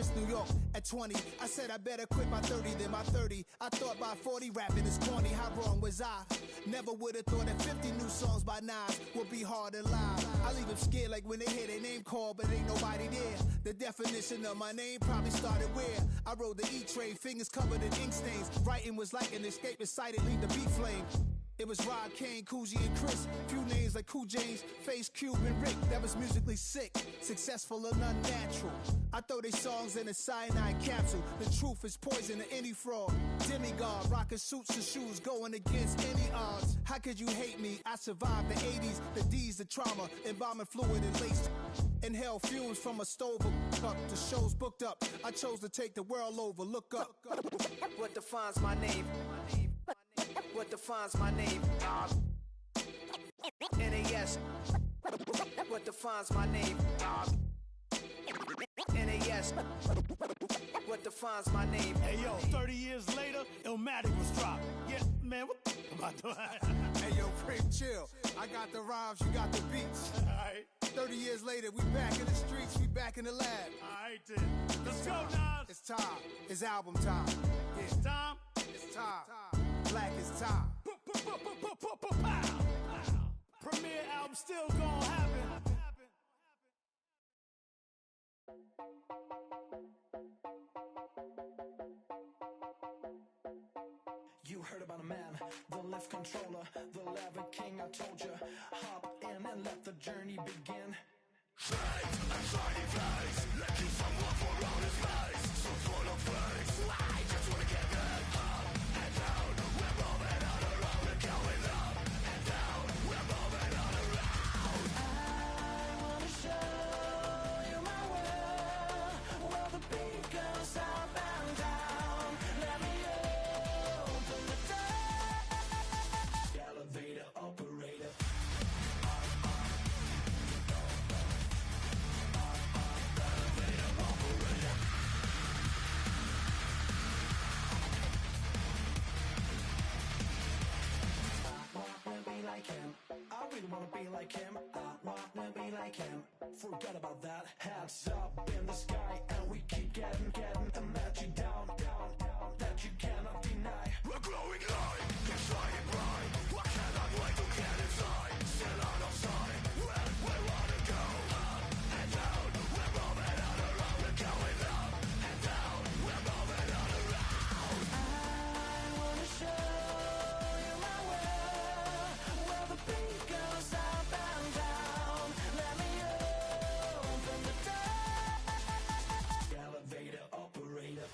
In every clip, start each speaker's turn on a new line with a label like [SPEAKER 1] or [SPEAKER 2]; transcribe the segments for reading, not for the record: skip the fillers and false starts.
[SPEAKER 1] Bronx, New York at 20. I said I better quit by 30 than by 30. I thought by 40 rapping is corny. How wrong was I? Never would have thought that 50 new songs by Nas would be hard to live. I leave them scared like when they hear their name called, but ain't nobody there. The definition of my name probably started where I rode the E-train, fingers covered in ink stains. Writing was like an escape excited, leave the beat flame. It was Rod, Kane, Coogee, and Chris. Few names like Cool James, Face, Cube, and Rick. That was musically sick, successful and unnatural. I throw they songs in a cyanide capsule. The truth is poison to any fraud. Demigod, rocking suits and shoes, going against any odds. How could you hate me? I survived the 80s, the D's, the trauma, embalming fluid and lace. Inhale fumes from a stove up. The show's booked up. I chose to take the world over. Look up. What defines my name? What defines my name? NAS. What defines my name? NAS. What defines my name?
[SPEAKER 2] Hey yo, 30 years later, Illmatic was dropped. Yeah, man, what the am I doing?
[SPEAKER 1] Hey yo, Prim, chill. I got the rhymes, you got the beats.
[SPEAKER 2] Alright.
[SPEAKER 1] 30 years later, we back in the streets, we back in the lab.
[SPEAKER 2] Alright then. Let's go, Nas.
[SPEAKER 1] It's time. It's album time. Yeah.
[SPEAKER 2] It's time.
[SPEAKER 1] It's time. Black is time.
[SPEAKER 2] Premiere album still gonna happen.
[SPEAKER 3] You heard about a man, the lift controller, the lever king. I told you, hop in and let the journey begin.
[SPEAKER 4] Fate and shiny face, looking someone for all his face. So full of face, I just wanna get it up and down. We're moving on around, we're going up and down. We're moving on around.
[SPEAKER 3] I wanna show you my world, where the beat goes up and down. Let me open the door. Elevator operator. I really wanna be like him. I wanna be like him. Forget about that. Hands up in the sky, and we keep getting, and let you down, that you cannot deny.
[SPEAKER 4] We're glowing light, keep shining bright. I cannot wait to get inside. Still out of sight, where we wanna go. Up and down, we're moving on around. We're going up and down, we're moving on around.
[SPEAKER 3] I wanna show you my world, where the beat goes up and down. Let me open the door. Elevator operator.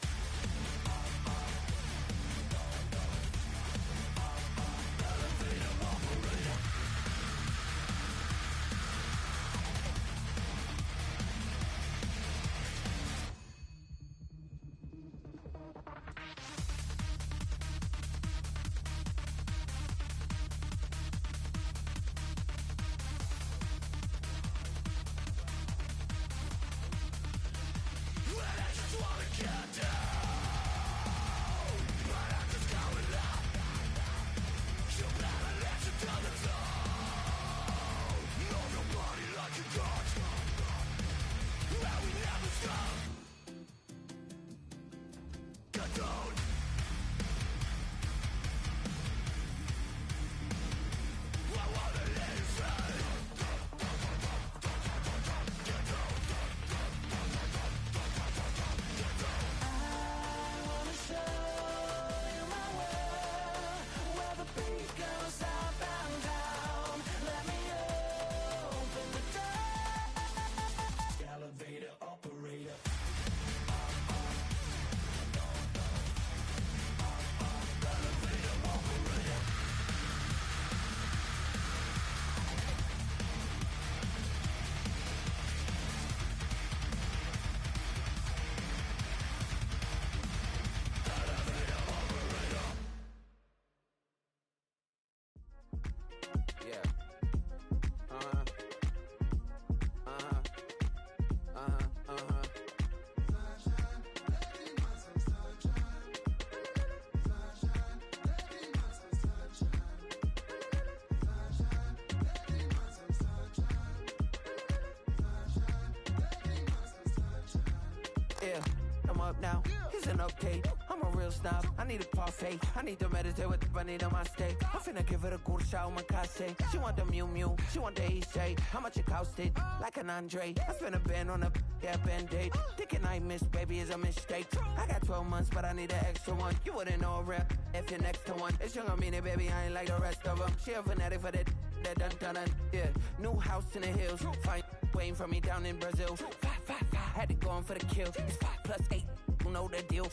[SPEAKER 5] I'm up now. Here's an update. I'm a real snob. I need a parfait. I need to meditate with the bunny on my steak. I'm finna give it a good shot on my casse. She want the Mew Mew. She want the EJ. How much it costed? Like an Andre. I spent a band on a that band-aid. Thinking I missed, baby, is a mistake. I got 12 months, but I need an extra one. You wouldn't know a rep if you're next to one. It's young, I mean it, baby, I ain't like the rest of them. She a fanatic for that dun. Yeah, new house in the hills. Fine, waiting for me down in Brazil. 5, had to go on for the kill. It's 5 plus 8, you know the deal.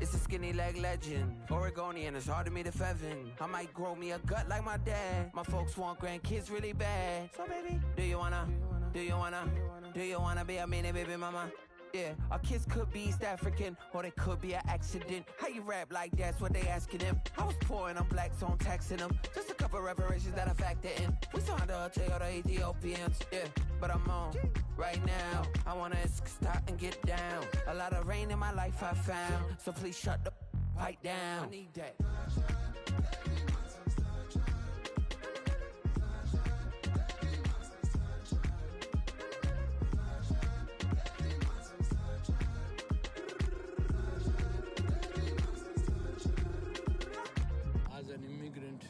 [SPEAKER 5] It's a skinny leg legend. Oregonian, it's hard to meet a Fevin. I might grow me a gut like my dad. My folks want grandkids really bad. So baby, do you wanna be a mini baby mama? Yeah, our kids could be East African, or they could be an accident. How you rap like that's what they asking him. I was poor and I'm black, so I'm taxing them. Just a couple reparations that I factor in. We saw the Toyota Ethiopians, yeah, but I'm on right now. I wanna stop and get down. A lot of rain in my life I found, so please shut the pipe down. I need that.
[SPEAKER 6] As an immigrant,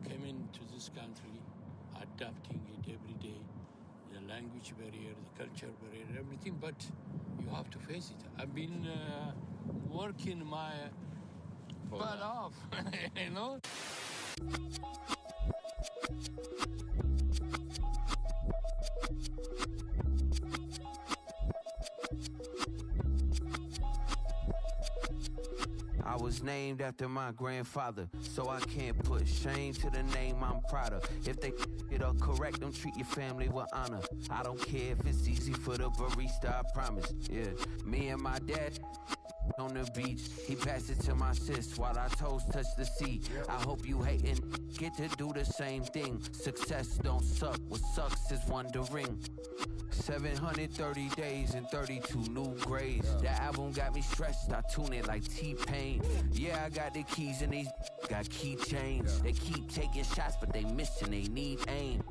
[SPEAKER 6] came into this country, adapting it every day, the language barrier, the culture barrier, everything, but you have to face it. I've been working my butt off, you know?
[SPEAKER 5] I was named after my grandfather, so I can't put shame to the name I'm proud of. If they it up correct, don't treat your family with honor. I don't care if it's easy for the barista, I promise. Yeah, me and my dad on the beach, he passed it to my sis while our toes touch the sea. I hope you hatin' get to do the same thing. Success don't suck, what sucks is wondering. 730 days and 32 new grades. That album got me stressed, I tune it like T-Pain. Yeah, I got the keys and these got keychains. They keep taking shots, but they missing, they need aim.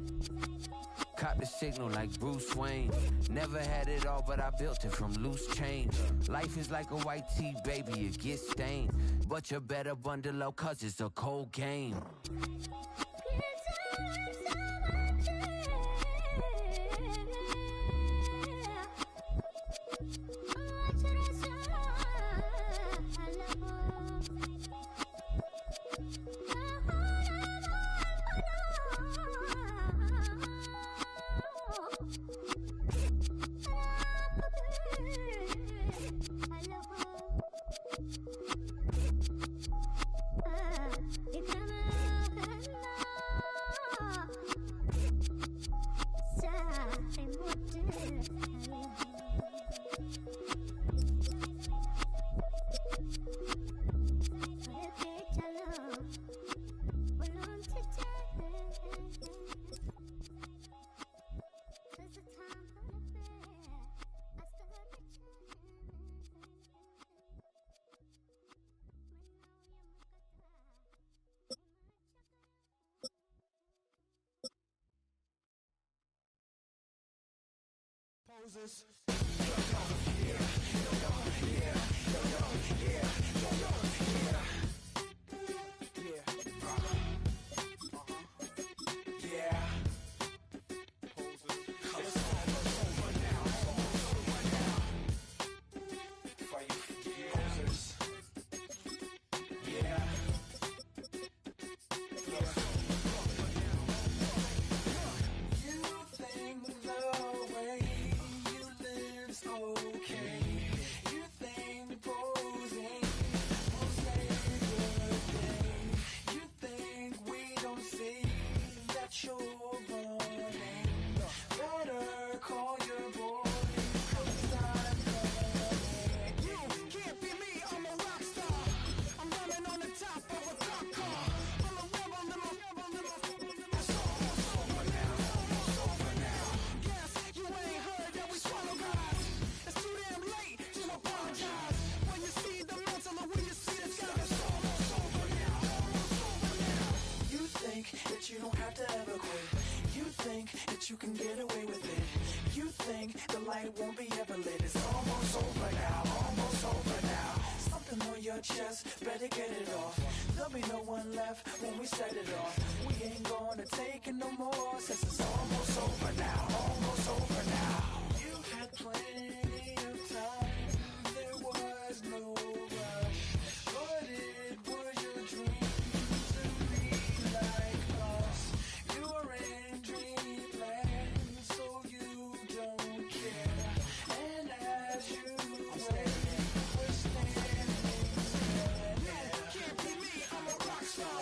[SPEAKER 5] Cop the signal like Bruce Wayne. Never had it all, but I built it from loose change. Life is like a white tee, baby, it gets stained. But you better bundle up, cause it's a cold game.
[SPEAKER 1] Poses.
[SPEAKER 3] light won't be ever lit. It's almost over now, almost over now. Something on your chest, better get it off. There'll be no one left when we set it off. We ain't gonna take it no more, since it's almost over now, almost over now. You had plenty of time, there was no rush, but it was your dream to be like us. You were in dreamland, so you don't care. And as you wait, we're standing there.
[SPEAKER 1] Can't be me, I'm a rock star.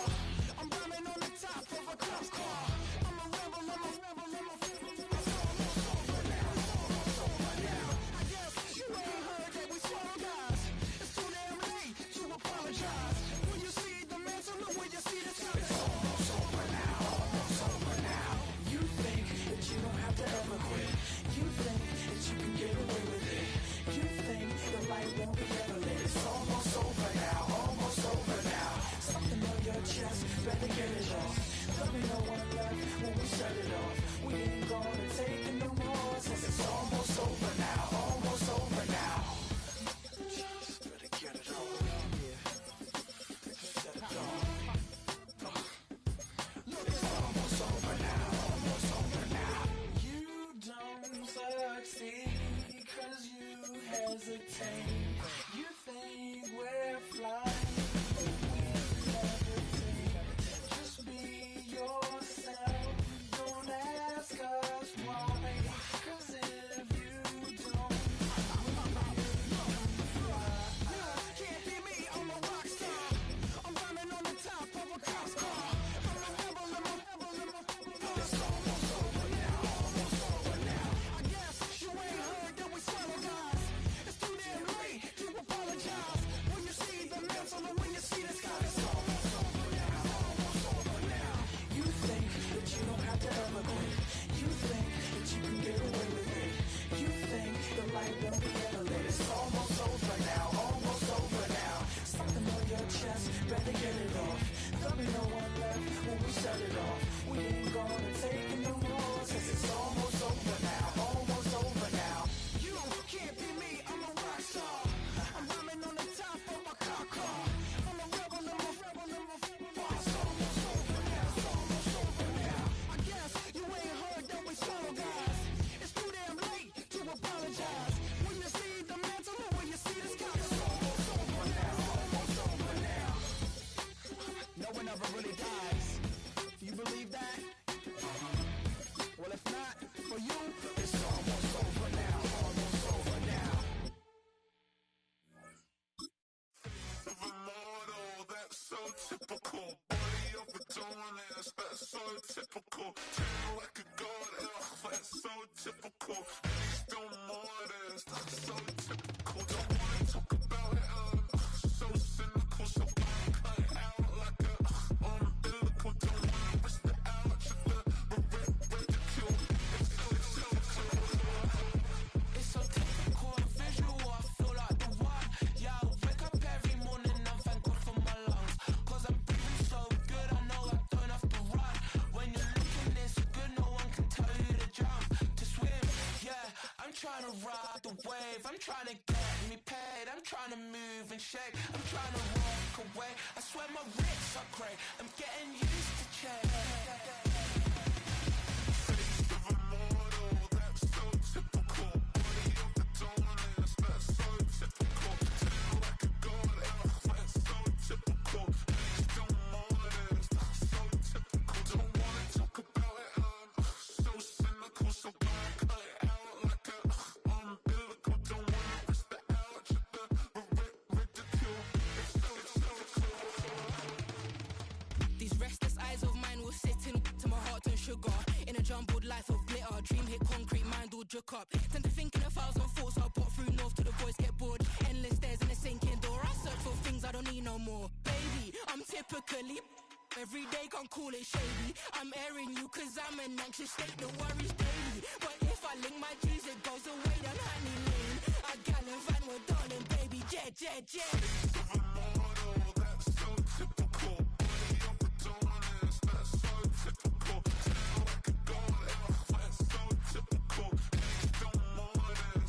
[SPEAKER 1] I'm rhyming on the top of a cop car. I'm a rebel, I'm a rebel, I'm a rebel. It's almost over now, it's almost over now. I guess you ain't heard that we swallow guys. It's too damn late to apologize. When you see the mantle, look when you see the sun. It's almost over now, almost over now.
[SPEAKER 3] You think that you don't have to ever quit. You think that you can get away with it. You think the light won't be ever lit. It's almost over now, almost over now. Something on your chest, better get it off. There'll be no one left when we shut it off. We ain't gonna take it no more, since it's almost over now, almost over now. Just better get it off. Yeah. Set it off. Look, it's almost over now, almost over now. You don't succeed 'cause you hesitate. You think we're flying, but we levitate. Just be yourself, don't ask us why. 'Cause if you don't,
[SPEAKER 1] Can't be me, I'm a rock star. I'm rhyming on the top of a cop's car. I'm a rebel, I'm a rebel, I'm a rebel. It's almost over now, almost over now. I guess you ain't heard that we swallow guys. It's too damn late to apologize. When you see the mantle and when you see the sky, it's almost over now, almost over now.
[SPEAKER 3] you think that you don't have to ever quit. You think that you can get away with it. You think the light won't be ever lit. It's almost over now, almost over now. Something on your chest, better get it off. There'll be no one left when we shut it off. We ain't gonna take it no more, since it's almost over now, almost over now.
[SPEAKER 1] You can't be me, I'm a rock star. I'm rhyming on the top of my car. I'm a rebel, I'm a rebel, I'm a rebel. It's almost over now, it's almost over now. I guess you ain't heard that we swallow guys. It's too damn late to apologize. When you see the mantle or when you see the sky, it's almost over now, almost over now. No one ever really dies. Do you believe that? Well, if not, for you, it's almost over now, almost over now.
[SPEAKER 4] Of a model that's so typical. Body of a donut, that's so typical. Tail like a god, that's so typical. Please don't modest, that's so typical. Don't wanna talk about it, so cynical. So I cut it out like a umbilical. Don't wanna risk the ouch of the ridicule.
[SPEAKER 3] It's so typical and visual, I feel like the one. Yeah, I wake up every morning and thank God for my lungs. 'Cause I'm breathing so good, I know I don't have to run. When you're looking this good, no one can tell you to jump, to swim. Yeah, I'm trying to ride the wave, I'm trying to get me paid, I'm trying to move and shake, I'm trying to walk away. I swear my wrists are great, I'm getting used to change.
[SPEAKER 4] Of a model that's so typical. Body of a donut, that's so typical. Tail like a god, that's so typical. Please don't modest, that's so typical. Don't wanna talk about it, so cynical. So I cut it out like a umbilical. Don't wanna risk the ouch of the ridicule.
[SPEAKER 7] These restless eyes of mine will sit in to my heart and sugar. In a jumbled life of glitter, dream hit concrete, mind all jook up. Tend to think in 1,000 thoughts, I put through north to the voice get bored. Endless stairs in a sinking door, I search for things I don't need no more. Baby, I'm typically every day, can't call it shady. I'm airing you 'cause I'm an anxious state, no worries daily. But if I link my G's, it goes away down honey lane. I gallivant with darling, baby, jet, jet, jet.
[SPEAKER 4] Of a model that's so typical. Body of a donut, that's so typical. Tail like a god, that's so typical. Please don't modest,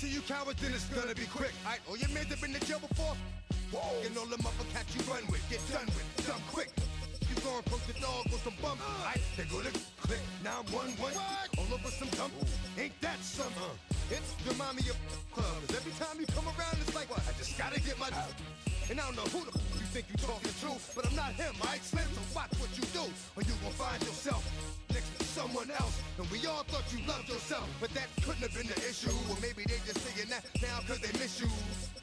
[SPEAKER 8] of you cowards, then it's gonna be quick. Alright, all your men have been to jail before? Whoa. And all them other cats you run with, get done with, done quick. You gon' approach the dog with some bump. Alright, they go to click, 911. All over some dump. Ain't that summer? It's remind me of club. 'Cause every time you come around, it's like, what? I just gotta get my. And I don't know who the you think you talking to, but I'm not him, alright, Slim? So watch what you do, or you gon' find yourself next to someone else. And we all thought you loved yourself, but that couldn't have been the issue. Or maybe they just saying that now cause they miss you.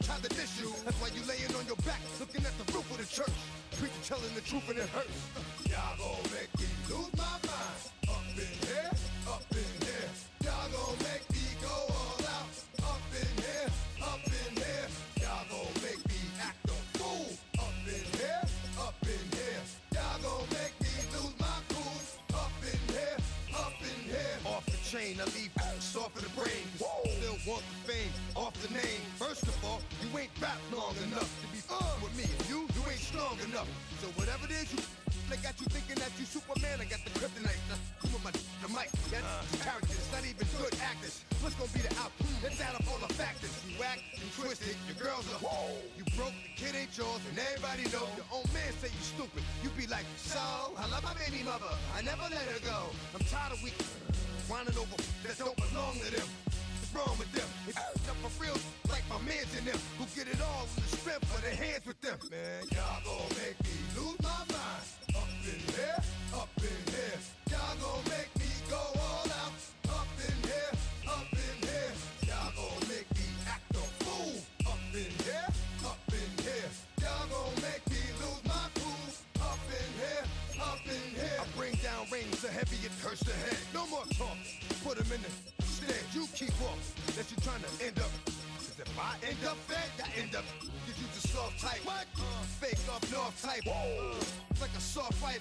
[SPEAKER 8] Try to diss you, that's why you laying on your back, looking at the roof of the church. Preacher telling the truth and it hurts. Y'all gon' make me lose my mind. Up in here, up in here. Y'all gon' make me go all out. Up in here, up in here. Y'all gon' make me act a fool. Up in here, up in here. Y'all gon' make me lose my cool. Up in here, up in here. Off the chain, I leave soft for the brain. Still want the fame, off the name. First of all, you ain't rap long enough to be with me. And you ain't strong enough. So whatever it is you they got you thinking that you Superman. I got the kryptonite. You with the mic. That's characters, not even good actors. What's gonna be the outcome? Let's add up all the factors. You whack, you twisted, your girls are you broke, the kid ain't yours, and everybody know. Your own man say you stupid. You be like, so, I love my baby mother. I never let her go. I'm tired of weak whining over that don't belong to them. What's wrong with them? It's up for real, like my mans in them, who get it all in the strength of their hands with them. Man, y'all gon' make me lose my mind. Up in here, up in here. Y'all gon' make me go all out. Up in here, up in here. Y'all gon' make me act a fool. Up in here, up in here. Y'all gon' make me lose my cool. Up in here, up in here. I bring down rings so heavy it hurts the head. No more talk, put them in the stand. You keep off, that you trying to end up. Cause if I end up fed, I end up. Cause you the soft type. What? Fake up north type. It's like a soft fight.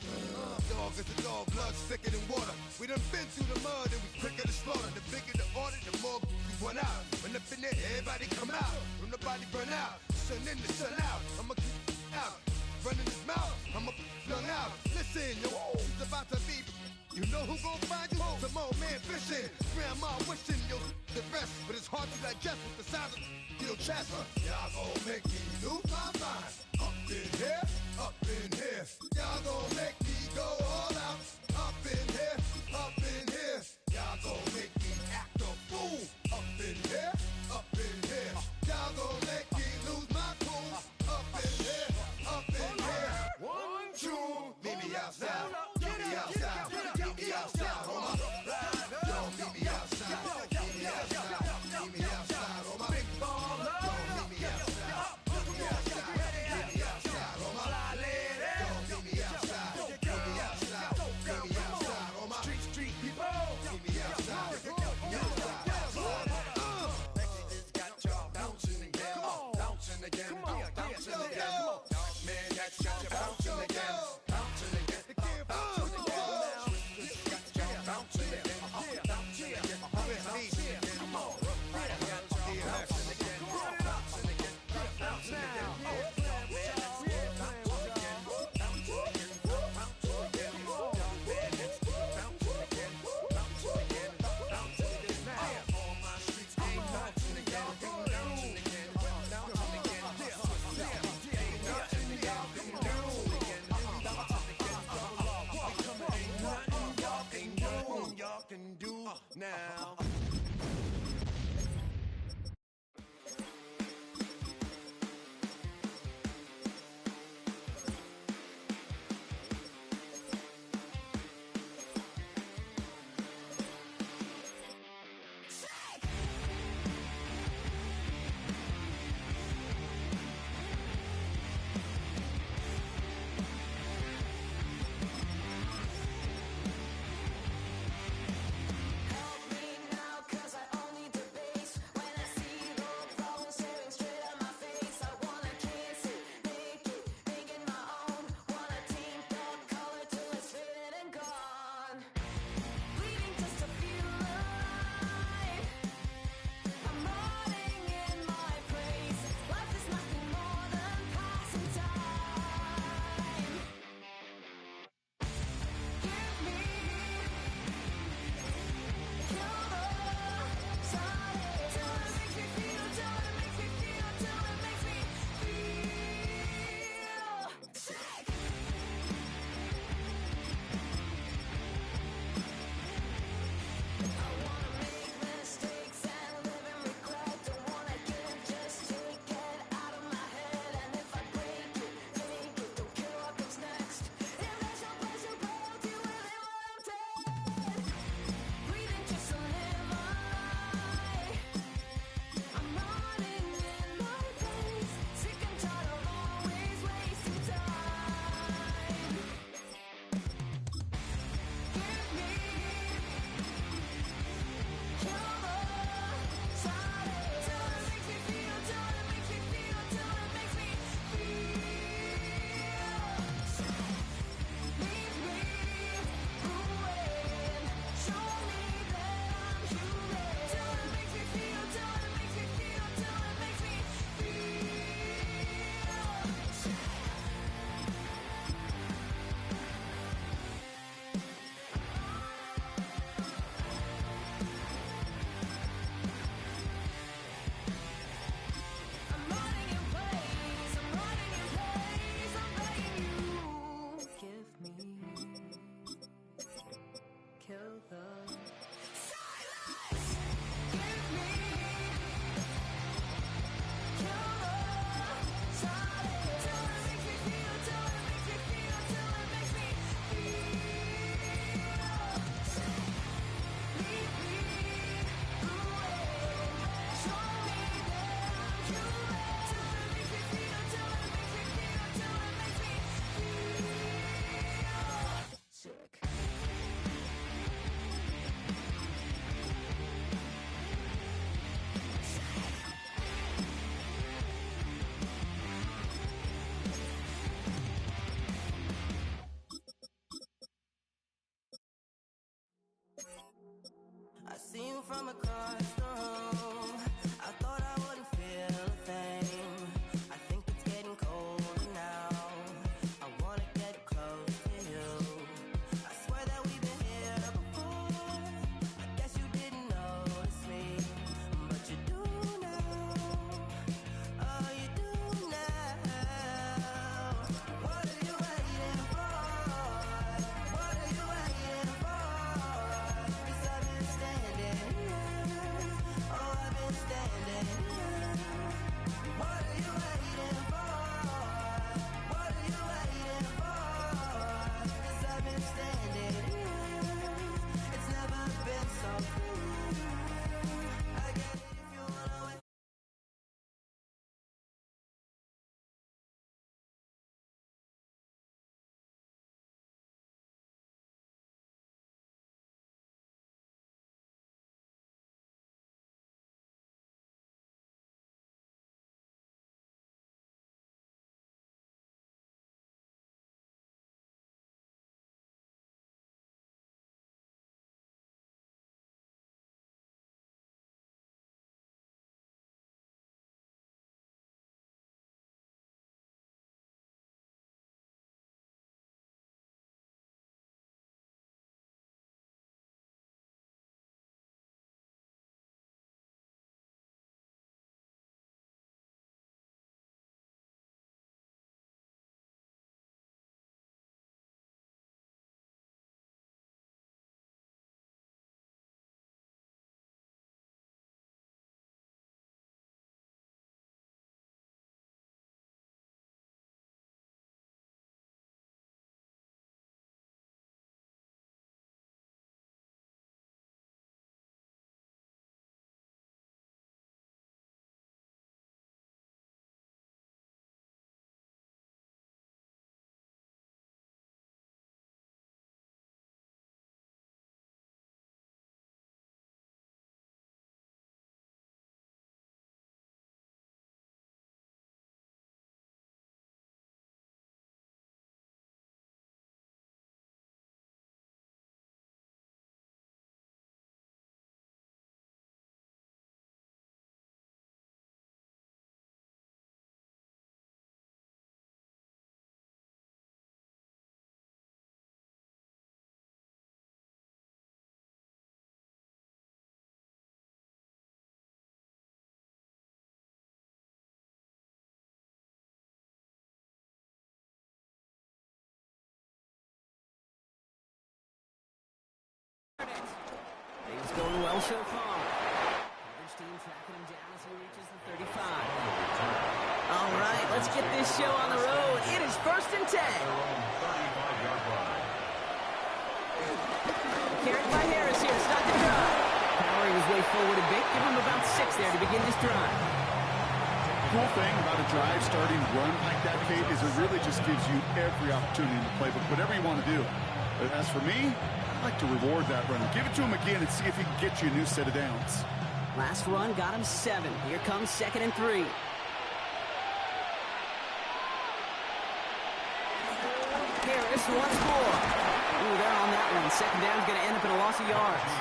[SPEAKER 8] Dog is a dog, blood's thicker than water. We done been through the mud and we quicker to slaughter. The bigger the order, the more we run out. When up in there, everybody come out. When nobody burn out, sun in the sun out. I'ma keep out. Running his mouth, I'ma flung out. Listen, yo, it's about to be. You know who gon' find you? Some old man fishing. Grandma wishing you'll the rest. But it's hard to digest with the sound of your chest. Y'all gon' make me lose my mind. Up in here, up in here. Y'all gon' make me go all out. Up in here, up in here. Y'all gon' make me act a fool. Up in here, up in here. Y'all gon' make me lose my cool. Up in here, up in here. 1, 2, meet me outside. Meet me outside. Meet me outside, on my yo, meet me outside. Meet me outside. Meet me outside, on my big ball. Yo, meet me outside. Meet me outside. Meet me outside, on my yo, meet me outside. Meet me outside. Meet me outside, on my street people. Meet me outside. Meet me outside.
[SPEAKER 3] from across the room. I thought I wouldn't feel a thing. I think it's getting colder now. I wanna get close to you. I swear that we've been here before. I guess you didn't notice me, but you do now. Oh, you do now. What are you waiting for? What are you waiting for? 'Cause I've been standing here. Oh, I've been standing here. What are you waiting for? What are you waiting for? 'Cause I've been standing here. It's never been so clear. I get it if you wanna wait.
[SPEAKER 9] Things going well so far. Average team tracking him down as he reaches the 35. All right, let's get this show on the road. It is 1st and 10. Carried by Harris here to start the drive. Powering his way forward a bit. Give him about 6 there to begin this drive.
[SPEAKER 10] Cool thing about a drive starting run like that, Kate, is it really just gives you every opportunity in the playbook, whatever you want to do. But as for me, I'd like to reward that runner. Give it to him again and see if he can get you a new set of downs.
[SPEAKER 9] Last run got him 7. Here comes 2nd and 3. Harris once more. Ooh, they're on that one. 2nd down's going to end up in a loss of yards.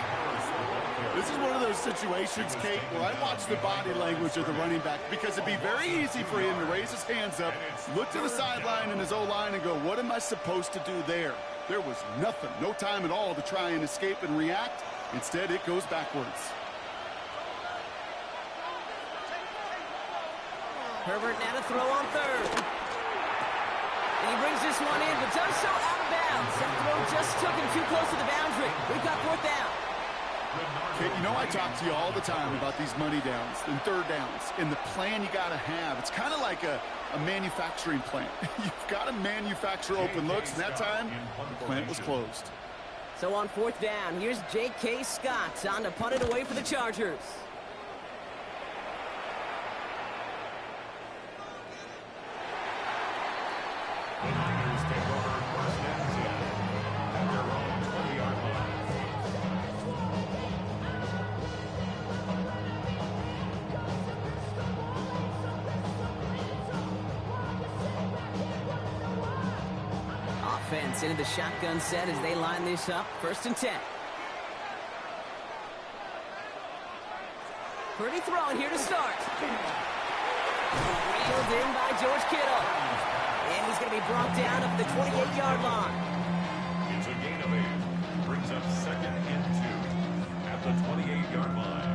[SPEAKER 10] This is one of those situations, Kate, where I watch the body language of the running back because it'd be very easy for him to raise his hands up, look to the sideline and his O-line and go, what am I supposed to do there? There was nothing, no time at all to try and escape and react. Instead, it goes backwards.
[SPEAKER 9] Herbert now to throw on 3rd. And he brings this one in, but does so out of bounds. That throw just took him too close to the boundary. We've got 4th down.
[SPEAKER 10] Kate, you know I talk to you all the time about these money downs and 3rd downs and the plan you got to have. It's kind of like a manufacturing plant. You've got to manufacture open looks, and that time, the plant was closed.
[SPEAKER 9] So on 4th down, here's J.K. Scott on to punt it away for the Chargers. Offense into the shotgun set as they line this up. 1st and 10. Purdy throwing here to start. Reeled in by George Kittle. And he's going to be brought down up the 28-yard line.
[SPEAKER 11] It's a gain of 8. Brings up 2nd and 2 at the 28-yard line.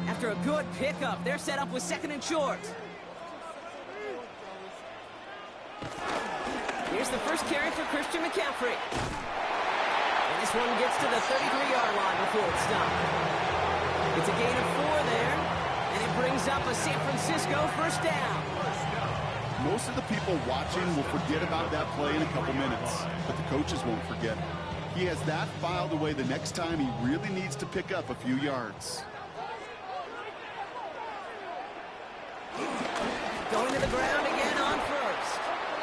[SPEAKER 9] After a good pickup, they're set up with 2nd and short. Here's the first carry for Christian McCaffrey. And this one gets to the 33-yard line before it's stopped. It's a gain of 4 there, and it brings up a San Francisco first down.
[SPEAKER 10] Most of the people watching will forget about that play in a couple minutes, but the coaches won't forget. He has that filed away the next time he really needs to pick up a few yards.
[SPEAKER 9] Going to the ground again on first.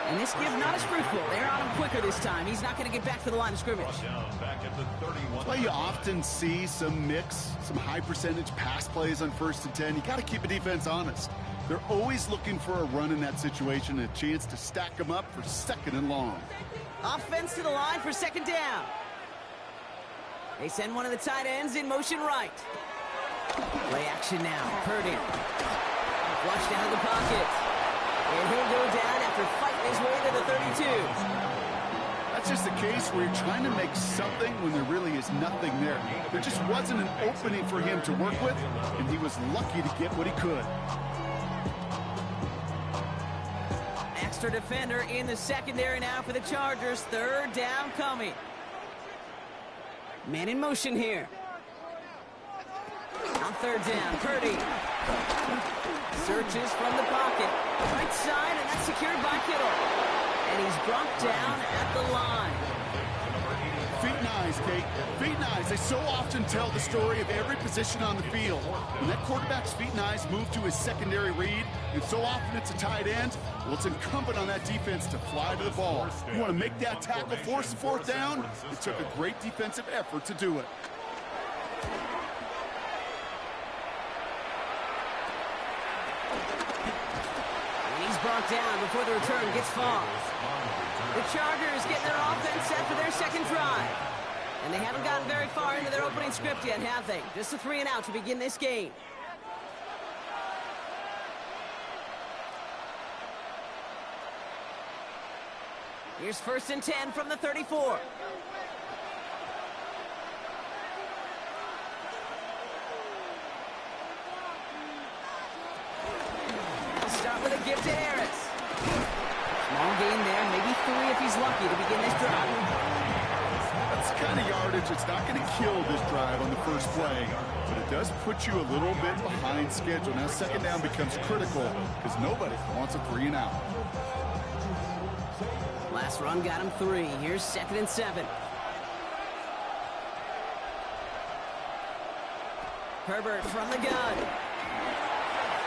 [SPEAKER 9] And this give not as fruitful. They're on him quicker this time. He's not going to get back to the line of scrimmage.
[SPEAKER 11] Back at the 31.
[SPEAKER 10] That's why you often see some mix, some high percentage pass plays on 1st and 10. You got to keep a defense honest. They're always looking for a run in that situation and a chance to stack them up for 2nd and long.
[SPEAKER 9] Offense to the line for 2nd down. They send one of the tight ends in motion right. Play action now. Purdy. Flushed out of the pocket. And he'll go down after fighting his way to the 32.
[SPEAKER 10] That's just a case where you're trying to make something when there really is nothing there. There just wasn't an opening for him to work with, and he was lucky to get what he could.
[SPEAKER 9] Extra defender in the secondary now for the Chargers. 3rd down coming. Man in motion here. On 3rd down, Purdy. Searches from the pocket. Right side, and that's secured by Kittle. And he's brought down at the line.
[SPEAKER 10] Feet and eyes, Kate. Feet and eyes. They so often tell the story of every position on the field. When that quarterback's feet and eyes move to his secondary read, and so often it's a tight end, well, it's incumbent on that defense to fly to the ball. You want to make that tackle, force the 4th down? It took a great defensive effort to do it.
[SPEAKER 9] Brought down before the return gets far. The Chargers getting their offense set for their 2nd drive. And they haven't gotten very far into their opening script yet, have they? Just a 3 and out to begin this game. Here's 1st and 10 from the 34. With a gift to Harris. Small gain there, maybe 3 if he's lucky to begin this drive.
[SPEAKER 10] That's the kind of yardage that's not going to kill this drive on the first play, but it does put you a little bit behind schedule. Now 2nd down becomes critical because nobody wants a 3 and out.
[SPEAKER 9] Last run got him 3. Here's 2nd and 7. Herbert from the gun.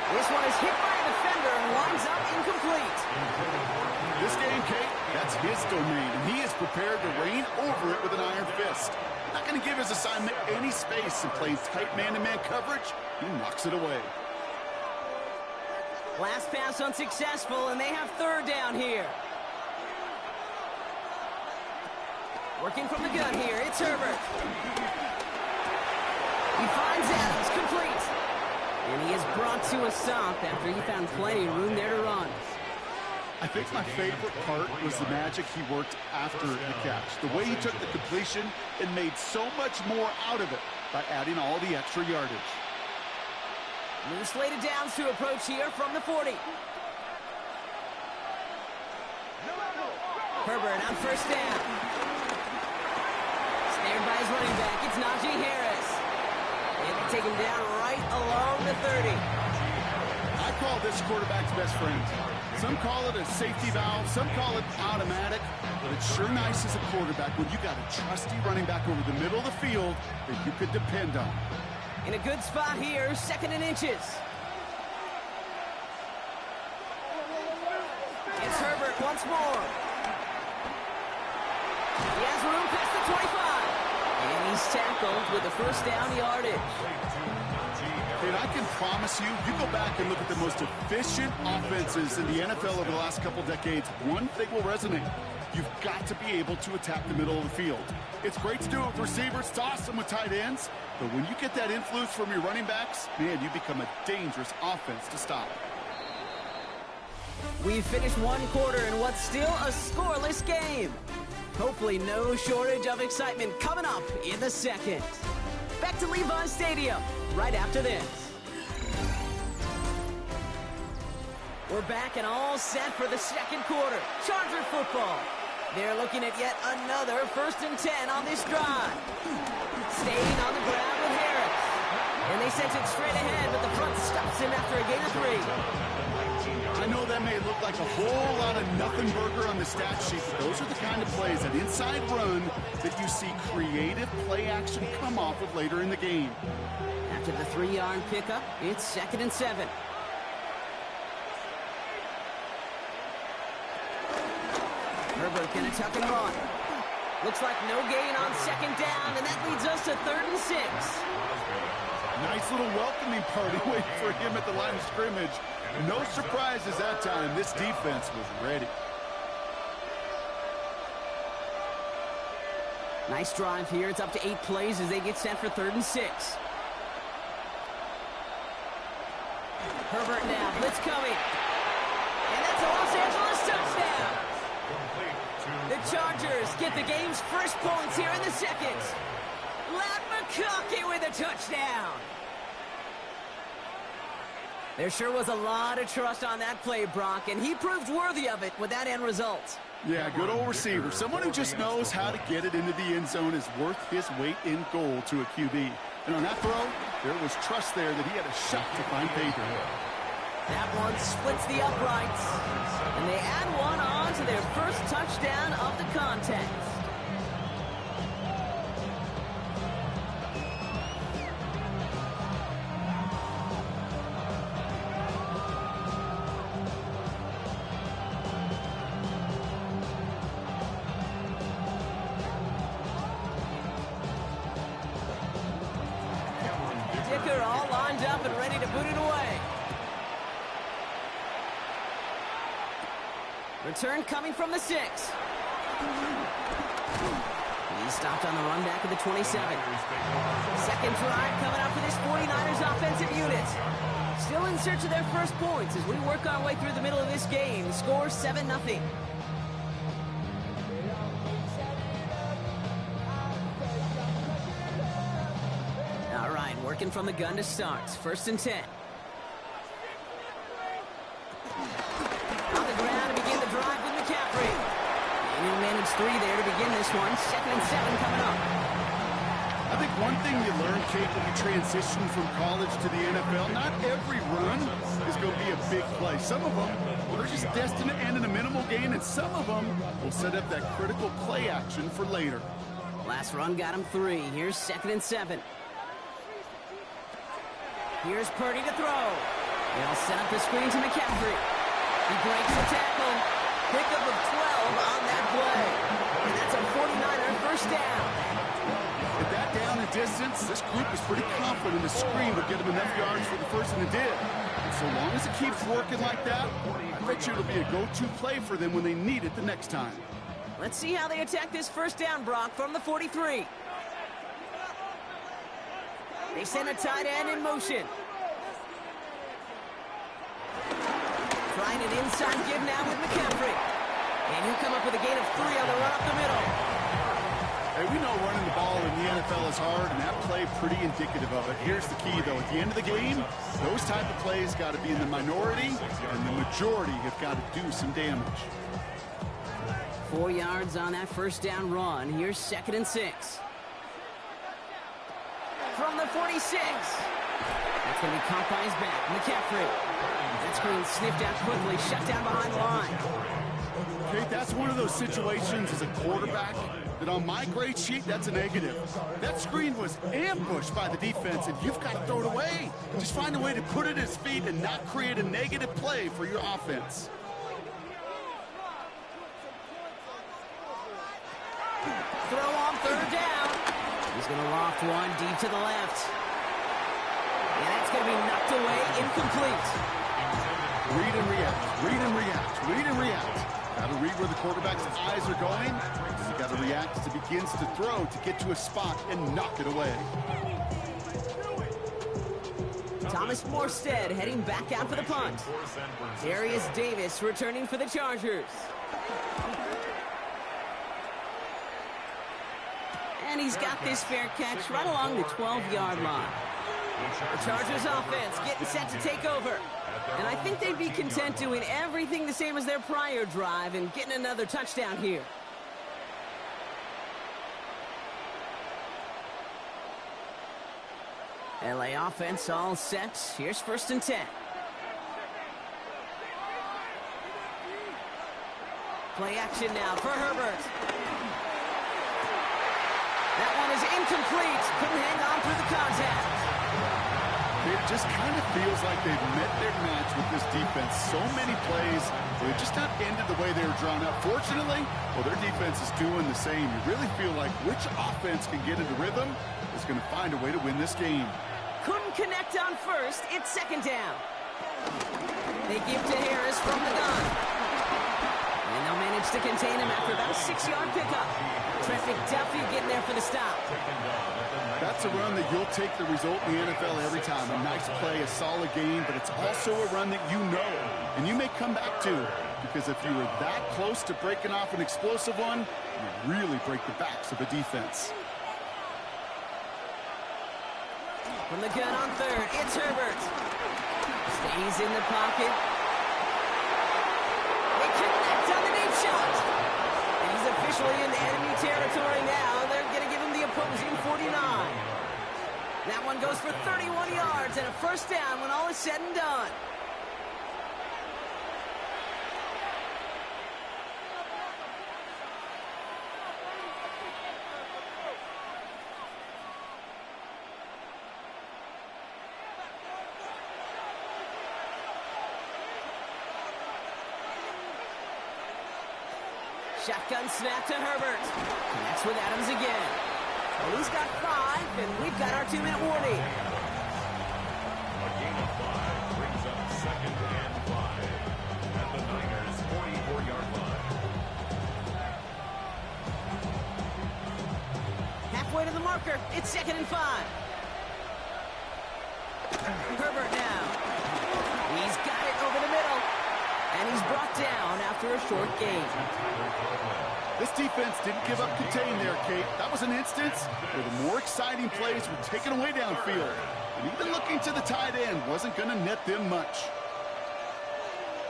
[SPEAKER 9] This one is hit by a defender and winds up incomplete.
[SPEAKER 10] This game, Kate, that's his domain, and he is prepared to reign over it with an iron fist. Not going to give his assignment any space and playing tight man-to-man coverage. He knocks it away.
[SPEAKER 9] Last pass unsuccessful, and they have 3rd down here. Working from the gun here, it's Herbert. He finds Adams, complete. And he is brought to a stop after he found plenty of room there to run.
[SPEAKER 10] I think my favorite part was the magic he worked after the catch. The way he took the completion and made so much more out of it by adding all the extra yardage.
[SPEAKER 9] New slated downs to approach here from the 40. Herbert on 1st down. Snared by his running back, it's Najee Harris. And they take him down right along the 30.
[SPEAKER 10] I call this quarterback's best friend. Some call it a safety valve, some call it automatic, but it's sure nice as a quarterback when you got a trusty running back over the middle of the field that you could depend on.
[SPEAKER 9] In a good spot here, 2nd and inches. It's Herbert once more. He has room past the 25. And he's tackled with the 1st down yardage.
[SPEAKER 10] And I can promise you, you go back and look at the most efficient offenses in the NFL over the last couple decades, one thing will resonate. you've got to be able to attack the middle of the field. It's great to do it with receivers, toss them with tight ends, but when you get that influence from your running backs, man, you become a dangerous offense to stop.
[SPEAKER 9] We've finished one quarter in what's still a scoreless game. Hopefully no shortage of excitement coming up in the second. Back to Levi Stadium right after this. We're back and all set for the second quarter. Charger football. They're looking at yet another 1st and 10 on this drive. Staying on the ground with Harris. And they sent it straight ahead, but the front stops him after a gain of 3.
[SPEAKER 10] I know that may look like a whole lot of nothing burger on the stat sheet, but those are the kind of plays, that inside run, that you see creative play action come off of later in the game.
[SPEAKER 9] After the 3-yard pickup, it's 2nd and 7. Herbert gonna tuck and run. Looks like no gain on 2nd down, and that leads us to 3rd and 6.
[SPEAKER 10] Nice little welcoming party waiting for him at the line of scrimmage. No surprises that time. This defense was ready.
[SPEAKER 9] Nice drive here. It's up to 8 plays as they get set for 3rd and 6. Herbert now. Blitz coming. And that's a Los Angeles touchdown. The Chargers get the game's first points here in the second. Lat McConkey with a touchdown. There sure was a lot of trust on that play, Brock, and he proved worthy of it with that end result.
[SPEAKER 10] Yeah, good old receiver. Someone who just knows how to get it into the end zone is worth his weight in gold to a QB. And on that throw, there was trust there that he had a shot to find pay dirt.
[SPEAKER 9] That one splits the uprights, and they add one on to their first touchdown of the contest. Dicker all lined up and ready to boot it away. Return coming from the 6. He's stopped on the run back of the 27. Second drive coming up for this 49ers offensive unit. Still in search of their first points as we work our way through the middle of this game. Score 7-0. All right, working from the gun to start. 1st and 10. He'll manage 3 there to begin this one. 2nd and 7 coming up.
[SPEAKER 10] I think one thing you learn, Kate, when you transition from college to the NFL, not every run is going to be a big play. Some of them are just destined to end in a minimal gain, and some of them will set up that critical play action for later.
[SPEAKER 9] Last run got him 3. Here's 2nd and 7. Here's Purdy to throw. They'll set up the screen to McCaffrey. He breaks the tackle. Pickup of 12 on that play. And that's a 49er first down.
[SPEAKER 10] With that down and distance, this group is pretty confident the screen would get them enough yards for the first, and it did. And so long as it keeps working like that, I bet you it'll be a go-to play for them when they need it the next time.
[SPEAKER 9] Let's see how they attack this first down, Brock, from the 43. They send a tight end in motion. Trying an inside give now with McCaffrey. And he'll come up with a gain of 3 on the run up the middle.
[SPEAKER 10] Hey, we know running the ball in the NFL is hard, and that play pretty indicative of it. Here's the key, though. At the end of the game, those type of plays got to be in the minority, and the majority have got to do some damage.
[SPEAKER 9] 4 yards on that first down run. Here's 2nd and 6. From the 46. That's going to be caught by his back. McCaffrey. That screen sniffed out quickly, shut down behind the line.
[SPEAKER 10] Okay, that's one of those situations as a quarterback that on my grade sheet, that's a negative. That screen was ambushed by the defense, and you've got to throw it away. Just find a way to put it at his feet and not create a negative play for your offense.
[SPEAKER 9] Throw on 3rd down. He's going to loft one deep to the left. And that's going to be knocked away, incomplete.
[SPEAKER 10] Read and react, read and react, read and react. Got to read where the quarterback's eyes are going, and you got to react as he begins to throw to get to a spot and knock it away.
[SPEAKER 9] Thomas Morstead heading back out for the punt. Darius Davis returning for the Chargers. And he's got this fair catch right along the 12-yard line. The Chargers offense getting set to take over. And I think they'd be content doing everything the same as their prior drive and getting another touchdown here. LA offense all set. Here's 1st and 10. Play action now for Herbert. That one is incomplete. Couldn't hang on through the contact.
[SPEAKER 10] It just kind of feels like they've met their match with this defense. So many plays, they just not ended the way they were drawn up. Fortunately, well, their defense is doing the same. You really feel like which offense can get into rhythm is going to find a way to win this game.
[SPEAKER 9] Couldn't connect on first. It's 2nd down. They give to Harris from the gun. And they'll manage to contain him after about a 6-yard pickup. Trent McDuffie getting there for the stop.
[SPEAKER 10] That's a run that you'll take the result in the NFL every time. A nice play, a solid game, but it's also a run that you know and you may come back to, because if you were that close to breaking off an explosive one, you really break the backs of a defense.
[SPEAKER 9] From the gun on 3rd, it's Herbert. Stays in the pocket. They connect on the deep shot. And he's officially in enemy territory now. They're going to give him the opposing 49. That one goes for 31 yards and a 1st down when all is said and done. Shotgun snap to Herbert. Connects with Adams again. Well, he's got 5, and we've got our 2-minute warning.
[SPEAKER 11] A gain of 5 brings up 2nd and 5 at the Niners' 44-yard line.
[SPEAKER 9] Halfway to the marker. It's 2nd and 5. Herbert now. He's got it over the middle. And he's brought down after a short gain.
[SPEAKER 10] This defense didn't give up contain there, Kate. That was an instance where the more exciting plays were taken away downfield. And even looking to the tight end wasn't going to net them much.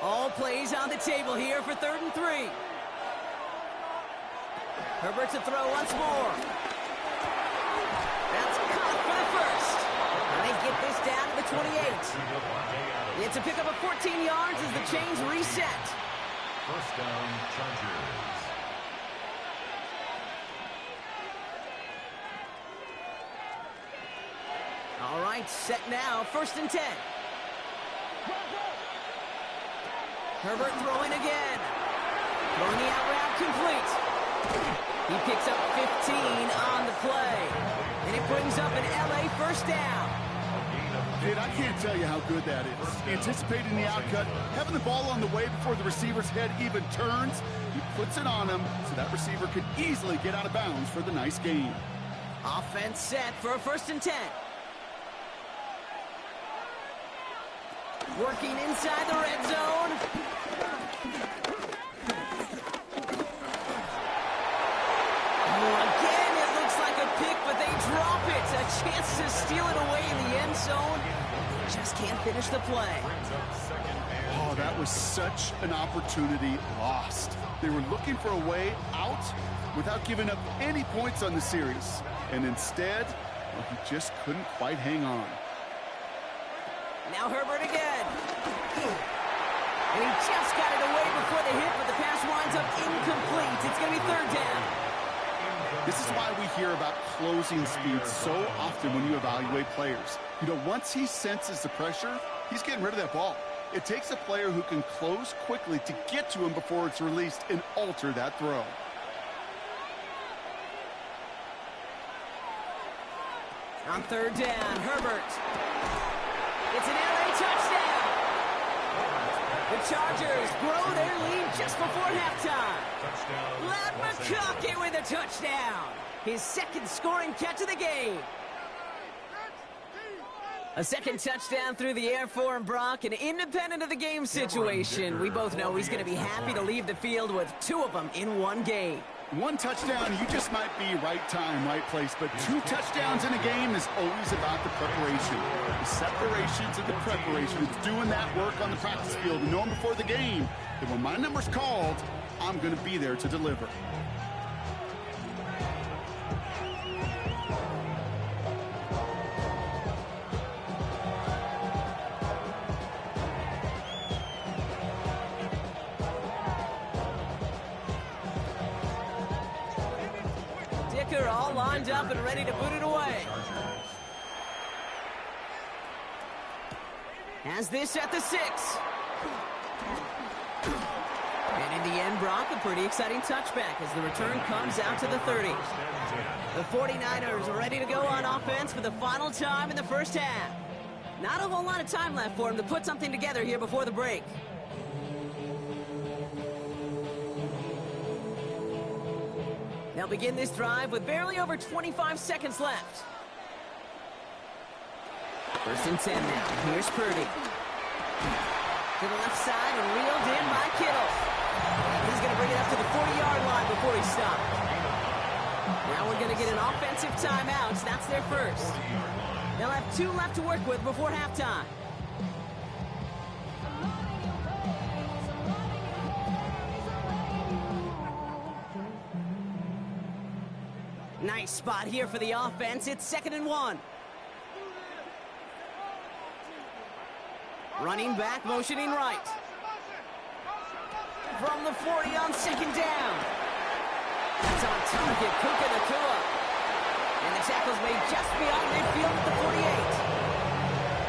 [SPEAKER 9] All plays on the table here for 3rd and 3. Herbert to throw once more. That's caught for the 1st. And they get this down to the 28. It's a pickup of 14 yards as the chains reset.
[SPEAKER 11] 1st down, Chargers.
[SPEAKER 9] All right, set now, 1st and 10. Herbert throwing again. Throwing the out route complete. He picks up 15 on the play. And it brings up an LA 1st down.
[SPEAKER 10] Kid, I can't tell you how good that is. Anticipating the outcut, having the ball on the way before the receiver's head even turns, he puts it on him so that receiver could easily get out of bounds for the nice gain.
[SPEAKER 9] Offense set for a 1st and 10. Working inside the red zone. Oh, again, it looks like a pick, but they drop it. A chance to steal it away in the end zone. Just can't finish the play.
[SPEAKER 10] Oh, that was such an opportunity lost. They were looking for a way out without giving up any points on the series. And instead, well, he just couldn't quite hang on.
[SPEAKER 9] Now Herbert again. And he just got it away before the hit, but the pass winds up incomplete. It's going to be 3rd down.
[SPEAKER 10] This is why we hear about closing speed so often when you evaluate players. You know, once he senses the pressure, he's getting rid of that ball. It takes a player who can close quickly to get to him before it's released and alter that throw.
[SPEAKER 9] On 3rd down, Herbert. It's an LA touchdown. The Chargers grow their lead just before halftime. Lad McConkey with a touchdown. His second scoring catch of the game. A second touchdown through the air for him, Brock, and independent of the game situation, we both know he's going to be happy to leave the field with two of them in one game.
[SPEAKER 10] One touchdown, you just might be right time, right place, but two touchdowns in a game is always about the preparation. The separation to the preparation. It's doing that work on the practice field and knowing before the game that when my number's called, I'm going to be there to deliver.
[SPEAKER 9] All lined up and ready to boot it away. Has this at the 6. And in the end, Brock, a pretty exciting touchback as the return comes out to the 30. The 49ers are ready to go on offense for the final time in the first half. Not a whole lot of time left for him to put something together here before the break. They'll begin this drive with barely over 25 seconds left. First and 10 now. Here's Purdy. To the left side and reeled in by Kittle. He's going to bring it up to the 40-yard line before he stops. Now we're going to get an offensive timeout. That's their first. They'll have 2 left to work with before halftime. Nice spot here for the offense. It's 2nd and 1. Running back, motioning right. From the 40 on 2nd down. That's on target, Puka Nacua. And the tackle's made just beyond midfield at the 48.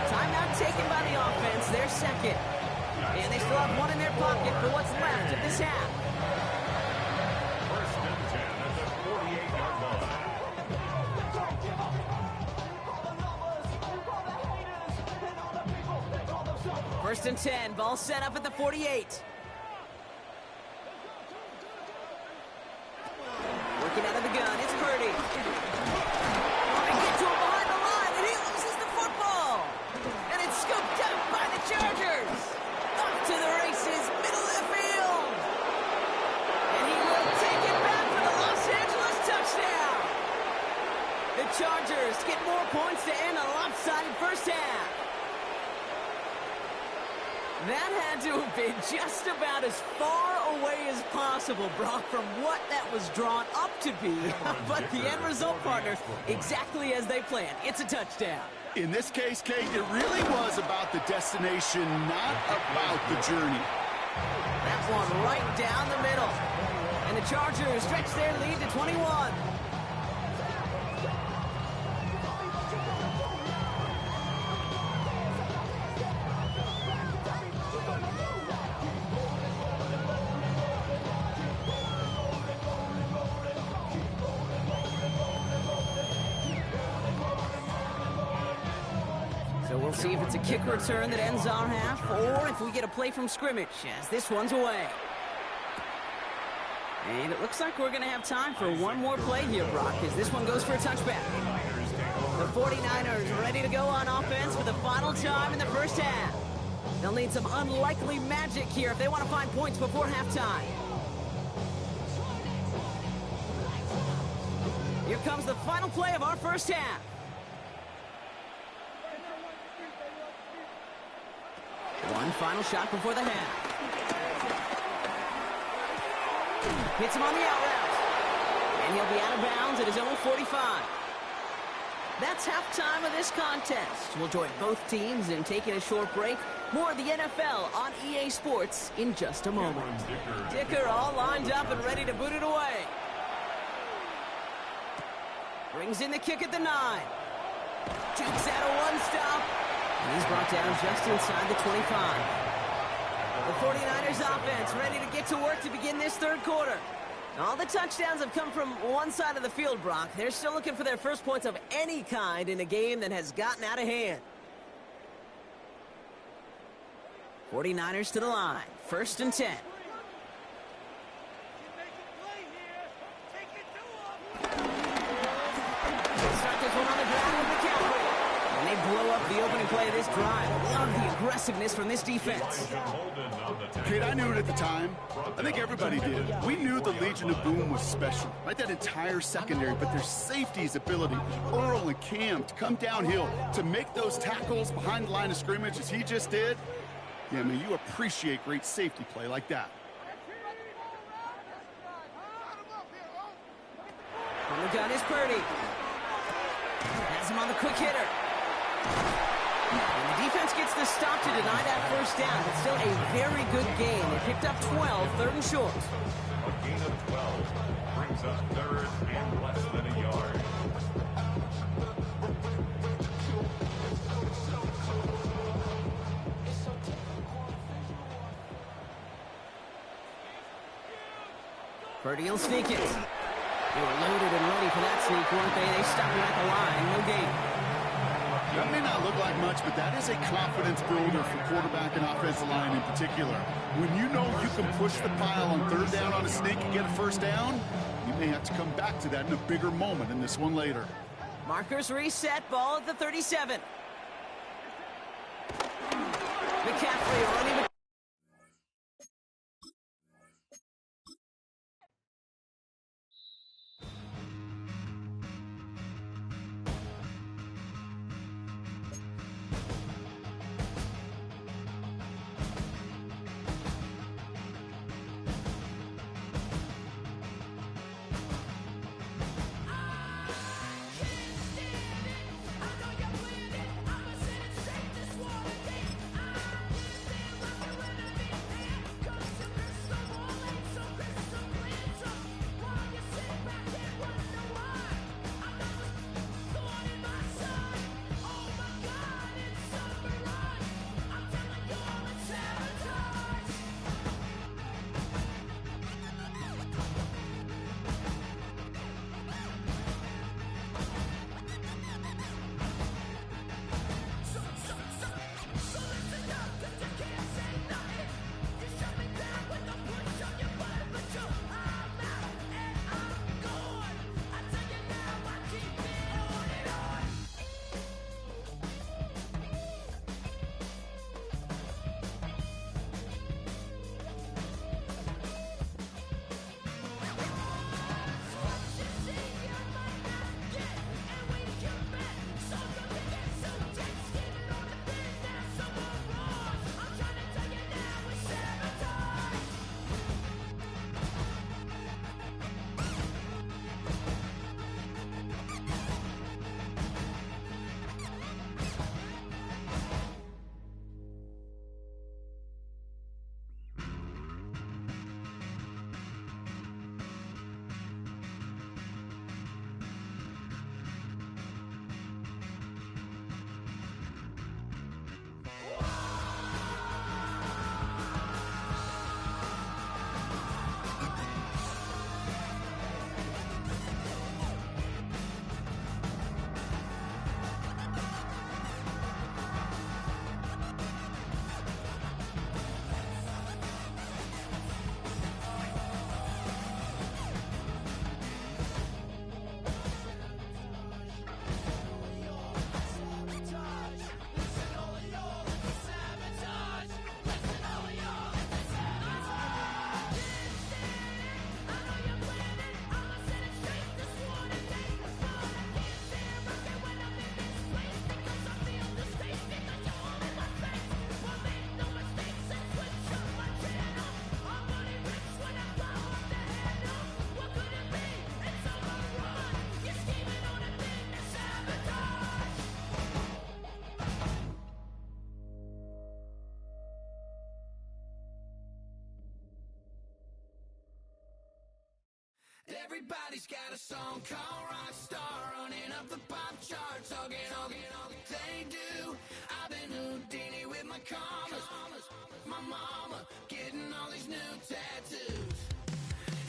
[SPEAKER 9] Timeout taken by the offense, their second. And they still have 1 in their pocket for what's left of this half.
[SPEAKER 11] First and 10 at the 48-yard line.
[SPEAKER 9] First and 10, ball set up at the 48. Working out of the gun, it's Purdy. Trying to get to him behind the line, and he loses the football. And it's scooped up by the Chargers. Off to the races, middle of the field. And he will take it back for the Los Angeles touchdown. The Chargers get more points to end a lopsided first half. That had to have been just about as far away as possible, Brock, from what that was drawn up to be. But the end result, partner, exactly as they planned. It's a touchdown.
[SPEAKER 10] In this case, Kate, it really was about the destination, not about the journey.
[SPEAKER 9] That one right down the middle. And the Chargers stretch their lead to 21. We'll see if it's a kick return that ends our half, or if we get a play from scrimmage, as this one's away. And it looks like we're going to have time for one more play here, Brock, as this one goes for a touchback. The 49ers are ready to go on offense for the final time in the first half. They'll need some unlikely magic here if they want to find points before halftime. Here comes the final play of our first half. One final shot before the half. Hits him on the out route. And he'll be out of bounds at his own 45. That's halftime of this contest. We'll join both teams in taking a short break. More of the NFL on EA Sports in just a moment. Dicker all lined up and ready to boot it away. Brings in the kick at the 9. Jukes out a one-stop. And he's brought down just inside the 25. The 49ers offense ready to get to work to begin this third quarter. All the touchdowns have come from one side of the field, Brock. They're still looking for their first points of any kind in a game that has gotten out of hand. 49ers to the line. 1st and 10. Start this one on the ground with McCaffrey. And they blow up the opening play of this drive. Love the aggressiveness from this defense.
[SPEAKER 10] Kate, I knew it at the time. I think everybody did. We knew the Legion of Boom was special, right? That entire secondary, but their safety's ability, Earl and Cam, to come downhill, to make those tackles behind the line of scrimmage as he just did. Yeah, man, you appreciate great safety play like that.
[SPEAKER 9] On the gun is Purdy. Has him on the quick hitter. And the defense gets the stop to deny that first down. But still a very good game. They picked up 12, 3rd and short.
[SPEAKER 11] A gain of 12 brings up 3rd and less than a yard.
[SPEAKER 9] Purdy will sneak it. They were loaded and ready for that sneak, weren't they? They stopped him at the line. No gain.
[SPEAKER 10] That may not look like much, but that is a confidence builder for quarterback and offensive line in particular. When you know you can push the pile on 3rd down on a sneak and get a 1st down, you may have to come back to that in a bigger moment in this one later.
[SPEAKER 9] Markers reset, ball at the 37. McCaffrey running.
[SPEAKER 3] Everybody's got a song called Rockstar, running up the pop charts, all they do. I've been Houdini with my commas, my mama getting all these new tattoos.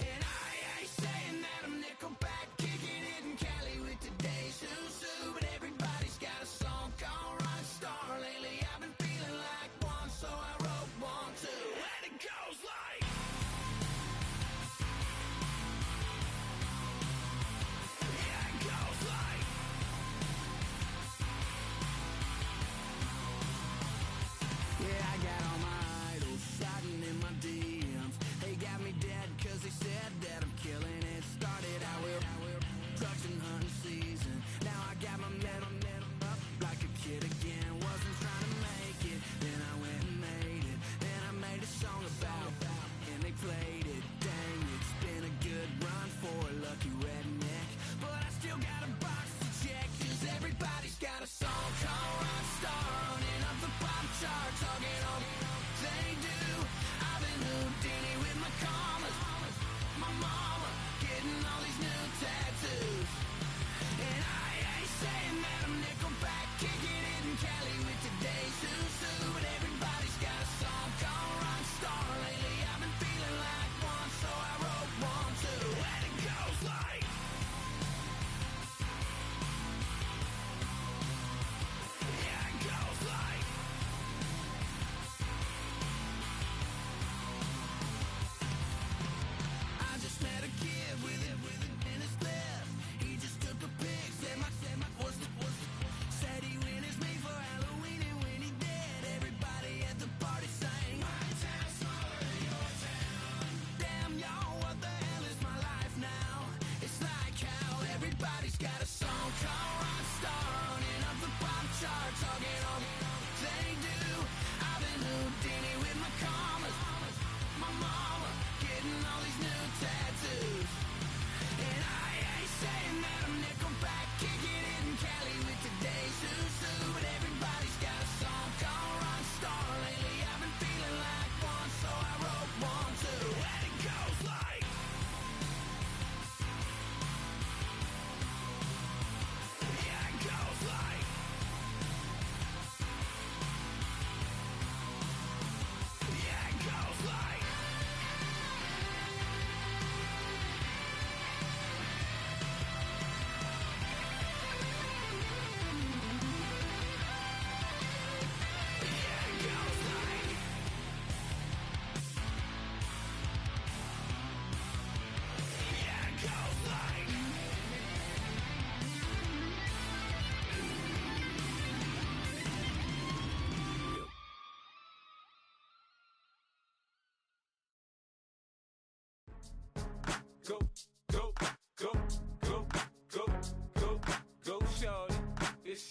[SPEAKER 3] And I ain't saying that I'm Nickelback, kicking it in Cali with today's who's who, but everybody's got a song called Rockstar. Lately I've been feeling like one, so I wrote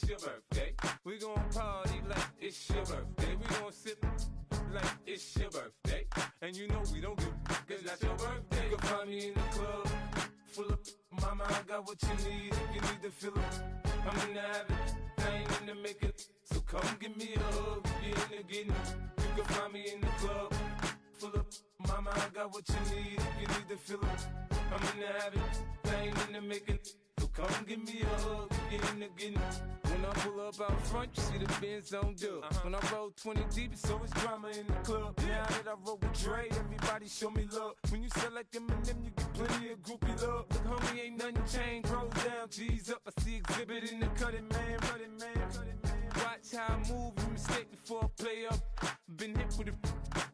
[SPEAKER 12] your birthday. We gon' party like it's your birthday. We gon' sip like it's your birthday. And you know we don't give cause that's your birthday. You can find me in the club, full of mama, I got what you need. If you need to fill up, I'm in the habit, I ain't in the making. So come give me a hug, if you're in the getting. You can find me in the club, full of mama, I got what you need. If you need to fill up, I'm in the habit, I ain't in the making. So come give me a hug, if you're in the getting. When I pull up out front, you see the Benz on dub. When I roll 20 deep, it's always drama in the club. Now that I roll with Dre, everybody show me love. When you sell like Eminem, you get plenty of groupie love. Look, homie, ain't nothing changed. Rolls down, G's up. I see exhibit in the cutting, man. Running, man. Watch how I move, you mistake before I play up. Been hit with a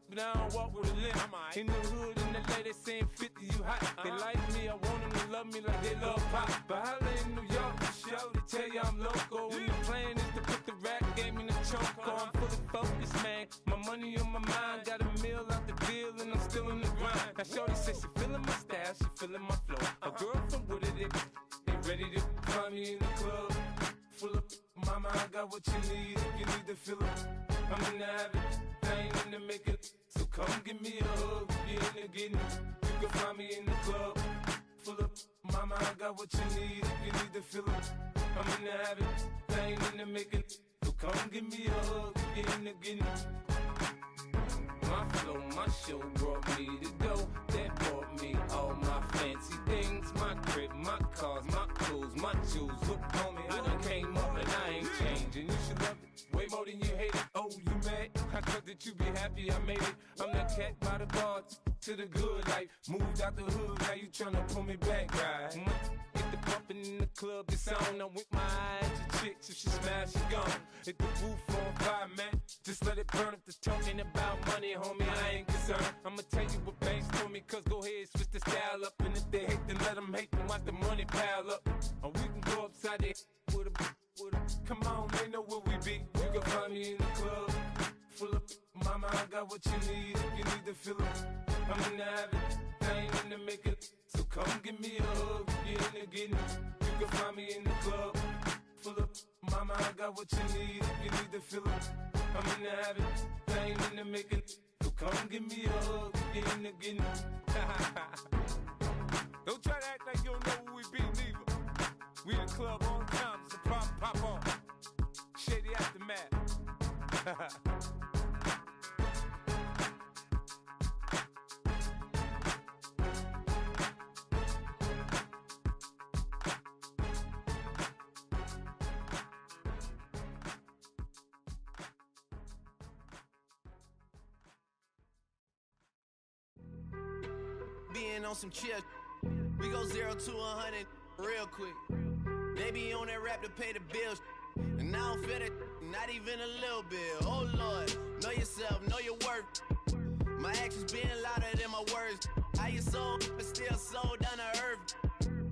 [SPEAKER 12] but I don't walk with a limp. In the hood, in the LA, they saying 50, you hot. They like me, I want them to love me like they love pop. But holla in New York, the show, they tell you I'm local. And the plan is to put the rap game in the choke. I'm fully focused, man. My money on my mind, got a meal out the deal, and I'm still in the grind. Now shorty says she feeling my style, she feeling my flow. A girl from Wooded, they ready to find me in the club. Full of mama, I got what you need. If you need to fill up, I'm in the habit, I ain't in the making. So come give me a hug, if you're in the getting. You can find me in the club, full of mama, I got what you need. If you need to fill up, I'm in the habit, I ain't in the making. So come give me a hug, if you're in the getting. My flow, my show brought me to go. That brought me all my fancy things. My crib, my cars, my clothes, my jewels. Look, homie, I done came up and I ain't changing. You should love it way more than you hate it. Oh, you mad? I thought that you be happy I made it. I'm that cat by the bar to the good life. Moved out the hood, now you tryna pull me back, right? Get the bumpin' in the club, it's on. I'm with my eyes to chicks, if she smash, she gone. Hit the roof on fire, man. Just let it burn if they're talking about money, homie, I ain't concerned. I'ma tell you what banks told me, cause go ahead, switch the style up. And if they hate, then let them hate, then watch the money pile up. Or we can go upside there with a come on, they know where we be. You can find me in the club, full of mama, I got what you need. If you need to fill up, I'm in the habit, I ain't in the making. So come give me a hug, if you're in the getting. You can find me in the club, full of mama, I got what you need. If you need to fill up, I'm in the habit, I ain't in the making. So come give me a hug, if you're in the getting. Don't try to act like you don't know who we be, neither. We in the club all the time, it's a problem, pop on. Shady Aftermath.
[SPEAKER 13] Being on some chill, we go 0 to 100 real quick. They be on that rap to pay the bills, and I don't feel it, not even a little bit. Oh Lord, know yourself, know your worth. My actions being louder than my words. How you sold, but still sold down to earth.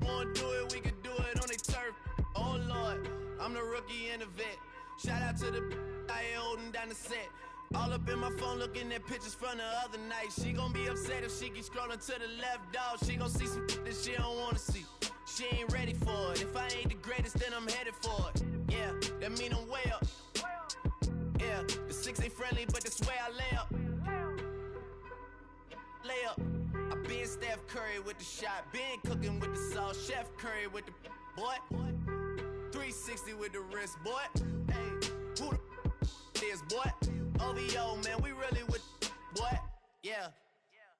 [SPEAKER 13] Wanna do it, we can do it on the turf. Oh Lord, I'm the rookie and the vet. Shout out to the I ain't holding down the set. All up in my phone looking at pictures from the other night. She gon' be upset if she keep scrolling to the left, dog. She gon' see some that she don't wanna see. She ain't ready for it. If I ain't the greatest, then I'm headed for it. Yeah, that mean I'm way up. Yeah, the 6 ain't friendly, but that's where I lay up. Lay up. I been Steph Curry with the shot. Been cooking with the sauce. Chef Curry with the boy. 360 with the wrist, boy. Hey, who the is, boy? OVO, man, we really with boy. Yeah,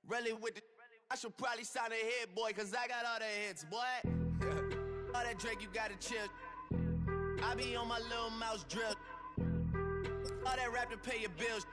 [SPEAKER 13] really with the. I should probably sign a hit, boy, cause I got all the hits, boy. All that Drake, you gotta chill. I be on my little mouse drill. All that rap to pay your bills.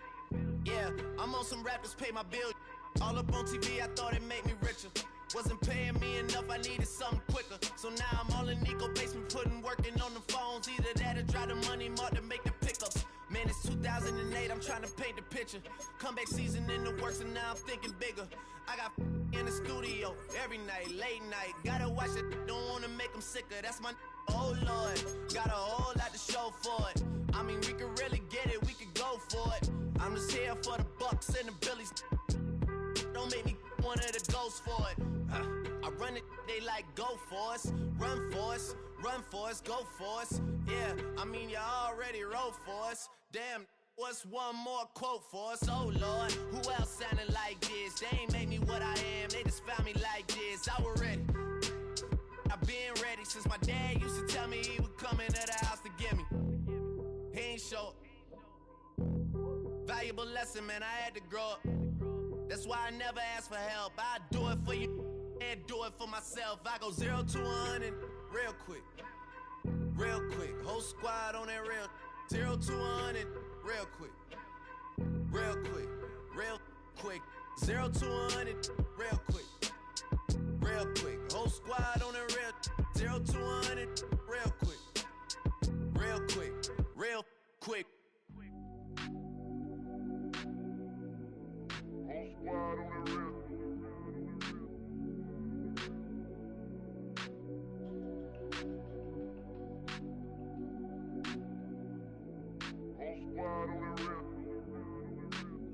[SPEAKER 13] Yeah, I'm on some rappers pay my bills. All up on TV, I thought it made me richer. Wasn't paying me enough, I needed something quicker. So now I'm all in Nico basement, working on the phones. Either that or try the money mark to make the pickups. Man, it's 2008, I'm trying to paint the picture. Comeback season in the works and now I'm thinking bigger. I got in the studio every night, late night. Gotta watch it, don't wanna make them sicker. That's my oh Lord, got a whole lot to show for it. I mean, we could really get it, we could go for it. I'm just here for the bucks and the billies. Don't make me one of the ghosts for it. I run it, they like go for us, run for us, run for us, go for us. Yeah, I mean you already wrote for us. Damn, what's one more quote for us? Oh Lord, who else sounding like this? They ain't made me what I am, they just found me like this. I was ready, I've been ready since my dad used to tell me he would come into the house to get me. He ain't show. Valuable lesson, man, I had to grow up. That's why I never ask for help. I do it for you and do it for myself. I go 0 to 100 real quick. Real quick. Whole squad on that real. 0 to 100 real quick. Real quick. Real quick. 0 to 100 real quick. Real quick. Whole squad on that real. 0 to 100 real quick. Real quick. Real quick.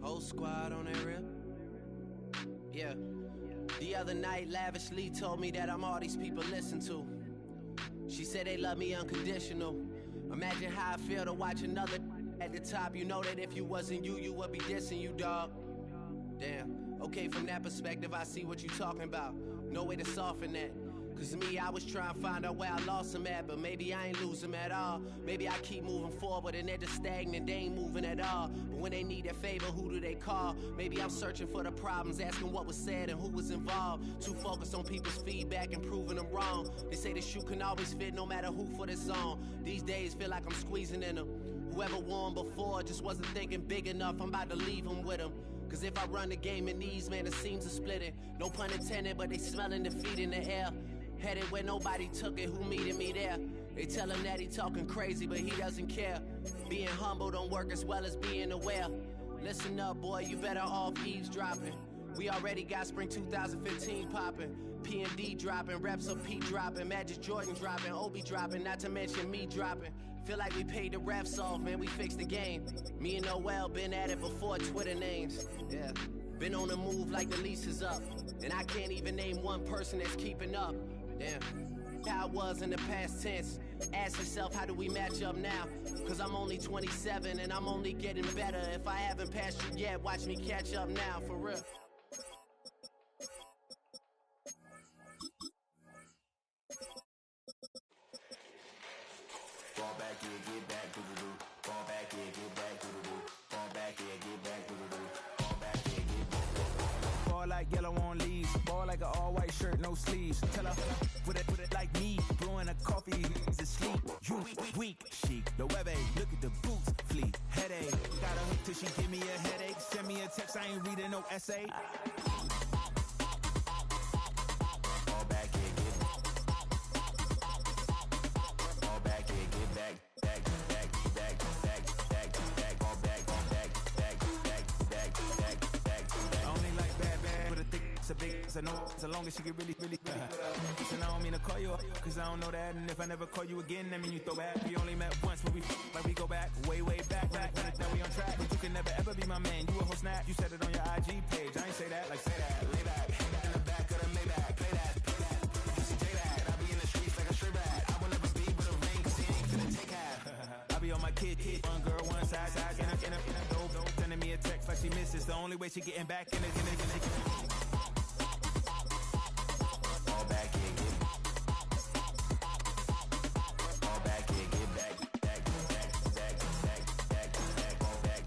[SPEAKER 13] Whole squad on that real. Yeah. The other night, lavishly told me that I'm all these people listen to. She said they love me unconditional. Imagine how I feel to watch another at the top. You know that if you wasn't you, you would be dissing you, dog. Damn. Okay, from that perspective, I see what you talking about. No way to soften that. Cause me, I was trying to find out where I lost him at, but maybe I ain't lose him at all. Maybe I keep moving forward and they're just stagnant, they ain't moving at all. But when they need a favor, who do they call? Maybe I'm searching for the problems, asking what was said and who was involved. Too focused on people's feedback and proving them wrong. They say the shoe can always fit no matter who for the song. These days feel like I'm squeezing in them. Whoever won before just wasn't thinking big enough, I'm about to leave them with them. Cause if I run the game in these, man, it seems to split it. No pun intended, but they smelling defeat in the air. Headed where nobody took it, who meeting me there? They tell him that he talking crazy, but he doesn't care. Being humble don't work as well as being aware. Listen up, boy, you better off eavesdropping. We already got spring 2015 popping. P&D dropping, reps of P dropping, Magic Jordan dropping, Obi dropping, not to mention me dropping. Feel like we paid the refs off, man, we fixed the game. Me and Noel been at it before Twitter names. Yeah, been on the move like the lease is up. And I can't even name one person that's keeping up. Damn, how I was in the past tense. Ask yourself, how do we match up now? Cause I'm only 27 and I'm only getting better. If I haven't passed you yet, watch me catch up now, for real.
[SPEAKER 4] Fall back here, get back, doo-doo-doo. Fall back here, get back, doo-doo-doo. Fall back here, get back, doo-doo-doo. Fall back here, get back.
[SPEAKER 14] Ball like yellow on leaves. Ball like an all-white shirt, no sleeves. Tell her, put it like me. Blowing a coffee, he's asleep. You weak, chic. The web look at the boots, fleet. Headache. Got a hook till she give me a headache. Send me a text, I ain't reading no essay.
[SPEAKER 4] Fall back here, get back. Fall back here, get back. Back. Fall back.
[SPEAKER 14] I only like bad, but a thick, it's a big, it's a no, so long as she get really. Listen, I don't mean to call you up, cause I don't know that, and if I never call you again, that mean you throw back. We only met once, but we go back, way back. Now we on track, but you can never ever be my man. You a whole snap, you said it on your IG page. I ain't say that, like say that, lay back. In the back of the Maybach, play that. Just J that, I be in the streets like a stray rat. I will never be but a ring, cause he ain't finna take half. I be on my kid, one girl, one side, in a dope, sending me a text like she misses. The only way she getting back in it.
[SPEAKER 4] Fall back here, get back. Fall back here, get back. Fall back.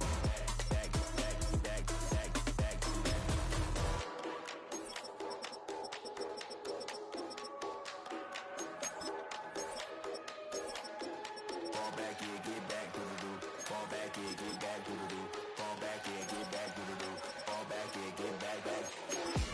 [SPEAKER 4] Fall back here, get back, doo-doo-doo. Fall back here, get back, doo-doo-doo. Fall back here, get back, doo-doo-doo. Fall back here, get back.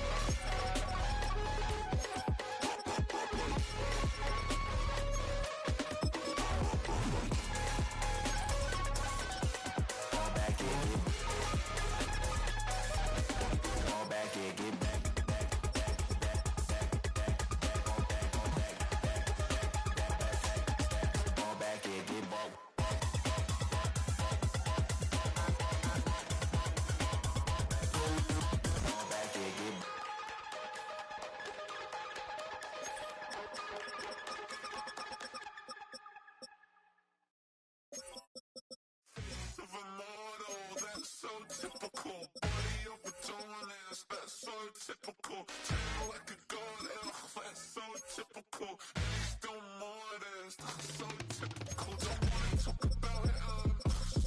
[SPEAKER 4] typical. Body of a dominance, that's so typical. Tail like a god, that's so typical. He's still modest, that's so typical. Don't wanna talk about it,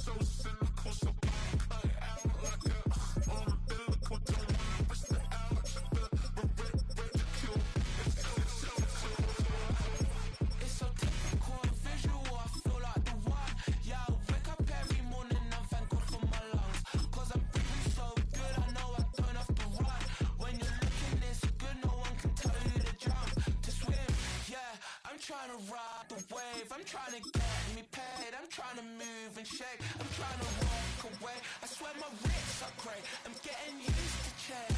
[SPEAKER 4] so cynical. So cut it out like a umbilical. Don't wanna risk the ouch of the ridicule.
[SPEAKER 3] It's so typical and visual, I feel like the one. Yeah, I wake up every morning and thank God for my lungs. Cause I'm breathing so good, I know I don't have to run. When you're looking this good, no one can tell you to jump, to swim. Yeah, I'm trying to ride the wave, I'm trying to get me paid, I'm trying to move and shake, I'm trying to walk away. I swear my wrists are great, I'm getting used to change.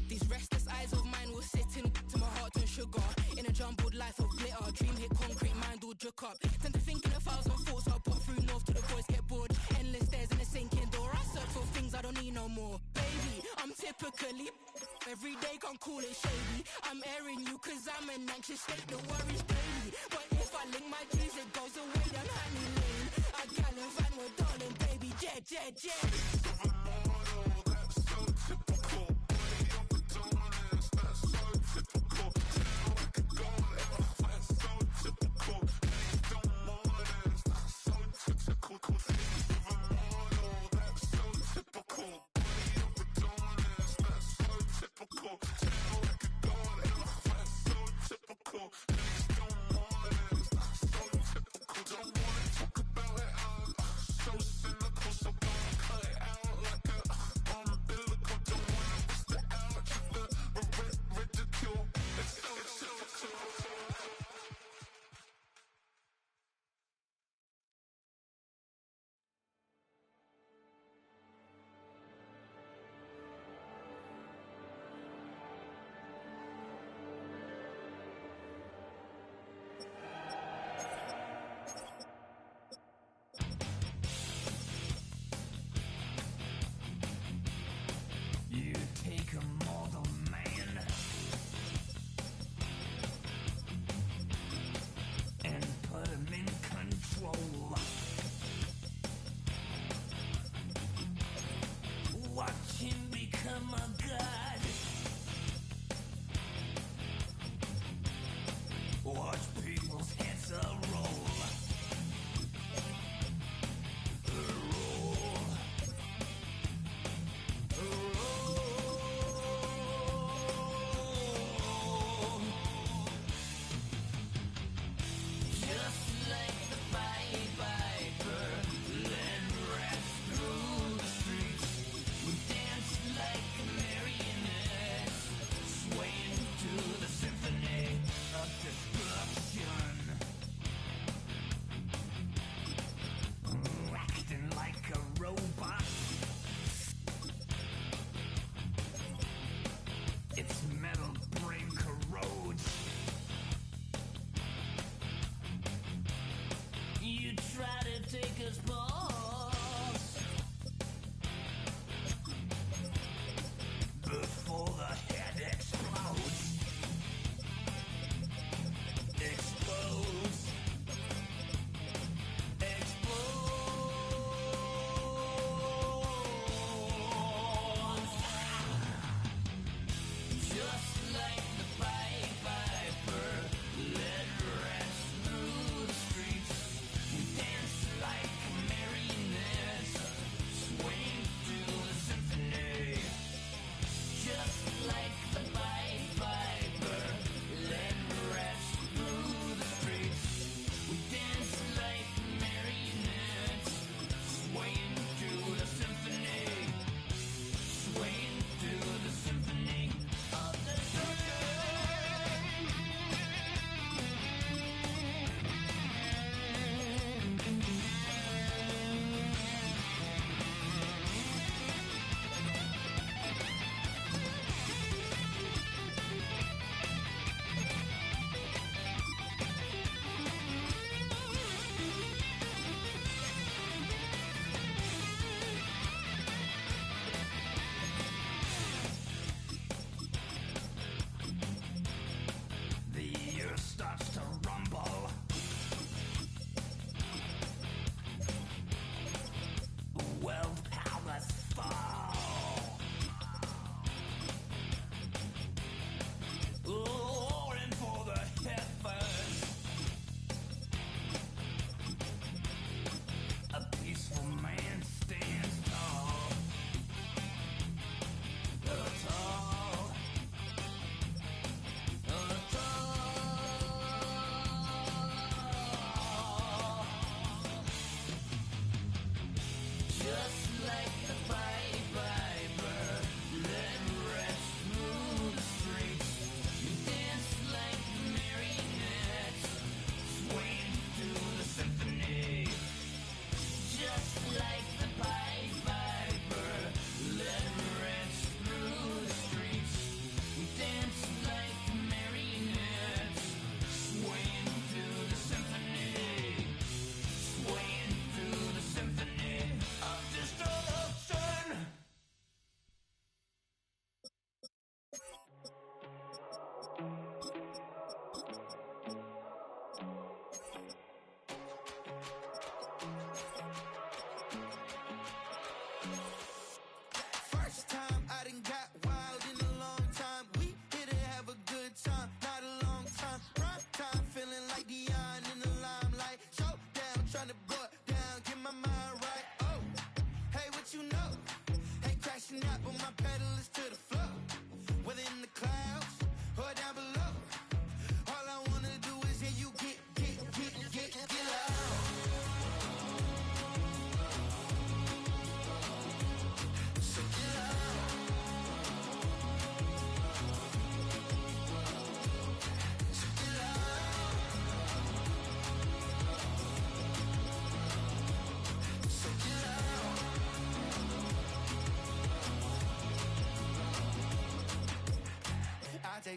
[SPEAKER 7] These restless eyes of mine will sit in to my heart and sugar. In a jumbled life of glitter, dream hit concrete, mind all jook up. Tend to think in 1,000 thoughts, I'll pop through north to the voice, get bored. Endless stairs in a sinking door, I search for things I don't need no more. Baby, I'm typically every day can't call it shady. I'm airing you cause I'm an anxious state, the worries daily. But if I link my keys, it goes away, I'm honey lane. I gallivant with darling, baby, jet, jet, jet.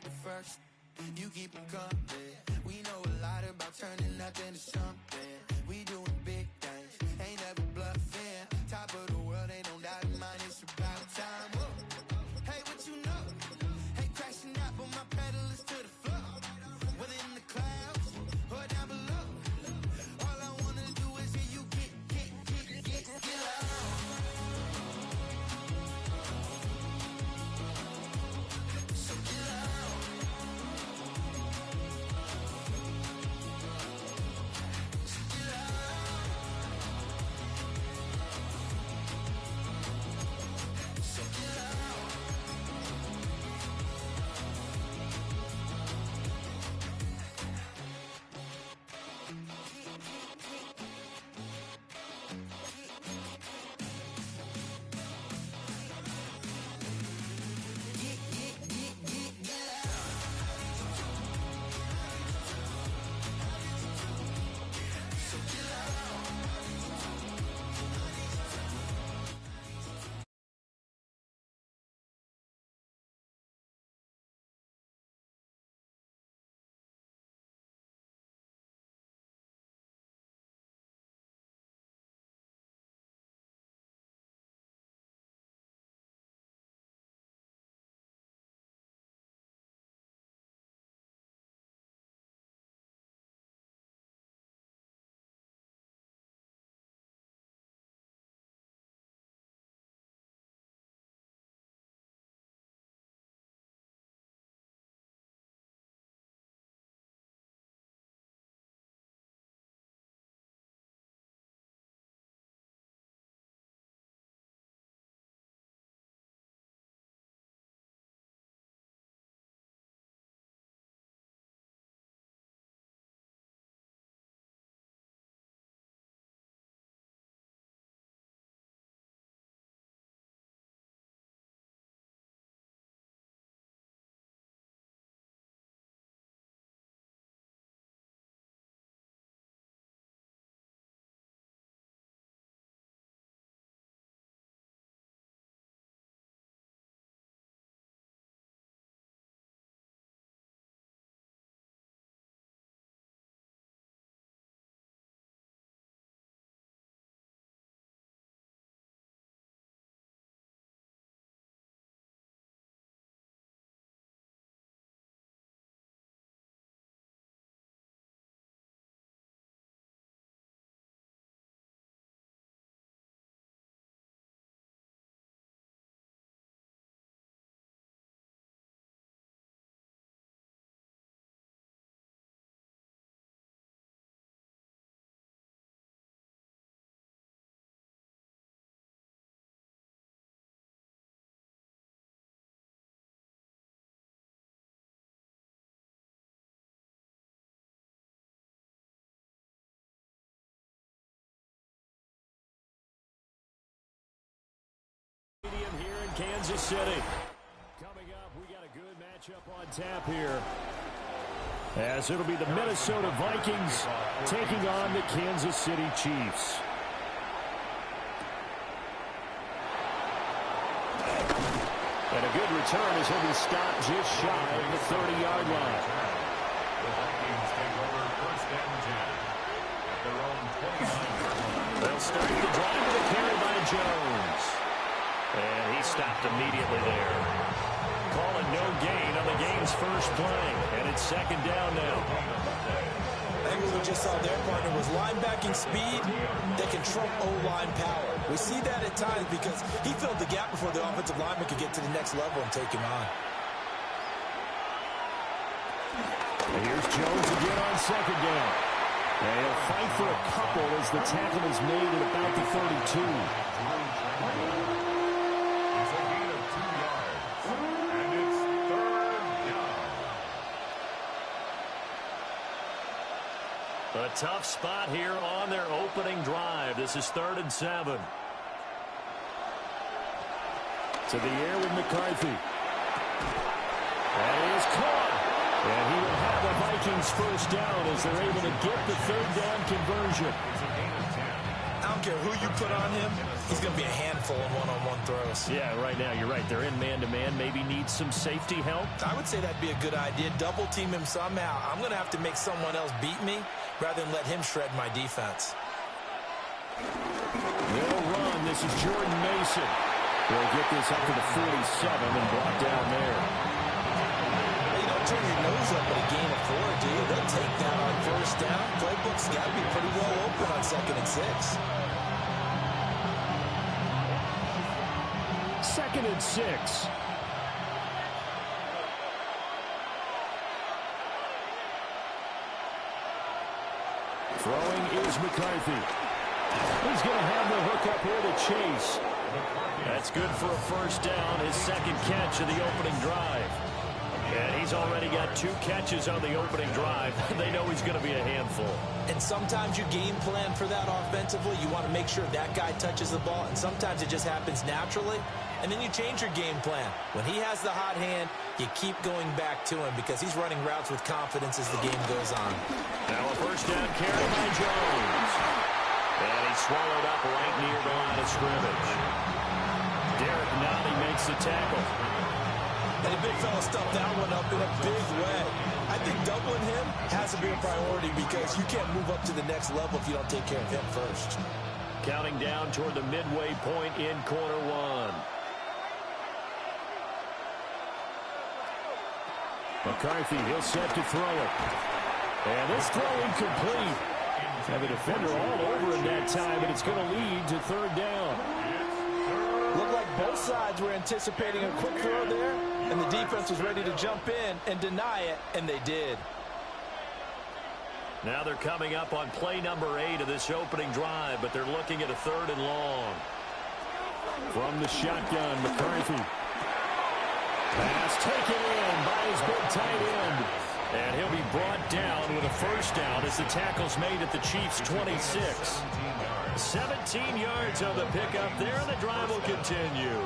[SPEAKER 3] the first. You keep them coming. We know a lot about turning nothing to something. We doing big things, ain't never bluffing. Top of the world, ain't no doubt in mine. It's about time. Whoa. Hey, what you know? Hey, crashing out, but my pedal is to the floor. Whether in the clouds or down below. All I wanna do is hear you get loud. So get loud. So get loud. So get loud.
[SPEAKER 15] Here in Kansas City. Coming up, we got a good matchup on tap here. As it'll be the Minnesota Vikings taking on the Kansas City Chiefs. And a good return as he'll be stopped just shy of the 30-yard line.
[SPEAKER 11] The Vikings take over first and 10 at their own 29-yard line.
[SPEAKER 15] They'll start the drive with a carry by Jones. And he stopped immediately there. Calling no gain on the game's first play. And it's second down now.
[SPEAKER 16] I think what we just saw their partner was linebacking speed that can trump O-line power. We see that at times because he filled the gap before the offensive lineman could get to the next level and take him on.
[SPEAKER 15] And here's Jones again on second down. And he'll fight for a couple as the tackle is made at about the 32.
[SPEAKER 11] It's a gain of 2 yards. And it's third down.
[SPEAKER 15] A tough spot here on their opening drive. This is 3rd and 7. To the air with McCarthy. That is caught. And he will have the Vikings first down as they're able to get the 3rd down conversion.
[SPEAKER 11] It's a gain of 10.
[SPEAKER 16] I'm care who you put on him, he's going to be a handful in one-on-one throws.
[SPEAKER 15] Yeah, right now you're right. They're in man-to-man. Maybe need some safety help.
[SPEAKER 16] I would say that'd be a good idea. Double team him somehow. I'm going to have to make someone else beat me rather than let him shred my defense.
[SPEAKER 15] They'll run. This is Jordan Mason. They'll get this up to the 47 and brought down there.
[SPEAKER 16] You don't turn your nose up at a gain of 4, do you? They'll take that on first down. Playbook's got to be pretty well open on 2nd and 6.
[SPEAKER 15] 2nd and 6. Throwing is McCarthy. He's going to have the hook up here to Chase. That's good for a first down, his 2nd catch of the opening drive. And he's already got 2 catches on the opening drive. They know he's going to be a handful.
[SPEAKER 16] And sometimes you game plan for that offensively. You want to make sure that guy touches the ball, and sometimes it just happens naturally. And then you change your game plan. When he has the hot hand, you keep going back to him because he's running routes with confidence as the game goes on.
[SPEAKER 15] Now a first down carry by Jones. And he's swallowed up right near the line of scrimmage. Derek Nottie makes the tackle.
[SPEAKER 16] And the big fella stuffed that one up in a big way. I think doubling him has to be a priority because you can't move up to the next level if you don't take care of him first.
[SPEAKER 15] Counting down toward the midway point in quarter 1. McCarthy, he'll set to throw it. And this throw incomplete. Have a defender all over him that time, but it's going to lead to 3rd down.
[SPEAKER 16] Looked like both sides were anticipating a quick throw there, and the defense was ready to jump in and deny it, and they did.
[SPEAKER 15] Now they're coming up on play number 8 of this opening drive, but they're looking at a 3rd and long. From the shotgun, McCarthy. Pass taken in by his big tight end. And he'll be brought down with a first down as the tackle's made at the Chiefs' 26. 17 yards on the pickup there, and the drive will continue.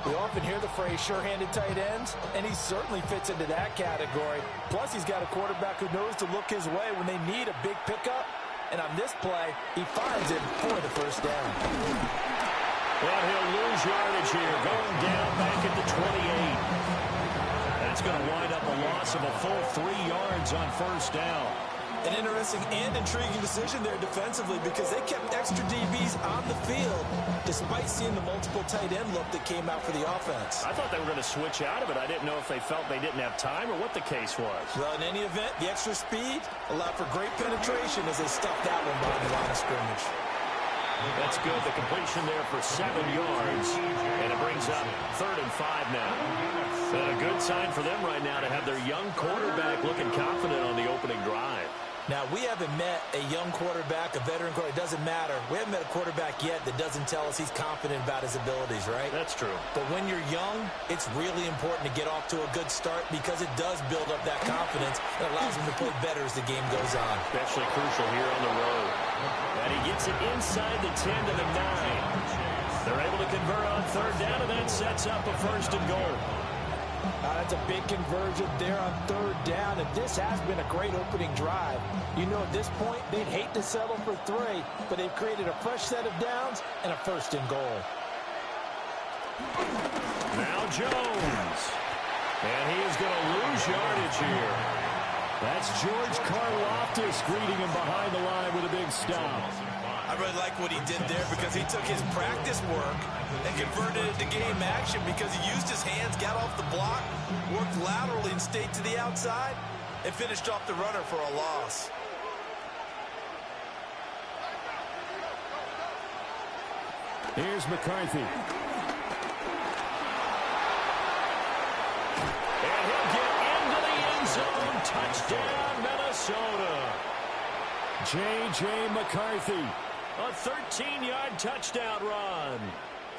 [SPEAKER 16] We often hear the phrase sure-handed tight ends, and he certainly fits into that category. Plus, he's got a quarterback who knows to look his way when they need a big pickup. And on this play, he finds him for the first down.
[SPEAKER 15] Well, he'll lose yardage here, going down back at the 28. That's going to wind up a loss of a full 3 yards on first down.
[SPEAKER 16] An interesting and intriguing decision there defensively because they kept extra DBs on the field despite seeing the multiple tight end look that came out for the offense.
[SPEAKER 15] I thought they were going to switch out of it. I didn't know if they felt they didn't have time or what the case was.
[SPEAKER 16] Well, in any event, the extra speed allowed for great penetration as they stuffed that one behind the line of scrimmage.
[SPEAKER 15] That's good. The completion there for 7 yards, and it brings up 3rd and 5 now. And a good sign for them right now to have their young quarterback looking confident on the opening drive.
[SPEAKER 16] Now, we haven't met a young quarterback, a veteran quarterback. It doesn't matter. We haven't met a quarterback yet that doesn't tell us he's confident about his abilities, right?
[SPEAKER 15] That's true.
[SPEAKER 16] But when you're young, it's really important to get off to a good start because it does build up that confidence and allows him to play better as the game goes on.
[SPEAKER 15] Especially crucial here on the road. And he gets it inside the 10 to the 9. They're able to convert on 3rd down, and that sets up a 1st and goal.
[SPEAKER 16] That's a big conversion there on 3rd down, and this has been a great opening drive. You know, at this point, they'd hate to settle for 3, but they've created a fresh set of downs and a 1st and goal.
[SPEAKER 15] Now Jones. And he is going to lose yardage here. That's George Karlaftis greeting him behind the line with a big stop.
[SPEAKER 16] I really like what he did there because he took his practice work and converted it to game action because he used his hands, got off the block, worked laterally and stayed to the outside, and finished off the runner for a loss.
[SPEAKER 15] Here's McCarthy. And he'll get into the end zone. Touchdown, Minnesota. J.J. McCarthy. A 13-yard touchdown run.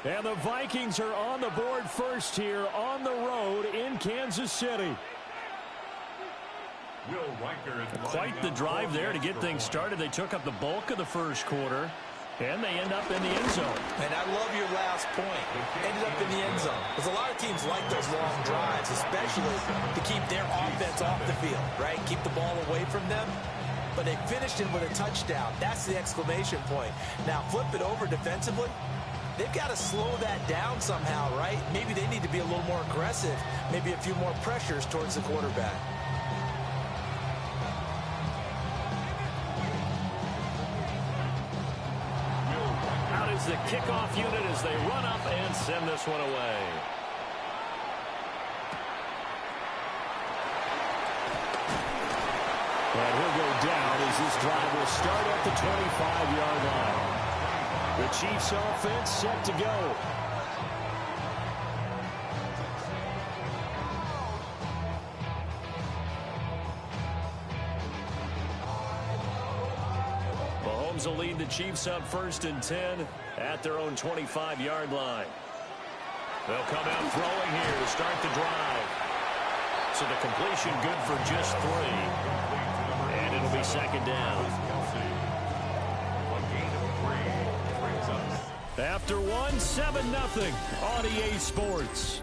[SPEAKER 15] And the Vikings are on the board first here on the road in Kansas City. Quite the drive there to get things started. They took up the bulk of the first quarter, and they end up in the end zone.
[SPEAKER 16] And I love your last point. Ended up in the end zone. Because a lot of teams like those long drives, especially to keep their offense off the field, right? Keep the ball away from them. but they finished it with a touchdown. That's the exclamation point. Now flip it over defensively. They've got to slow that down somehow, right? Maybe they need to be a little more aggressive, maybe a few more pressures towards the quarterback.
[SPEAKER 15] Out is the kickoff unit as they run up and send this one away. And he'll go down as this drive will start at the 25-yard line. The Chiefs offense set to go. Mahomes will lead the Chiefs up 1st and 10 at their own 25-yard line. They'll come out throwing here to start the drive. So the completion good for just 3. And it'll be 2nd down. After 1, 7-0 on EA Sports.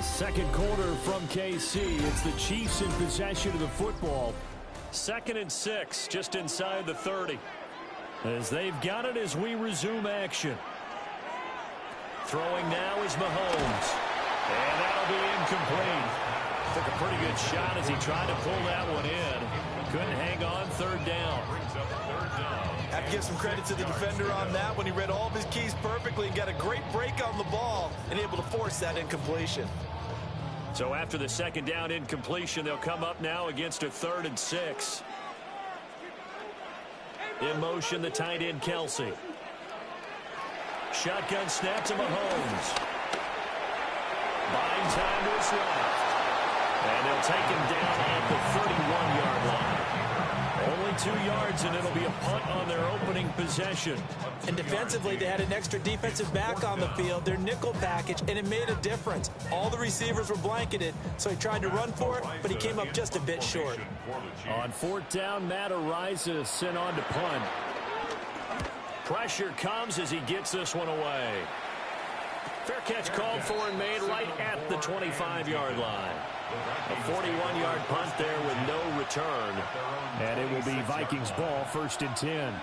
[SPEAKER 15] Second quarter from KC. It's the Chiefs in possession of the football. 2nd and 6, just inside the 30. As they've got it as we resume action. Throwing now is Mahomes. And that'll be incomplete. Took a pretty good shot as he tried to pull that one in. Couldn't hang on. 3rd down.
[SPEAKER 16] Have to give some credit to the defender on that when he read all of his keys perfectly and got a great break on the ball and able to force that incompletion.
[SPEAKER 15] So after the 2nd down incompletion, they'll come up now against a 3rd and 6. In motion, the tight end, Kelsey. Shotgun snap to Mahomes. Buying time to his left. And they'll take him down at the 31-yard line. Only 2 yards, and it'll be a punt on their opening possession.
[SPEAKER 16] And defensively, they had an extra defensive back on the field, their nickel package, and it made a difference. All the receivers were blanketed, so he tried to run for it, but he came up just a bit short.
[SPEAKER 15] On 4th down, Matt Ariza sent on to punt. Pressure comes as he gets this one away. Fair catch called for and made right at the 25-yard line. A 41-yard punt there with no return. And it will be Vikings ball, 1st and 10.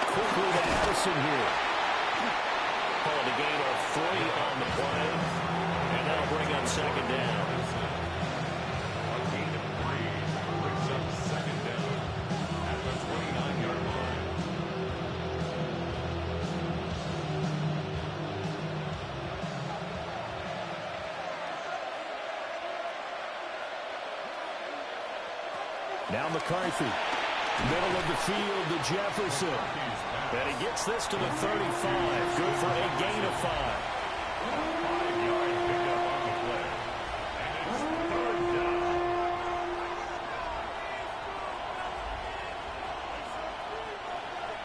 [SPEAKER 15] Quickly to Addison here. Called a gain of 3 on the play. And that'll bring up 2nd down.
[SPEAKER 11] A gain of 3 brings up 2nd down at the 29-yard line.
[SPEAKER 15] Now McCarthy. Middle of the field to Jefferson. And he gets this to the 35. Good for a gain of 5.
[SPEAKER 11] 5-yard pickup on the play. And it's 3rd down.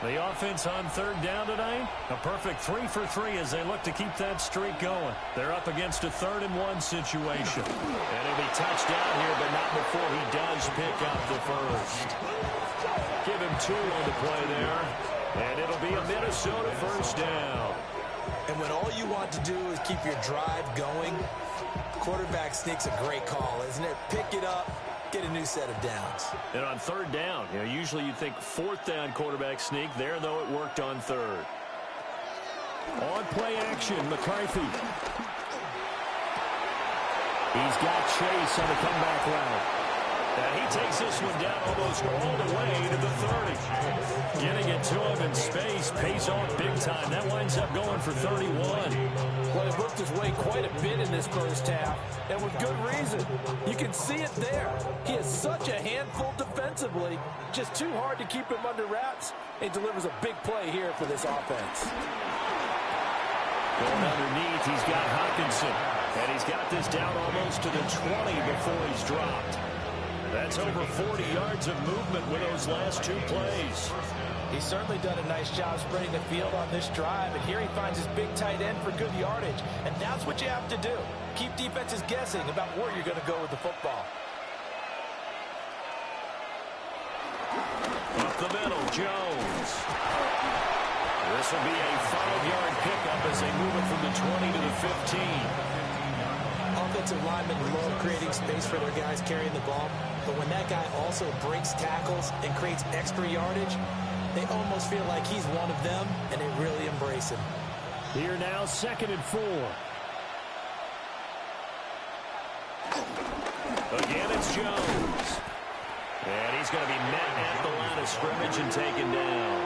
[SPEAKER 15] The offense on 3rd down tonight. A perfect 3 for 3 as they look to keep that streak going. They're up against a 3rd and 1 situation. And he'll be touched down here, but not before he does pick up the 1st. Give him 2 on the play there. And it'll be a Minnesota 1st down.
[SPEAKER 16] And when all you want to do is keep your drive going, quarterback sneak's a great call, isn't it? Pick it up, get a new set of downs.
[SPEAKER 15] And on 3rd down, usually you'd think 4th down quarterback sneak. There, though, it worked on 3rd. On play action, McCarthy. He's got Chase on the comeback route. And he takes this one down almost all the way to the 30. Getting it to him in space pays off big time. That winds up going for 31.
[SPEAKER 16] Well, he worked his way quite a bit in this first half, and with good reason. You can see it there. He is such a handful defensively, just too hard to keep him under wraps. He delivers a big play here for this offense.
[SPEAKER 15] Going underneath, he's got Hawkinson. And he's got this down almost to the 20 before he's dropped. That's over 40 yards of movement with those last 2 plays.
[SPEAKER 16] He's certainly done a nice job spreading the field on this drive, and here he finds his big tight end for good yardage, and that's what you have to do. Keep defenses guessing about where you're going to go with the football.
[SPEAKER 15] Up the middle, Jones. This will be a 5-yard pickup as they move it from the 20 to the 15.
[SPEAKER 16] Offensive linemen love creating space for their guys carrying the ball, but when that guy also breaks tackles and creates extra yardage, they almost feel like he's one of them, and they really embrace him.
[SPEAKER 15] Here now, 2nd and 4. Again, it's Jones. And he's going to be met at the line of scrimmage and taken down.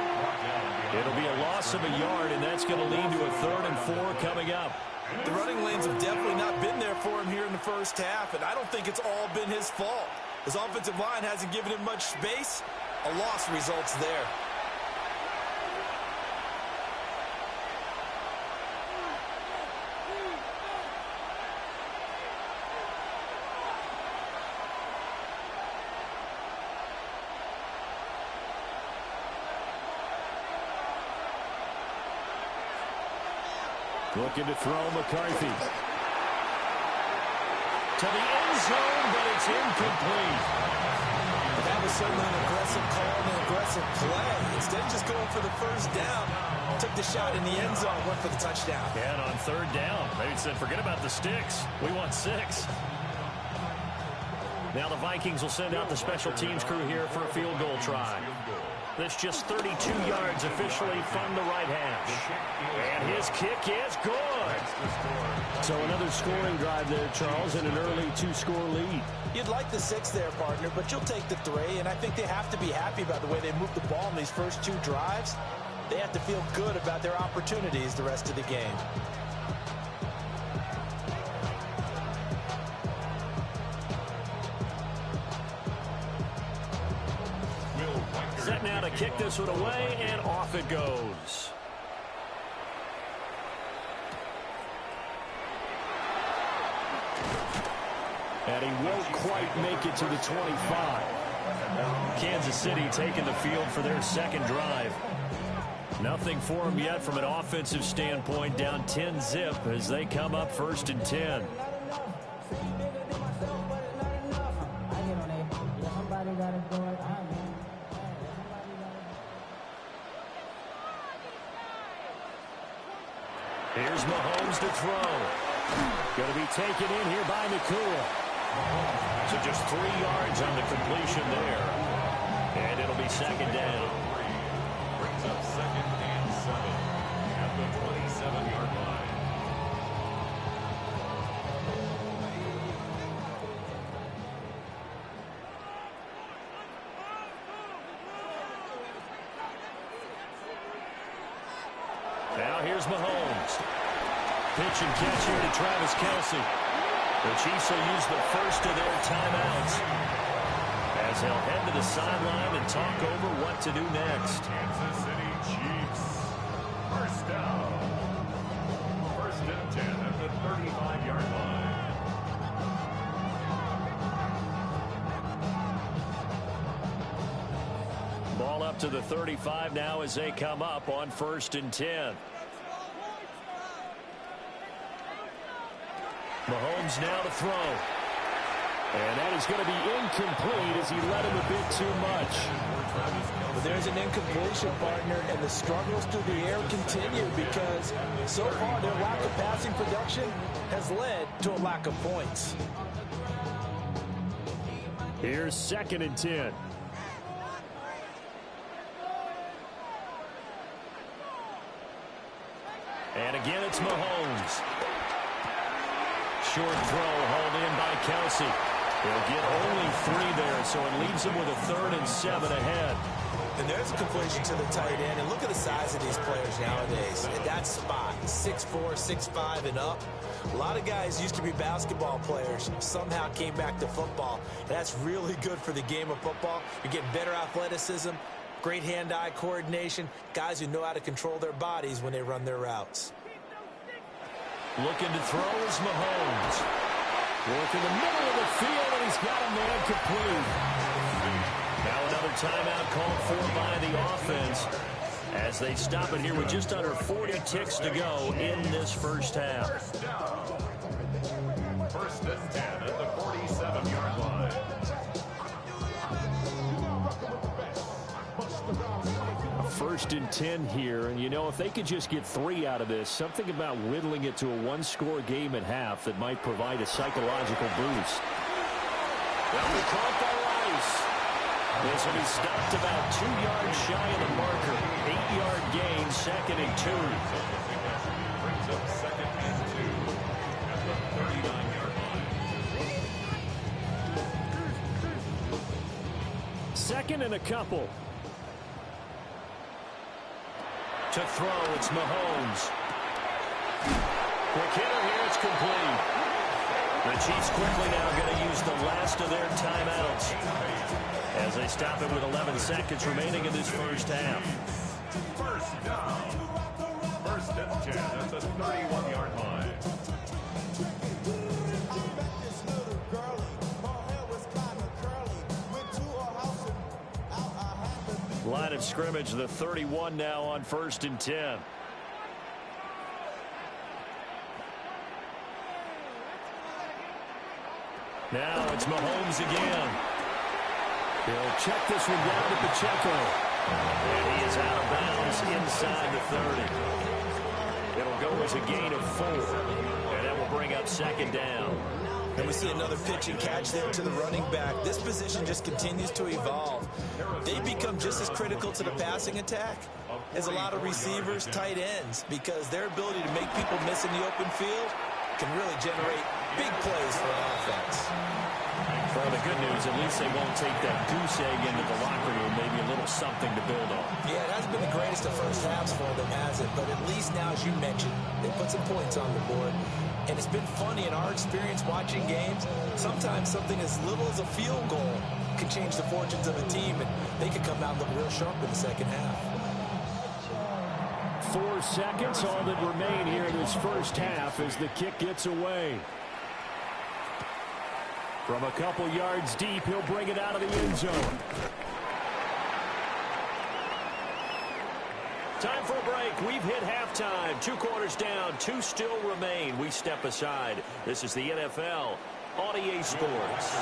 [SPEAKER 15] It'll be a loss of a yard, and that's going to lead to a 3rd and 4 coming up.
[SPEAKER 16] The running lanes have definitely not been there for him here in the first half, and I don't think it's all been his fault. His offensive line hasn't given him much space. A loss results there.
[SPEAKER 15] Looking to throw McCarthy. To the end zone, but it's incomplete.
[SPEAKER 16] That was certainly an aggressive call and an aggressive play. Instead of just going for the first down, took the shot in the end zone, went for the touchdown.
[SPEAKER 15] And on 3rd down, they said, forget about the sticks. We want 6. Now the Vikings will send out the special teams crew here for a field goal try. That's just 32 yards officially from the right hash. And his kick is good. So another scoring drive there, Charles, and an early 2-score lead.
[SPEAKER 16] You'd like the 6 there, partner, but you'll take the 3, and I think they have to be happy about the way they moved the ball in these first 2 drives. They have to feel good about their opportunities the rest of the game.
[SPEAKER 15] Set now to kick this one away, and off it goes. And he won't quite make it to the 25. Kansas City taking the field for their 2nd drive. Nothing for them yet from an offensive standpoint, down 10-zip as they come up 1st and 10. Here's Mahomes to throw. Going to be taken in here by Nakua. So just 3 yards on the completion there. And it'll be 2nd down.
[SPEAKER 11] Brings up 2nd and 7 at the 27-yard line.
[SPEAKER 15] Now here's Mahomes. Pitch and catch here to Travis Kelce. The Chiefs will use the first of their timeouts as they'll head to the sideline and talk over what to do next.
[SPEAKER 11] Kansas City Chiefs. First down. 1st and 10 at the 35-yard line.
[SPEAKER 15] Ball up to the 35 now as they come up on 1st and 10. Mahomes now to throw. And that is going to be incomplete as he led him a bit too much.
[SPEAKER 16] But there's an incompletion, partner, and the struggles through the air continue because so far their lack of passing production has led to a lack of points.
[SPEAKER 15] Here's 2nd and 10. And again, it's Mahomes. Short throw hauled in by Kelce. They'll get only 3 there, so it leaves them with a 3rd and 7 ahead.
[SPEAKER 16] And there's a completion to the tight end. And look at the size of these players nowadays. At that spot, 6'4", 6'5", and up. A lot of guys used to be basketball players, somehow came back to football. And that's really good for the game of football. You're getting better athleticism, great hand-eye coordination, guys who know how to control their bodies when they run their routes.
[SPEAKER 15] Looking to throw is Mahomes. Work in the middle of the field, and he's got a man complete. Now another timeout called for by the offense as they stop it here with just under 40 ticks to go in this first half.
[SPEAKER 11] First and 10 at the 47-yard line.
[SPEAKER 15] First and 10 here, and you know, if they could just get 3 out of this, something about whittling it to a one-score game at half that might provide a psychological boost. Well, the caught by Rice. This will be stopped about 2 yards shy of the marker. 8-yard gain, second and 2.
[SPEAKER 11] Brings up second and 2 at the 39-yard line.
[SPEAKER 15] Second and a couple. To throw, it's Mahomes. Quick hitter here, it's complete. The Chiefs quickly now going to use the last of their timeouts as they stop it with 11 seconds remaining in this first half.
[SPEAKER 11] First down. First and 10 at the 31-yard line.
[SPEAKER 15] Line of scrimmage, the 31 now on first and 10. Now it's Mahomes again. He'll check this one down to Pacheco. And he is out of bounds inside the 30. It'll go as a gain of 4. And that will bring up second down.
[SPEAKER 16] And we see another pitch and catch there to the running back. This position just continues to evolve. They become just as critical to the passing attack as a lot of receivers, tight ends, because their ability to make people miss in the open field can really generate big plays for an offense.
[SPEAKER 15] Well, the good news, at least they won't take that goose egg into the locker room, maybe a little something to build on.
[SPEAKER 16] Yeah, it hasn't been the greatest of first halves for them, has it? But at least now, as you mentioned, they put some points on the board. And it's been funny in our experience watching games. Sometimes something as little as a field goal can change the fortunes of a team, and they could come out and look real sharp in the second half.
[SPEAKER 15] 4 seconds, all that remain here in this first half as the kick gets away. From a couple yards deep, he'll bring it out of the end zone. Time for a break. We've hit halftime. 2 quarters down. 2 still remain. We step aside. This is the NFL on EA Sports.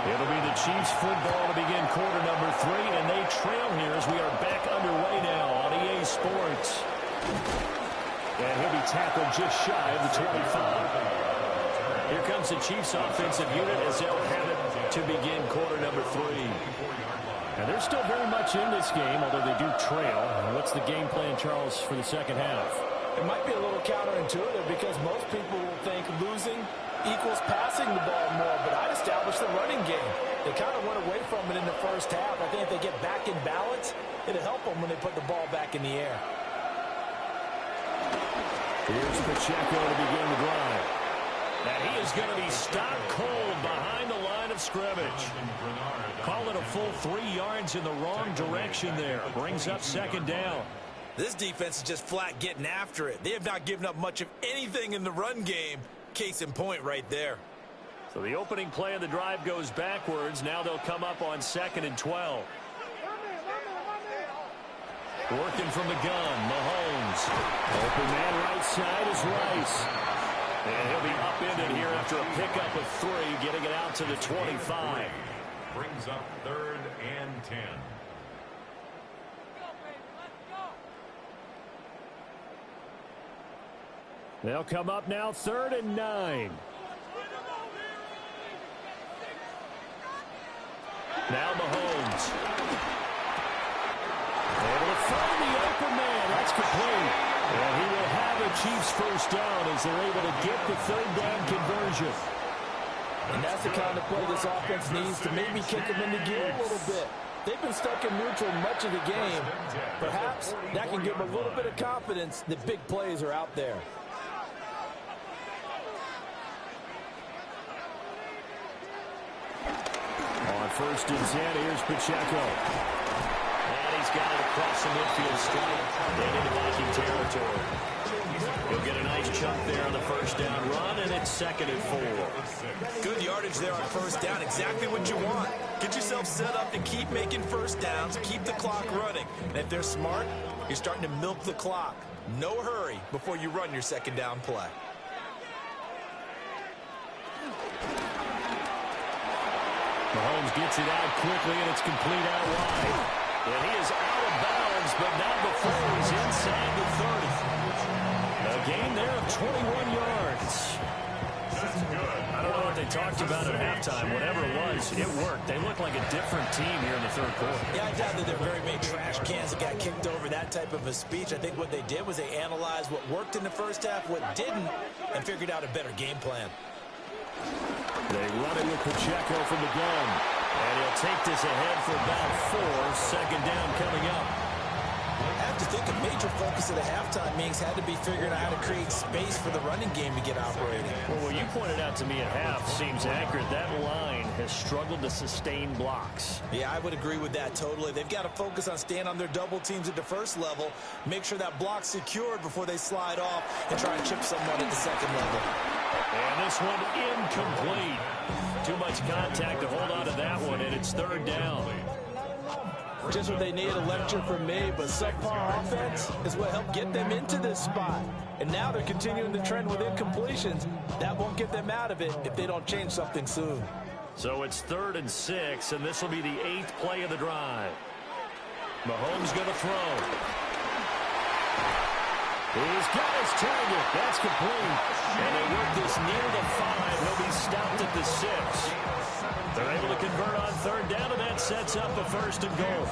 [SPEAKER 15] It'll be the Chiefs football to begin quarter number 3, and they trail here as we are back underway now on EA Sports. And he'll be tackled just shy of the 25. Here comes the Chiefs offensive unit as they'll have it to begin quarter number 3. And they're still very much in this game, although they do trail. What's the game plan, Charles, for the second half?
[SPEAKER 14] It might be a little counterintuitive because most people will think losing equals passing the ball more, but I'd establish the running game. They kind of went away from it in the first half. I think if they get back in balance, it'll help them when they put the ball back in the air.
[SPEAKER 15] Here's Pacheco to begin the drive. And he is going to be stopped cold behind the line of scrimmage. Call it a full 3 yards in the wrong direction there. Brings up second down.
[SPEAKER 16] This defense is just flat getting after it. They have not given up much of anything in the run game. Case in point right there.
[SPEAKER 15] So the opening play of the drive goes backwards. Now they'll come up on 2nd and 12. Working from the gun, Mahomes. Open man right side is Rice. And he'll be upended here after a pickup of 3, getting it out to the 25.
[SPEAKER 11] Brings up 3rd and 10.
[SPEAKER 15] They'll come up now 3rd and 9. Now Mahomes. Able to find the open man. That's complete. And he will have a Chiefs first down as they're able to get the 3rd down conversion.
[SPEAKER 14] And that's the kind of play this offense needs to maybe kick them into gear a little bit. They've been stuck in neutral much of the game. Perhaps that can give them a little bit of confidence that big plays are out there.
[SPEAKER 15] On 1st and 10, here's Pacheco. And he's got it across the midfield stripe and into Viking territory. He'll get a nice chunk there on the first down run, and it's 2nd and 4.
[SPEAKER 16] Good yardage there on first down. Exactly what you want. Get yourself set up to keep making first downs, keep the clock running. And if they're smart, you're starting to milk the clock. No hurry before you run your second down play.
[SPEAKER 15] Mahomes gets it out quickly, and it's complete out wide. And he is out of bounds, but not before he's inside the 30. A gain there of 21 yards. I don't know what they talked about at halftime. Whatever it was, it worked. They look like a different team here in the third quarter.
[SPEAKER 16] Yeah, I doubt that there were very many trash cans that got kicked over, that type of a speech. I think what they did was they analyzed what worked in the first half, what didn't, and figured out a better game plan.
[SPEAKER 15] They run it with Pacheco from the gun. And he'll take this ahead for about 4. Second down coming up.
[SPEAKER 16] I have to think a major focus of the halftime meetings had to be figuring out how to create space for the running game to get operating.
[SPEAKER 15] Well, what you pointed out to me at half seems accurate. That line has struggled to sustain blocks.
[SPEAKER 16] Yeah, I would agree with that totally. They've got to focus on staying on their double teams at the first level, make sure that block's secured before they slide off and try and chip someone at the second level.
[SPEAKER 15] And this one incomplete. Too much contact to hold on to that one, and it's 3rd down.
[SPEAKER 16] Just what they need, a lecture from me, but subpar offense is what helped get them into this spot. And now they're continuing the trend with incompletions. That won't get them out of it if they don't change something soon.
[SPEAKER 15] So it's 3rd and 6, and this will be the 8th play of the drive. Mahomes going to throw. He's got his target. That's complete. And they work this near the 5. He'll be stopped at the 6. They're able to convert on 3rd down, and that sets up a 1st and goal.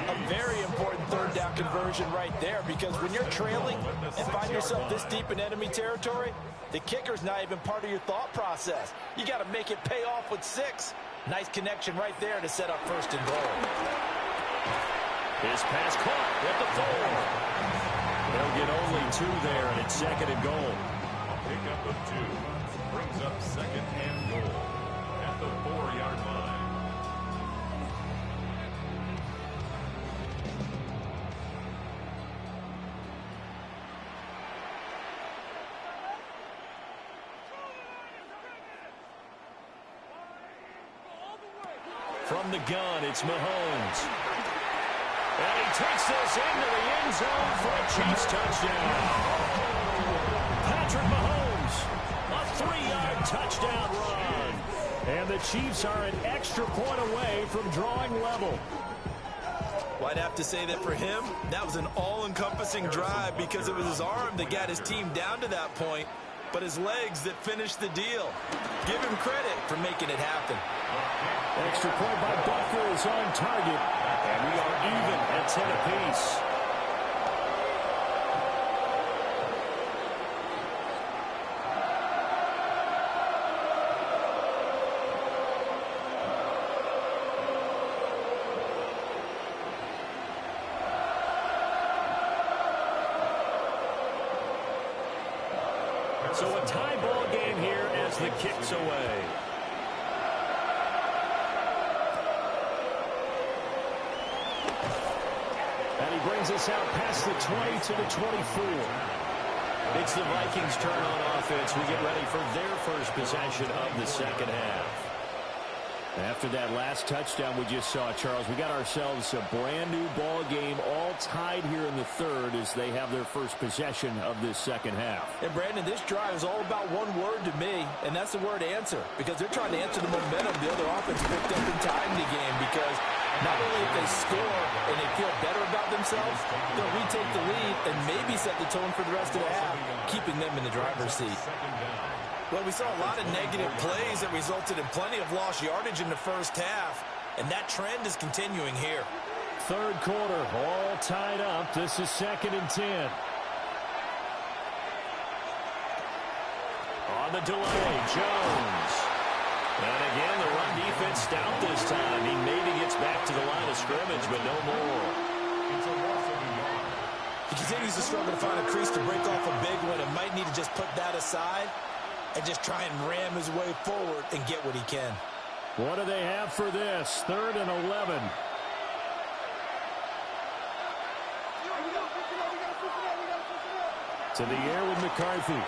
[SPEAKER 16] A very important 3rd down conversion right there, because when you're trailing and find yourself this deep in enemy territory, the kicker's not even part of your thought process. You got to make it pay off with 6. Nice connection right there to set up 1st and goal.
[SPEAKER 15] His pass caught at the 4. They'll get only 2 there, and it's 2nd and goal.
[SPEAKER 11] A pickup of 2 brings up 2nd and goal at the 4-yard line.
[SPEAKER 15] From the gun, it's Mahomes. And he takes this into the end zone for a Chiefs touchdown. Patrick Mahomes, a 3-yard touchdown run. And the Chiefs are an extra point away from drawing level.
[SPEAKER 16] Well, I'd have to say that for him, that was an all-encompassing drive because it was his arm that got his team down to that point, but his legs that finished the deal. Give him credit for making it happen.
[SPEAKER 15] Extra point by Bucker is on target, and we are even at 10 apiece. So a tie ball game here as the kick's away. And he brings us out past the 20 to the 24. It's the Vikings' turn on offense. We get ready for their first possession of the second half. After that last touchdown we just saw, Charles, we got ourselves a brand-new ball game, all tied here in the third as they have their first possession of this second half.
[SPEAKER 16] And, Brandon, this drive is all about one word to me, and that's the word answer, because they're trying to answer the momentum the other offense picked up in time in the game, because not only if they score and they feel better about themselves, they'll retake the lead and maybe set the tone for the rest of the half, keeping them in the driver's seat. Well, we saw a lot of negative plays that resulted in plenty of lost yardage in the first half, and that trend is continuing here.
[SPEAKER 15] Third quarter, all tied up. This is 2nd and 10. On the delay, Jones. And again, the run defense stout this time. He maybe gets back to the line of scrimmage, but no more.
[SPEAKER 16] He continues to struggle to find a crease to break off a big one and might need to just put that aside and just try and ram his way forward and get what he can.
[SPEAKER 15] What do they have for this? 3rd and 11. To the air with McCarthy.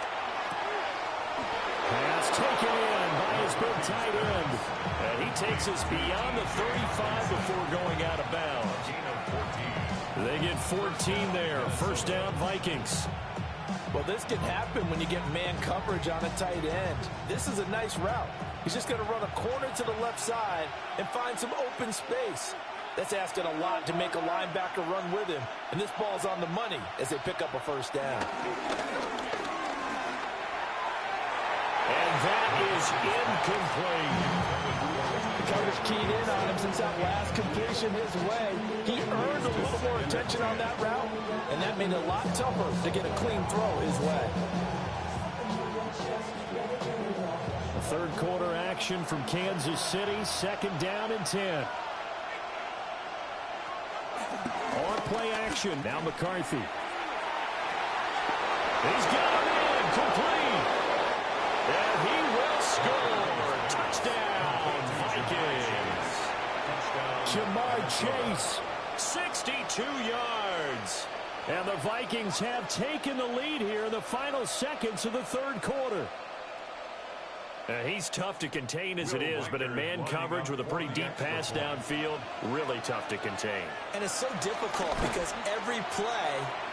[SPEAKER 15] Pass taken in by his big tight end. And he takes us beyond the 35 before going out of bounds. They get 14 there. First down, Vikings.
[SPEAKER 16] Well, this can happen when you get man coverage on a tight end. This is a nice route. He's just going to run a corner to the left side and find some open space. That's asking a lot to make a linebacker run with him. And this ball's on the money as they pick up a first down.
[SPEAKER 15] And that is incomplete.
[SPEAKER 16] The coverage keyed in on him since that last completion his way. He earned a little more attention on that route, and that made it a lot tougher to get a clean throw his way.
[SPEAKER 15] A third quarter action from Kansas City, second down and 10. On play action, now McCarthy. He's got him in, complete. And he will score. Touchdown, Vikings. Jamar Chase, 62 yards. And the Vikings have taken the lead here in the final seconds of the third quarter. He's tough to contain as it is, but in man coverage with a pretty deep pass downfield, really tough to contain.
[SPEAKER 16] And it's so difficult because every play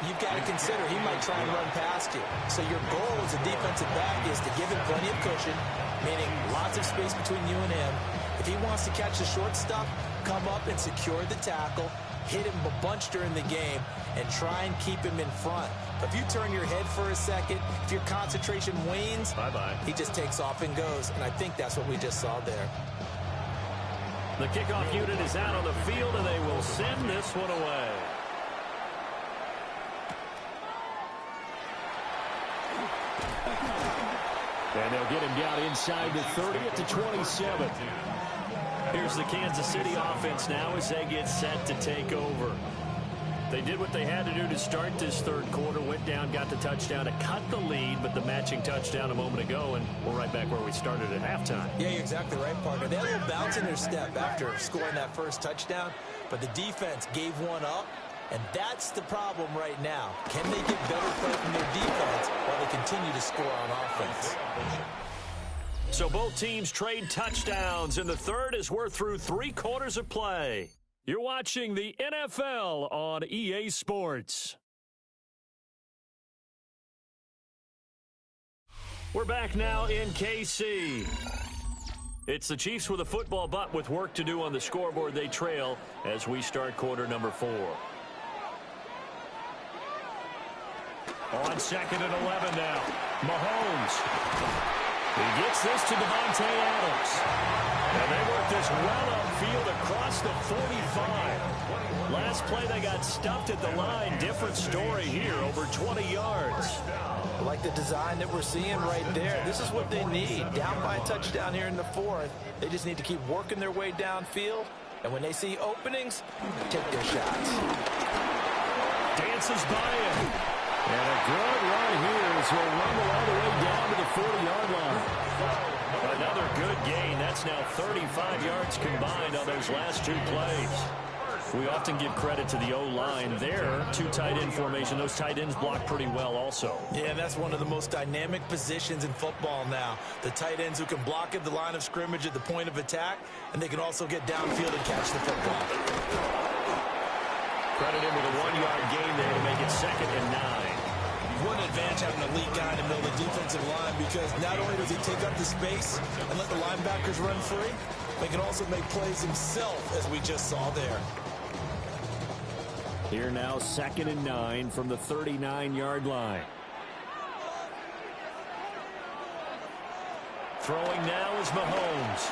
[SPEAKER 16] you've got to consider he might try and run past you. So your goal as a defensive back is to give him plenty of cushion, meaning lots of space between you and him. If he wants to catch the short stuff, come up and secure the tackle, hit him a bunch during the game, and try and keep him in front. But if you turn your head for a second, if your concentration wanes,
[SPEAKER 15] bye-bye.
[SPEAKER 16] He just takes off and goes, and I think that's what we just saw there.
[SPEAKER 15] The kickoff unit is out on the field, and they will send this one away. And they'll get him down inside the 30 at the 27. Here's the Kansas City offense now as they get set to take over. They did what they had to do to start this third quarter, went down, got the touchdown to cut the lead, but the matching touchdown a moment ago, and we're right back where we started at halftime.
[SPEAKER 16] Yeah, you're exactly right, partner. They had a little bounce in their step after scoring that first touchdown, but the defense gave one up, and that's the problem right now. Can they get better play from their defense while they continue to score on offense?
[SPEAKER 15] So both teams trade touchdowns in the third as we're through 3 quarters of play. You're watching the NFL on EA Sports. We're back now in KC. It's the Chiefs with a football, but with work to do on the scoreboard, they trail as we start quarter number 4. On second and 11 now, Mahomes. He gets this to Devontae Adams. And they work this well upfield across the 45. Last play, they got stuffed at the line. Different story here, over 20 yards.
[SPEAKER 16] I like the design that we're seeing right there. This is what they need. Down by a touchdown here in the fourth. They just need to keep working their way downfield. And when they see openings, take their shots.
[SPEAKER 15] Dances by him. And a good run here as he'll rumble all the way down to the 40-yard line. Another good gain. That's now 35 yards combined on those last 2 plays. We often give credit to the O-line there. 2 tight end formation. Those tight ends block pretty well also.
[SPEAKER 16] Yeah, that's one of the most dynamic positions in football now. The tight ends who can block at the line of scrimmage at the point of attack, and they can also get downfield and catch the football.
[SPEAKER 15] Credit him with a 1-yard gain there to make it 2nd and 9.
[SPEAKER 16] What an advantage having an elite guy in the middle of the defensive line, because not only does he take up the space and let the linebackers run free, but he can also make plays himself, as we just saw there.
[SPEAKER 15] Here now, 2nd and 9 from the 39-yard line. Throwing now is Mahomes.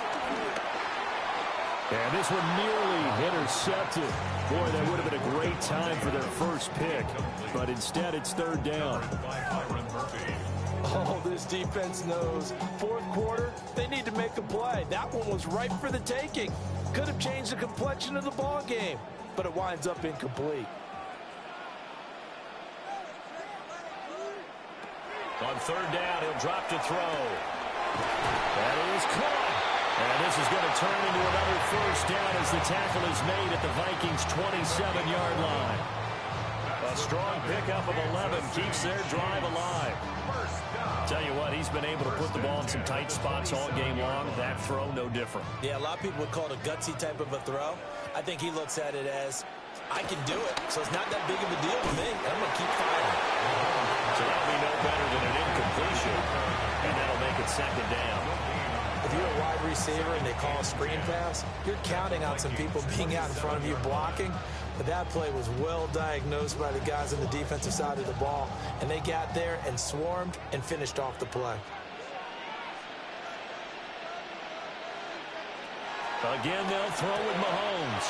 [SPEAKER 15] And this one nearly intercepted. Boy, that would have been a great time for their first pick. But instead, it's 3rd down.
[SPEAKER 16] Oh, this defense knows. Fourth quarter, they need to make a play. That one was ripe for the taking. Could have changed the complexion of the ball game, but it winds up incomplete.
[SPEAKER 15] On 3rd down, he'll drop to throw. That is caught. And this is going to turn into another first down as the tackle is made at the Vikings' 27-yard line. A strong pickup of 11 keeps their drive alive. Tell you what, he's been able to put the ball in some tight spots all game long. That throw, no different.
[SPEAKER 16] Yeah, a lot of people would call it a gutsy type of a throw. I think he looks at it as, I can do it, so it's not that big of a deal to me. I'm going to keep firing.
[SPEAKER 15] So that'll be no better than an incompletion, and that'll make it second down.
[SPEAKER 16] If you're a wide receiver and they call a screen pass, you're counting on some people being out in front of you blocking. But that play was well diagnosed by the guys on the defensive side of the ball, and they got there and swarmed and finished off the play.
[SPEAKER 15] Again, they'll throw with Mahomes.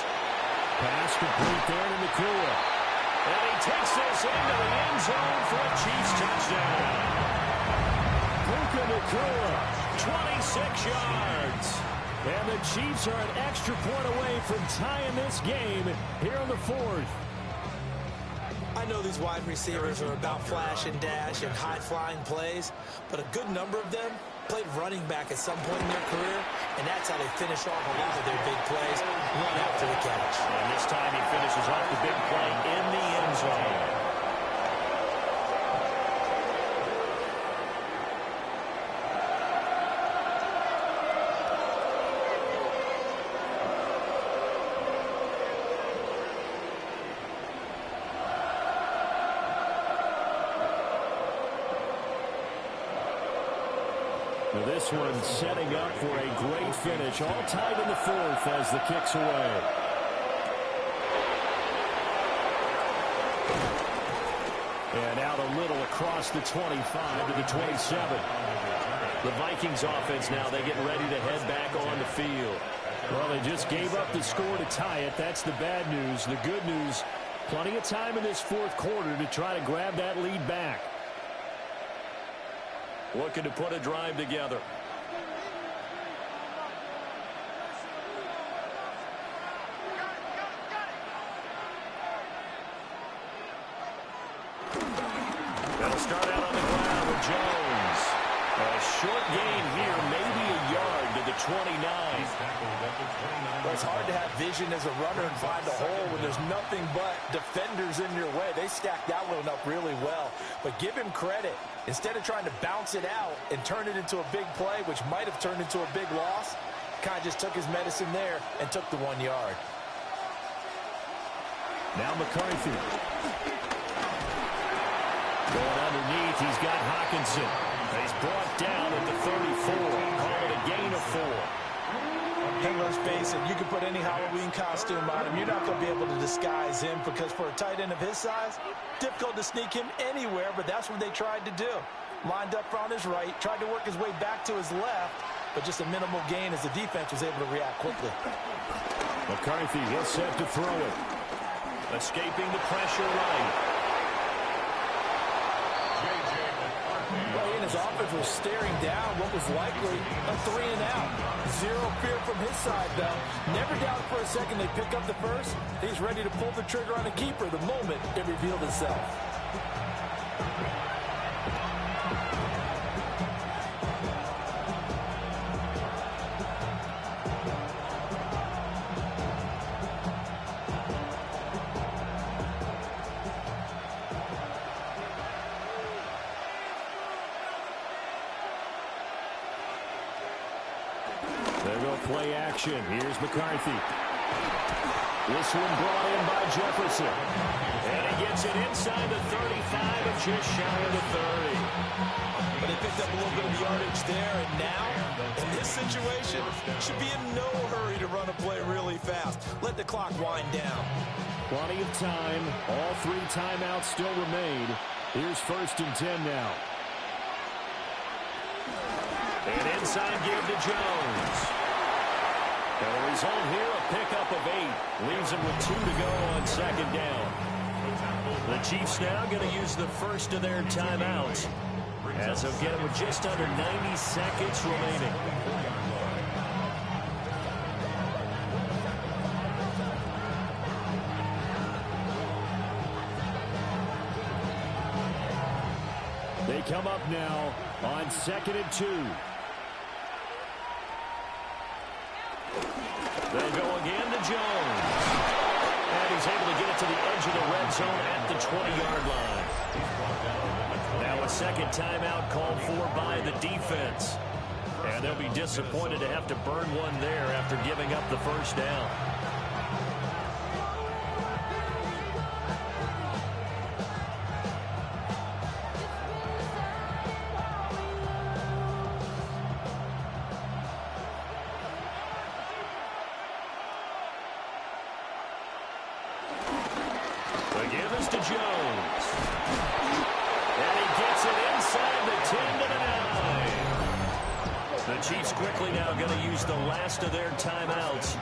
[SPEAKER 15] Pass complete there to Nakua. And he takes this into the end zone for a Chiefs touchdown. Puka Nakua, 26 yards. And the Chiefs are an extra point away from tying this game here in the fourth.
[SPEAKER 16] I know these wide receivers are about flash and dash and high-flying plays, but a good number of them played running back at some point in their career, and that's how they finish off a lot of their big plays, run after the catch.
[SPEAKER 15] And this time he finishes off the big play in the end zone. Now this one setting up for a great finish. All tied in the fourth as the kick's away. And out a little across the 25 to the 27. The Vikings offense now, they get ready to head back on the field. Well, they just gave up the score to tie it. That's the bad news. The good news, plenty of time in this fourth quarter to try to grab that lead back. Looking to put a drive together. They'll start out on the ground with Jones. A short gain here, maybe a yard to the 29.
[SPEAKER 16] Well, it's hard to have vision as a runner and find a hole when there's nothing but defenders in your way. They stacked that one up really well. But give him credit. Instead of trying to bounce it out and turn it into a big play, which might have turned into a big loss, kind of just took his medicine there and took the 1 yard.
[SPEAKER 15] Now McCarthy. Going underneath, he's got Hawkinson. He's brought down at the 34. Call it a gain of 4.
[SPEAKER 16] Hey, let's face it, you can put any Halloween costume on him. You're not going to be able to disguise him because for a tight end of his size, difficult to sneak him anywhere, but that's what they tried to do. Lined up on his right, tried to work his way back to his left, but just a minimal gain as the defense was able to react quickly.
[SPEAKER 15] McCarthy, he'll set to throw it. Escaping the pressure right.
[SPEAKER 16] Well, he and his offense was staring down what was likely a 3-and-out. Zero fear from his side, though. Never doubted for a second they pick up the first. He's ready to pull the trigger on a keeper the moment it revealed itself.
[SPEAKER 15] Play action. Here's McCarthy. This one brought in by Jefferson. And he gets it inside the 35 and just shy of the 30.
[SPEAKER 16] But they picked up a little bit of yardage there, and now, in this situation, should be in no hurry to run a play really fast. Let the clock wind down.
[SPEAKER 15] Plenty of time. All 3 timeouts still remain. Here's 1st and 10 now. And inside give to Jones. And the result here, a pickup of 8. Leaves him with 2 to go on 2nd down. The Chiefs now going to use the first of their timeouts as they'll get him with just under 90 seconds remaining. They come up now on 2nd and 2. They'll go again to Jones. And he is able to get it to the edge of the red zone at the 20-yard line. Now a second timeout called for by the defense. And they'll be disappointed to have to burn one there after giving up the first down. The give is to Jones. And he gets it inside the 10 to the 9. The Chiefs quickly now going to use the last of their timeouts,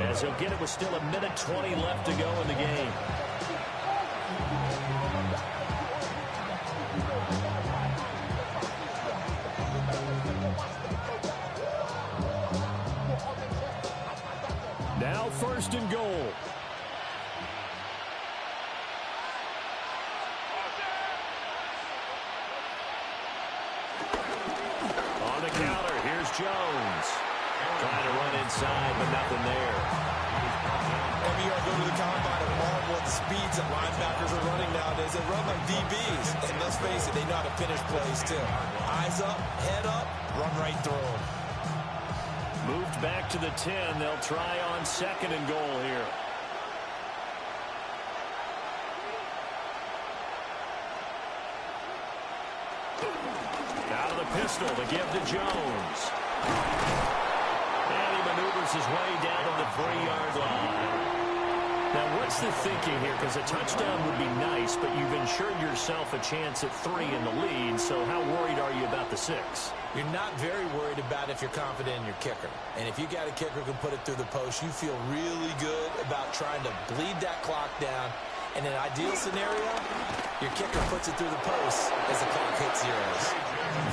[SPEAKER 15] as he'll get it with still a minute 20 left to go in the game. Now first and goal. On the counter, here's Jones. Trying to run inside, but nothing there.
[SPEAKER 16] Every year I go to the combine and marvel at the speeds that linebackers are running nowadays. They run like DBs. And let's face it, they know how to finish plays too. Eyes up, head up, run right through them.
[SPEAKER 15] Moved back to the 10. They'll try on second and goal here. Out of the pistol, the give to Jones. And he maneuvers his way down to the 3-yard line. Now, what's the thinking here? Because a touchdown would be nice, but you've ensured yourself a chance at 3 in the lead, so how worried are you about the 6?
[SPEAKER 16] You're not very worried about if you're confident in your kicker. And if you got a kicker who can put it through the post, you feel really good about trying to bleed that clock down. In an ideal scenario, your kicker puts it through the post as the clock hits zeros.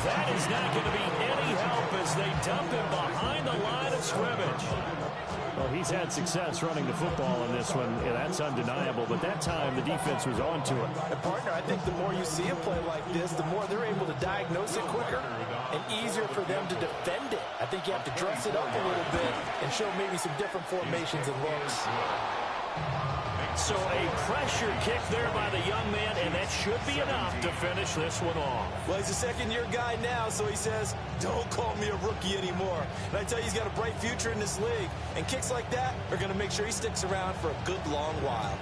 [SPEAKER 15] That is not going to be any help as they dump him behind the line of scrimmage. Well, he's had success running the football in this one. Yeah, that's undeniable. But that time, the defense was on to it.
[SPEAKER 16] And partner, I think the more you see him play like this, the more they're able to diagnose it quicker and easier for them to defend it. I think you have to dress it up a little bit and show maybe some different formations and looks.
[SPEAKER 15] So a pressure kick there by the young man, and that should be enough to finish this one off.
[SPEAKER 16] Well, he's a second-year guy now, so he says, don't call me a rookie anymore. And I tell you, he's got a bright future in this league. And kicks like that are going to make sure he sticks around for a good long while.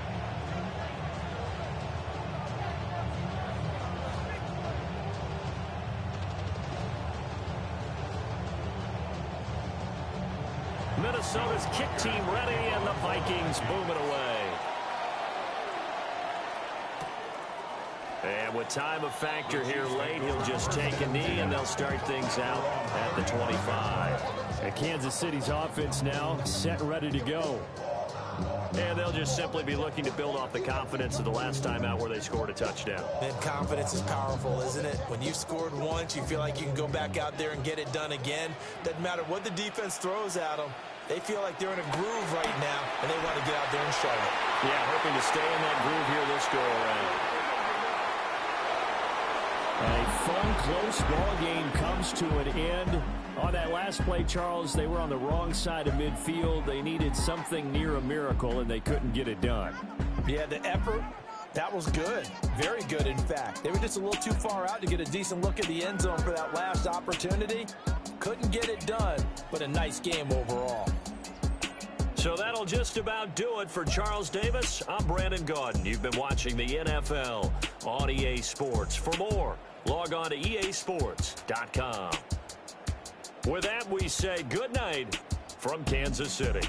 [SPEAKER 15] Minnesota's kick team ready, and the Vikings boom it away. And with time a factor here late, he'll just take a knee, and they'll start things out at the 25. And Kansas City's offense now set, ready to go. And they'll just simply be looking to build off the confidence of the last time out where they scored a touchdown.
[SPEAKER 16] And confidence is powerful, isn't it? When you've scored once, you feel like you can go back out there and get it done again. Doesn't matter what the defense throws at them. They feel like they're in a groove right now, and they want to get out there and show it.
[SPEAKER 15] Yeah, hoping to stay in that groove here this go-around. A fun, close ball game comes to an end. On that last play, Charles, they were on the wrong side of midfield. They needed something near a miracle, and they couldn't get it done.
[SPEAKER 16] Yeah, the effort, that was good. Very good, in fact. They were just a little too far out to get a decent look at the end zone for that last opportunity. Couldn't get it done, but a nice game overall.
[SPEAKER 15] So that'll just about do it for Charles Davis. I'm Brandon Gaudin. You've been watching the NFL on EA Sports. For more, log on to easports.com. With that, we say good night from Kansas City.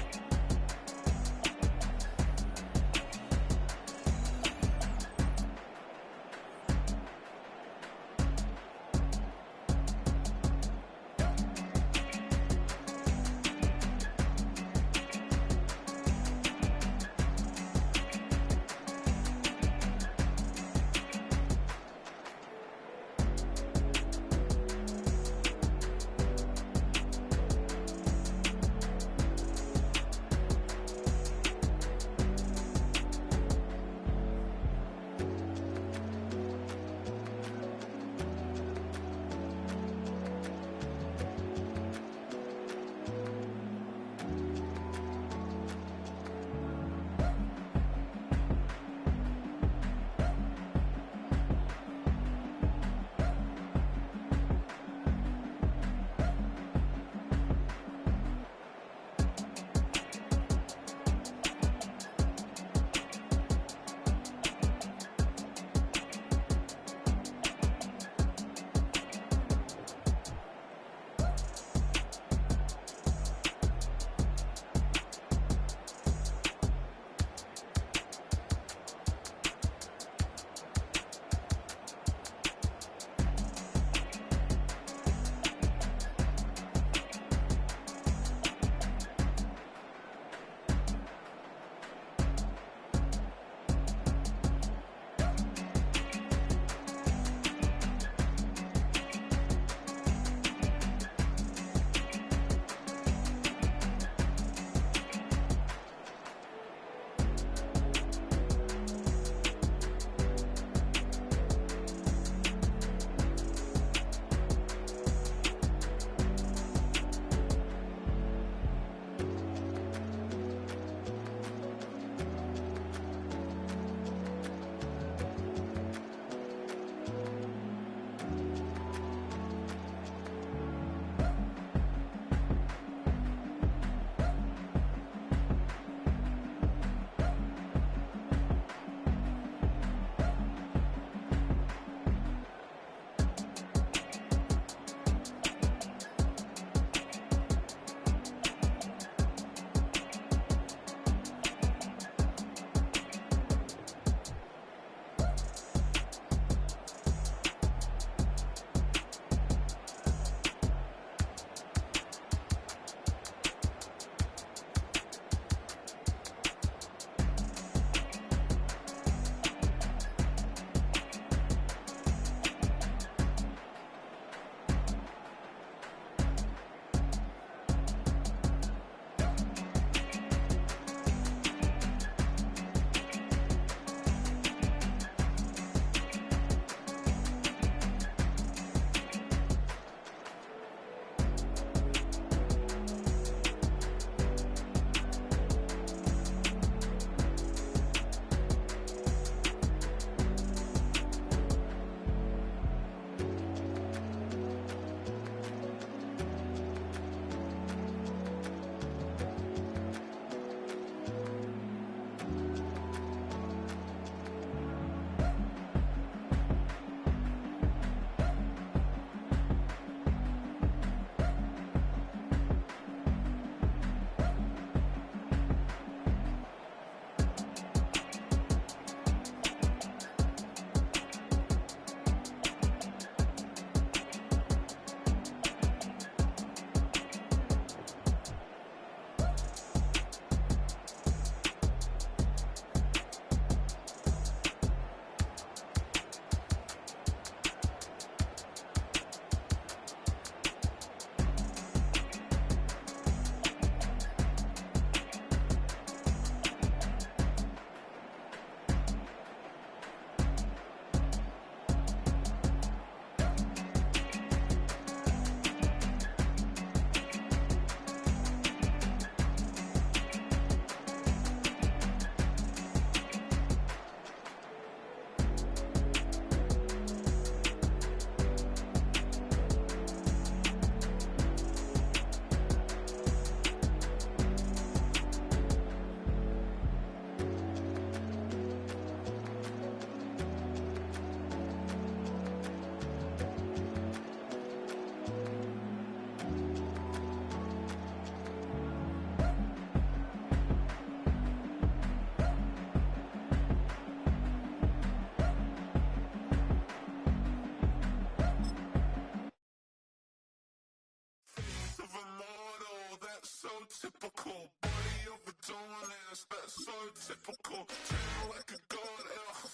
[SPEAKER 4] typical. Body of a dominance, that's so typical. Tail like a god,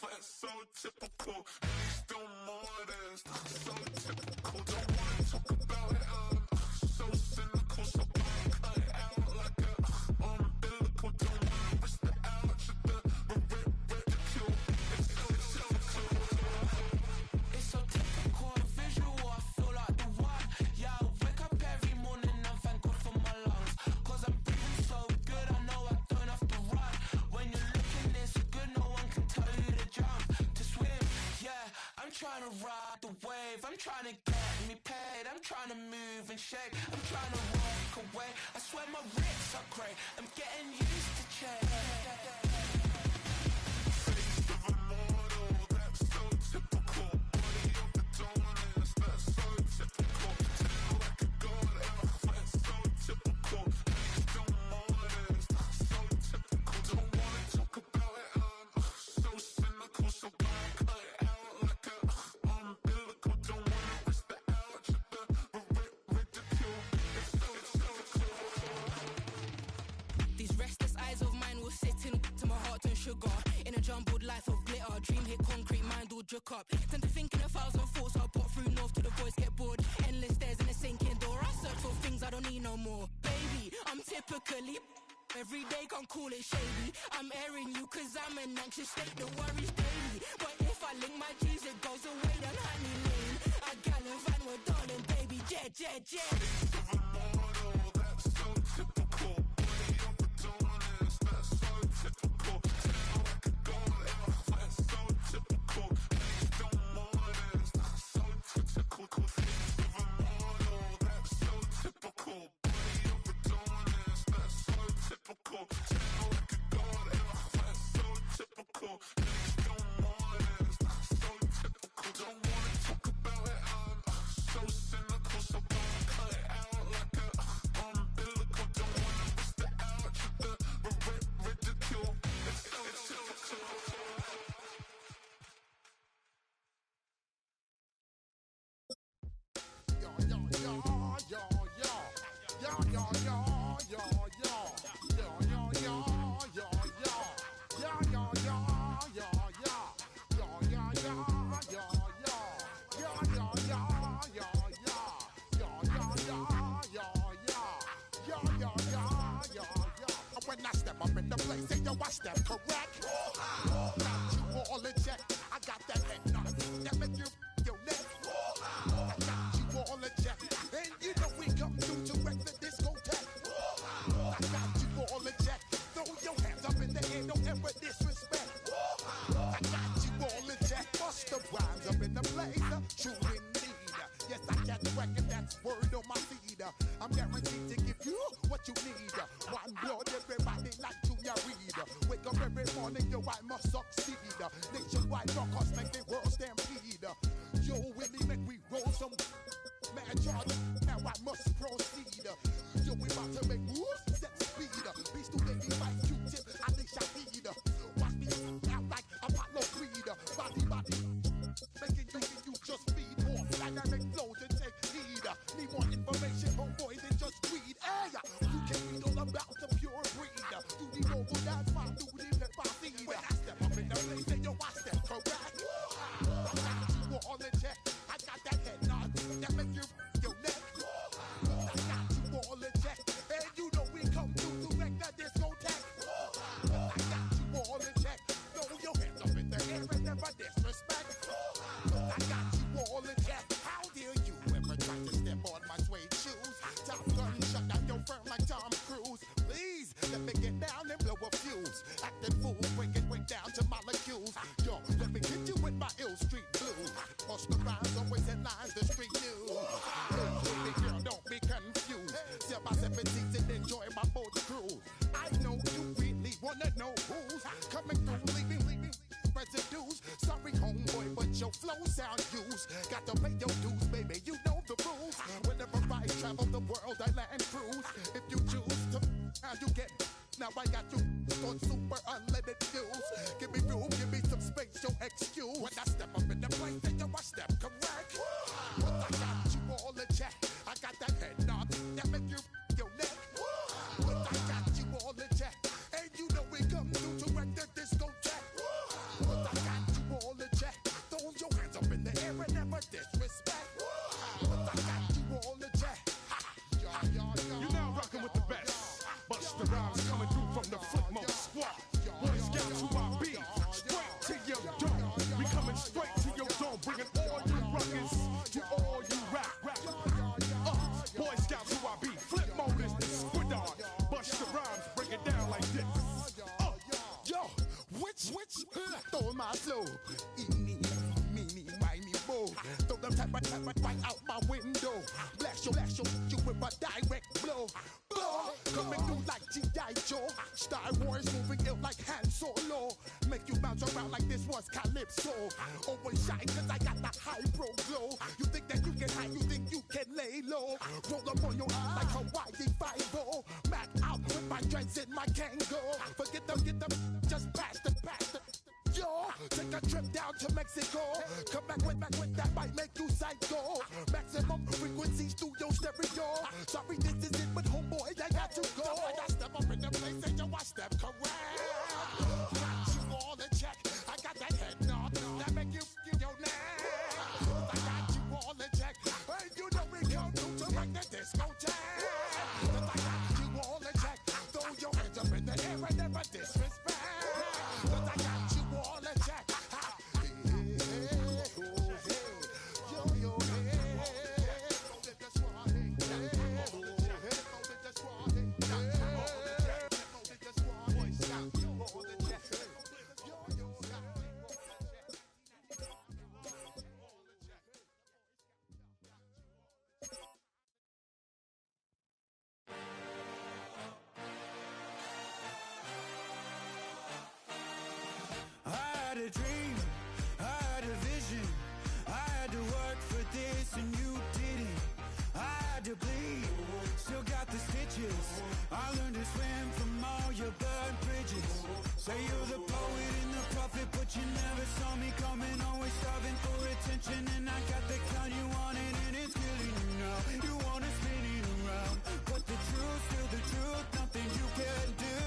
[SPEAKER 4] that's so typical. He's still modest, so typical. Don't wanna talk about it, so cynical. So I cut it out like a umbilical. Don't wanna risk the ouch of the ridicule. It's so typical.
[SPEAKER 3] It's so typical and visual, I feel like the one. Yeah, I wake up every morning and thank God for my lungs. Cause I'm breathing so good, I know I don't have to run. When you're looking this good, no one can tell you to jump, to swim. Yeah, I'm trying to ride the wave, I'm trying to get me paid, I'm trying to move and shake, I'm trying to walk away. I swear my wrists are great, I'm getting used to change.
[SPEAKER 4] Face of a model, that's so typical. Body of the dominance, that's so typical. Tail like a god, that's so typical. He's still modest, so typical. Don't wanna talk about it, so cynical. So I cut it out like a umbilical. Don't wanna risk the ouch of the ridicule. It's so typical.
[SPEAKER 7] These restless eyes of mine will sit in to my heart and sugar. In a jumbled life of glitter, dream hit concrete, mind all jerk up. Tend to think in 1,000 thoughts, I'll pop through north till the voice get bored. Endless stairs in a sinking door, I search for things I don't need no more. Baby, I'm typically every day, can't call it shady. I'm airing you cause I'm an anxious state, the worries daily. But if I link my G's, it goes away, then honey lane. I gallivant with darling, baby, jet.
[SPEAKER 4] Face of a model, that's so typical. Body of a dominance, that's so typical. Tail like a god, that's so typical. He's still modest, so typical. Face of a model, that's so typical. Body of a dominance, that's so typical. Tail like a god, that's so typical. He's still modest, so typical. Don't wanna talk about it, so cynical. So I cut it out like a umbilical. Don't wanna risk the ouch of the ridicule. It's so typical.
[SPEAKER 17] When I step up in the place, say yo, I step correct. Got you all in check. I got that head nod that make you your neck. I got you all in check, and you know we come through to wreck the discotheque. I got you all in check. Throw your hands up in the air, don't ever disrespect. I got you all in check. Bust the rhymes up in the blazer, true indeed. Yes, I got record, that's word on my feed. I'm guaranteed to give you what you need. One blood, everybody like Junior Reed. Wake up every morning, yo, I must succeed. Nationwide rockers make the world stampede. Yo, Willie, make we roll some mad charge. Now I must proceed. Yo, we about to make moves, set speed. Beast to baby, fight Q-tip, I think Shahid. Watch me out like Apollo Creed. Body, making you just feed more. Dynamic flows and take heed. Need more information, homeboy, than just weed. Hey, you can read all about the pure breed. Do the mobile dance, my duty, let my feed. When I step up in the place, say yo, I step correct. I got you all in check. I got that head nod that make you your neck. I got you all in check, and you know we come through to wreck the discotheque. I got you all in check. Throw your hands up in the air and never disrespect. I got you all in check. How dare you ever try to step on my suede shoes? Top gun shut down your firm like Tom Cruise. Please let me get down and blow a fuse. Acting fool, break it way down to molecules. Yo, let me hit you with my ill street blues. Bust the rhymes, always in lines, the street news. Hey, baby girl, don't be confused. Sell my 17s and enjoy my boat cruise. I know you really wanna know who's coming through, leaving residues. Sorry, homeboy, but your flow sound used. Got to pay your dues, baby, you know the rules. Whenever I travel the world, I land cruise. If you choose to, now you get. Now I got you on super unleaded fuels. Give me room, give me some space, your excuse. When I step up in the place, then yo, I step correct. But I got you all in check. I got that head nod that make you your neck. Switch, throw my flow. Eeny, meeny, miny, mo. Throw them tap right out my window. Blast your you with a direct blow. Blow, coming through like G.I. Joe. Star Wars moving ill like Han Solo. Make you bounce around like this was Calypso. Always shine cause I got the high pro glow. You think that you can hide, you think you can lay low. Roll up on your eye like Hawaii 5-0. Mac out with my dreads in my Kango. Forget them, just pass the. Yo, take a trip down to Mexico. Come back with that might make you psycho. Maximum frequencies through your stereo. Sorry, this is it, but homeboy, I got to go. I step up in the place and yo, I step correct. Got you all in check. I got that head nod that make you your neck. I got you all in check. Hey, you know we come through to make the disco jack. I got you all in check. Throw your hands up in the air and never disrespect. I got you all in check.
[SPEAKER 3] I had a dream, I had a vision. I had to work for this and you didn't. I had to bleed, still got the stitches. I learned to swim from all your burned bridges. Say you're the poet and the prophet, but you never saw me coming. Always starving for attention, and I got the kind you wanted, and it's killing you now. You wanna spin it around, but the truth's still the truth. Nothing you can do.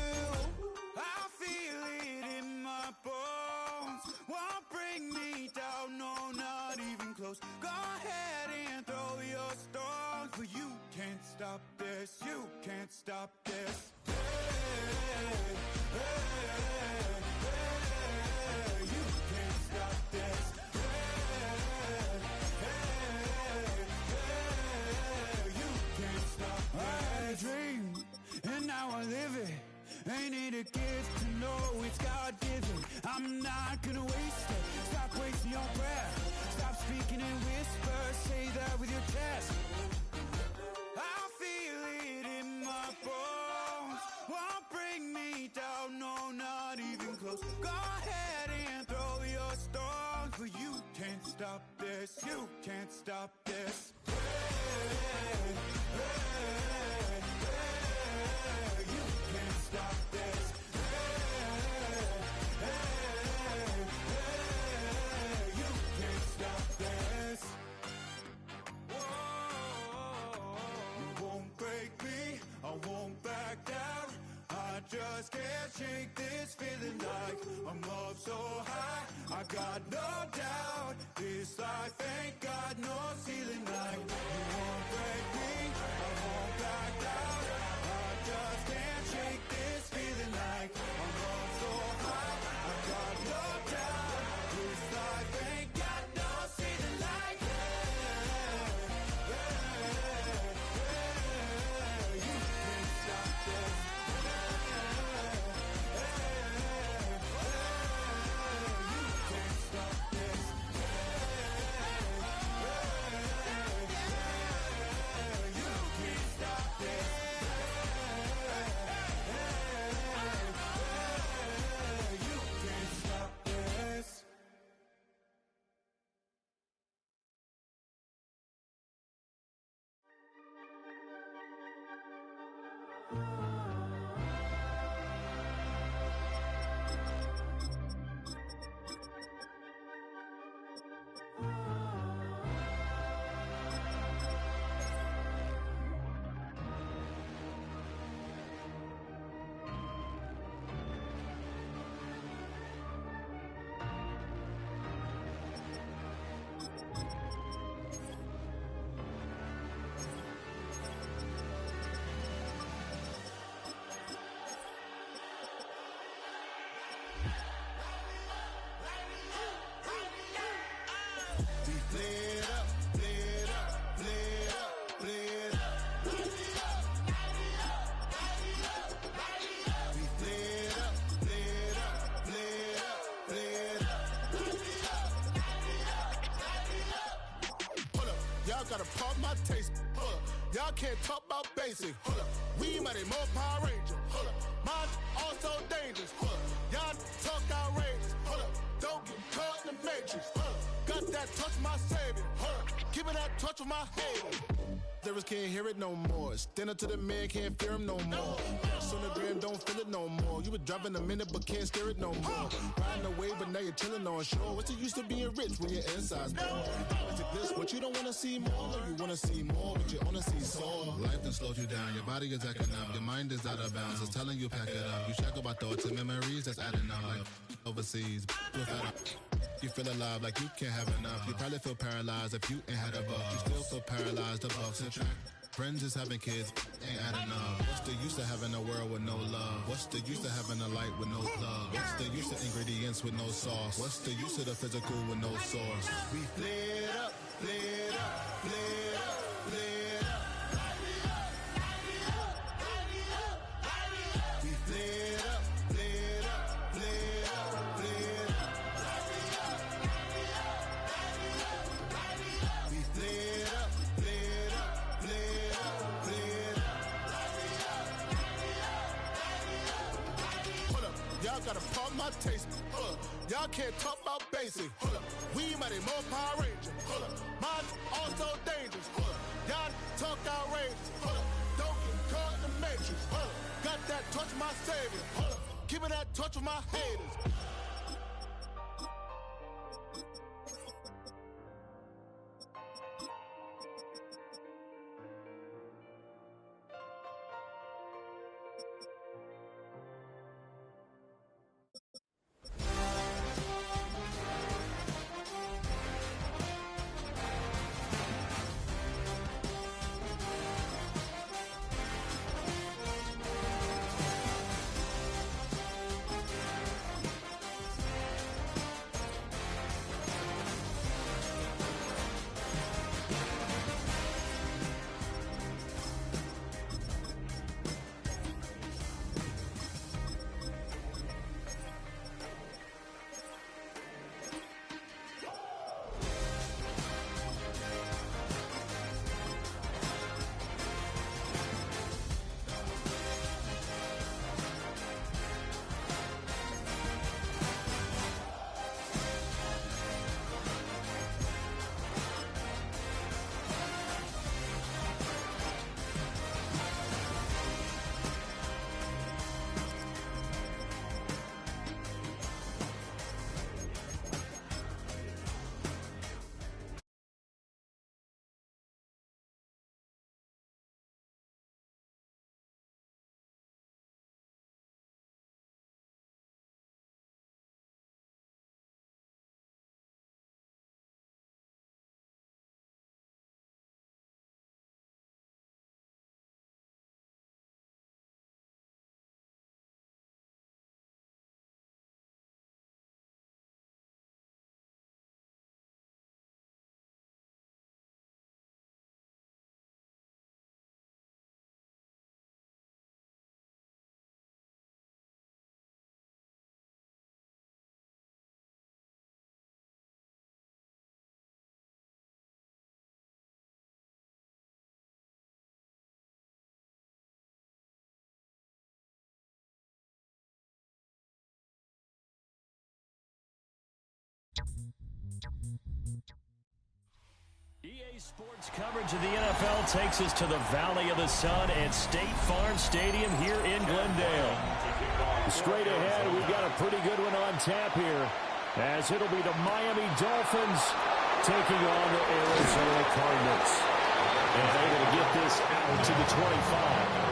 [SPEAKER 3] I feel it in my bones. Won't bring me down, no, not even close. Go ahead and throw your stones, but you can't stop this. You can't stop this. You can't stop this. You can't stop this. I had a dream, and now I live it. Ain't it a gift to know it's God-given? I'm not gonna waste it. Stop wasting your breath. Stop speaking in whispers. Say that with your chest. I feel it in my bones. Won't bring me down, no, not even close. Go ahead and throw your stones, but you can't stop this. You can't stop this. You can't stop this. You can't stop this. You won't break me, I won't back down. I just can't shake this feeling like I'm up so high. I got no doubt this life ain't got no ceiling like. You won't break me, I won't back down. I just can't shake this feeling like I'm up so high. I got no doubt this life ain't got no ceiling like. You can't stop this.
[SPEAKER 17] taste. Y'all can't talk about basic. We mighty more Power Ranger. Mine also dangerous. Y'all talk outrageous. Don't get caught in the matrix. Got that touch of my savior. Give me that touch of my haters. Lyrics can't hear it no more. Stand up to the man, can't fear him no more. On the gram, don't feel it no more. You were driving a minute, but can't steer it no more. Riding away, but now you're chilling on shore. What's the use of being rich when your inside's poor? This, what you don't want to see more. You want to see more, but you only see sore. Life done slowed you down. Your body is acting up. Your mind is out of bounds. It's telling you pack it up. You shackle by thoughts and memories that's adding up. Like overseas, you feel alive like you can't have enough. You probably feel paralyzed if you ain't had a buck. You still feel paralyzed above subtract. Friends is having kids, ain't adding up. What's the use of having a world with no love? What's the use of having a light with no plug? What's the use of ingredients with no sauce? What's the use of the physical with no source? We flared up, flared up, flared up, flared up. We flared up, flared up, flared up, flared up. We flared up, flared up, flared up, flared up. Hold up, y'all gotta pump my taste. Hold up, y'all can't talk about basic. Hold up, we mighty more Power Ranger. Hold up, mine also dangerous. Hold up, y'all talk outrageous. Hold up, don't get caught in the matrix. Hold up, got that touch of my savior. Hold up, give me that touch of my haters.
[SPEAKER 15] EA Sports coverage of the NFL takes us to the Valley of the Sun at State Farm Stadium here in Glendale. Straight ahead, we've got a pretty good one on tap here, as it'll be the Miami Dolphins taking on the Arizona Cardinals. And able to get this out to the 25.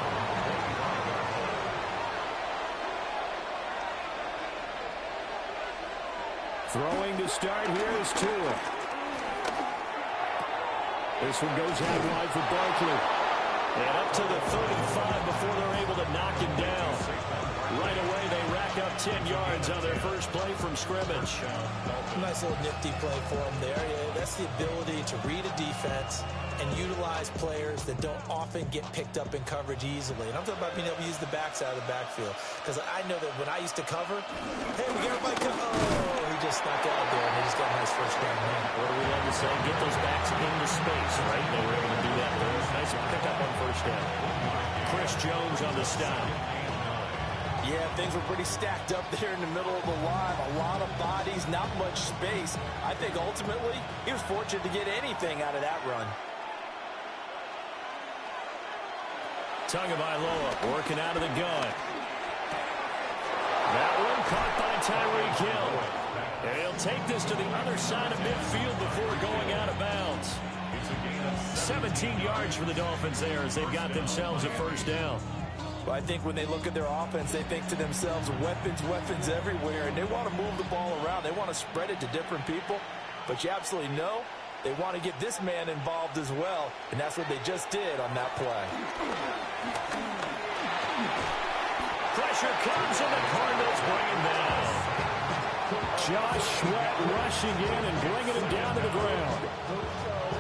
[SPEAKER 15] Throwing to start here is Tua. This one goes out wide for Barkley. And up to the 35 before they're able to knock him down. Right away, they rack up 10 yards on their first play from scrimmage.
[SPEAKER 16] Nice little nifty play for them there. Yeah, that's the ability to read a defense and utilize players that don't often get picked up in coverage easily. And I'm talking about being able to use the backside of the backfield. Because I know that when I used to cover, hey, we got everybody cover. Oh, he just snuck out there, and they just got a nice first down there.
[SPEAKER 15] What do we love to say? Get those backs into space, right? They were able to do that there. Nice pickup on first down. Chris Jones on the stop.
[SPEAKER 16] Yeah, things were pretty stacked up there in the middle of the line. A lot of bodies, not much space. I think ultimately he was fortunate to get anything out of that run.
[SPEAKER 15] Tagovailoa working out of the gun. That one caught by Tyreek Hill. And he'll take this to the other side of midfield before going out of bounds. 17 yards for the Dolphins there as they've got themselves a first down.
[SPEAKER 16] Well, I think when they look at their offense, they think to themselves, weapons, weapons everywhere, and they want to move the ball around. They want to spread it to different people, but you absolutely know they want to get this man involved as well, and that's what they just did on that play.
[SPEAKER 15] Pressure comes, and the Cardinals bring him down. Josh Sweat rushing in and bringing him down to the ground.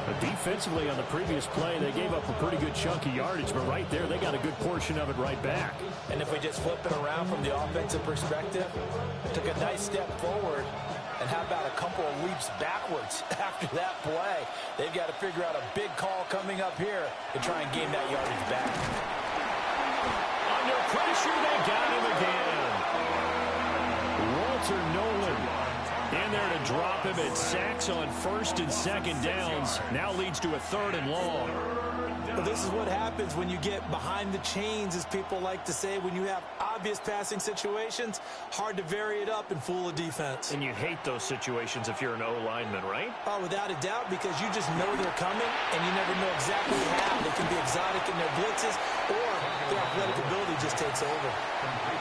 [SPEAKER 15] But defensively on the previous play, they gave up a pretty good chunk of yardage, but right there, they got a good portion of it right back.
[SPEAKER 16] And if we just flip it around from the offensive perspective, took a nice step forward, and how about a couple of leaps backwards after that play? They've got to figure out a big call coming up here to try and gain that yardage back.
[SPEAKER 15] Under pressure, they got him again. Walter Nolan in there to drop him at sacks on first and second downs. Now leads to a third and long.
[SPEAKER 16] Well, this is what happens when you get behind the chains, as people like to say. When you have obvious passing situations, hard to vary it up and fool a defense.
[SPEAKER 15] And you hate those situations if you're an O-lineman, right?
[SPEAKER 16] Oh, without a doubt, because you just know they're coming, and you never know exactly how. They can be exotic in their blitzes, or their athletic ability just takes over.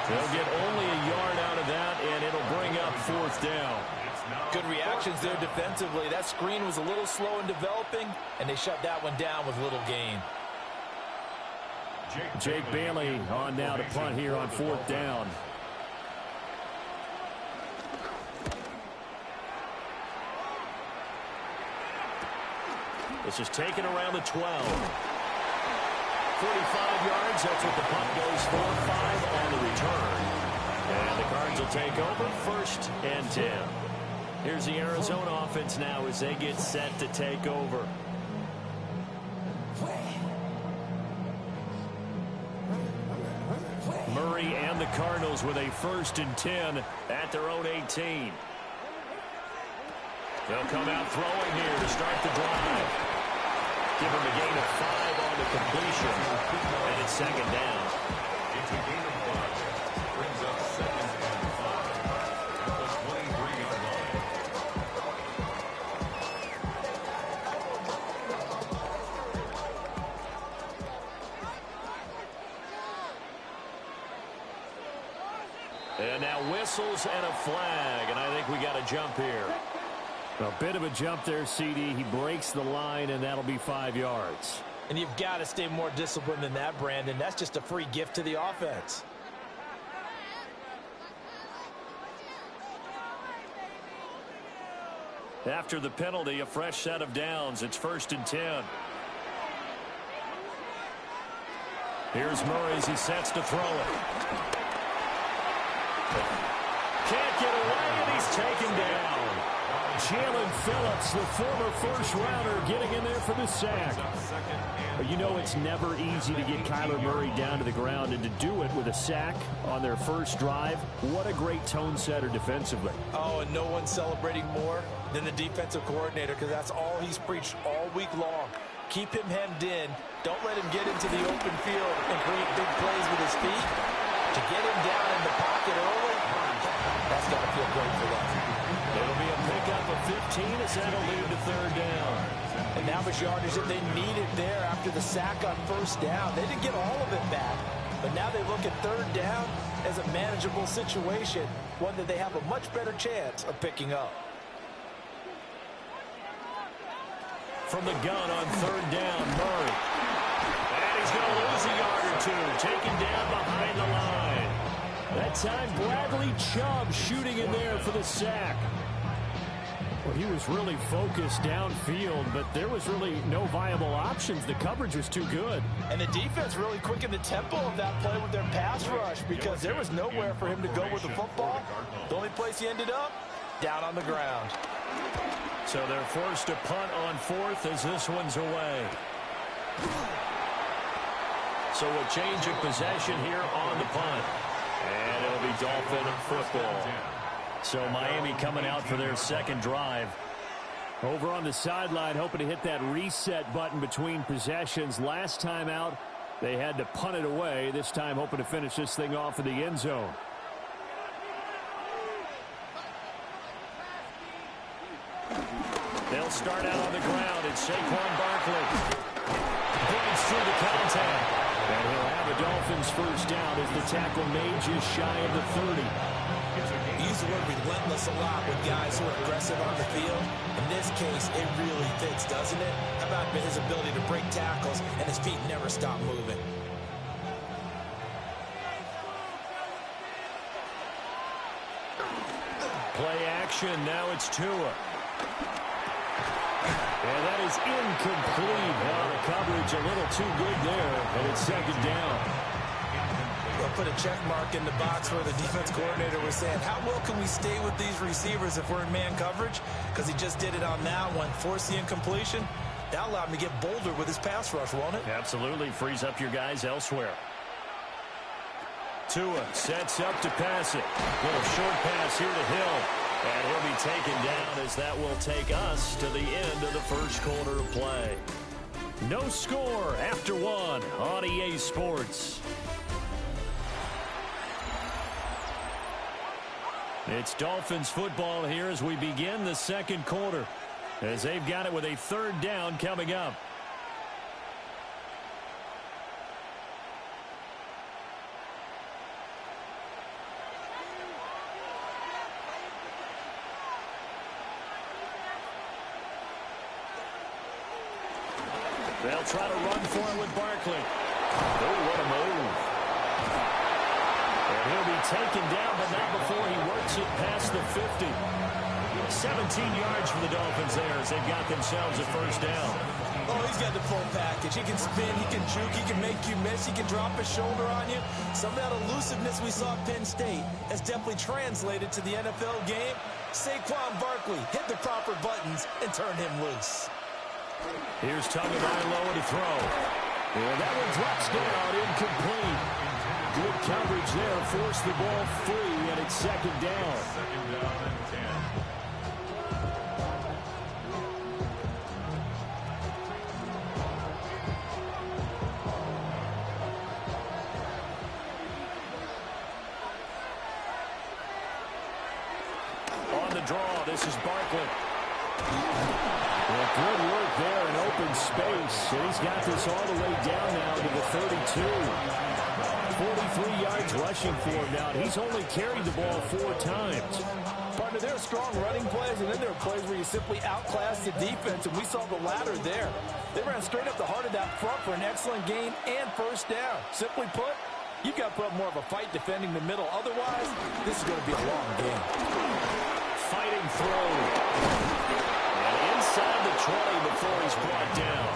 [SPEAKER 15] They'll get only a yard out of that, and it'll bring up fourth down.
[SPEAKER 16] Good reactions there defensively. That screen was a little slow in developing, and they shut that one down with little gain.
[SPEAKER 15] Jake Bailey on now to punt here on fourth down. This is taken around the 12. 45 yards, that's what the punt goes for. 5 on the return. And the Cards will take over first and 10. Here's the Arizona offense now as they get set to take over. Murray and the Cardinals with a first and 10 at their own 18. They'll come out throwing here to start the drive. Give him a gain of 5 on the completion. And it's second down.
[SPEAKER 11] It's a gain of 5. Brings up second and 5. At the 23-yard line.
[SPEAKER 15] And now whistles and a flag. And I think we got a jump here. A bit of a jump there, CD. He breaks the line, and that'll be 5 yards.
[SPEAKER 16] And you've got to stay more disciplined than that, Brandon. That's just a free gift to the offense.
[SPEAKER 15] After the penalty, a fresh set of downs. It's first and 10. Here's Murray as he sets to throw it. Can't get away, and he's taken down. Jalen Phillips, the former first-rounder, getting in there for the sack. But you know it's never easy to get Kyler Murray down to the ground, and to do it with a sack on their first drive, what a great tone setter defensively.
[SPEAKER 16] Oh, and no one's celebrating more than the defensive coordinator, because that's all he's preached all week long. Keep him hemmed in. Don't let him get into the open field and create big plays with his feet. To get him down in the pocket early, that's got to feel great for them.
[SPEAKER 15] It'll be a pickup of 15 as that'll lead to third down.
[SPEAKER 16] And now much yardage that they needed there after the sack on first down. They didn't get all of it back, but now they look at third down as a manageable situation, one that they have a much better chance of picking up.
[SPEAKER 15] From the gun on third down, Murray. And he's going to lose a yard or two, taken down behind the line. That time, Bradley Chubb shooting in there for the sack. Well, he was really focused downfield, but there was really no viable options. The coverage was too good.
[SPEAKER 16] And the defense really quickened the tempo of that play with their pass rush because there was nowhere for him to go with the football. The only place he ended up, down on the ground.
[SPEAKER 15] So they're forced to punt on fourth as this one's away. So a change of possession here on the punt. And it'll be Dolphin football. So Miami coming out for their second drive. Over on the sideline, hoping to hit that reset button between possessions. Last time out, they had to punt it away. This time, hoping to finish this thing off in the end zone. They'll start out on the ground. It's Saquon Barkley. Breaks through the contact. And he'll have a Dolphins first down as the tackle made just shy of the 30.
[SPEAKER 16] You use the word relentless a lot with guys who are aggressive on the field. In this case, it really fits, doesn't it? How about his ability to break tackles and his feet never stop moving?
[SPEAKER 15] Play action. Now it's Tua. And that is incomplete. Now the coverage a little too good there, and it's second down.
[SPEAKER 16] We'll put a check mark in the box where the defense coordinator was saying, how well can we stay with these receivers if we're in man coverage? Because he just did it on that one. Force the incompletion. That allowed him to get bolder with his pass rush, won't it?
[SPEAKER 15] Absolutely. Frees up your guys elsewhere. Tua sets up to pass it. Little short pass here to Hill. And he'll be taken down as that will take us to the end of the first quarter of play. No score after one on EA Sports. It's Dolphins football here as we begin the second quarter, as they've got it with a third down coming up. They'll try to run for it with Barkley. Oh, what a move. And he'll be taken down, but not before he works it past the 50. 17 yards for the Dolphins there as they've got themselves a first down.
[SPEAKER 16] Oh, he's got the full package. He can spin, he can juke, he can make you miss, he can drop his shoulder on you. Some of that elusiveness we saw at Penn State has definitely translated to the NFL game. Saquon Barkley hit the proper buttons and turned him loose.
[SPEAKER 15] Here's Tagovailoa to throw. And that one drops down, incomplete. Good coverage there, forced the ball free, and it's second down.
[SPEAKER 11] Second down and
[SPEAKER 15] 10. On the draw, this is Barkley. Well, good work there in open space. And he's got this all the way down now to the 32. 43 yards rushing for him now. He's only carried the ball 4 times.
[SPEAKER 16] Partner, there are strong running plays, and then there are plays where you simply outclass the defense, and we saw the latter there. They ran straight up the heart of that front for an excellent gain and first down. Simply put, you've got to put up more of a fight defending the middle. Otherwise, this is going to be a long game.
[SPEAKER 15] Fighting through. Inside the 20 before he's brought down.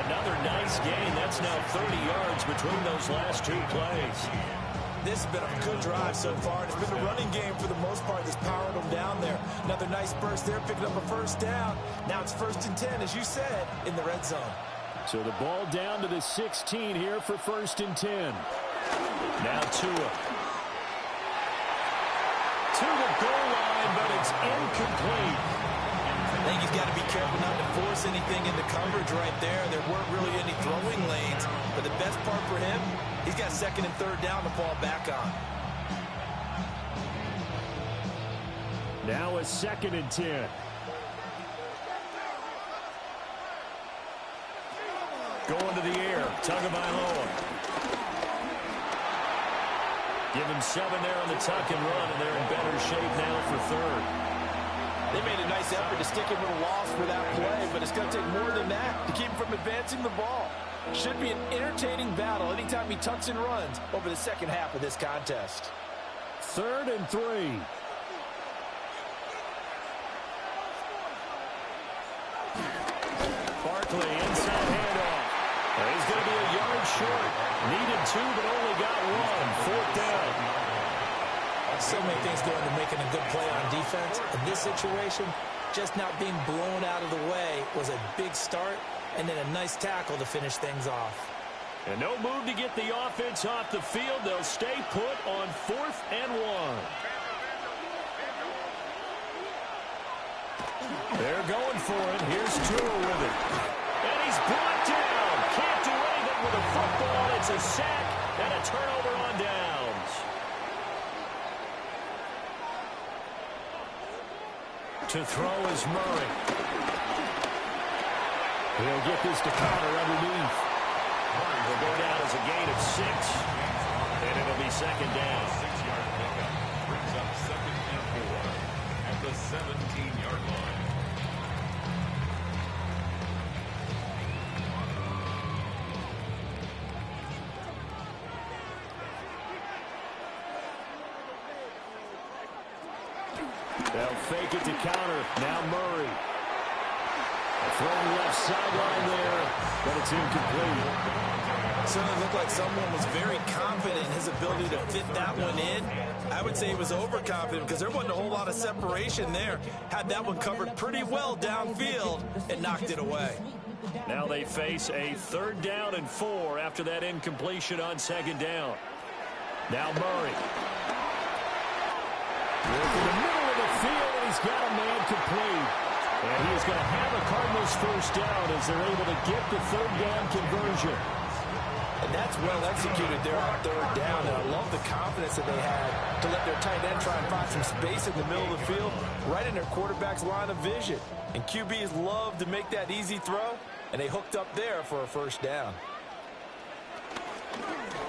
[SPEAKER 15] Another nice gain. That's now 30 yards between those last 2 plays.
[SPEAKER 16] This has been a good drive so far. It's been the running game for the most part that's powered them down there. Another nice burst there, picking up a first down. Now it's 1st and 10, as you said, in the red zone.
[SPEAKER 15] So the ball down to the 16 here for 1st and 10. Now Tua. To the goal line, but it's incomplete.
[SPEAKER 16] I think he's got to be careful not to force anything into coverage right there. There weren't really any throwing lanes. But the best part for him, he's got 2nd and 3rd down to fall back on.
[SPEAKER 15] Now a 2nd and 10. Going to the air. Tagovailoa. Give him 7 there on the tuck and run, and they're in better shape now for 3rd.
[SPEAKER 16] They made a nice effort to stick him with a loss for that play, but it's going to take more than that to keep him from advancing the ball. Should be an entertaining battle anytime he tucks and runs over the second half of this contest.
[SPEAKER 15] 3rd and 3. Barkley, inside handoff. He's going to be a yard short. Needed 2, but only got 1. 4th down.
[SPEAKER 16] So many things go into making a good play on defense. In this situation, just not being blown out of the way was a big start, and then a nice tackle to finish things off.
[SPEAKER 15] And no move to get the offense off the field. They'll stay put on 4th and 1. They're going for it. Here's Tua with it. And he's brought down. Can't do anything with a football. It's a sack and a turnover on downs. To throw is Murray. He'll get this to Connor underneath. Will go down as a gain of 6, and it'll be 2nd down.
[SPEAKER 11] 6-yard pickup brings up 2nd and 4 at the 17-yard line.
[SPEAKER 15] They'll fake it to counter. Now Murray. Throwing left sideline there, but it's incomplete.
[SPEAKER 16] Certainly looked like someone was very confident in his ability to fit that one in. I would say he was overconfident because there wasn't a whole lot of separation there. Had that one covered pretty well downfield and knocked it away.
[SPEAKER 15] Now they face a 3rd down and 4 after that incompletion on 2nd down. Now Murray. Look in the middle of the field, and he's got a man complete. And he is going to have a Cardinals 1st down as they're able to get the 3rd down conversion.
[SPEAKER 16] And that's well executed there on 3rd down. And I love the confidence that they had to let their tight end try and find some space in the middle of the field, right in their quarterback's line of vision. And QBs love to make that easy throw, and they hooked up there for a 1st down.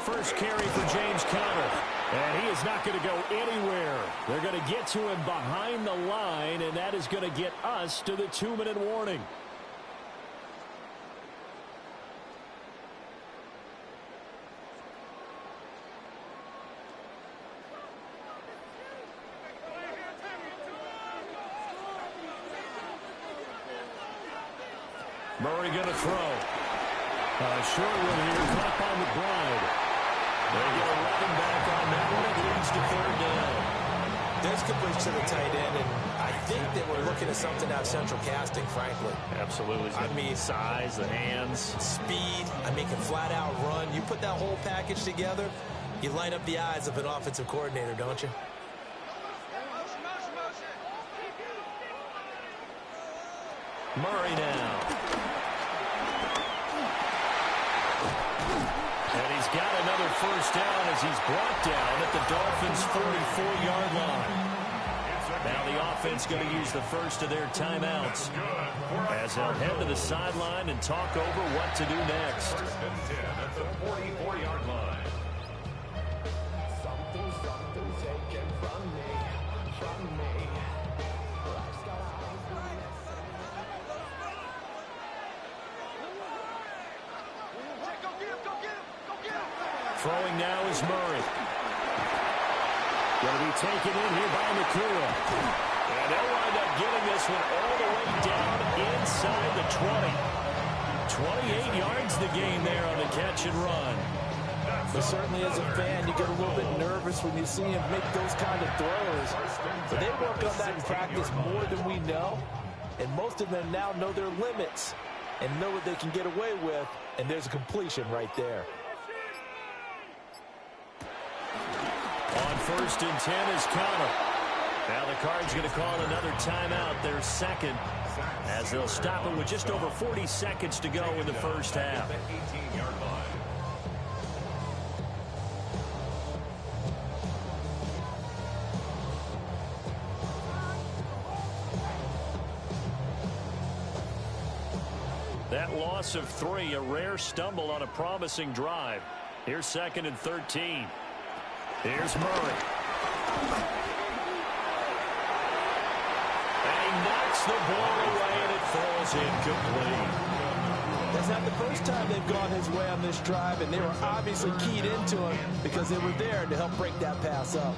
[SPEAKER 15] First carry for James Conner. And he is not going to go anywhere. They're going to get to him behind the line, and that is going to get us to the 2-minute warning. Murray going to throw. Short one here, caught by McBride. They get 11 back on that one. It leads to 3rd down.
[SPEAKER 16] There's completion to the tight end, and I think that we're looking at something out of central casting, frankly.
[SPEAKER 15] Absolutely. I mean, size, the hands.
[SPEAKER 16] Speed. I mean, can flat out run. You put that whole package together, you light up the eyes of an offensive coordinator, don't you?
[SPEAKER 15] Murray now. And he's got another 1st down as he's brought down at the Dolphins' 44-yard line. Now the offense going to use the first of their timeouts as they'll head to the sideline and talk over what to do next.
[SPEAKER 11] 1st and 10 at the 44-yard line.
[SPEAKER 3] Something's taken from me.
[SPEAKER 15] Throwing now is Murray. Going to be taken in here by Nakua. And they'll wind up getting this one all the way down inside the 20. 28 yards the gain there on the catch and run.
[SPEAKER 16] But certainly as a fan, you get a little bit nervous when you see him make those kind of throws. But they work on that in practice more than we know. And most of them now know their limits and know what they can get away with. And there's a completion right there.
[SPEAKER 15] On 1st and 10 is Connor. Now the Cards going to call another timeout, their 2nd, as they'll stop it with just over 40 seconds to go in the 1st half.
[SPEAKER 11] 18-yard line.
[SPEAKER 15] That loss of 3, a rare stumble on a promising drive. Here's 2nd and 13. Here's Murray. And he knocks the ball away, and it falls incomplete.
[SPEAKER 16] That's not the first time they've gone his way on this drive, and they were obviously keyed into him because they were there to help break that pass up.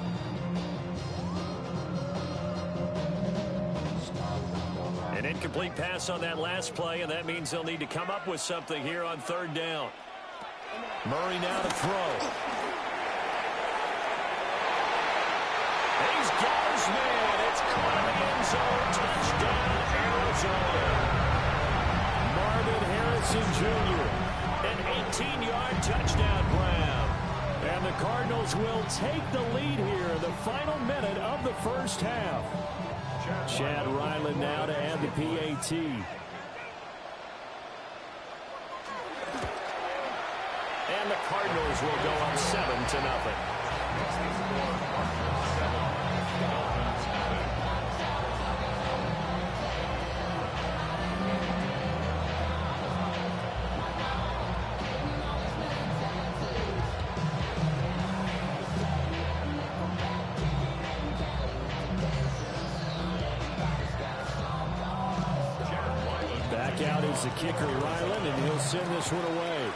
[SPEAKER 15] An incomplete pass on that last play, and that means they'll need to come up with something here on third down. Murray now to throw. He's got his man. It's caught in the end zone. Touchdown, Arizona. Marvin Harrison Jr. An 18-yard touchdown grab. And the Cardinals will take the lead here in the final minute of the first half. Chad Ryland now to add the PAT. And the Cardinals will go up 7-0. Back out is the kicker, Ryland, and he'll send this one away.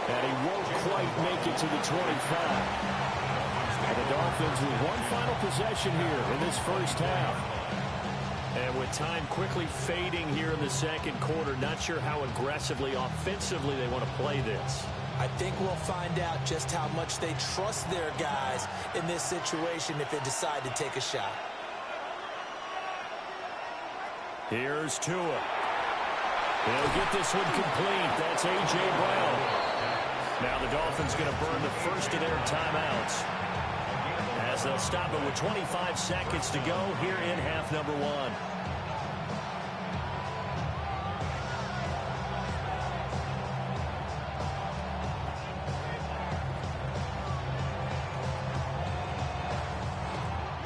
[SPEAKER 15] And he won't quite make it to the 25. And the Dolphins with one final possession here in this first half. And with time quickly fading here in the second quarter, not sure how aggressively, offensively they want to play this.
[SPEAKER 16] I think we'll find out just how much they trust their guys in this situation if they decide to take a shot.
[SPEAKER 15] Here's Tua. He'll get this one complete. That's A.J. Brown. Now the Dolphins going to burn the first of their timeouts as they'll stop it with 25 seconds to go here in half number one.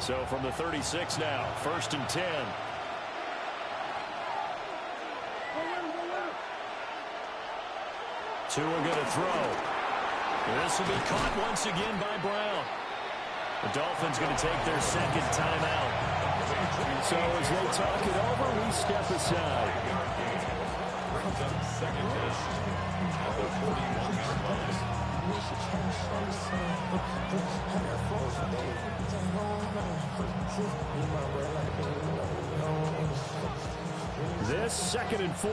[SPEAKER 15] So from the 36 now, 1st and 10. Tua going to throw. This will be caught once again by Brown. The Dolphins going to take their second timeout. So as they talk it over, we step aside. This 2nd and 4.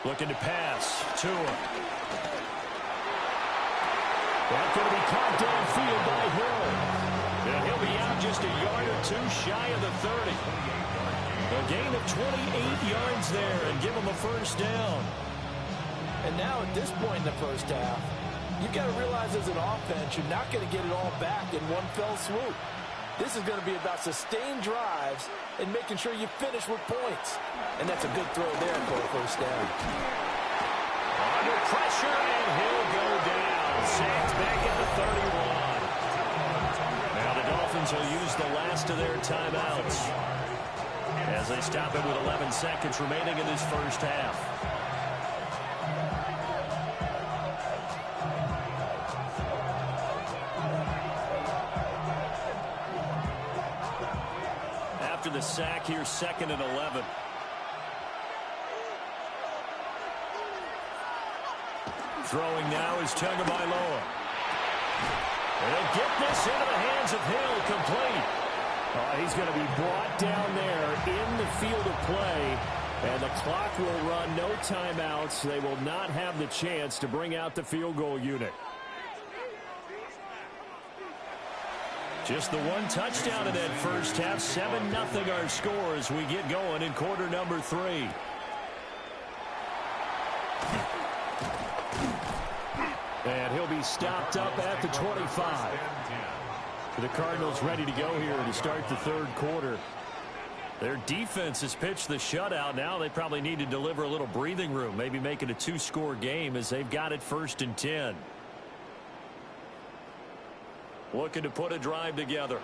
[SPEAKER 15] Looking to pass. Tua. That's going to be caught downfield by Hill. And he'll be out just a yard or two shy of the 30. A gain of 28 yards there and give him a first down.
[SPEAKER 16] And now at this point in the first half, you've got to realize as an offense, you're not going to get it all back in one fell swoop. This is going to be about sustained drives and making sure you finish with points. And that's a good throw there for a first down.
[SPEAKER 15] Under pressure, and he'll go down. Sacked back at the 31. Now the Dolphins will use the last of their timeouts as they stop it with 11 seconds remaining in this first half. After the sack here, 2nd and 11. Throwing now is Tagovailoa. They'll get this into the hands of Hill, complete. He's going to be brought down there in the field of play, and the clock will run. No timeouts. They will not have the chance to bring out the field goal unit. Just the one touchdown in that first half. 7-0 our score as we get going in quarter number 3. And he'll be stopped up at the 25. The Cardinals ready to go here to start the third quarter. Their defense has pitched the shutout. Now they probably need to deliver a little breathing room, maybe make it a 2-score game as they've got it 1st and 10. Looking to put a drive together.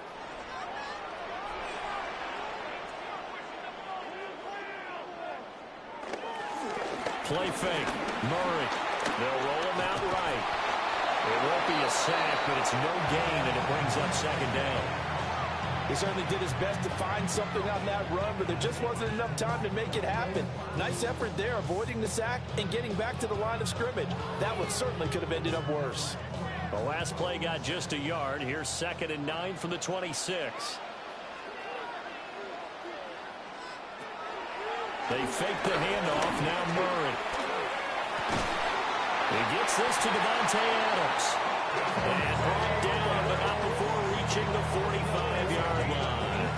[SPEAKER 15] Play fake. Murray. They'll roll him out right. It won't be a sack, but it's no gain, and it brings up second down.
[SPEAKER 16] He certainly did his best to find something on that run, but there just wasn't enough time to make it happen. Nice effort there, avoiding the sack and getting back to the line of scrimmage. That one certainly could have ended up worse.
[SPEAKER 15] The last play got just a yard. Here's 2nd and 9 from the 26. They fake the handoff. Now Murray. He gets this to Devontae Adams. And brought down, but not before reaching the 45-yard line.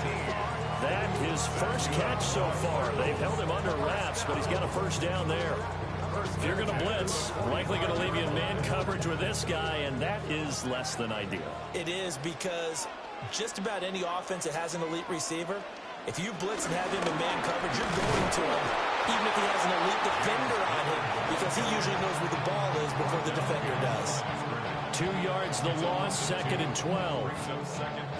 [SPEAKER 15] That his first catch so far. They've held him under wraps, but he's got a first down there. If you're going to blitz, likely going to leave you in man coverage with this guy, and that is less than ideal.
[SPEAKER 16] It is, because just about any offense that has an elite receiver, if you blitz and have him in man coverage, you're going to him, even if he has an elite defender on him, because he usually knows where the ball is before the defender does.
[SPEAKER 15] 2 yards the loss, 2nd and 12.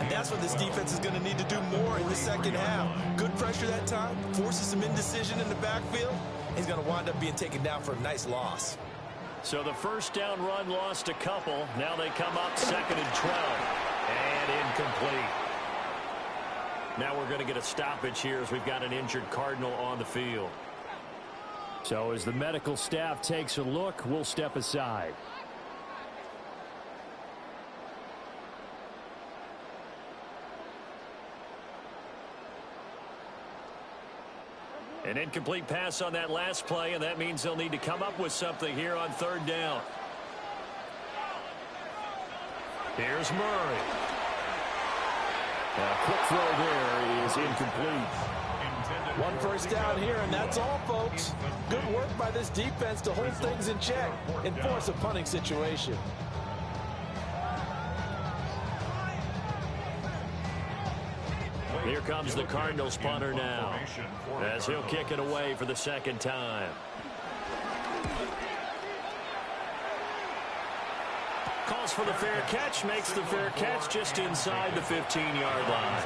[SPEAKER 16] And that's what this defense is going to need to do more in the second half. Good pressure that time, forces some indecision in the backfield. He's going to wind up being taken down for a nice loss.
[SPEAKER 15] So the first down run lost a couple. Now they come up 2nd and 12. And incomplete. Now we're going to get a stoppage here as we've got an injured Cardinal on the field. So as the medical staff takes a look, we'll step aside. An incomplete pass on that last play, and that means they'll need to come up with something here on 3rd down. Here's Murray. A quick throw there is incomplete.
[SPEAKER 16] One first down here, and that's all, folks. Good work by this defense to hold things in check and force a punting situation.
[SPEAKER 15] Here comes the Cardinals punter now, as he'll kick it away for the 2nd time. Calls for the fair catch, makes the fair catch just inside the 15-yard line.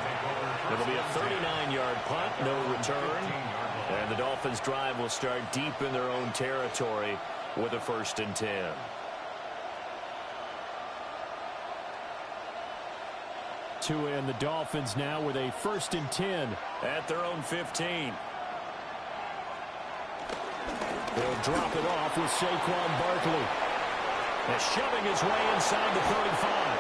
[SPEAKER 15] It'll be a 39-yard punt, no return. And the Dolphins' drive will start deep in their own territory with a 1st and 10. To end the Dolphins now with a 1st and 10 at their own 15. They'll drop it off with Saquon Barkley. And shoving his way inside the 35.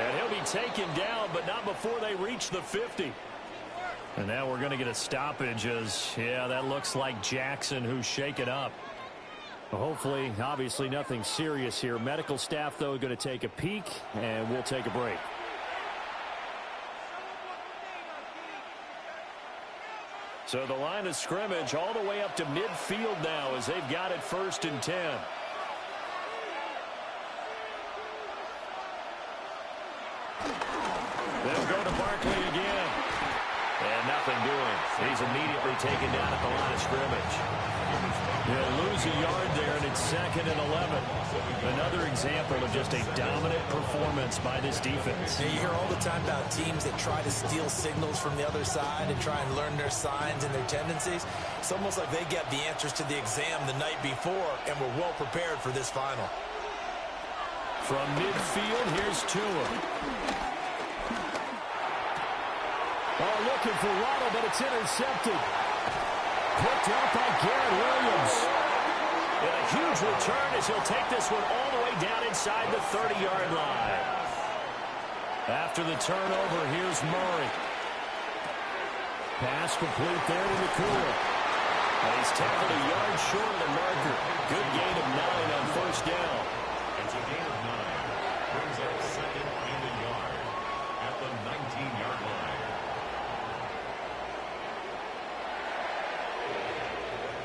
[SPEAKER 15] And he'll be taken down, but not before they reach the 50. And now we're going to get a stoppage as, yeah, that looks like Jackson who's shaken up. Well, hopefully, obviously nothing serious here. Medical staff, though, going to take a peek, and we'll take a break. So the line of scrimmage all the way up to midfield now as they've got it 1st and 10. They'll go to Barkley again. And nothing doing. He's immediately taken down at the line of scrimmage. He'll lose a yard there, and it's 2nd and 11. Another example of just a dominant performance by this defense.
[SPEAKER 16] Yeah, you hear all the time about teams that try to steal signals from the other side and try and learn their signs and their tendencies. It's almost like they get the answers to the exam the night before and were well prepared for this final.
[SPEAKER 15] From midfield, here's Tua.
[SPEAKER 3] Oh, looking for Waddle, but it's intercepted. Picked up by Garrett Williams.
[SPEAKER 15] And a huge return as he'll take this one all the way down inside the 30-yard line. After the turnover, here's Murray.
[SPEAKER 3] Pass complete there to McCool.
[SPEAKER 15] And he's tackled a yard short of the marker. Good gain of 9 on 1st down.
[SPEAKER 11] It's a gain of 9. Brings up 2nd and a yard at the 19-yard line.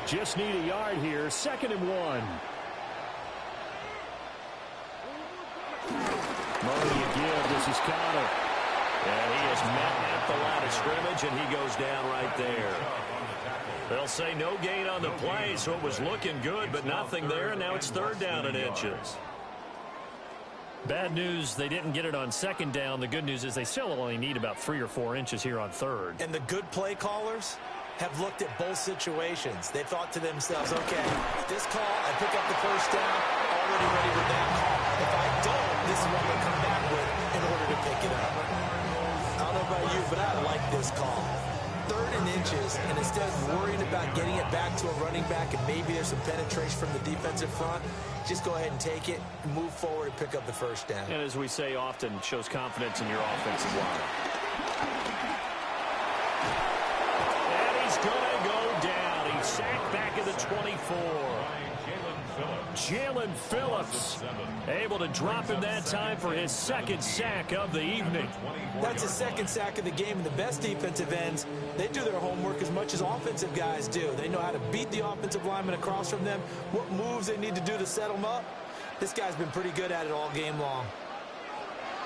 [SPEAKER 3] Just need a yard here. 2nd and 1.
[SPEAKER 15] Murray again. This is Connor. And he is met at the line of scrimmage, and he goes down right there. They'll say no gain on the play, so it was looking good, but nothing there, and now it's 3rd down and inches. Bad news, they didn't get it on 2nd down. The good news is they still only need about 3 or 4 inches here on 3rd.
[SPEAKER 16] And the good play callers have looked at both situations. They thought to themselves, okay, this call, I pick up the 1st down, already ready with that call. If I don't this is what they'll come back with in order to pick it up. I don't know about you, but I like this call. 3rd and inches, and instead of worrying about getting it back to a running back and maybe there's some penetration from the defensive front, just go ahead and take it, move forward, and pick up the first down.
[SPEAKER 15] And as we say often, shows confidence in your offensive line. And he's going to go down. He's sacked back at the 24. Jalen Phillips able to drop him that time for his 2nd sack of the evening.
[SPEAKER 16] That's his 2nd sack of the game, and the best defensive ends, they do their homework as much as offensive guys do. They know how to beat the offensive lineman across from them, what moves they need to do to set them up. This guy's been pretty good at it all game long.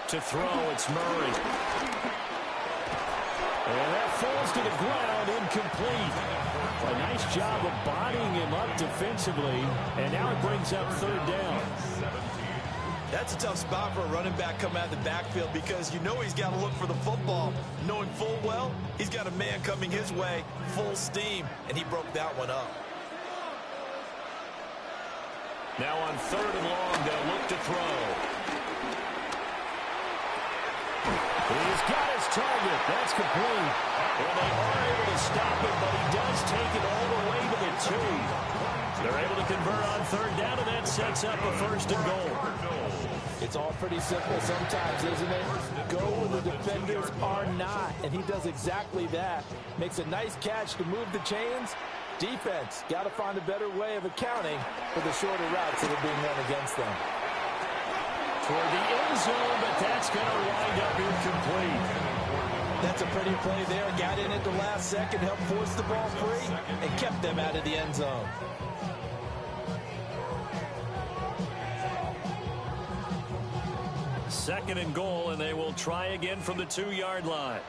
[SPEAKER 15] To throw, it's Murray. And that falls to the ground, incomplete. A nice job of bodying him up defensively, and now it brings up 3rd down.
[SPEAKER 16] That's a tough spot for a running back coming out of the backfield because you know he's got to look for the football, knowing full well he's got a man coming his way, full steam, and he broke that one up.
[SPEAKER 15] Now on 3rd and long, they'll look to throw. He's got his target. That's complete. And they are able to stop it, but he does take it all the way to the 2. They're able to convert on 3rd down, and that sets up a 1st and goal.
[SPEAKER 18] It's all pretty simple sometimes, isn't it? Go where the defenders are not, and he does exactly that. Makes a nice catch to move the chains. Defense, got to find a better way of accounting for the shorter routes that are being run against them.
[SPEAKER 15] For the end zone, but that's going to wind up incomplete.
[SPEAKER 16] That's a pretty play there. Got in at the last second, helped force the ball free, and kept them out of the end zone.
[SPEAKER 15] Second and goal, and they will try again from the 2-yard line.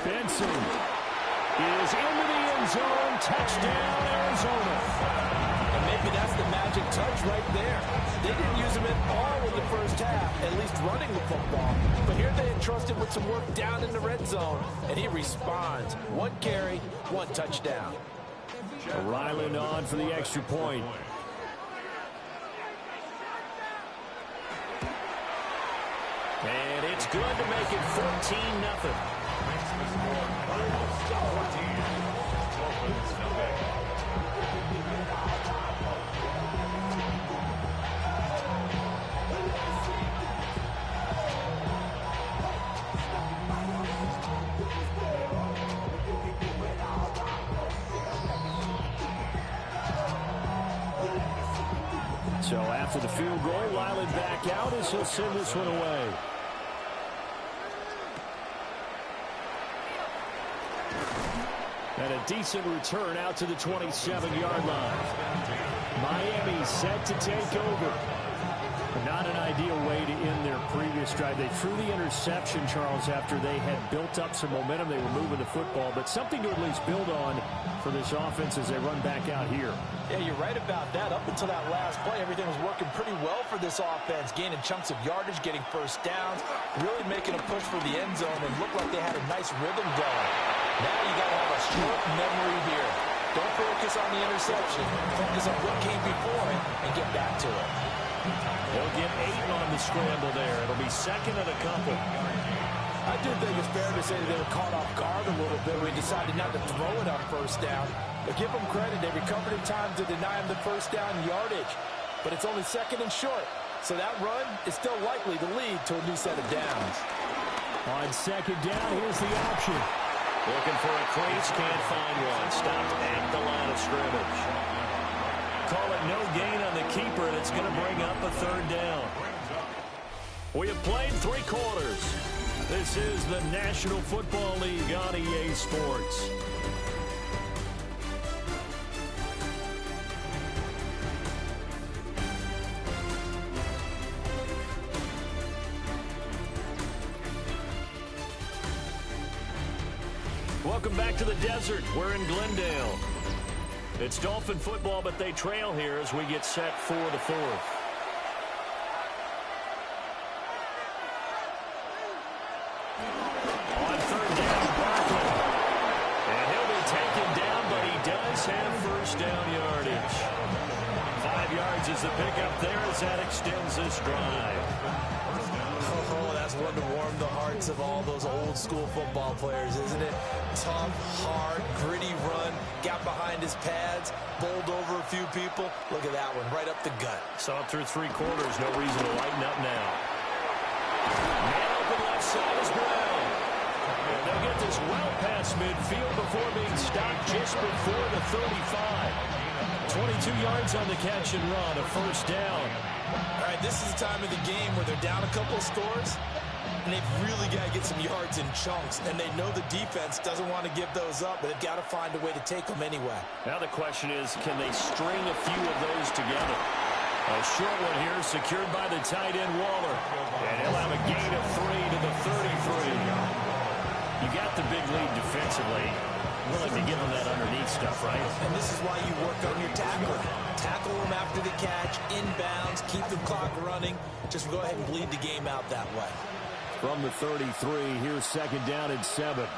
[SPEAKER 15] Benson is into the end zone. Touchdown, Arizona.
[SPEAKER 18] And maybe that's the magic touch right there. They didn't use him at all in the first half, at least running the football. But here they entrusted with some work down in the red zone, and he responds. 1 carry, 1 touchdown.
[SPEAKER 15] Ryland on for the extra point. And it's good to make it 14-0. So after the field goal, Ryland back out as he'll send this one away. And a decent return out to the 27-yard line. Miami set to take over. Not an ideal way to end their previous drive. They threw the interception, Charles, after they had built up some momentum. They were moving the football, but something to at least build on for this offense as they run back out here.
[SPEAKER 18] Yeah, you're right about that. Up until that last play, everything was working pretty well for this offense, gaining chunks of yardage, getting first downs, really making a push for the end zone, and looked like they had a nice rhythm going. Now you got to have a short memory here. Don't focus on the interception. Focus on what came before it and get back to it.
[SPEAKER 15] They'll get 8 on the scramble there. It'll be 2nd and a couple.
[SPEAKER 18] I do think it's fair to say that they were caught off guard a little bit when we decided not to throw it on first down. But give them credit. They recovered in time to deny them the first down yardage. But it's only 2nd and short. So that run is still likely to lead to a new set of downs.
[SPEAKER 15] On 2nd down, here's the option. Looking for a crease, can't find one. Stopped at the line of scrimmage. Call it no gain on the keeper. That's going to bring up a 3rd down. We have played 3 quarters. This is the National Football League on EA Sports. Welcome back to the desert. We're in Glendale. It's Dolphin football, but they trail here as we get set for the 4th. On 3rd down, Barkley. And he'll be taken down, but he does have first down yardage. 5 yards is the pickup there as that extends this drive.
[SPEAKER 16] Oh, that's one to warm the hearts of all those old school football players, isn't it? Tough, hard, gritty run, got behind his pads, bowled over a few people. Look at that one, right up the gut.
[SPEAKER 15] Saw it through 3 quarters, no reason to lighten up now. Man open left side is Brown. And they'll get this well past midfield before being stopped just before the 35. 22 yards on the catch and run, a first down.
[SPEAKER 16] All right, this is the time of the game where they're down a couple of scores, and they've really got to get some yards in chunks, and they know the defense doesn't want to give those up, but they've got to find a way to take them anyway.
[SPEAKER 15] Now the question is, can they string a few of those together? A short one here, secured by the tight end Waller, and he'll have a gain of 3 to the 33. You got the big lead defensively. Willing to give them that underneath stuff, right?
[SPEAKER 16] And this is why you work on your tackling. Tackle them after the catch, inbounds, keep the clock running. Just go ahead and bleed the game out that way.
[SPEAKER 15] From the 33, here's second down and 7. They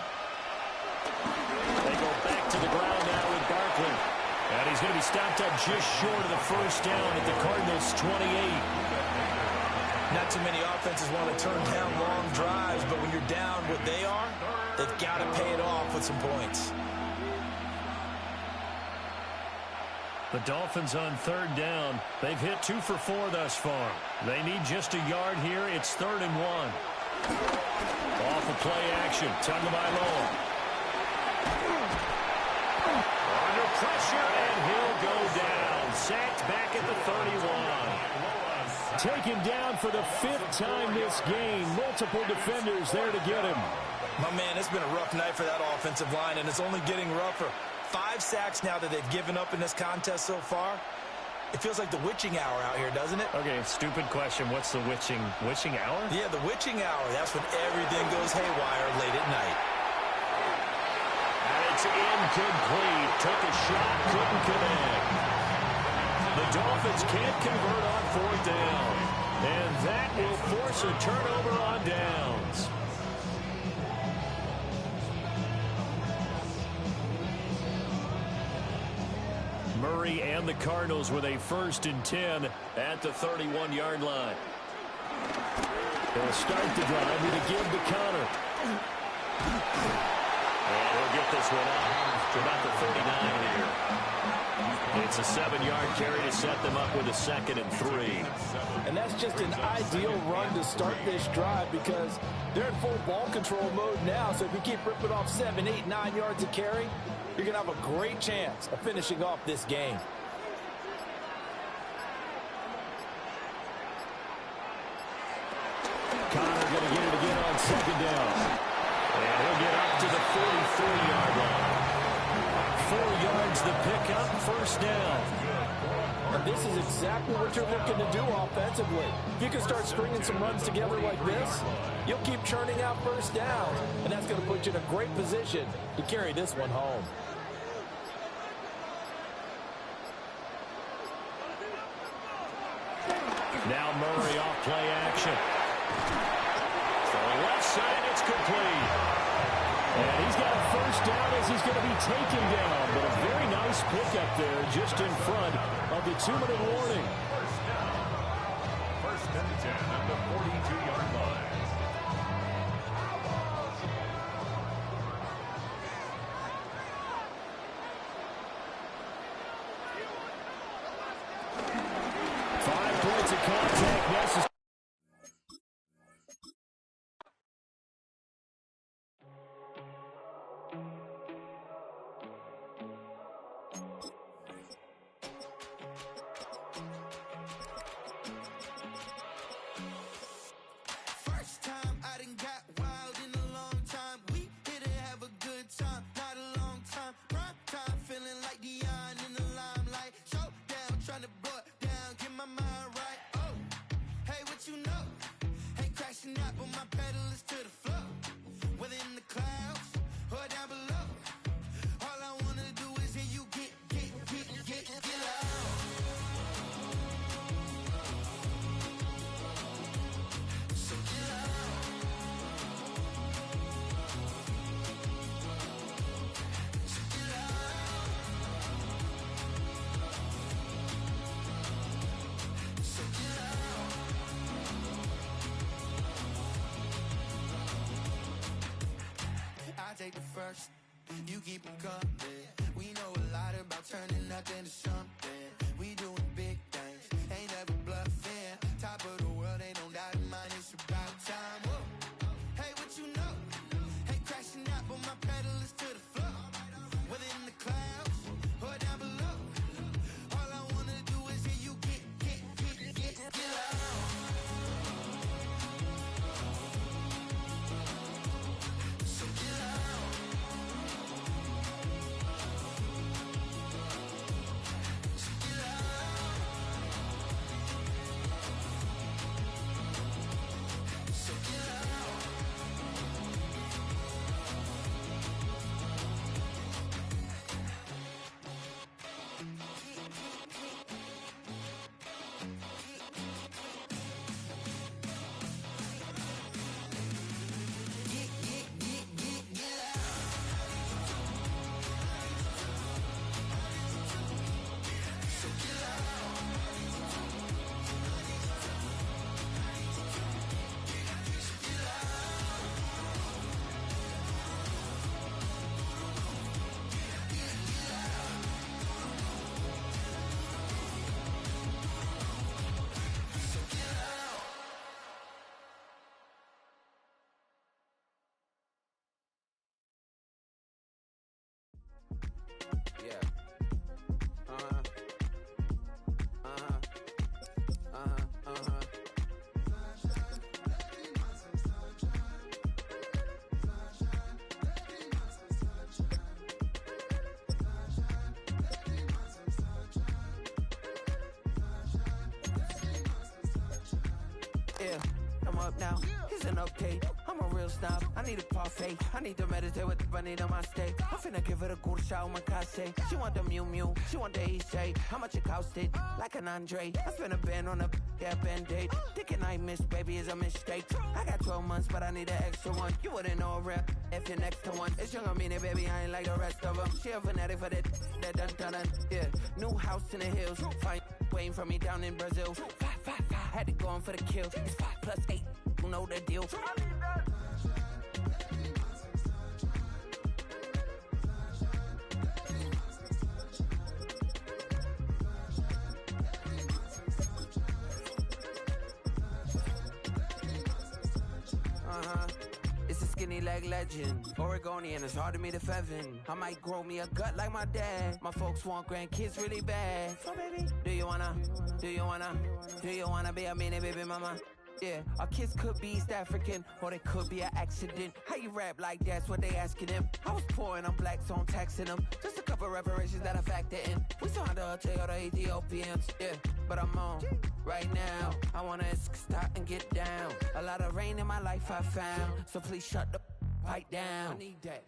[SPEAKER 15] go back to the ground now with Barkley. And he's going to be stopped up just short of the first down at the Cardinals' 28.
[SPEAKER 16] Not too many offenses want to turn down long drives, but when you're down what they are, they've got to pay it off with some points.
[SPEAKER 15] The Dolphins on third down. They've hit 2 for 4 thus far. They need just a yard here. It's 3rd and 1. Off of play action. Tagovailoa. Under pressure, and he'll go down. Sacked back at the 31. Taken down for the 5th time this game. Multiple defenders there to get him.
[SPEAKER 16] My man, it's been a rough night for that offensive line, and it's only getting rougher. 5 sacks now that they've given up in this contest so far. It feels like the witching hour out here, doesn't it?
[SPEAKER 15] Okay, stupid question. What's the witching hour?
[SPEAKER 16] Yeah, the witching hour. That's when everything goes haywire late at night.
[SPEAKER 15] And it's incomplete. Took a shot, couldn't connect. The Dolphins can't convert on 4th down. And that will force a turnover on downs. Murray and the Cardinals with a 1st and 10 at the 31-yard line. They'll start the drive with a give to Connor. And he'll get this one out to about the 39 here. It's a 7-yard carry to set them up with a 2nd and 3.
[SPEAKER 18] And that's just an ideal run to start this drive because they're in full ball control mode now. So if you keep ripping off 7, 8, 9 yards of carry, you're going to have a great chance of finishing off this game.
[SPEAKER 15] Connor going to get it again on 2nd down. And he'll get up to the 43-yard line. 4 yards the pickup, 1st down.
[SPEAKER 18] And this is exactly what you're looking to do offensively. If you can start stringing some runs together like this, you'll keep churning out 1st downs, and that's going to put you in a great position to carry this one home.
[SPEAKER 15] Now Murray off play action. For the left side, it's complete. And he's got a 1st down as he's going to be taken down. But a very nice pickup there just in front of the 2-minute warning.
[SPEAKER 11] 1st and 10 at the 42-yard line.
[SPEAKER 15] Points of contact necessary.
[SPEAKER 3] First time I done got wild in a long time. We here to have a good time, not a long time. Prime time, feeling like Dion in the limelight. Showdown, trying to blow it down, get my mind right. Oh, hey, what you know? Ain't crashing out, but my pedal is to the floor. Whether in the clouds or down below, all I wanna do is hear you get loud. So get loud. So get loud. first. You keep them coming. We know a lot about turning nothing to something. We doing big things, ain't never bluffing. Top of the world, ain't no doubt in mine. It's about time. Whoa. Hey, what you know? Hey, crashing out, but my pedal is to the floor. Whether in the clouds or down below. All I wanna do is hear you get loud. So get loud. So get loud. So get loud.
[SPEAKER 5] Yeah. Yeah, I'm up now. Here's an update. I'm a real snob. I need a parfait. I need to meditate with the bunny on my steak. I'm finna give her a good shot with my case. She want the Mew Mew. She want the EJ. How much it costed? Like an Andre. I spent a band on a band-aid. Thinking I missed, baby, is a mistake. I got 12 months, but I need an extra one. You wouldn't know a rep if you're next to one. It's young, I mean it, baby. I ain't like the rest of them. She a fanatic for that dun. Yeah, new house in the hills. Fine, waiting for me down in Brazil. 5. Had to go on for the kill. It's 5 plus 8. You know the deal. It's a skinny leg legend. Oregonian, it's hard to meet a Fevin. I might grow me a gut like my dad. My folks want grandkids really bad. So baby, do you wanna be a mini baby mama? Yeah, our kids could be East African, or they could be an accident. How you rap like that's what they asking him? I was poor and I'm black, so I'm taxing them. Just a couple reparations that I factor in. We saw the Toyota Ethiopians, yeah, but I'm on right now. I wanna stop and get down. A lot of rain in my life I found, so please shut the pipe down. I need that.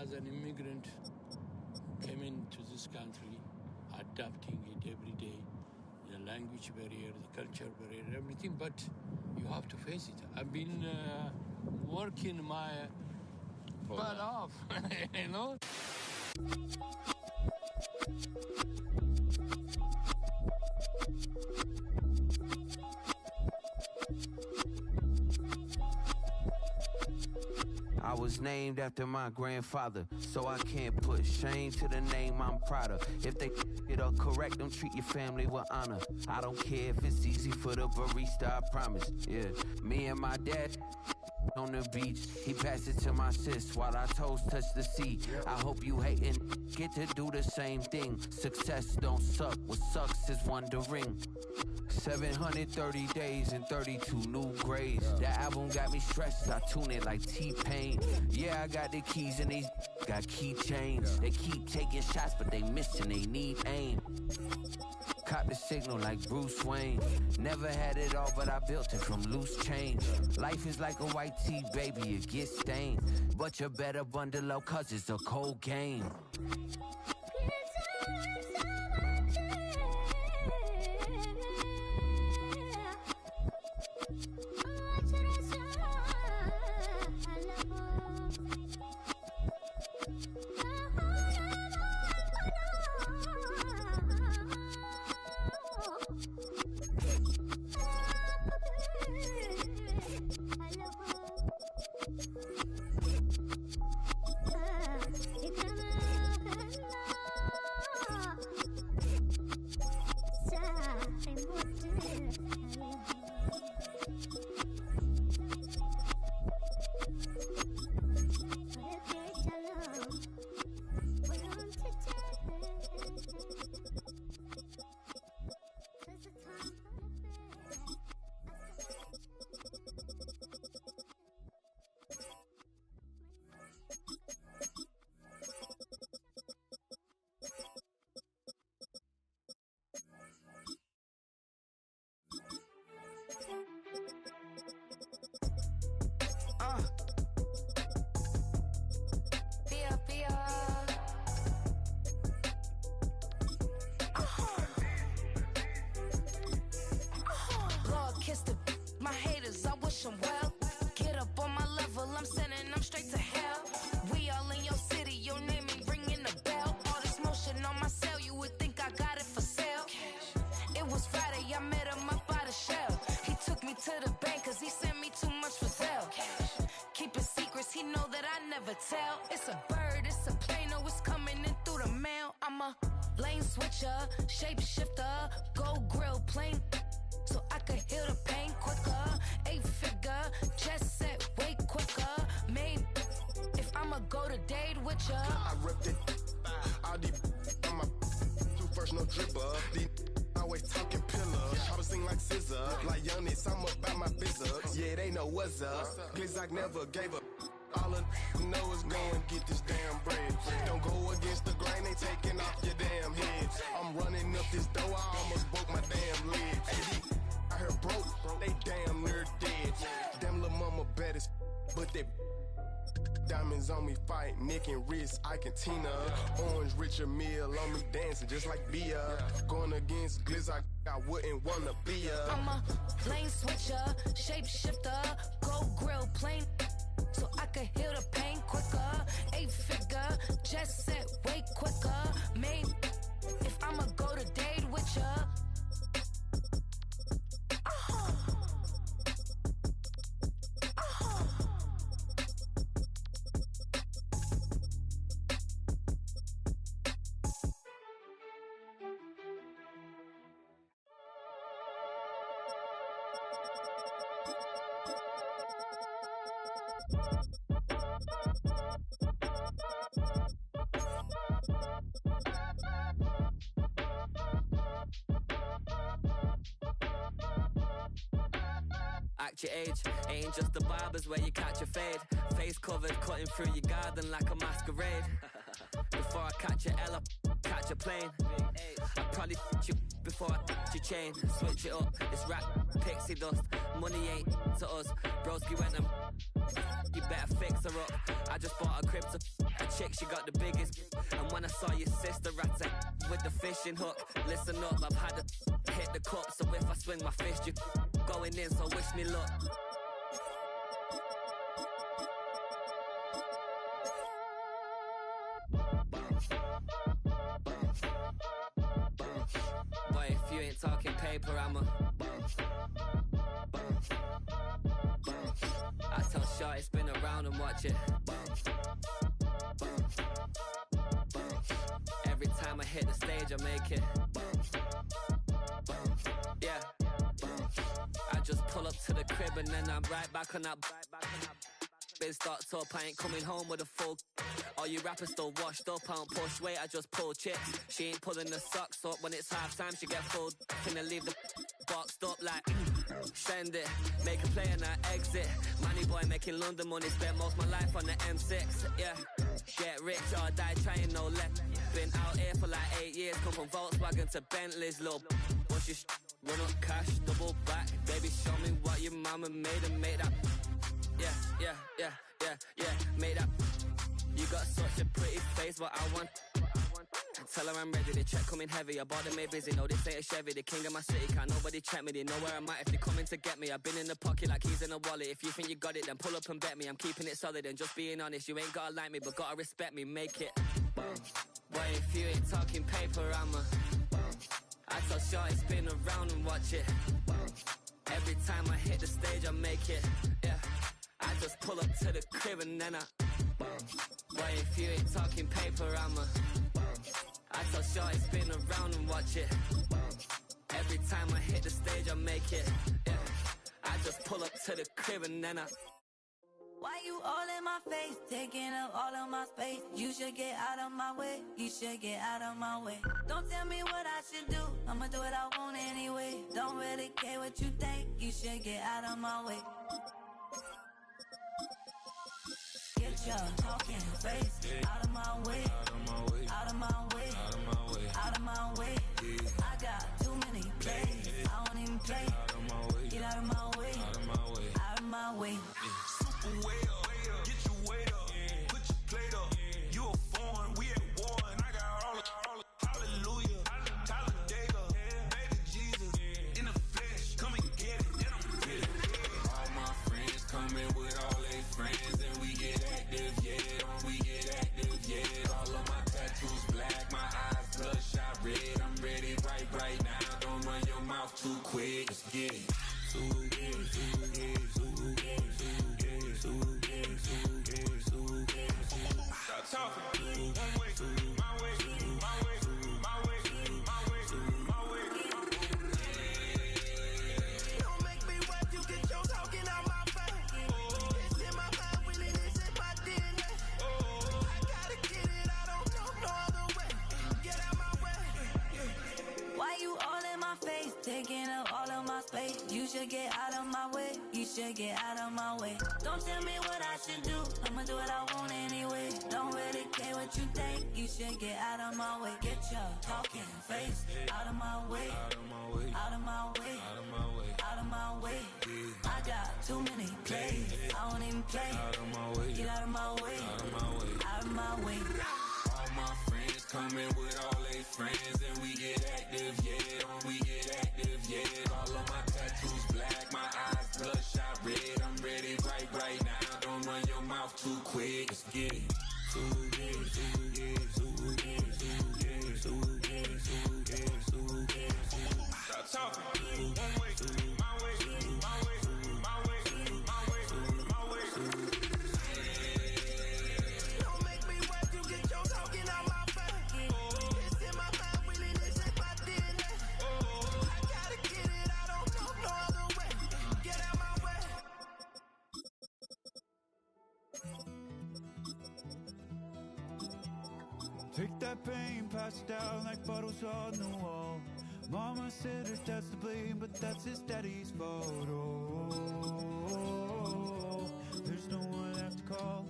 [SPEAKER 6] As an immigrant, came into this country, adapting it every day, the language barrier, the culture barrier, everything, but you have to face it. I've been working my butt off, you know?
[SPEAKER 5] I was named after my grandfather, so I can't put shame to the name I'm proud of. If they it up correct, don't treat your family with honor. I don't care if it's easy for the barista, I promise. Yeah, me and my dad on the beach, he passed it to my sis while our toes touch the sea. I hope you hatin' get to do the same thing. Success don't suck, what sucks is wondering. 730 days and 32 new grades. That album got me stressed, I tune it like T-Pain. Yeah, I got the keys and these got keychains. They keep taking shots, but they missing, they need aim. Caught the signal like Bruce Wayne. Never had it all, but I built it from loose change. Life is like a white tee, baby, it gets stained. But you better bundle up, cause it's a cold game.
[SPEAKER 19] to the bank, cause he sent me too much for sale. Keeping secrets, he know that I never tell. It's a bird, it's a plane, oh, it's coming in through the mail. I'm a lane switcher, shapeshifter, gold grill plane, so I could heal the pain quicker. 8-figure, jet set way quicker. Made if I'ma go to date with ya.
[SPEAKER 20] I ripped it. All these on my two first, no dripper. These always talking pillars. I was sing like scissor. Like youngest, I'm about my business. Yeah, they know what's up. Glizzock never gave up. All I know is go and get this damn bread. Don't go against the grain, they taking off your damn head. I'm running up this door, I almost broke my damn leg. AD, I heard broke, they damn near dead. Damn little mama bad as but they diamonds on me fight, neck and wrist, I can Tina. Orange Richard Mill on me dancing just like Bia. Going against Glizzock, I wouldn't wanna be a.
[SPEAKER 19] I'm a lane switcher, shapeshifter, gold grill plane, so I could heal the pain quicker. 8-figure, jet set way quicker. Made if I'ma go to date with ya.
[SPEAKER 21] Act your age, ain't just the barbers where you catch a fade. Face covered, cutting through your garden like a masquerade. Before I catch a L up, catch a plane. I probably you before I your chain. Switch it up, it's rap, pixie dust. Money ain't to us. Broski went and you better fix her up. I just bought a crib to a chick, she got the biggest. And when I saw your sister at it with the fishing hook, listen up, I've had to hit the cup. So if I swing my fist, you going in, so wish me luck. Boy, if you ain't talking paper, I'm a I tell Shorty spin around and watch it. Every time I hit the stage, I make it. Yeah. I just pull up to the crib and then I'm right back on that. Been starts up, I ain't coming home with a full. All you rappers still washed up, I don't push weight, I just pull chips. She ain't pulling the socks up when it's half time, she get full. Finna leave the boxed up like send it, make a play and I exit. Money boy making London money, spent most of my life on the M6. Yeah, get rich or die trying, no left. Been out here for like 8 years, come from Volkswagen to Bentley's, little. What's your run up cash, double back, baby show me what your mama made and make that. Yeah, made that. You got such a pretty face, but I want. Tell her I'm ready, the check coming heavy. I bought them made busy, no this ain't a Chevy. The king of my city, can't nobody check me. They know where I'm at if they coming to get me. I've been in the pocket like keys in a wallet. If you think you got it, then pull up and bet me. I'm keeping it solid and just being honest. You ain't gotta like me, but gotta respect me, make it. Boy, if you ain't talking paper, I'm a I tell Shorty spin around and watch it. Every time I hit the stage, I make it. Yeah, I just pull up to the crib and then I boy, if you ain't talking paper, I'm a I tell Shorty spin around and watch it. Every time I hit the stage, I make it. Yeah, I just pull up to the crib and then I
[SPEAKER 22] Why you all in my face, taking up all of my space? You should get out of my way, you should get out of my way. Don't tell me what I should do, I'ma do what I want anyway. Don't really care what you think, you should get out of my way. Get your talking face out of my way, out of my way, out of my way, out of my way. I got too many plays, I don't even play. Get out of my way, out of my way, out of my way.
[SPEAKER 4] Super way up, get your weight up, put your plate up. You a foreign, we at war, and I got all of hallelujah, Talladega, baby Jesus, in the flesh, come and get it, then I'm with it. All my friends coming with all their friends, and we get active, yeah, we get active, yeah. All of my tattoos black, my eyes bloodshot red, I'm ready right now. Don't run your mouth too quick, let's get it.
[SPEAKER 22] should get out of my way. Don't tell me what I should do, I'ma do what I want anyway. Don't really care what you think, you should get out of my way. Get your talking face out of my way. Out of my way. Out of my way. Out of my way. Out of my way. I got too many plays, I won't even play. Out of my way. Get out of my way. Out of my way. Out of my way.
[SPEAKER 1] All my friends coming with all their friends, and we get active, yeah. We get active, yeah. All of my tattoos black, my eyes bloodshot red. I'm ready right now. Don't run your mouth too quick. Let's get it. Stop talking. One way, my way, my way, my way, my way, my way.
[SPEAKER 3] Don't make me wait to get your talking out my face. It's in my mind, really, this ain't my DNA. I gotta get it, I don't know no other way. Get out my way.
[SPEAKER 2] Take that pain, pass it down like photos on the wall. Mama said her dad's to blame, but that's his daddy's fault. Oh, there's no one left to call.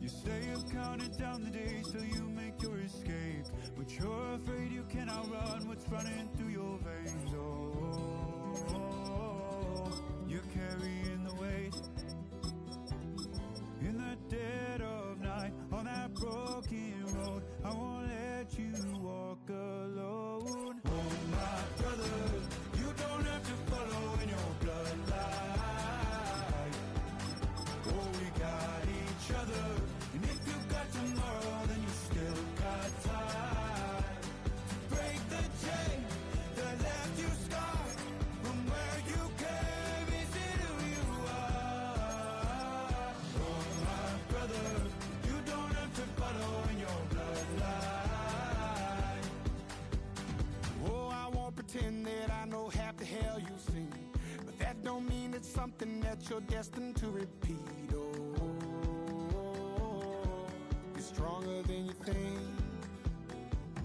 [SPEAKER 2] You say you've counted down the days till you make your escape, but you're afraid you can outrun what's running through your veins. Oh, you're carrying the weight in the dead of night on that broken road. I won't let you walk alone. Oh my brother, you don't have to follow in your bloodline. Oh, we got each other, and if you got tomorrow, then you still got time. Break the chain that left you scarred from where you came. Is it who you are? Oh my brother, you don't have to follow in your bloodline.
[SPEAKER 17] Oh, I won't pretend that I know half the hell you've seen, but that don't mean it's something that you're destined to repeat. Oh, you're stronger than you think.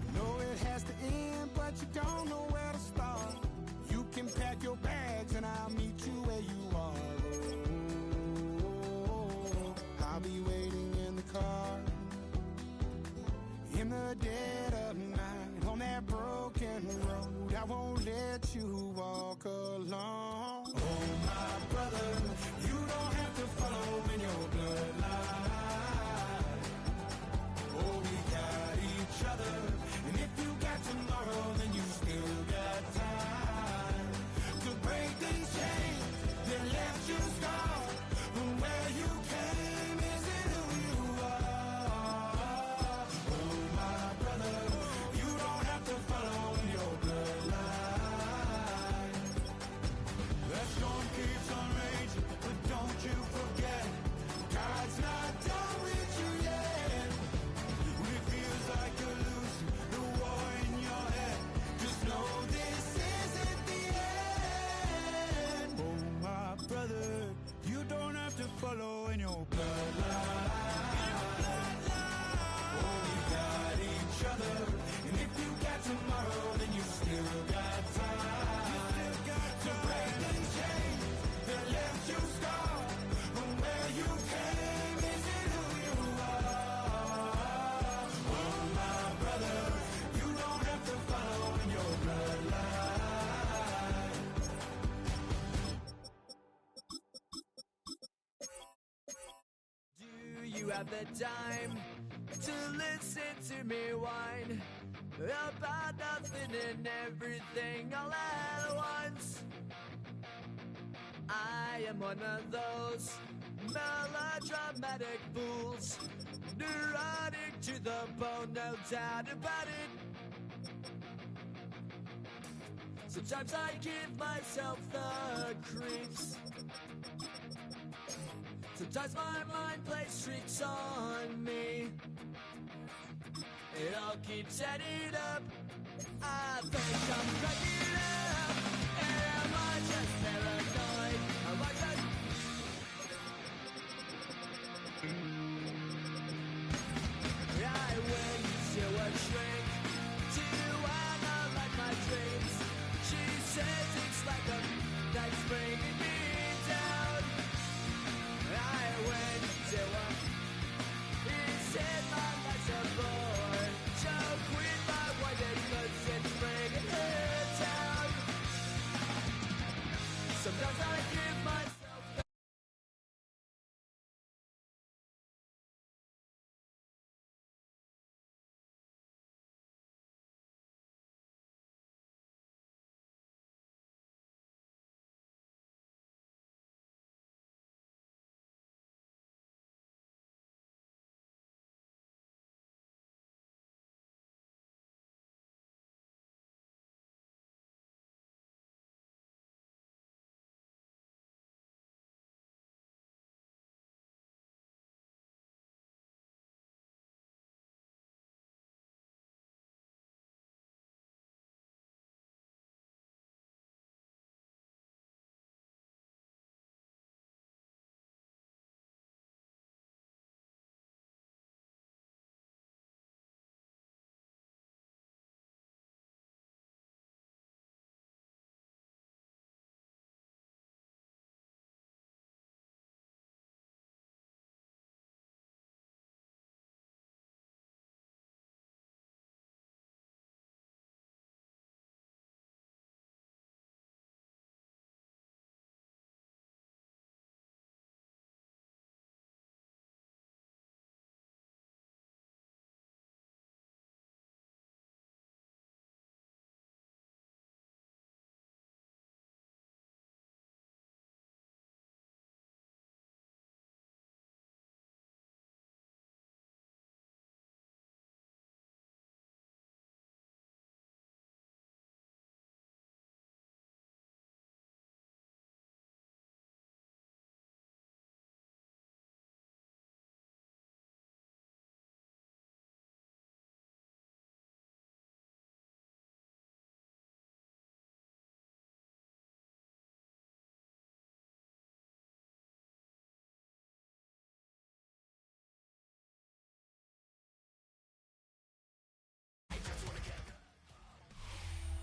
[SPEAKER 17] You know it has to end, but you don't know where to start. You can pack your bags and I'll meet you where you are. Oh, I'll be waiting in the car in the dead of night on that broken road. I won't let you walk alone.
[SPEAKER 2] Oh my brother, you don't have to follow in your bloodline. Oh, we got each other, and if you got tomorrow, then you still got time to break these chains that left you scarred from where you came. Is it who you are? Oh my brother, you don't have to follow in your bloodline. That storm keeps on raging, but don't you forget, God's not done with you yet. When it feels like you're losing the war in your head, just know this isn't the end. Oh my brother, you don't have to follow in your bloodline. Oh, we got each other, and if you got tomorrow, then you still got time. To break these chains that left you scarred from where you came. Is it who you are? Oh my brother, you don't have to follow in your bloodline.
[SPEAKER 3] Do you have the time to listen to me whine about nothing and everything all at once? I am one of those melodramatic fools, neurotic to the bone, no doubt about it. Sometimes I give myself the creeps. Sometimes my mind plays tricks on me. It all keeps adding up. I think I'm cracking up. Am I just paranoid? Am I just... I went to a shrink to analyze my dreams. She says it's like a that's bringing me down.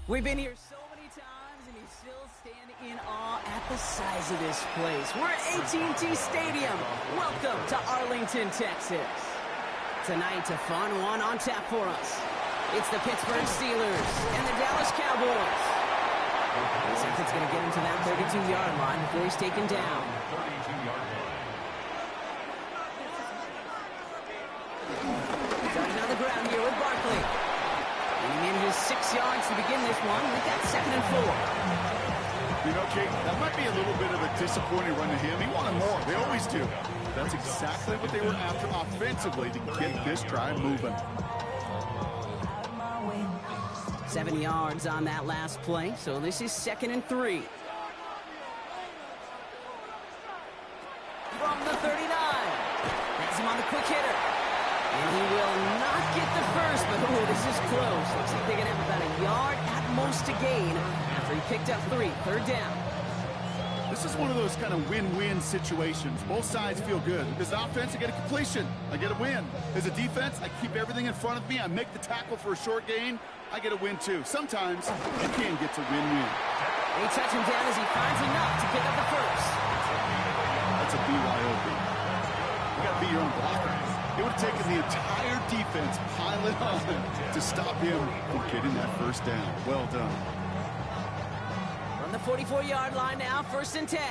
[SPEAKER 9] We've been here so many times, and you still stand in awe at the size of this place. We're at AT&T Stadium. Welcome to Arlington, Texas. Tonight, a fun one on tap for us. It's the Pittsburgh Steelers and the Dallas Cowboys. This effort's going to get him to that 32-yard line before he's taken down.
[SPEAKER 11] 32-yard line.
[SPEAKER 9] Starting on the ground here with Barkley. And he manages 6 yards to begin this one. We've got 2nd and 4.
[SPEAKER 8] You know, Kate, that might be a little bit of a disappointing run to him. He wanted more. They always do. That's exactly what they were after offensively to get this drive moving.
[SPEAKER 9] 7 yards on that last play, so this is 2nd and 3. From the 39. That's him on the quick hitter. And he will not get the first, but this is close. Looks like they're going to have about a yard at most to gain after he picked up 3. 3rd down.
[SPEAKER 8] This is one of those kind of win-win situations. Both sides feel good. As an offense, I get a completion. I get a win. As a defense, I keep everything in front of me. I make the tackle for a short gain. I get a win, too. Sometimes you can get to win-win.
[SPEAKER 9] They touch him down as he finds enough to pick up the first.
[SPEAKER 8] That's a BYOB. You got to be your own blocker. It would have taken the entire defense piling on to stop him from getting that first down. Well done.
[SPEAKER 9] From the 44-yard line now, 1st and 10.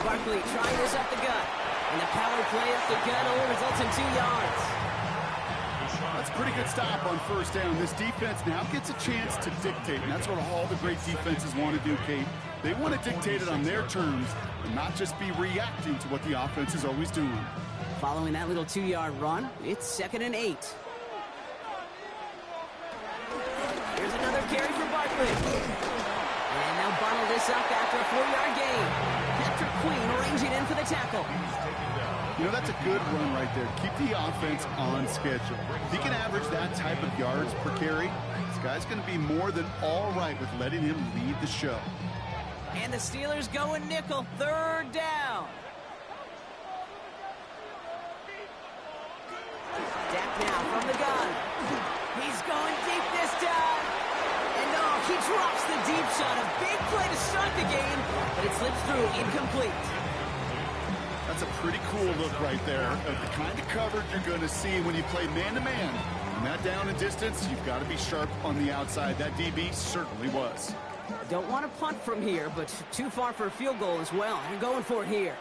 [SPEAKER 9] Barkley trying this up the gut. And the power play up the gut only results in 2 yards.
[SPEAKER 8] That's a pretty good stop on 1st down. This defense now gets a chance to dictate, and that's what all the great defenses want to do, Kate. They want to dictate it on their terms and not just be reacting to what the offense is always doing.
[SPEAKER 9] Following that little 2-yard run, it's 2nd and 8. Here's another carry for Barkley. And they'll bottle this up after a 4-yard gain. Patrick Queen arranging in for the tackle.
[SPEAKER 8] You know, that's a good run right there. Keep the offense on schedule. If he can average that type of yards per carry, this guy's going to be more than all right with letting him lead the show.
[SPEAKER 9] And the Steelers going nickel, 3rd down. Dak now from the gun. He's going deep this time. And he drops the deep shot. A big play to start the game, but it slips through incomplete.
[SPEAKER 8] That's a pretty cool look right there of the kind of coverage you're going to see when you play man-to-man. And that down and distance, you've got to be sharp on the outside. That DB certainly was.
[SPEAKER 9] Don't want to punt from here, but too far for a field goal as well. They're going for it here.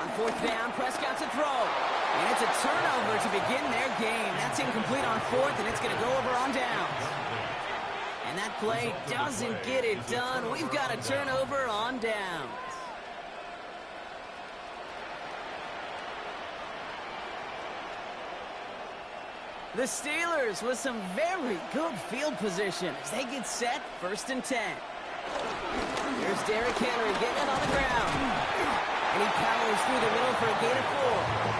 [SPEAKER 9] On 4th down, Prescott to throw. And it's a turnover to begin their game. That's incomplete on 4th, and it's going to go over on downs. And that play doesn't get it done. We've got a turnover on downs. The Steelers with some very good field position as they get set, 1st and 10. Here's Derrick Henry getting it on the ground. And he powers through the middle for a gain of 4.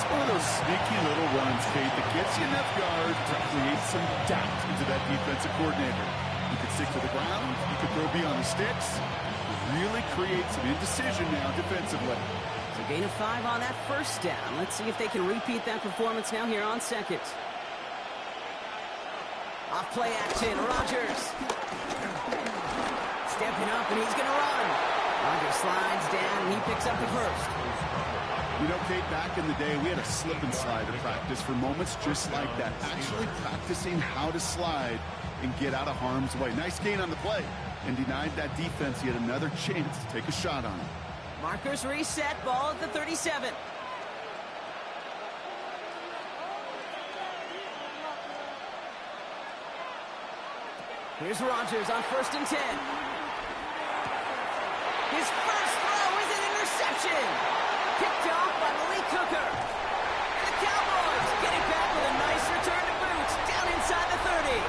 [SPEAKER 8] It's one of those sneaky little runs, Kate, that gets you enough yards to create some doubt into that defensive coordinator. You could stick to the ground, you could throw beyond the sticks, really create some indecision now defensively.
[SPEAKER 9] So gain of 5 on that 1st down. Let's see if they can repeat that performance now here on 2nd. Off play action, Rodgers. Stepping up, and he's going to run. Rodgers slides down, and he picks up the 1st.
[SPEAKER 8] You know, Kate, back in the day, we had a slip and slide to practice for moments just like that. Actually practicing how to slide and get out of harm's way. Nice gain on the play, and denied that defense yet another chance to take a shot on it.
[SPEAKER 9] Markers reset, ball at the 37. Here's Rodgers on 1st and 10. His first throw is an interception. Picked off by Malik Hooker. And the Cowboys get it back with a nice return to boots down inside the 30.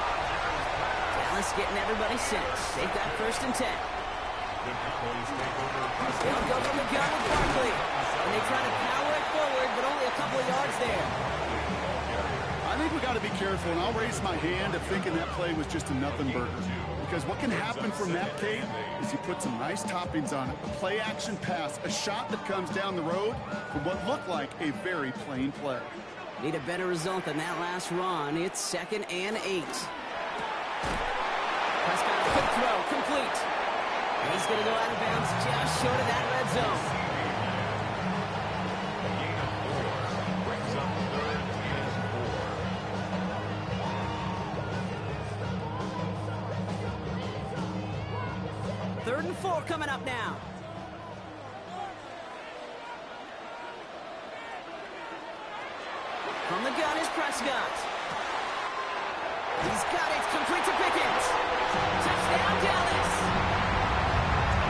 [SPEAKER 9] Dallas getting everybody set. They've got 1st and 10. They'll go from the gun with Barkley. And they try to power it forward, but only a couple of yards there.
[SPEAKER 8] I think we got to be careful, and I'll raise my hand of thinking that play was just a nothing burger. because what can happen from that, Kate, is you put some nice toppings on it. A play action pass, a shot that comes down the road from what looked like a very plain play.
[SPEAKER 9] Need a better result than that last run. It's 2nd and 8. Prescott, quick throw, complete. And he's going to go out of bounds just short of that red zone.
[SPEAKER 11] Brings up 3rd and 4.
[SPEAKER 9] 3rd and 4 coming up now. From the gun is Prescott. He's got it, complete to Pickens. Touchdown, Dallas.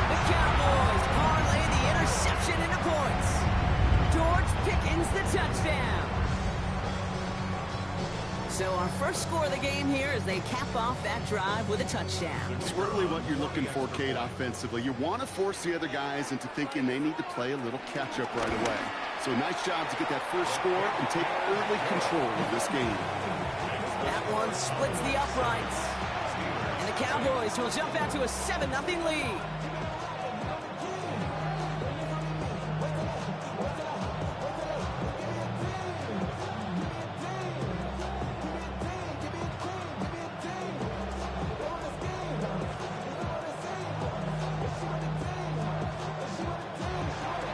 [SPEAKER 9] The Cowboys parlay the interception into points. George Pickens, the touchdown. So our first score of the game here as they cap off that drive with a touchdown.
[SPEAKER 8] It's really what you're looking for, Kate, offensively. You want to force the other guys into thinking they need to play a little catch-up right away. So nice job to get that first score and take early control of this game.
[SPEAKER 9] That one splits the uprights. And the Cowboys will jump out to a 7-0 lead.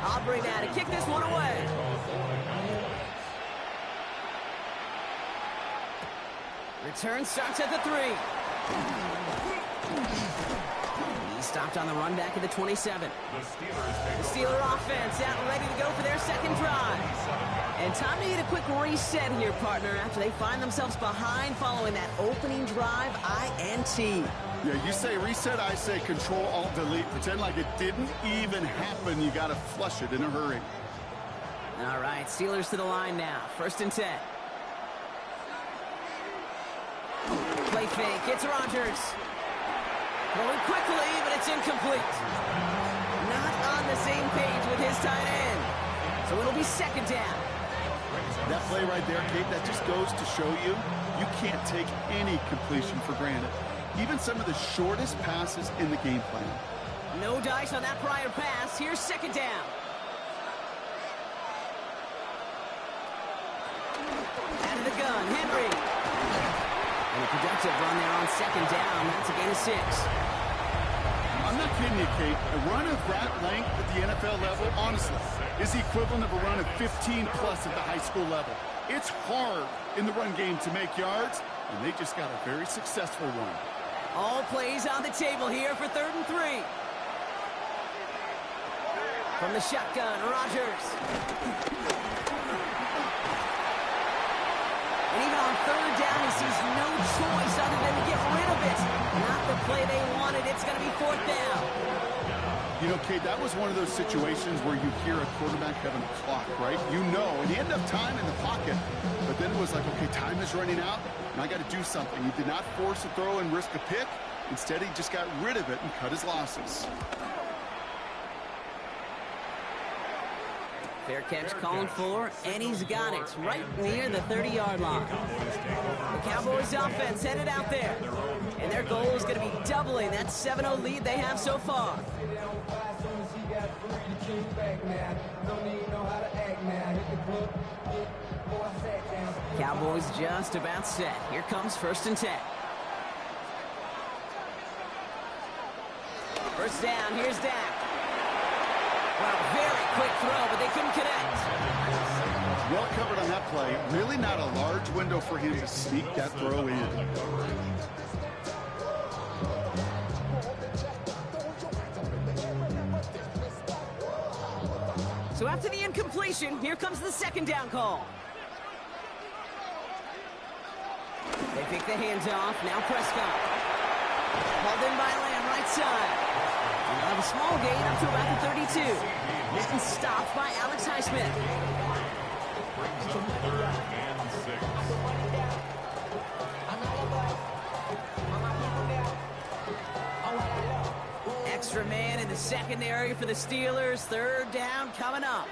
[SPEAKER 9] Aubrey now to kick this one away. Return starts at the 3. He stopped on the run back at the 27. The Steeler offense out and ready to go for their second drive. And time to get a quick reset here, partner, after they find themselves behind following that opening drive INT.
[SPEAKER 8] Yeah, you say reset, I say Control-Alt-Delete. Pretend like it didn't even happen. You got to flush it in a hurry.
[SPEAKER 9] All right, Steelers to the line now. 1st and 10. Play fake, it's Rodgers. Going quickly, but it's incomplete. Not on the same page with his tight end. So it'll be 2nd down.
[SPEAKER 8] That play right there, Kate, that just goes to show you, you can't take any completion for granted. Even some of the shortest passes in the game plan.
[SPEAKER 9] No dice on that prior pass. Here's 2nd down. Out of the gun, Henry. And a productive run there on 2nd down. That's a gain of 6.
[SPEAKER 8] I'm not kidding you, Kate. A run of that length at the NFL level, honestly, is the equivalent of a run of 15-plus at the high school level. It's hard in the run game to make yards, and they just got a very successful one.
[SPEAKER 9] All plays on the table here for 3rd and 3. From the shotgun, Rodgers. And even on 3rd down, he sees no choice other than to get rid of it. Not the play they wanted. It's going to be 4th down.
[SPEAKER 8] You know, Kate, that was one of those situations where you hear a quarterback having a clock, right? You know, and he had enough time in the pocket, but then it was like, okay, time is running out, and I got to do something. He did not force a throw and risk a pick. Instead, he just got rid of it and cut his losses.
[SPEAKER 9] Fair catch called for, and he's got it right near the 30-yard line. The Cowboys offense headed out there, and their goal is going to be doubling that 7-0 lead they have so far. Cowboys just about set. Here comes 1st and 10. 1st down, here's Dak. Well, very quick throw, but they couldn't connect.
[SPEAKER 8] Well covered on that play. Really not a large window for him to sneak that throw in.
[SPEAKER 9] So after the incompletion, here comes the 2nd down call. They pick the hands off. Now Prescott. Hauled in by Lamb, right side. And they'll have a small gain up to about the 32. Getting stopped by Alex Highsmith. Extra man in the secondary for the Steelers. 3rd down coming up.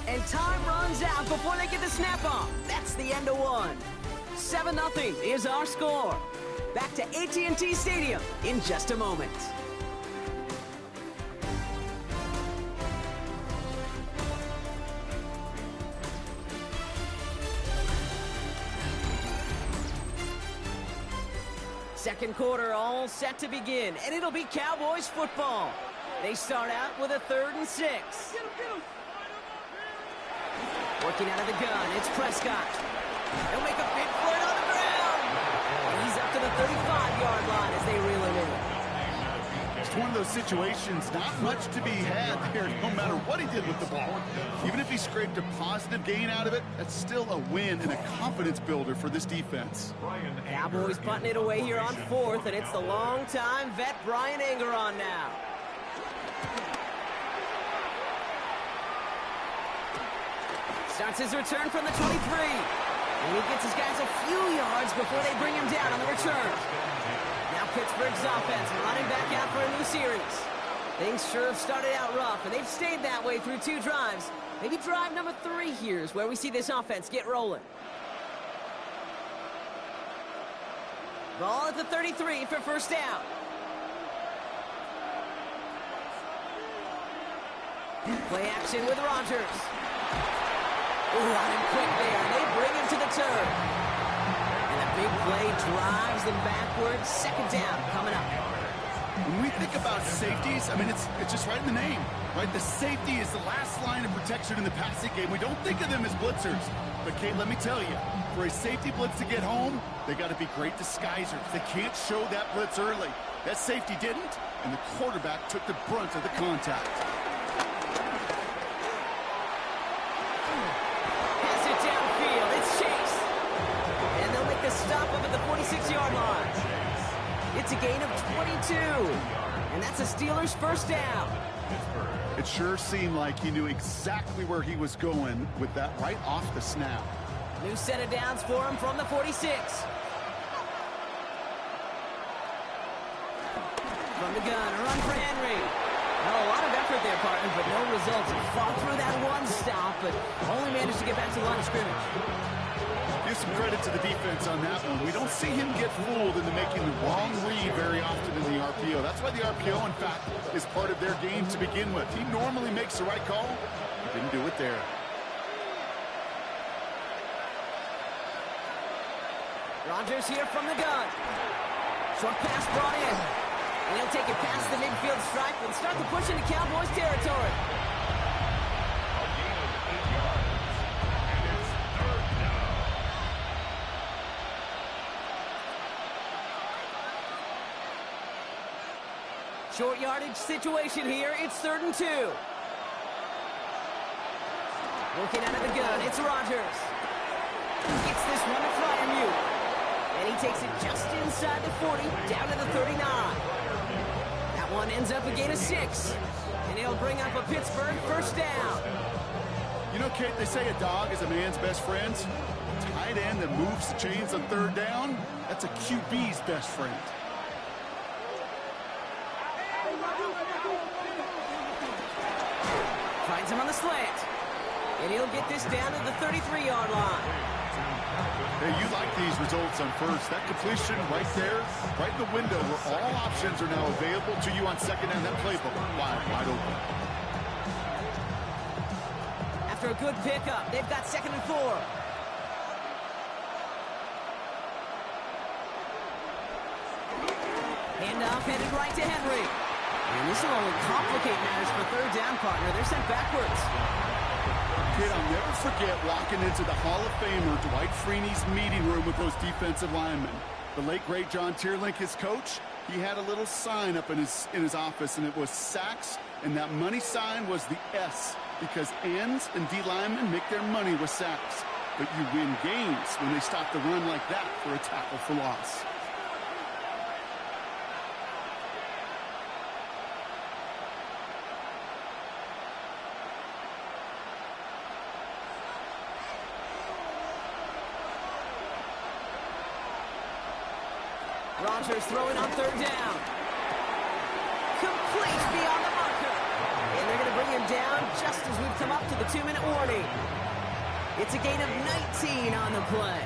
[SPEAKER 9] And time runs out before they get the snap off. That's the end of one. 7-0 is our score. Back to AT&T Stadium in just a moment. Second quarter all set to begin, and it'll be Cowboys football. They start out with a 3rd and 6. Working out of the gun, it's Prescott. He'll make a big play on the ground. And he's up to the 35-yard line as they reel him in.
[SPEAKER 8] It's one of those situations, not much to be had there, no matter what he did with the ball. Even if he scraped a positive gain out of it, that's still a win and a confidence builder for this defense.
[SPEAKER 9] Cowboys punting it away here on 4th, and it's the long-time vet Brian Anger on now. Starts his return from the 23. And he gets his guys a few yards before they bring him down on the return. Now Pittsburgh's offense running back out for a new series. Things sure have started out rough, and they've stayed that way through 2 drives. Maybe drive number 3 here is where we see this offense get rolling. Ball at the 33 for first down. Play action with Rodgers. Ooh, on him quick there. They bring him to the turn. And a big play drives them backwards. Second down coming up.
[SPEAKER 8] When we think about safeties, I mean, it's just right in the name, right? The safety is the last line of protection in the passing game. We don't think of them as blitzers. But, Kate, let me tell you, for a safety blitz to get home, they got to be great disguisers. They can't show that blitz early. That safety didn't, and the quarterback took the brunt of the contact.
[SPEAKER 9] Pass it downfield. It's Chase. And they'll make the stop up at the 46-yard line. It's a gain of 22. And that's a Steelers first down.
[SPEAKER 8] It sure seemed like he knew exactly where he was going with that right off the snap.
[SPEAKER 9] New set of downs for him from the 46. From the gun, a run for Henry. Well, a lot of effort there, partner, but no results. He fought through that one stop, but only managed to get back to the line of scrimmage.
[SPEAKER 8] Give some credit to the defense on that one. We don't see him get fooled into making the wrong read very often in the RPO. That's why the RPO, in fact, is part of their game to begin with. He normally makes the right call. He didn't do it there.
[SPEAKER 9] Rodgers here from the gun. Short pass brought in. And he'll take it past the midfield stripe and start to push into Cowboys territory. Short yardage situation here. It's 3rd and 2. Looking out of the gun, it's Rodgers. Gets this one to Fryermuth. And he takes it just inside the 40, down to the 39. That one ends up a gain of 6. And he'll bring up a Pittsburgh first down.
[SPEAKER 8] You know, Kate, they say a dog is a man's best friend. A tight end that moves the chains on 3rd down, that's a QB's best friend.
[SPEAKER 9] Finds him on the slant. And he'll get this down to the 33-yard line.
[SPEAKER 8] Hey, you like these results on first. That completion right there, right in the window where all options are now available to you on second down. That playbook wide open.
[SPEAKER 9] After a good pickup, they've got 2nd and 4. Handoff headed right to Henry. And this will only complicate matters for 3rd down, partner. They're sent backwards.
[SPEAKER 8] Kid, I'll never forget walking into the Hall of Famer Dwight Freeney's meeting room with those defensive linemen. The late, great John Tierlink, his coach, he had a little sign up in his office, and it was sacks, and that money sign was the S, because ends and D linemen make their money with sacks. But you win games when they stop the run like that for a tackle for loss.
[SPEAKER 9] Rodgers throwing on 3rd down. Complete beyond the marker. And they're going to bring him down just as we've come up to the 2-minute warning. It's a gain of 19 on the play.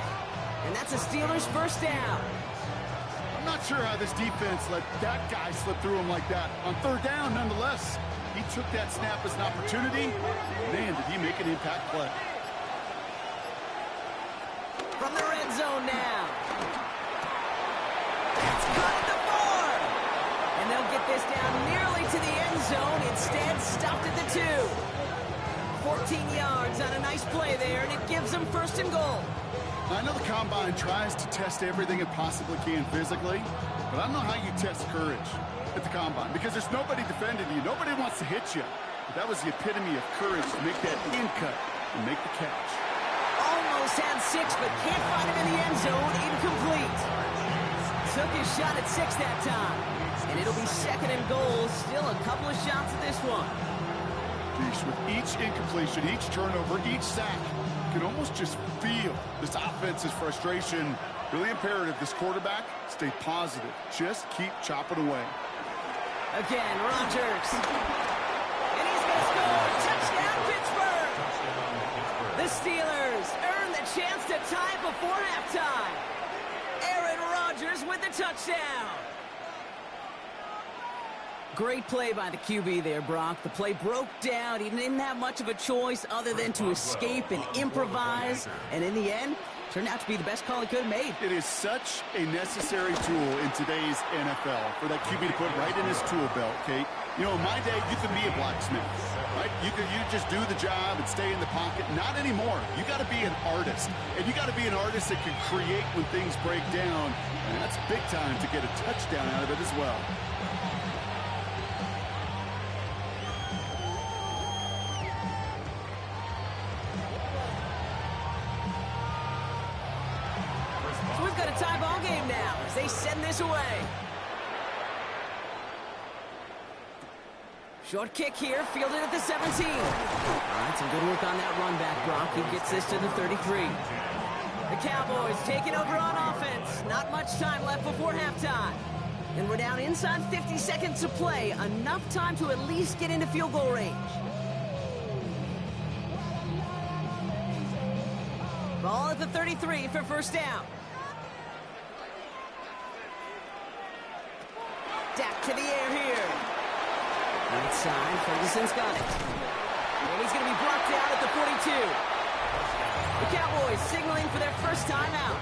[SPEAKER 9] And that's a Steelers first down.
[SPEAKER 8] I'm not sure how this defense let that guy slip through him like that. On third down, nonetheless, he took that snap as an opportunity. Man, did he make an impact play.
[SPEAKER 9] From the red zone now. It's caught at the 4. And they'll get this down nearly to the end zone. Instead, stopped at the 2. 14 yards on a nice play there, and it gives them first and goal.
[SPEAKER 8] I know the Combine tries to test everything it possibly can physically, but I don't know how you test courage at the Combine because there's nobody defending you. Nobody wants to hit you. But that was the epitome of courage to make that in cut and make the catch.
[SPEAKER 9] Almost had 6, but can't find him in the end zone. Incomplete. Took his shot at 6 that time. And it'll be second and goal. Still a couple of shots at this one.
[SPEAKER 8] With each incompletion, each turnover, each sack, you can almost just feel this offense's frustration. Really imperative this quarterback stay positive. Just keep chopping away.
[SPEAKER 9] Again, Rodgers. And he's going to score. Touchdown, Pittsburgh. The Steelers earn the chance to tie before halftime. Aaron Rodgers with the touchdown. Great play by the QB there, Brock. The play broke down. He didn't have much of a choice other than to escape and improvise. And in the end, turned out to be the best call he could have made.
[SPEAKER 8] It is such a necessary tool in today's NFL for that QB to put right in his tool belt, Kate. You know, in my day, you could be a blacksmith, right? You just do the job and stay in the pocket. Not anymore. You got to be an artist. And you got to be an artist that can create when things break down. And that's big time to get a touchdown out of it as well.
[SPEAKER 9] They send this away. Short kick here, fielded at the 17. All right, some good work on that run back, Brock. He gets this to the 33. The Cowboys taking over on offense. Not much time left before halftime. And we're down inside 50 seconds to play. Enough time to at least get into field goal range. Ball at the 33 for first down. Dak to the air here. Right side, Ferguson's got it. And he's going to be brought down at the 42. The Cowboys signaling for their first time out.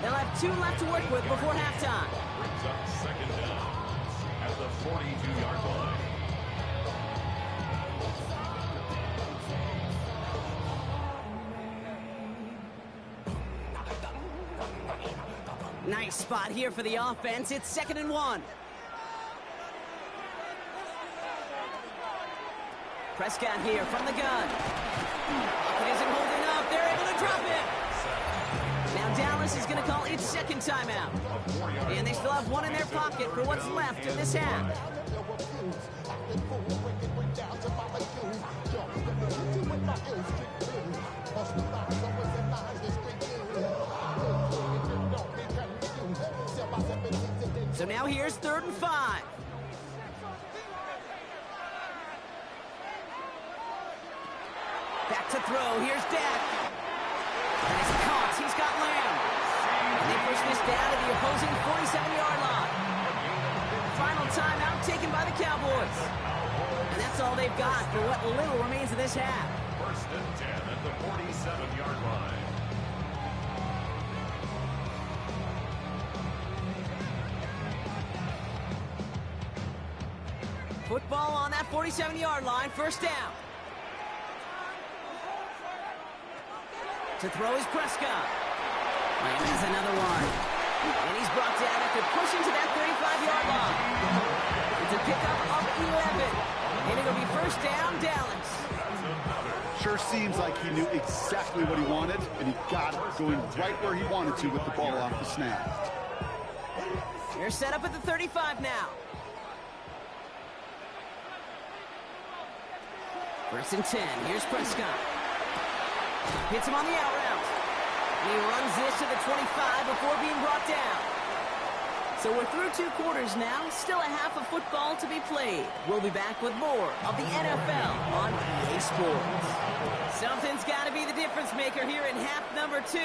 [SPEAKER 9] They'll have 2 left to work with before halftime.
[SPEAKER 11] Brings up second down at the 42-yard line.
[SPEAKER 9] Nice spot here for the offense. It's 2nd and 1. Prescott here from the gun. It isn't holding up. They're able to drop it. Now Dallas is going to call its second timeout. And they still have 1 in their pocket for what's left of this half. So now here's 3rd and 5. Back to throw. Here's Dak. And it's caught. He's got Lamb. And they push this down to the opposing 47-yard line. Final timeout taken by the Cowboys. And that's all they've got for what little remains of this half.
[SPEAKER 11] 1st and 10 at the 47-yard line.
[SPEAKER 9] Football on that 47-yard line. First down. To throw is Prescott. And there's another one. And he's brought down after pushing to that 35-yard line. It's a pickup of 11. And it'll be first down, Dallas.
[SPEAKER 8] Sure seems like he knew exactly what he wanted, and he got it, going right where he wanted to with the ball off the snap.
[SPEAKER 9] They're set up at the 35 now. 1st and 10. Here's Prescott. Hits him on the out route. And he runs this to the 25 before being brought down. So we're through 2 quarters now, still a half of football to be played. We'll be back with more of the NFL on EA Sports. Something's got to be the difference maker here in half number 2.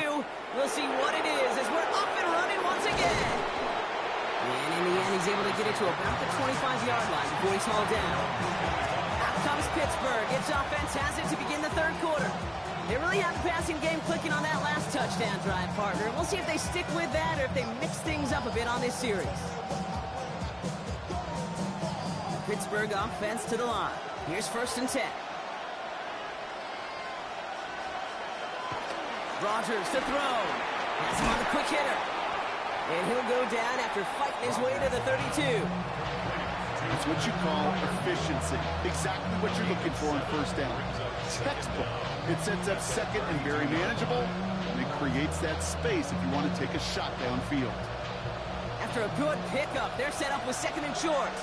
[SPEAKER 9] We'll see what it is as we're up and running once again. And in the end, he's able to get it to about the 25-yard line before he's hauled down. Out comes Pittsburgh. Its offense has it to begin the 3rd quarter. They really have the passing game clicking on that last touchdown drive, partner. We'll see if they stick with that or if they mix things up a bit on this series. Pittsburgh offense to the line. Here's 1st and 10. Rodgers to throw. Has him on the quick hitter. And he'll go down after fighting his way to the 32.
[SPEAKER 8] It's what you call efficiency. Exactly what you're looking for in 1st down. Textbook. It sets up 2nd and very manageable, and it creates that space if you want to take a shot downfield.
[SPEAKER 9] After a good pickup, they're set up with 2nd and short.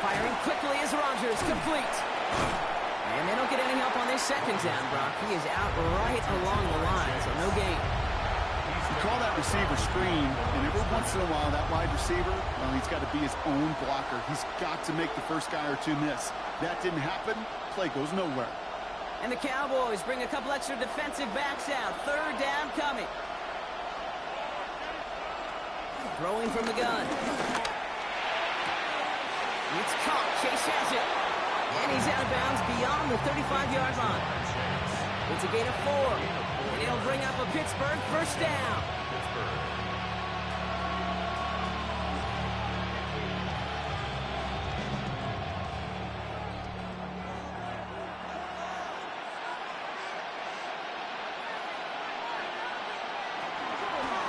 [SPEAKER 9] Firing quickly is Rodgers, complete. And they don't get any help on this 2nd down, Brock. He is out right along the line, so no gain.
[SPEAKER 8] You call that receiver screen, and every once in a while, that wide receiver, well, he's got to be his own blocker. He's got to make the first guy or 2 miss. That didn't happen. Play goes nowhere.
[SPEAKER 9] And the Cowboys bring a couple extra defensive backs out. 3rd down coming. Throwing from the gun. It's caught. Chase has it. And he's out of bounds beyond the 35-yard line. It's a gain of 4. And it'll bring up a Pittsburgh 1st down.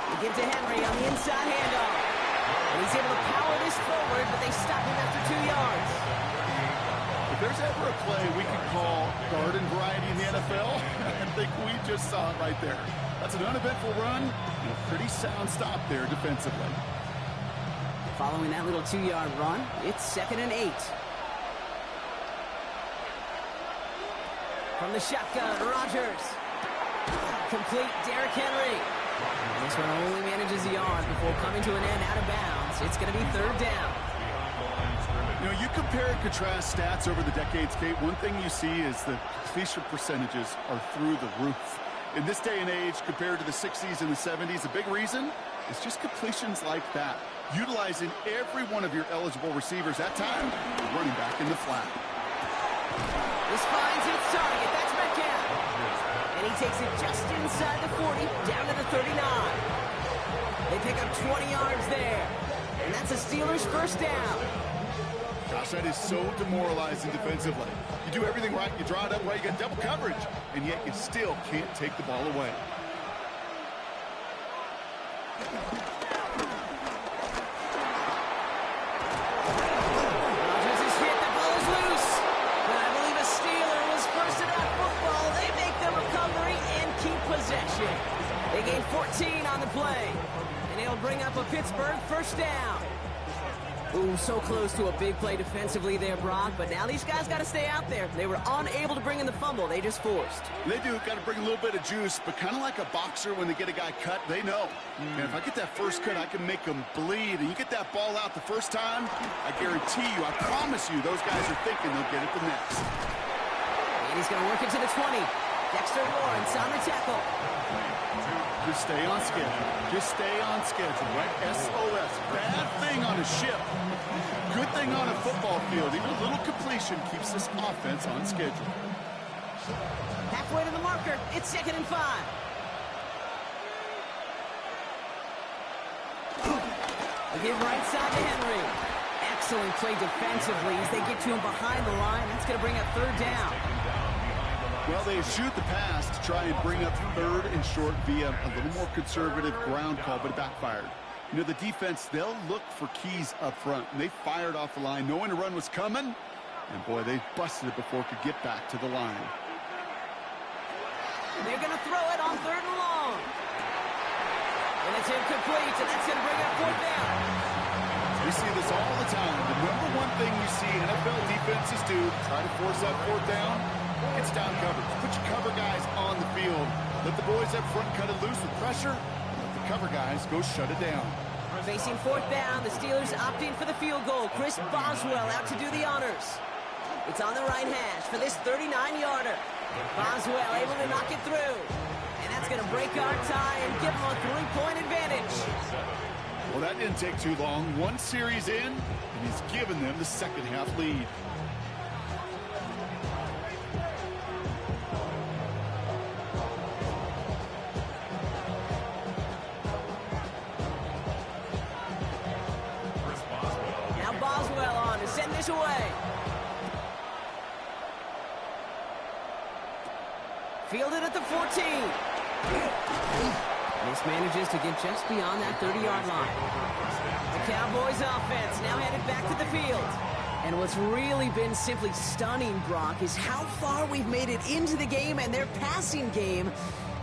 [SPEAKER 9] They give to Henry on the inside handoff. And he's able to power this forward, but they stop him after 2 yards.
[SPEAKER 8] If there's ever a play we could call garden variety in the NFL, I think we just saw it right there. That's an uneventful run and a pretty sound stop there defensively.
[SPEAKER 9] Following that little 2-yard run, it's 2nd and 8. From the shotgun, Rodgers. Complete, Derrick Henry. And this one only manages a yard before coming to an end out of bounds. It's going to be 3rd down.
[SPEAKER 8] You know, you compare and contrast stats over the decades, Kate. One thing you see is the completion percentages are through the roof. In this day and age, compared to the 60s and the 70s, a big reason is just completions like that. Utilizing every one of your eligible receivers that time, running back in the flat.
[SPEAKER 9] This finds its target. That's Metcalf. And he takes it just inside the 40, down to the 39. They pick up 20 yards there. And that's a Steelers 1st down.
[SPEAKER 8] Gosh, that is so demoralizing defensively. You do everything right, you draw it up right, you got double coverage, and yet you still can't take the ball away.
[SPEAKER 9] Rodgers is hit, the ball is loose. But I believe a Steeler was first in that football. They make the recovery and keep possession. They gain 14 on the play. And it'll bring up a Pittsburgh 1st down. Ooh, so close to a big play defensively there, Brock, but now these guys got to stay out there. They were unable to bring in the fumble. They just forced.
[SPEAKER 8] They do. Got to bring a little bit of juice, but kind of like a boxer when they get a guy cut, they know. And if I get that first cut, I can make them bleed. And you get that ball out the first time, I guarantee you, I promise you, those guys are thinking they'll get it the next.
[SPEAKER 9] And he's going to work it to the 20. Dexter Lawrence on the tackle.
[SPEAKER 8] Just stay on schedule. Just stay on schedule, right? SOS. Bad thing on a ship. Good thing on a football field. Even a little completion keeps this offense on schedule.
[SPEAKER 9] Halfway to the marker. It's 2nd and 5. They give right side to Henry. Excellent play defensively as they get to him behind the line. That's going to bring up 3rd down.
[SPEAKER 8] Well, they shoot the pass to try and bring up 3rd and short via a little more conservative ground call, but it backfired. You know, the defense, they'll look for keys up front. And they fired off the line knowing the run was coming. And, boy, they busted it before it could get back to the line.
[SPEAKER 9] They're going to throw it on 3rd and long. And it's incomplete, and that's going to bring up 4th down.
[SPEAKER 8] We see this all the time. The number one thing you see NFL defenses do, try to force that 4th down, it's down coverage. Put your cover guys on the field. Let the boys up front cut it loose with pressure. Let the cover guys go shut it down.
[SPEAKER 9] Facing fourth down, the Steelers opting for the field goal. Chris Boswell out to do the honors. It's on the right hash for this 39-yarder. Boswell able to knock it through. And that's going to break our tie and give them a 3-point advantage.
[SPEAKER 8] Well, that didn't take too long. One series in, and he's given them the second half lead.
[SPEAKER 9] Now Boswell on to send this away. Fielded at the 14. Mismanages to get just beyond that 30-yard line. The Cowboys offense now headed back to the field. And what's really been simply stunning, Brock, is how far we've made it into the game, and their passing game,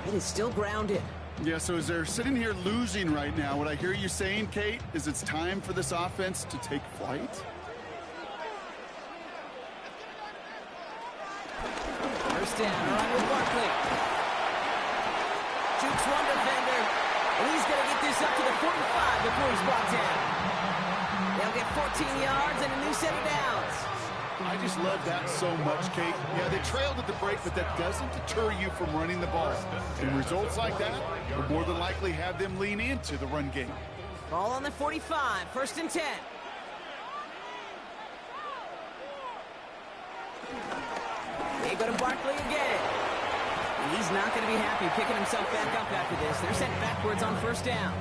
[SPEAKER 9] it is still grounded.
[SPEAKER 8] Yeah, so as they're sitting here losing right now, what I hear you saying, Kate, is it's time for this offense to take flight?
[SPEAKER 9] First down, right with Barkley. Shoots one defender, and he's going to get this up to the 45 before he's brought down. They'll get 14 yards and a new set of downs.
[SPEAKER 8] I just love that so much, Kate. Yeah, they trailed at the break, but that doesn't deter you from running the ball. And results like that will more than likely have them lean into the run game.
[SPEAKER 9] Ball on the 45, first and 10. They go to Barkley again. And he's not going to be happy picking himself back up after this. They're sent backwards on first down.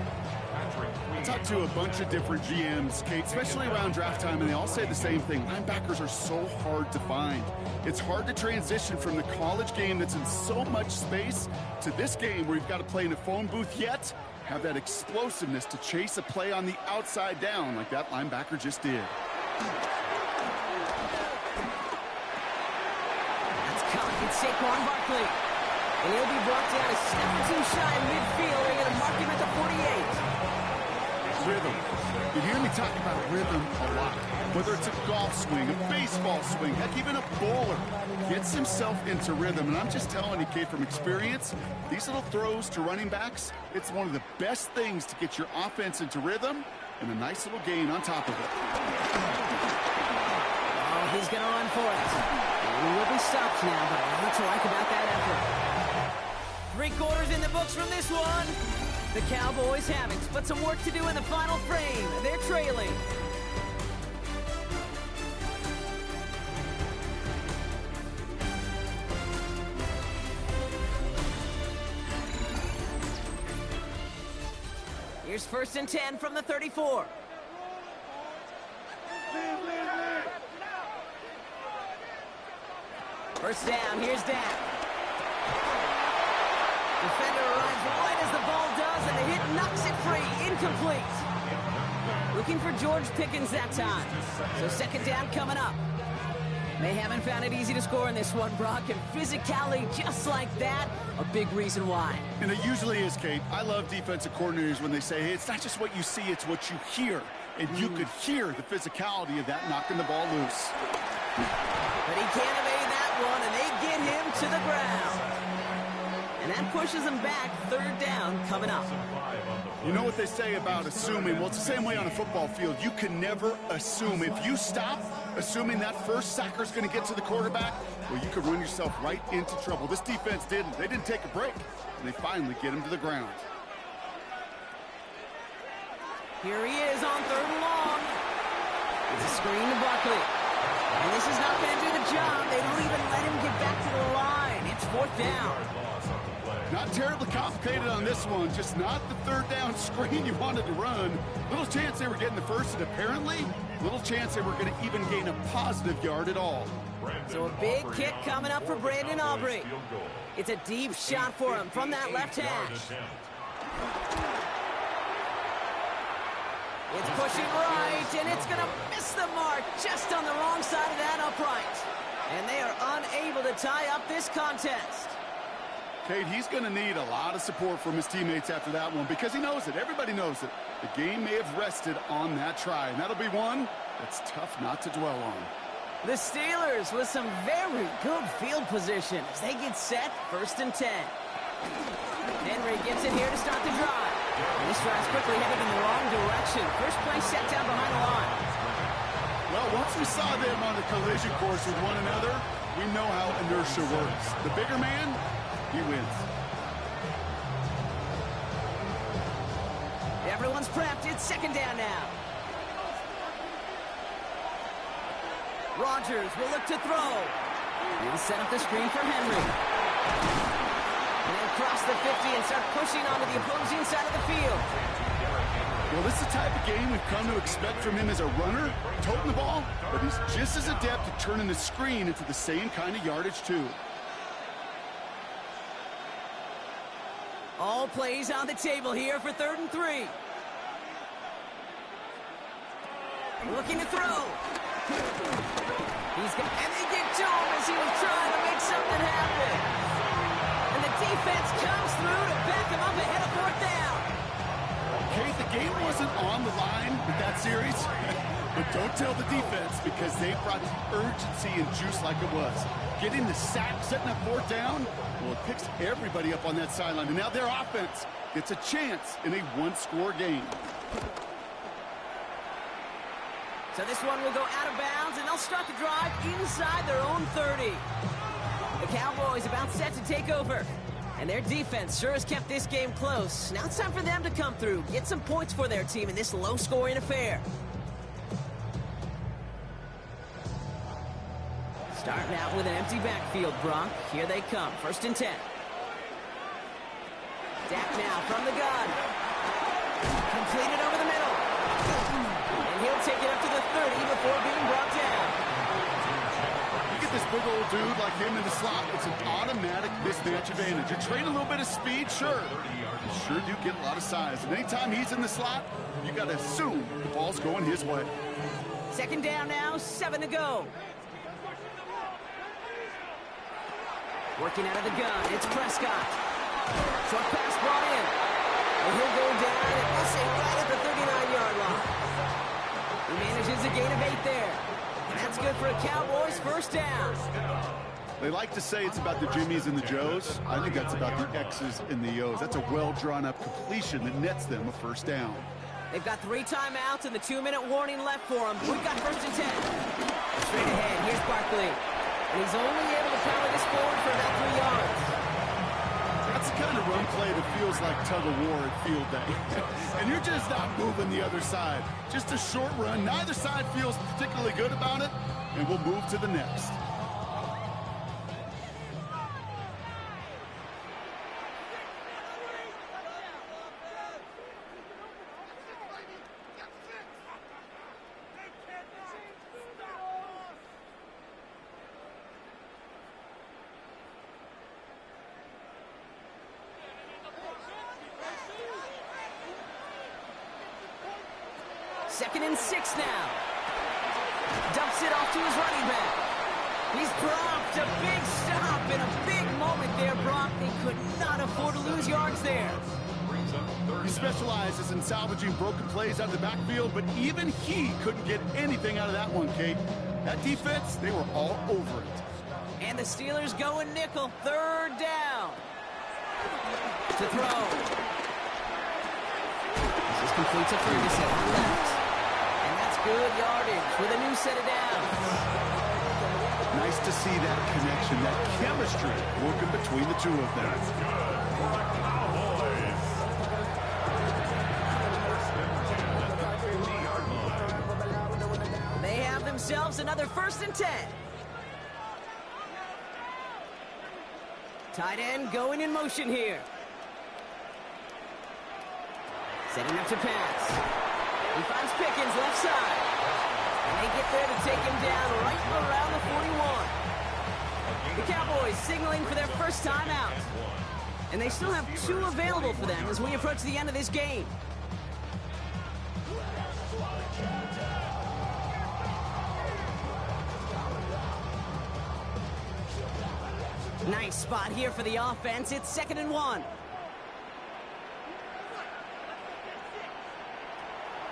[SPEAKER 8] I talked to a bunch of different GMs, Kate, especially around draft time, and they all say the same thing. Linebackers are so hard to find. It's hard to transition from the college game that's in so much space to this game where you've got to play in a phone booth, yet have that explosiveness to chase a play on the outside down like that linebacker just did.
[SPEAKER 9] It's Saquon Barkley. And he'll be brought down a step or two shy of midfield. They're going to mark him at the 48.
[SPEAKER 8] Rhythm. You hear me talk about rhythm a lot. Whether it's a golf swing, a baseball swing, heck, even a bowler gets himself into rhythm. And I'm just telling you, Kate, from experience, these little throws to running backs, it's one of the best things to get your offense into rhythm and a nice little gain on top of it.
[SPEAKER 9] Oh, he's going to run for it. He will be stopped now, but a lot to like about that effort. 3 quarters in the books from this one. The Cowboys have it, but some work to do in the final frame. They're trailing. Here's first and 10 from the 34. First down, here's Dak. Defender arrives right as the ball does, and the hit knocks it free. Incomplete. Looking for George Pickens that time. So second down coming up. They haven't found it easy to score in this one, Brock, and physicality just like that, a big reason why.
[SPEAKER 8] And it usually is, Kate. I love defensive coordinators when they say, hey, it's not just what you see, it's what you hear. And you could hear the physicality of that knocking the ball loose.
[SPEAKER 9] But he can't evade that one, and they get him to the ground. And that pushes him back. Third down coming up.
[SPEAKER 8] You know what they say about assuming? Well, it's the same way on a football field. You can never assume. If you stop assuming that first sacker's going to get to the quarterback, well, you could run yourself right into trouble. This defense didn't. They didn't take a break, and they finally get him to the ground.
[SPEAKER 9] Here he is on third and long. It's a screen to Barkley. And this is not going to do the job. They don't even let him get back to the line. It's fourth down.
[SPEAKER 8] Not terribly complicated on this one. Just not the third down screen you wanted to run. Little chance they were getting the first, and apparently little chance they were going to even gain a positive yard at all.
[SPEAKER 9] So a big kick coming up for Brandon Aubrey. It's a deep shot for him from that left hash. It's pushing right, and it's going to miss the mark just on the wrong side of that upright. And they are unable to tie up this contest.
[SPEAKER 8] Kate, he's going to need a lot of support from his teammates after that one because he knows it. Everybody knows it. The game may have rested on that try, and that'll be one that's tough not to dwell on.
[SPEAKER 9] The Steelers with some very good field position as they get set, first and 10. Henry gets it here to start the drive. And this drive's quickly heading in the wrong direction. First play set down behind the line.
[SPEAKER 8] Well, once we saw them on a collision course with one another, we know how inertia works. The bigger man, he wins.
[SPEAKER 9] Everyone's prepped. It's second down now. Rodgers will look to throw. He'll set up the screen for Henry. And then cross the 50 and start pushing onto the opposing side of the field.
[SPEAKER 8] Well, this is the type of game we've come to expect from him as a runner, toting the ball, but he's just as adept at turning the screen into the same kind of yardage, too.
[SPEAKER 9] All plays on the table here for 3rd and 3. Looking to throw. And they get to him as he was trying to make something happen. And the defense comes through to back him up ahead of 4th down.
[SPEAKER 8] Okay, the game wasn't on the line with that series, but don't tell the defense because they brought the urgency and juice like it was. Getting the sack, setting up 4th down, well, it picks everybody up on that sideline. And now their offense gets a chance in a one-score game.
[SPEAKER 9] So this one will go out of bounds, and they'll start the drive inside their own 30. The Cowboys about set to take over. And their defense sure has kept this game close. Now it's time for them to come through, get some points for their team in this low-scoring affair. Starting out with an empty backfield, Brock. Here they come, 1st and 10. Dak now from the gun. Completed over the middle. And he'll take it up to the 30 before being brought down.
[SPEAKER 8] You get this big old dude like him in the slot, it's an automatic mismatch advantage. You trade a little bit of speed, sure. You sure do get a lot of size. And anytime he's in the slot, you got to assume the ball's going his way.
[SPEAKER 9] Second down now, 7 to go. Working out of the gun, it's Prescott. Short pass brought in. And he'll go down and we'll say right at the 39-yard line. He manages a gain of 8 there. And that's good for a Cowboys 1st down.
[SPEAKER 8] They like to say it's about the Jimmies and the Joes. I think that's about the X's and the O's. That's a well-drawn-up completion that nets them a 1st down.
[SPEAKER 9] They've got 3 timeouts and the 2-minute warning left for them. We've got 1st and 10. Straight ahead, here's Barkley. And he's only able to power this forward for about 3 yards.
[SPEAKER 8] That's the kind of run play that feels like tug-of-war at field day. And you're just not moving the other side. Just a short run. Neither side feels particularly good about it, and we'll move to the next.
[SPEAKER 9] Second and 6 now. Dumps it off to his running back. He's dropped a big stop in a big moment there, Brock. They could not afford to lose yards there.
[SPEAKER 8] He specializes in salvaging broken plays out of the backfield, but even he couldn't get anything out of that one, Kate. That defense, they were all over it.
[SPEAKER 9] And the Steelers go in nickel, 3rd down. To throw. This is complete to Ferguson on left. And that's good yardage with a new set of downs.
[SPEAKER 8] Nice to see that connection, that chemistry working between the two of them.
[SPEAKER 9] They have themselves another 1st and 10. Tight end going in motion here. Setting up to pass. He finds Pickens left side. And they get there to take him down right around the 41. The Cowboys signaling for their first time out. And they still have 2 available for them as we approach the end of this game. Nice spot here for the offense. It's 2nd and 1.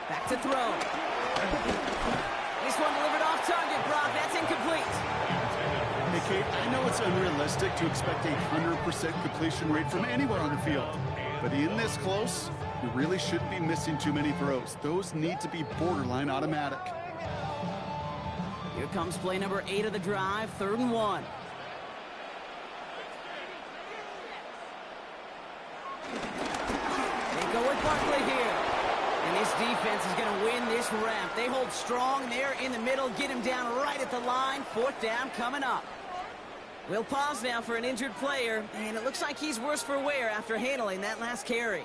[SPEAKER 9] Back to throw. This one delivered off target, Brock. That's incomplete.
[SPEAKER 8] Hey, Kate, I know it's unrealistic to expect a 100% completion rate from anywhere on the field. But in this close, you really shouldn't be missing too many throws. Those need to be borderline automatic.
[SPEAKER 9] Here comes play number 8 of the drive, 3rd and 1. They go with Barkley here. And this defense is going to win this ramp. They hold strong there in the middle, get him down right at the line. 4th down coming up. We'll pause now for an injured player, and it looks like he's worse for wear after handling that last carry.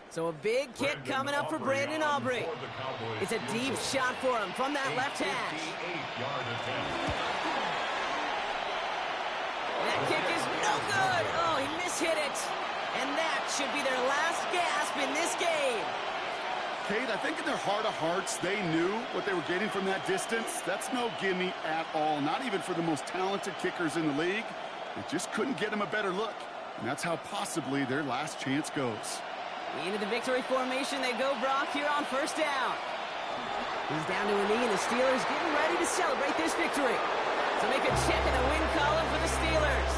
[SPEAKER 9] So a big kick coming up for Brandon Aubrey. It's a deep shot for him from that left hash. That kick is no good. Oh, he mishit it. And that should be their last gasp in this game.
[SPEAKER 8] Kate, I think in their heart of hearts, they knew what they were getting from that distance. That's no gimme at all, not even for the most talented kickers in the league. They just couldn't get him a better look. And that's how possibly their last chance goes.
[SPEAKER 9] Into the victory formation they go, Brock, here on 1st down. He's down to a knee, and the Steelers getting ready to celebrate this victory. So make a check in the win column for the Steelers.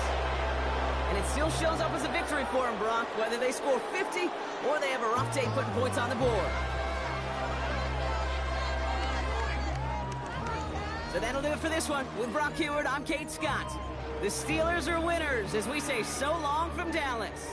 [SPEAKER 9] And it still shows up as a victory for them, Brock, whether they score 50 or they have a rough day putting points on the board. So that'll do it for this one. With Brock Heward, I'm Kate Scott. The Steelers are winners as we say so long from Dallas.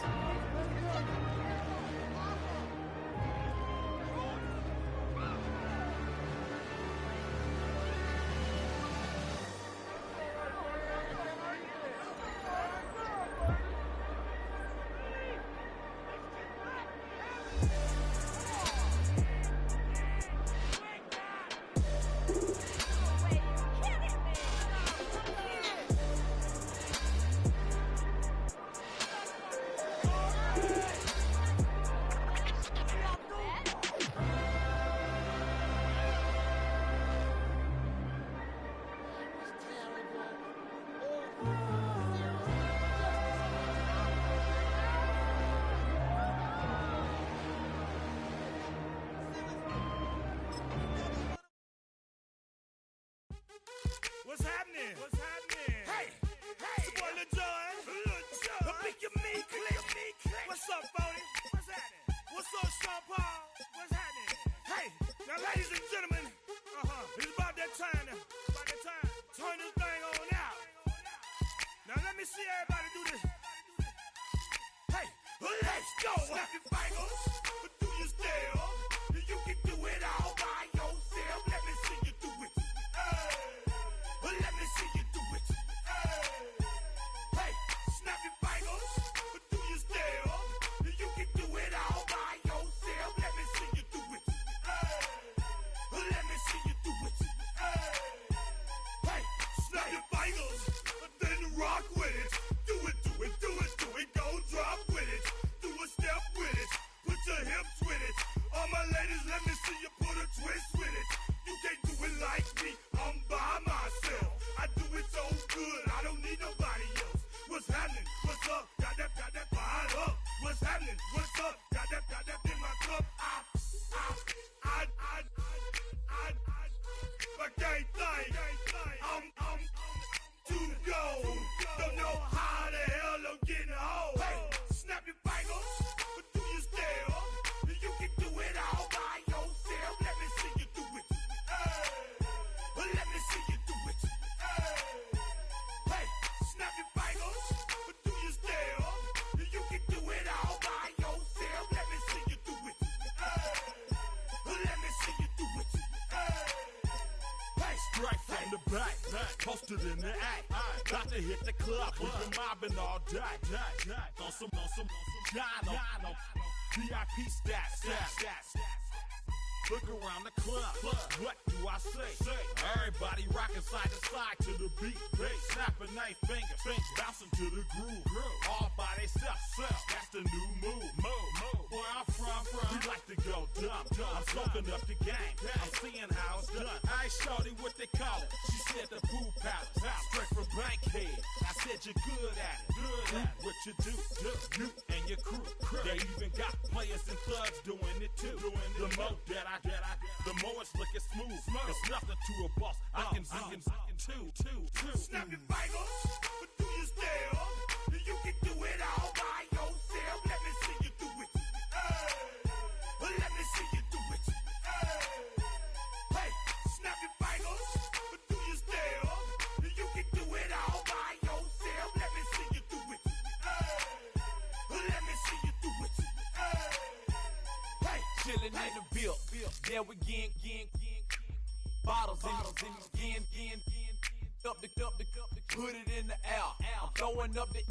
[SPEAKER 2] What's happening? What's happening? Hey, hey, it's your boy Lil Jon. The pick your me click. What's up, Phony? What's happening? What's up, Sean Paul? What's happening? Hey, now ladies and gentlemen, it's about that time. Turn this thing on out. Now let me see everybody do this. Hey, let's go. Snap your fingers, but do you still? You can do it all by yourself. Let me see you do it. Let me see you do it. Hey, snap your fingers, but do you still? You can do it all by yourself. Let me see you do it. Let me see you do it. Hey, snap your fingers, but then rock with it. Do it, do it, do it, do it. Go drop with it. Do a step with it. Put your hips with it. All my ladies, let me see you put a twist with it. You can't do it like me. I'm by myself. I do it so good, I don't need nobody else. What's happening? What's up? Got that fired up. What's happening? What's up? Got that in my cup. I can't think. I'm too go. Don't know how the hell I'm getting home. Hey, snap your fingers, but do you still? You can do it all by yourself. Let me see you do it. Let me see you do it. Hey, snap your fingers, but do you still? You can do it all by yourself. Let me see you do it. Let me see you do it. Hey, straight from the back, posted in the act. Got to hit the club, we've been mobbing all day. On some Jono, VIP stats.
[SPEAKER 10] Look around the club. What do I say? Everybody rocking side to side to the beat. Snapping their fingers, bouncing to the groove. All by themselves. That's the new move. Where I'm from, we like to go dumb. I'm soaking up the game. I'm seeing how it's done. I shorty what they call it. She said the pool palace. Straight from Bankhead. I said you're good at it. What you do, you and your crew. They even got players and thugs doing it too. The more that I the more it's looking smooth. It's nothing to a boss. I can two.
[SPEAKER 2] Snap your fingers, do your style. You can do it all by yourself. Let me see you do it. Let me see you do it. Hey, snap your fingers, do your style. You can do it all by yourself. Let me see you do it. Let me see you do it. Hey,
[SPEAKER 13] Chillin' in the bill. Yeah, we again. Bottles in again. Up the put it in the air. I'm throwing up the,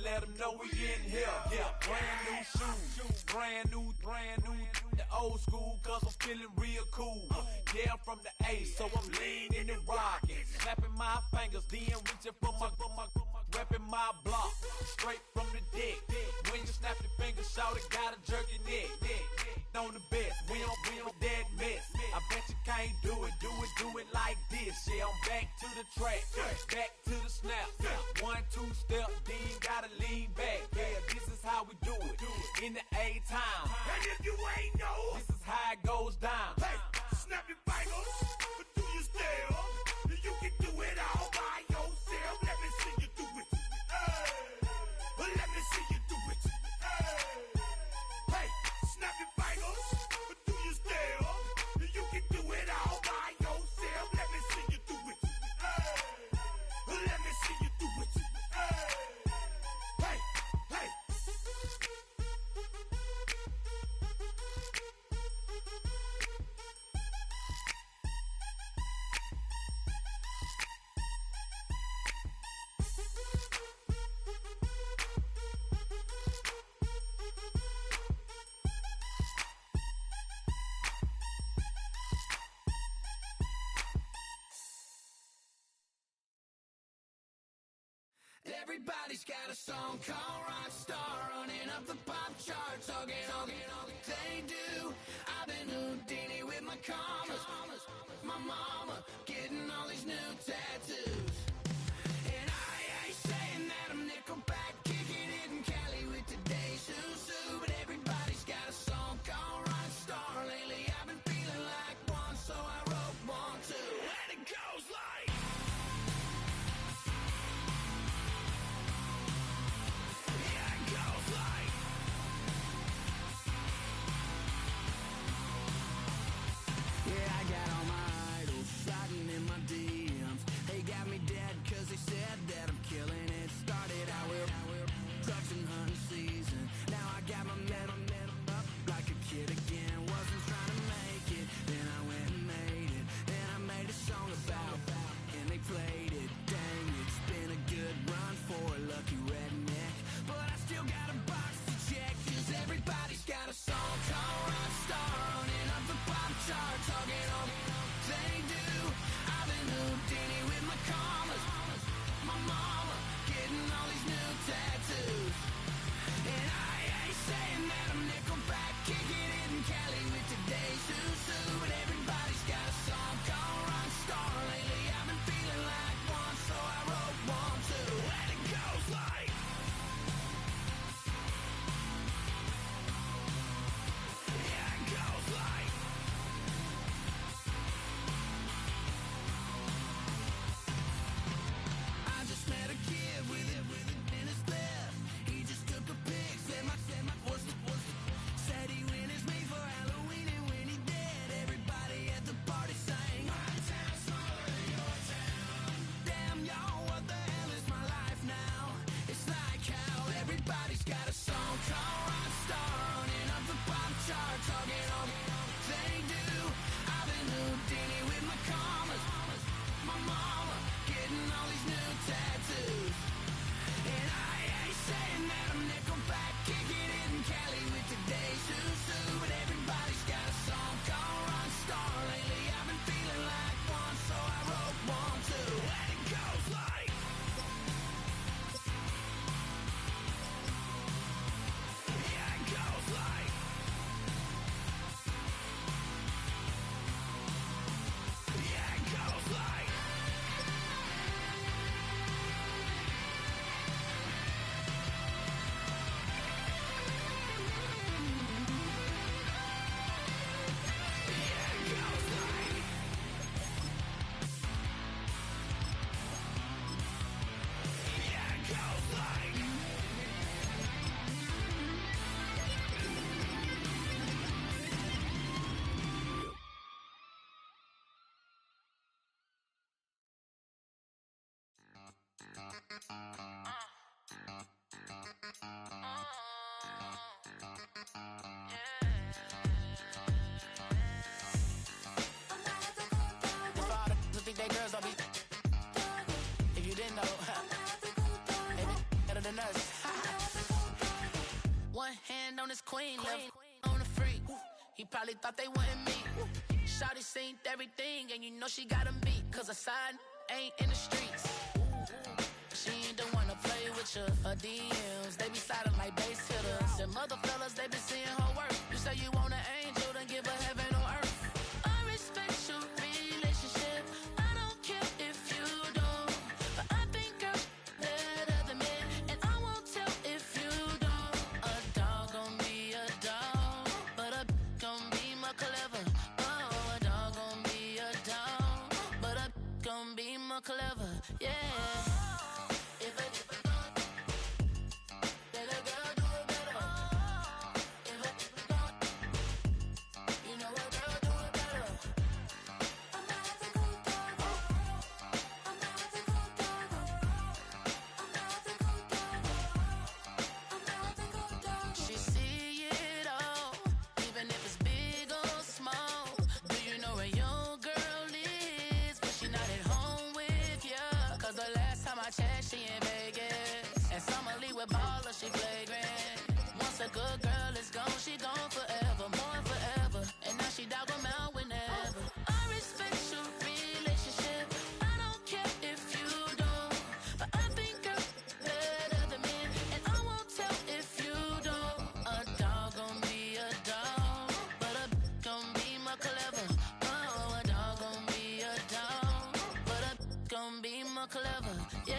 [SPEAKER 13] let them know we in here. Yeah, brand new shoes, brand new. The old school, cause I'm feeling real cool. Yeah, I'm from the A, so I'm leaning and rocking. Snapping my fingers, then reaching for my repping my block. Straight from the dick. When you snap your fingers, shout it, gotta jerk your neck. On the best, we don't dead mess. I bet you can't do it like this. Yeah, I'm back to the track, back to the snap. 1, 2 step, then gotta lean back. Yeah, this is how we do it in the A-time.
[SPEAKER 2] And if you ain't know,
[SPEAKER 13] this is how it goes down.
[SPEAKER 2] Hey, snap your fingers, do your style. You can do it all by yourself. Let me see you do it. Let me see you do it. Hey, snap your fingers, do your style. You can do it all by yourself. Let me see you do it. Let me see you do it. Hey.
[SPEAKER 3] Everybody's got a song called Rockstar, running up the pop charts, all they do. I've been Houdini with my commas, my mama getting all these new tattoos. And I ain't saying that I'm Nickelback, kicking it in Cali with today's Susu, but everybody's got a song called Rockstar. Lately I've been feeling like one, so I wrote one too. And it goes like, yeah, I got all my idols sliding in my DMs. They got me down.
[SPEAKER 12] girls don't be. If you didn't know, they be better than us. One hand on his queen, left on the freak. He probably thought they wanted me. Shawty seen everything, and you know she got him beat. Cause her side ain't in the streets. She ain't the one to play with you. Her DMs, they be sliding like base hitters. Them other fellas, they be seeing her work. You say you want an angel, then give her heaven on earth. I respect your relationship. I don't care if you don't. But I think girls better than men. And I won't tell if you don't. A dog gon' be a dog. But a gon' be more clever. Oh, a dog gon' be a dog. But a gon' be more clever. Yeah. She in Vegas, and Summer Lee with baller, she flagrant. Once a good girl is gone, she gone forever, more forever. And now she dog 'em out whenever. I respect your relationship. I don't care if you don't, but I think girls better than men, and I won't tell if you don't. A dog gon' be a dog, but a gon' be more clever. Oh, a dog gon' be a dog, but a gon' be more clever. Yeah.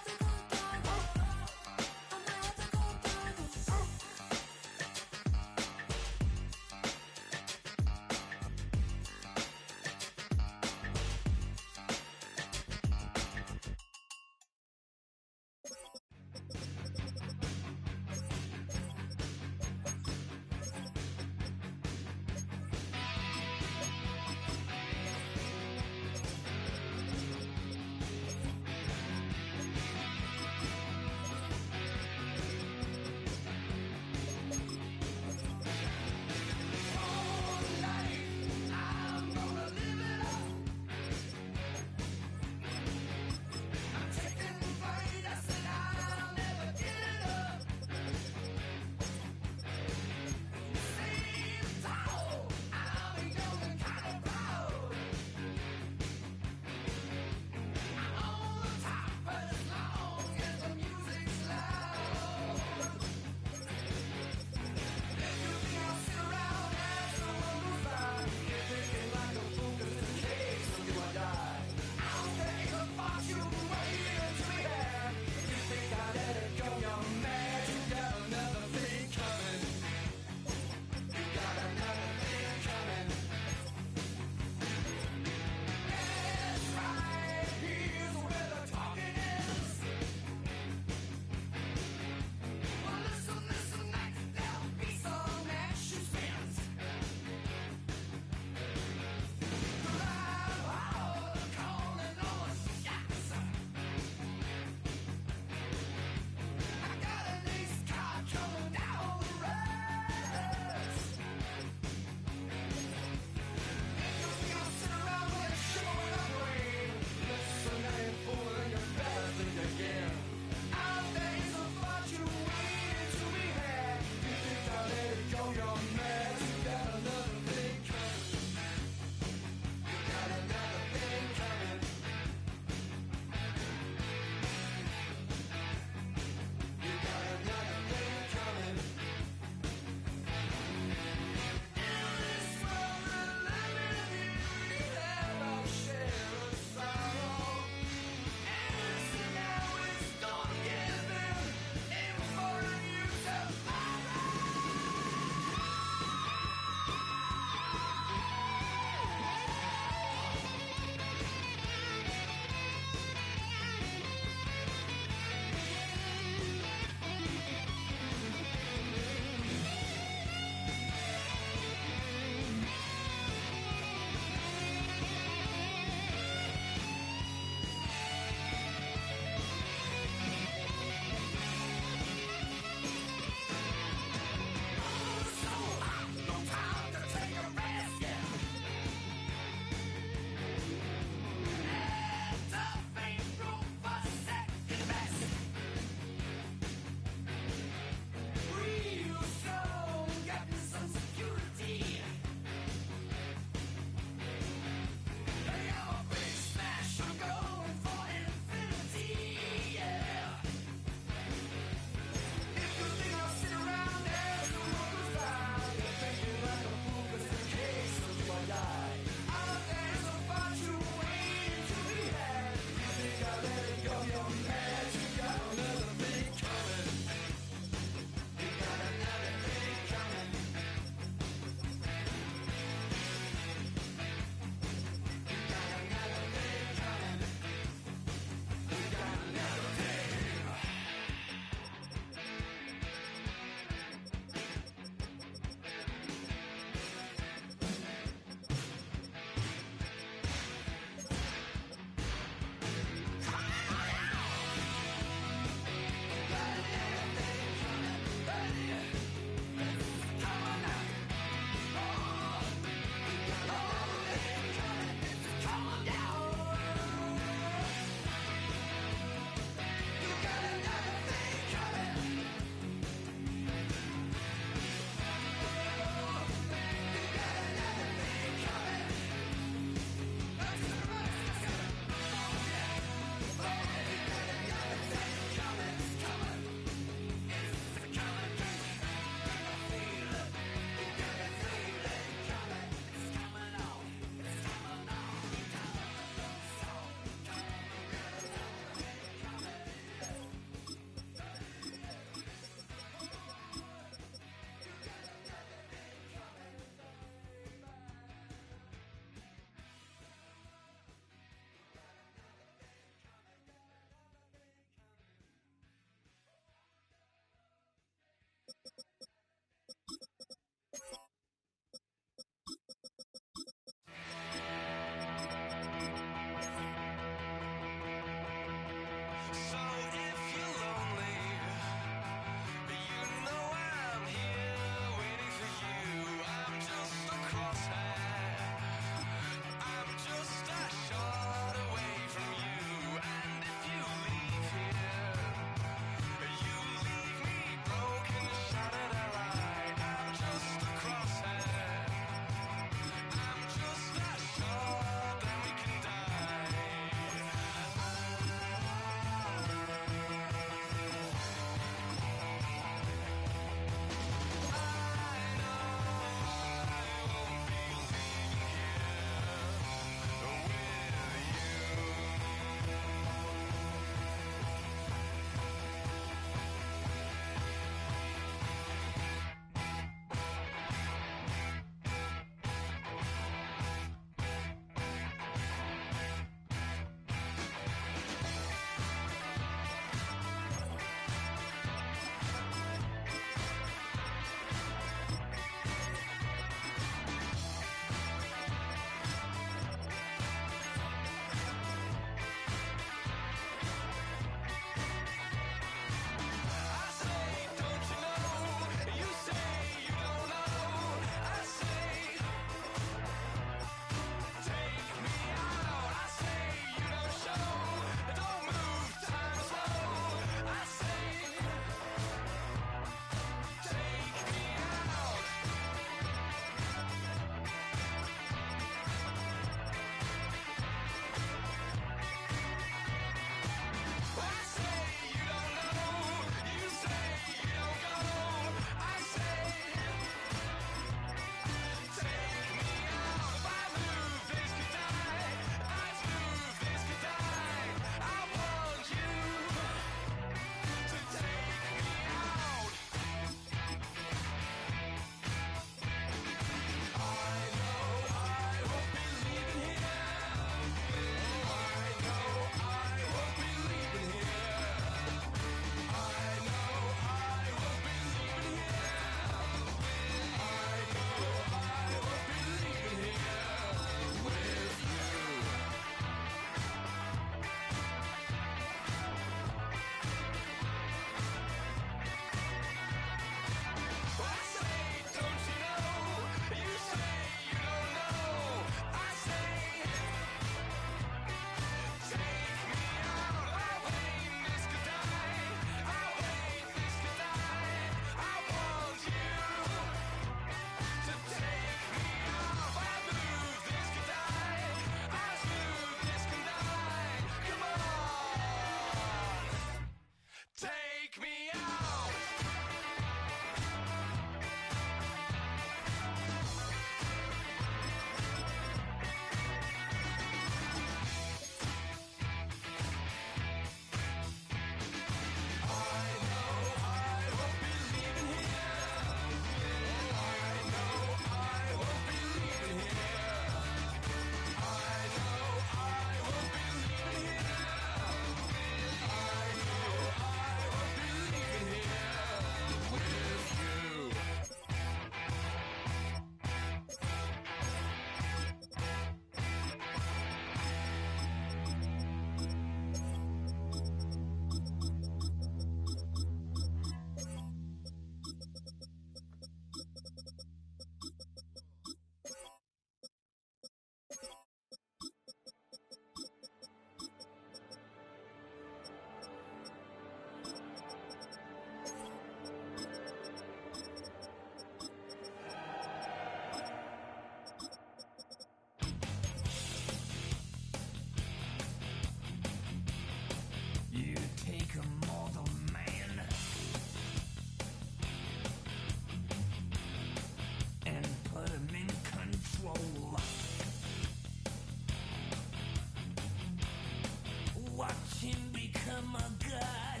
[SPEAKER 3] my God.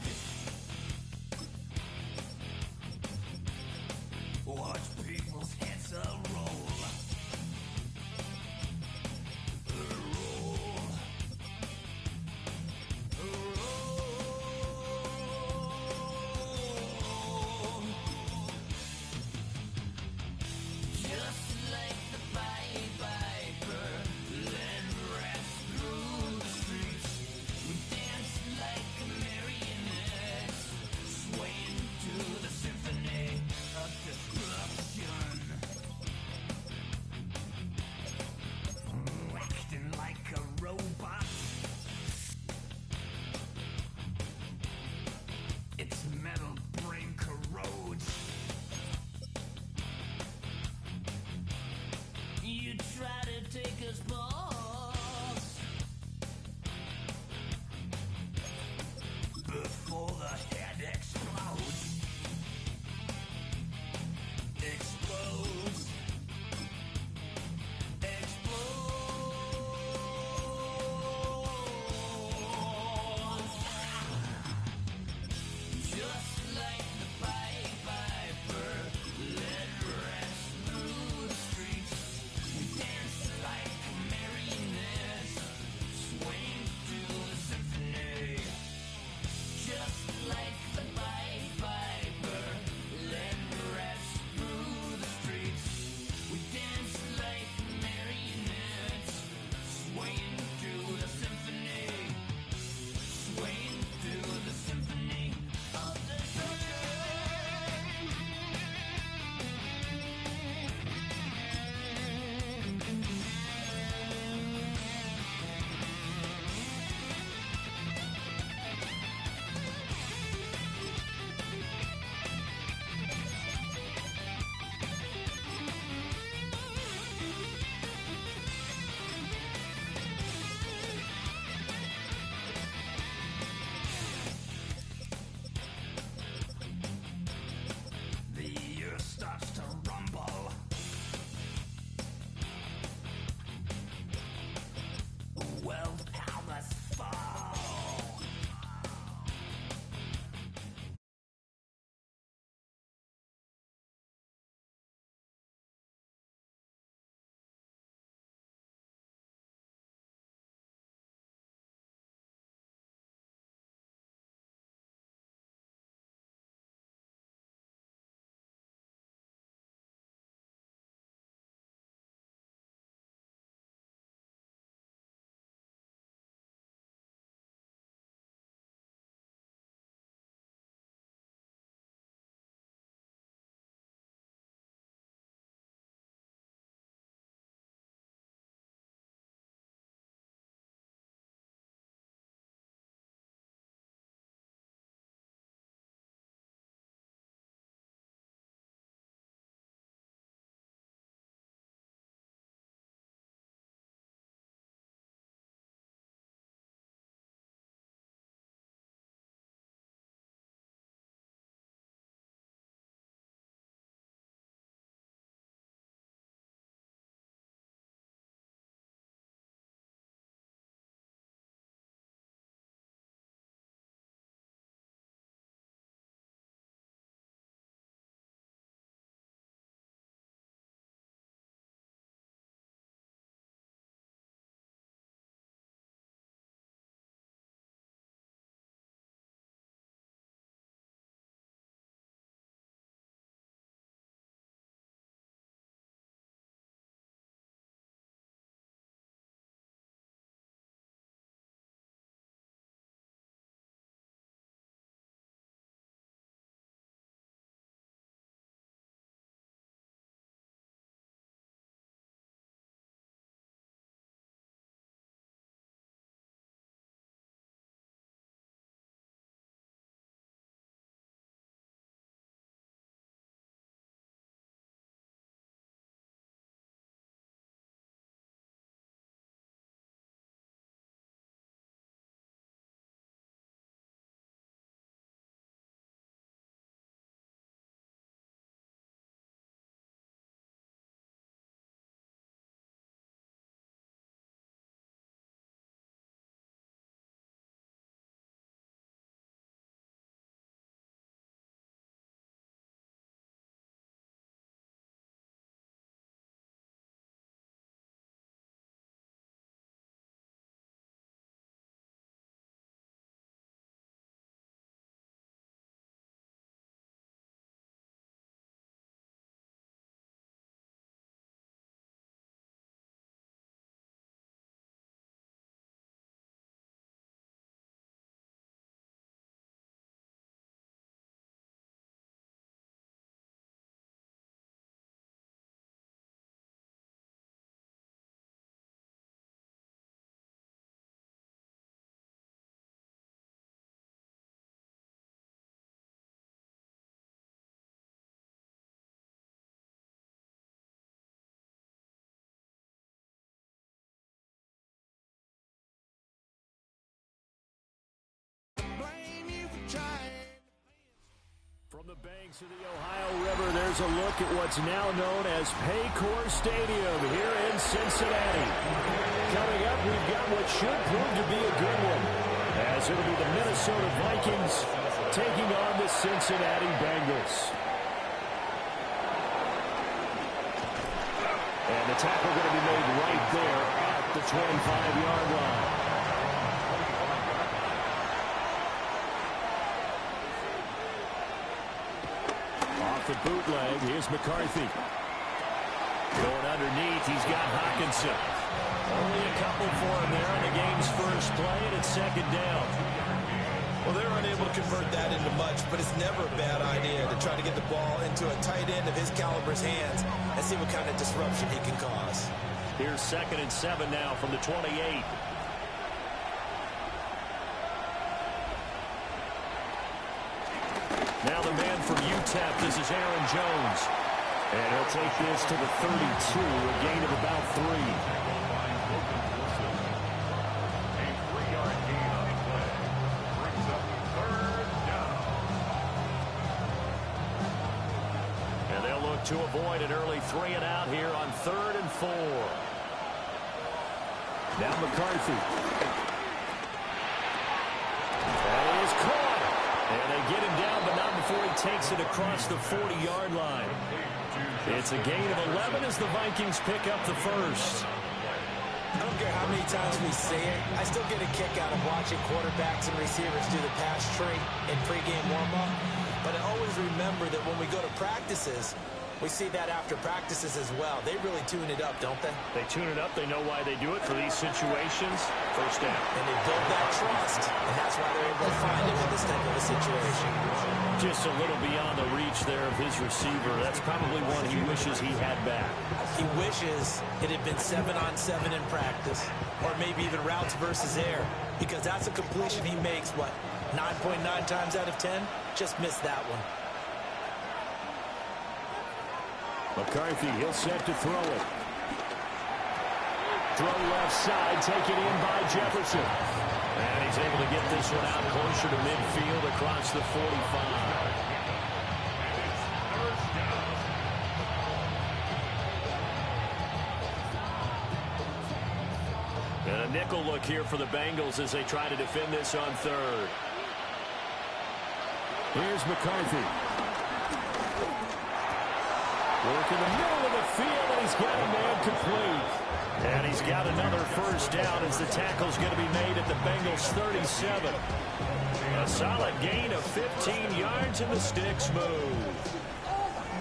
[SPEAKER 3] Watch people's heads roll. Just like the Pied Piper, land rats through the streets. We dance like a marionette.
[SPEAKER 15] From the banks of the Ohio River, there's a look at what's now known as Paycor Stadium here in Cincinnati. Coming up, we've got what should prove to be a good one, as it'll be the Minnesota Vikings taking on the Cincinnati Bengals. And the tackle going to be made right there at the 25-yard line. The bootleg, here's McCarthy. Going underneath, he's got Hawkinson. Only a couple for him there on the game's first play, and it's second down.
[SPEAKER 16] Well, they were unable to convert that into much, but it's never a bad idea to try to get the ball into a tight end of his caliber's hands and see what kind of disruption he can cause.
[SPEAKER 15] Here's 2nd and 7 now from the 28. Now the man from UTEP, this is Aaron Jones. And he'll take this to the 32, a gain of about 3.
[SPEAKER 11] A 3-yard gain on the play. Brings up 3rd down.
[SPEAKER 15] And they'll look to avoid an early 3 and out here on 3rd and 4. Now McCarthy. That is caught. And they get him down, but not before he takes it across the 40-yard line. It's a gain of 11 as the Vikings pick up the first.
[SPEAKER 16] I don't care how many times we say it, I still get a kick out of watching quarterbacks and receivers do the pass tree in pregame warm-up. But I always remember that when we go to practices, we see that after practices as well. They really tune it up, don't they?
[SPEAKER 15] They tune it up. They know why they do it for these situations. First down.
[SPEAKER 16] And they build that trust, and that's why they're able to find him in this type of a situation.
[SPEAKER 15] Just a little beyond the reach there of his receiver. That's probably one he wishes he had back.
[SPEAKER 16] He wishes it had been 7-on-7 in practice, or maybe even routes versus air, because that's a completion he makes, what, 9.9 times out of 10? Just missed that one.
[SPEAKER 15] McCarthy, he'll set to throw it. Throw left side, taken in by Jefferson. And he's able to get this one out closer to midfield across the 45. And a nickel look here for the Bengals as they try to defend this on 3rd. Here's McCarthy. Work in the middle of the field, and he's got a man complete. And he's got another first down as the tackle's going to be made at the Bengals 37. A solid gain of 15 yards, and the sticks move.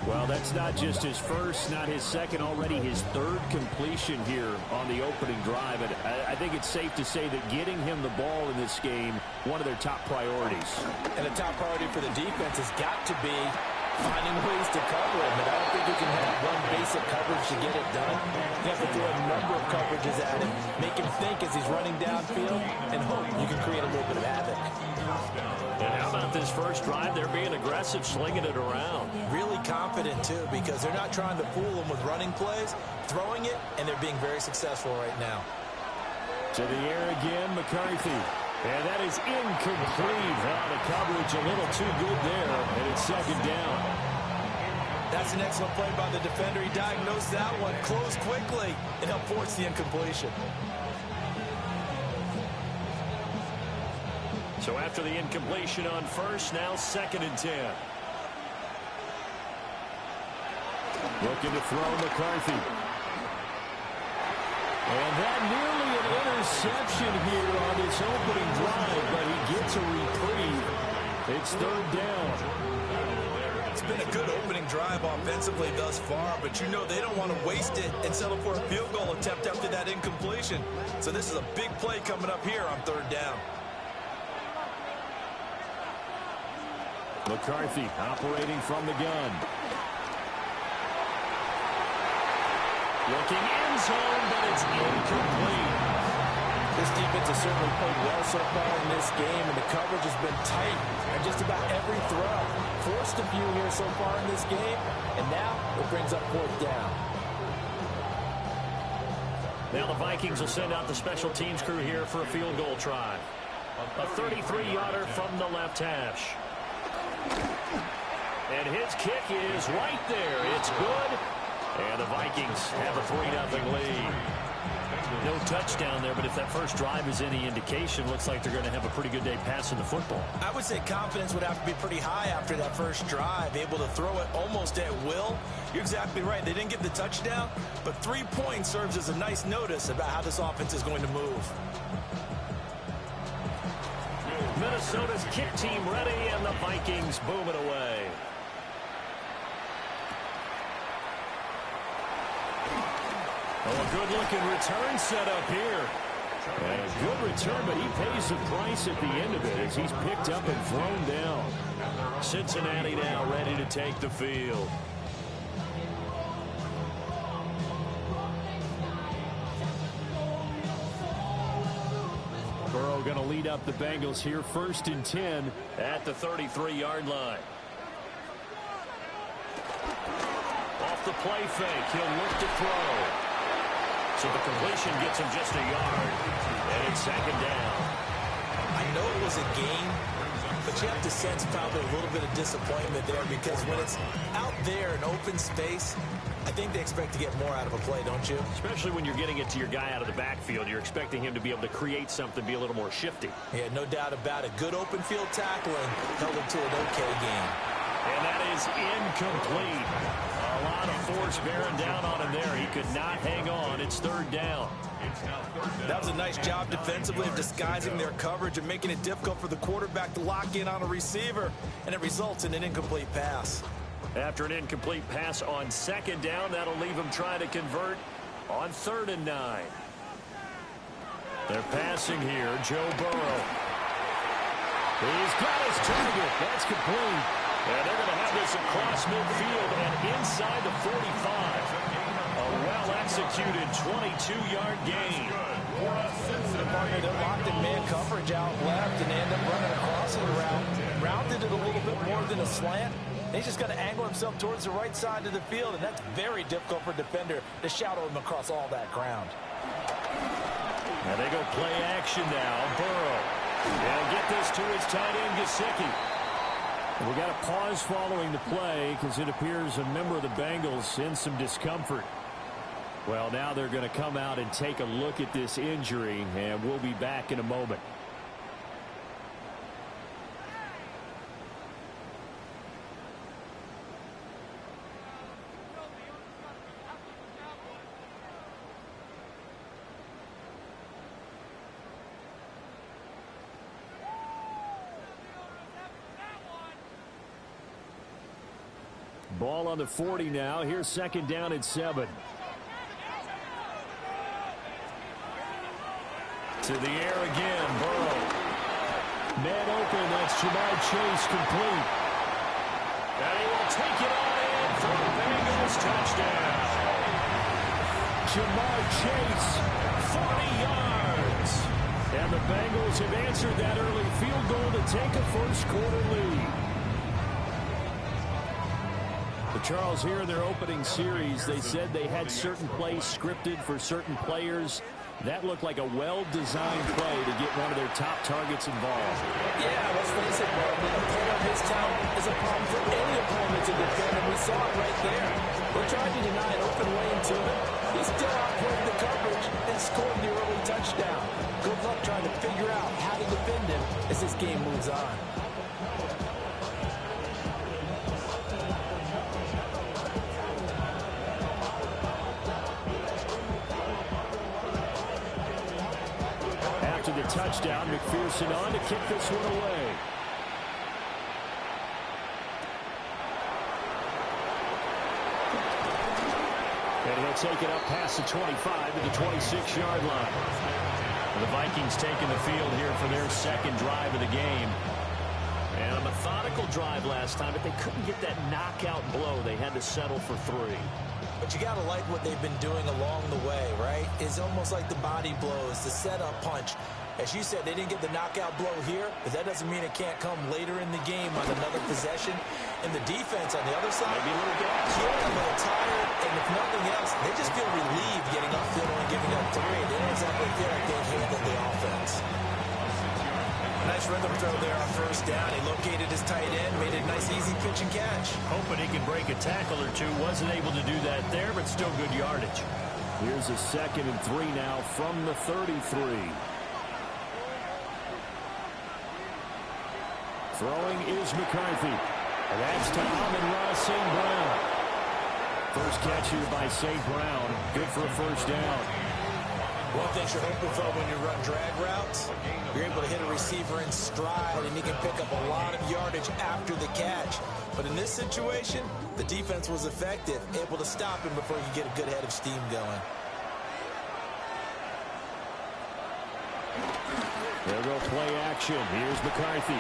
[SPEAKER 15] Well, that's not just his first, not his second, already his 3rd completion here on the opening drive. And I think it's safe to say that getting him the ball in this game, one of their top priorities.
[SPEAKER 16] And a top priority for the defense has got to be finding ways to cover him. And I don't think you can have one basic coverage to get it done. You have to throw a number of coverages at him, make him think as he's running downfield, and hope you can create a little bit of havoc.
[SPEAKER 15] And how about this first drive? They're being aggressive, slinging it around.
[SPEAKER 16] Really confident, too, because they're not trying to fool him with running plays, throwing it, and they're being very successful right now.
[SPEAKER 15] To the air again, McCarthy. And that is incomplete. The coverage a little too good there, and it's second down.
[SPEAKER 16] That's an excellent play by the defender. He diagnosed that one, closed quickly, and helped force the incompletion.
[SPEAKER 15] So after the incompletion on first, now 2nd and 10. Looking to throw McCarthy. And that nearly an interception here on this opening drive, but he gets a reprieve. It's 3rd down.
[SPEAKER 16] It's been a good opening drive offensively thus far, but you know they don't want to waste it and settle for a field goal attempt after that incompletion. So this is a big play coming up here on 3rd down.
[SPEAKER 15] McCarthy operating from the gun. Looking end zone, but it's incomplete.
[SPEAKER 16] This defense has certainly played well so far in this game, and the coverage has been tight on just about every throw. Forced a few here so far in this game, and now it brings up 4th down.
[SPEAKER 15] Now the Vikings will send out the special teams crew here for a field goal try. A 33-yarder from the left hash. And his kick is right there. It's good. And the Vikings have a 3-0 lead. No touchdown there, but if that first drive is any indication, looks like they're going to have a pretty good day passing the football.
[SPEAKER 16] I would say confidence would have to be pretty high after that first drive, able to throw it almost at will. You're exactly right. They didn't get the touchdown, but 3 points serves as a nice notice about how this offense is going to move.
[SPEAKER 15] Minnesota's kick team ready, and the Vikings boom it away. Oh, a good-looking return set up here. And a good return, but he pays the price at the end of it as he's picked up and thrown down. Cincinnati now ready to take the field. Burrow going to lead up the Bengals here, 1st and 10 at the 33-yard line. Off the play fake, he'll look to throw. So the completion gets him just a yard, and it's 2nd down.
[SPEAKER 16] I know it was a gain, but you have to sense probably a little bit of disappointment there because when it's out there in open space, I think they expect to get more out of a play, don't you?
[SPEAKER 15] Especially when you're getting it to your guy out of the backfield. You're expecting him to be able to create something, be a little more shifty.
[SPEAKER 16] Yeah, no doubt about it. Good open field tackling held him to an okay game.
[SPEAKER 15] And that is incomplete. A lot of force bearing down on him there. He could not hang on. It's 3rd down.
[SPEAKER 16] That was a nice job defensively of disguising their coverage and making it difficult for the quarterback to lock in on a receiver, and it results in an incomplete pass.
[SPEAKER 15] After an incomplete pass on 2nd down, that'll leave him trying to convert on 3rd and 9. They're passing here. Joe Burrow. He's got his target. That's complete. And they're going to have this across midfield and inside the 45. A well-executed 22-yard gain.
[SPEAKER 16] Partner, they're locked in man coverage out left, and they end up running a crossing route. Rounded it a little bit more than a slant. He's just got to angle himself towards the right side of the field, and that's very difficult for a defender to shadow him across all that ground.
[SPEAKER 15] And they go play action now. Burrow. And get this to his tight end, Gesicki. We got a pause following the play because it appears a member of the Bengals in some discomfort. Well, now they're going to come out and take a look at this injury, and we'll be back in a moment. Ball on the 40 now. Here's 2nd down and 7. To the air again, Burrow. Man open, that's Jamar Chase complete. And he will take it on in for the Bengals touchdown. Jamar Chase, 40 yards. And the Bengals have answered that early field goal to take a first-quarter lead. Charles, here in their opening series, they said they had certain plays scripted for certain players. That looked like a well-designed play to get one of their top targets involved.
[SPEAKER 16] Yeah, let's face it, man. A player of his talent is a problem for any opponent to defend, and we saw it right there. They tried to deny an open lane to him. He still outplayed the coverage and scored the early touchdown. Good luck trying to figure out how to defend him as this game moves on.
[SPEAKER 15] The touchdown, McPherson on to kick this one away. And he'll take it up past the 25 to the 26-yard line. The Vikings taking the field here for their 2nd drive of the game. And a methodical drive last time, but they couldn't get that knockout blow. They had to settle for 3.
[SPEAKER 16] But you got to like what they've been doing along the way, right? It's almost like the body blows, the setup punch. As you said, they didn't get the knockout blow here, but that doesn't mean it can't come later in the game on another possession. And the defense on the other side,
[SPEAKER 15] maybe a little gas.
[SPEAKER 16] Yeah, a little tired, and if nothing else, they just feel relieved getting upfield and giving up 3. They don't exactly feel like they've handled the offense. Nice rhythm throw there on first down. He located his tight end, made it a nice, easy pitch and catch.
[SPEAKER 15] Hoping he could break a tackle or two. Wasn't able to do that there, but still good yardage. Here's a 2nd and 3 now from the 33. Throwing is McCarthy. And that's to Amon-Ra St. Brown. First catch here by St. Brown. Good for a first down.
[SPEAKER 16] One thing you're hoping for when you run drag routes, you're able to hit a receiver in stride, and he can pick up a lot of yardage after the catch. But in this situation, the defense was effective, able to stop him before he could get a good head of steam going.
[SPEAKER 15] They'll go play action. Here's McCarthy.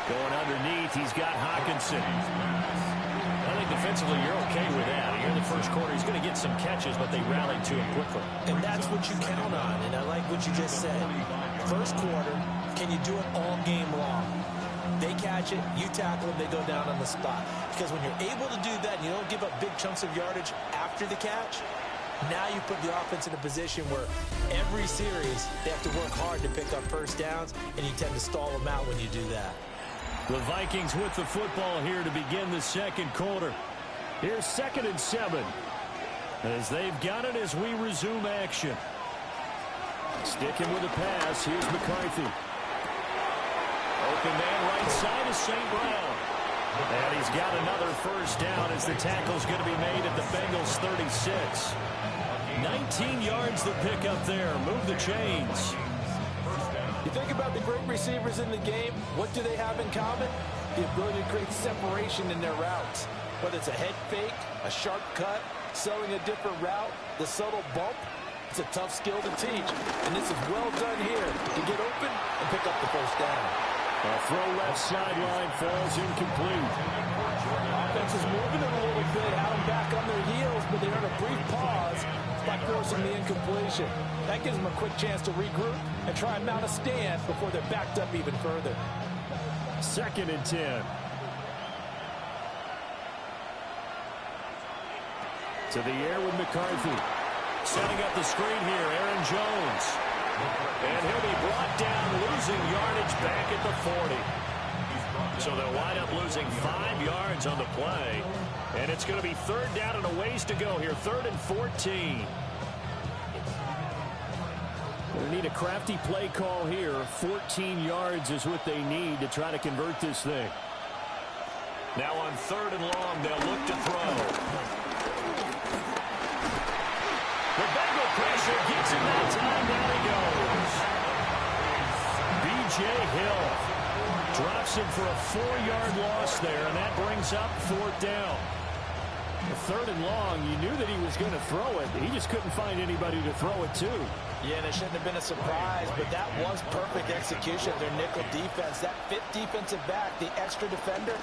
[SPEAKER 15] Going underneath, he's got Hawkinson. I think defensively you're okay with that. Here in the first quarter, he's going to get some catches, but they rallied to him quickly.
[SPEAKER 16] And that's what you count on, and I like what you just said. First quarter, can you do it all game long? They catch it, you tackle them, they go down on the spot. Because when you're able to do that, and you don't give up big chunks of yardage after the catch, now you put the offense in a position where every series they have to work hard to pick up first downs, and you tend to stall them out when you do that.
[SPEAKER 15] The Vikings with the football here to begin the second quarter. Here's 2nd and 7. As they've got it as we resume action. Sticking with the pass, here's McCarthy. Open man right side is St. Brown. And he's got another first down as the tackle's going to be made at the Bengals 36. 19 yards to pick up there. Move the chains.
[SPEAKER 16] You think about the great receivers in the game, what do they have in common? The ability to create separation in their routes. Whether it's a head fake, a sharp cut, sowing a different route, the subtle bump, it's a tough skill to teach. And this is well done here to get open and pick up the first down.
[SPEAKER 15] A throw left sideline falls incomplete.
[SPEAKER 16] Offense is moving it a little bit, had them back on their heels, but they earn a brief pause by forcing the incompletion. That gives them a quick chance to regroup and try and mount a stand before they're backed up even further.
[SPEAKER 15] 2nd and 10. To the air with McCarthy. Setting up the screen here, Aaron Jones. And he'll be brought down, losing yardage back at the 40. So they'll wind up losing 5 yards on the play. And it's going to be 3rd down and a ways to go here. 3rd and 14. They need a crafty play call here. 14 yards is what they need to try to convert this thing. Now on 3rd and long, they'll look to throw. The Bengal pressure gets him that time. Down he goes. B.J. Hill drops him for a 4-yard loss there, and that brings up 4th down. The 3rd and long, you knew that he was going to throw it. He just couldn't find anybody to throw it to.
[SPEAKER 16] Yeah, and it shouldn't have been a surprise, but that was perfect execution of their nickel defense. That 5th defensive back, the extra defender,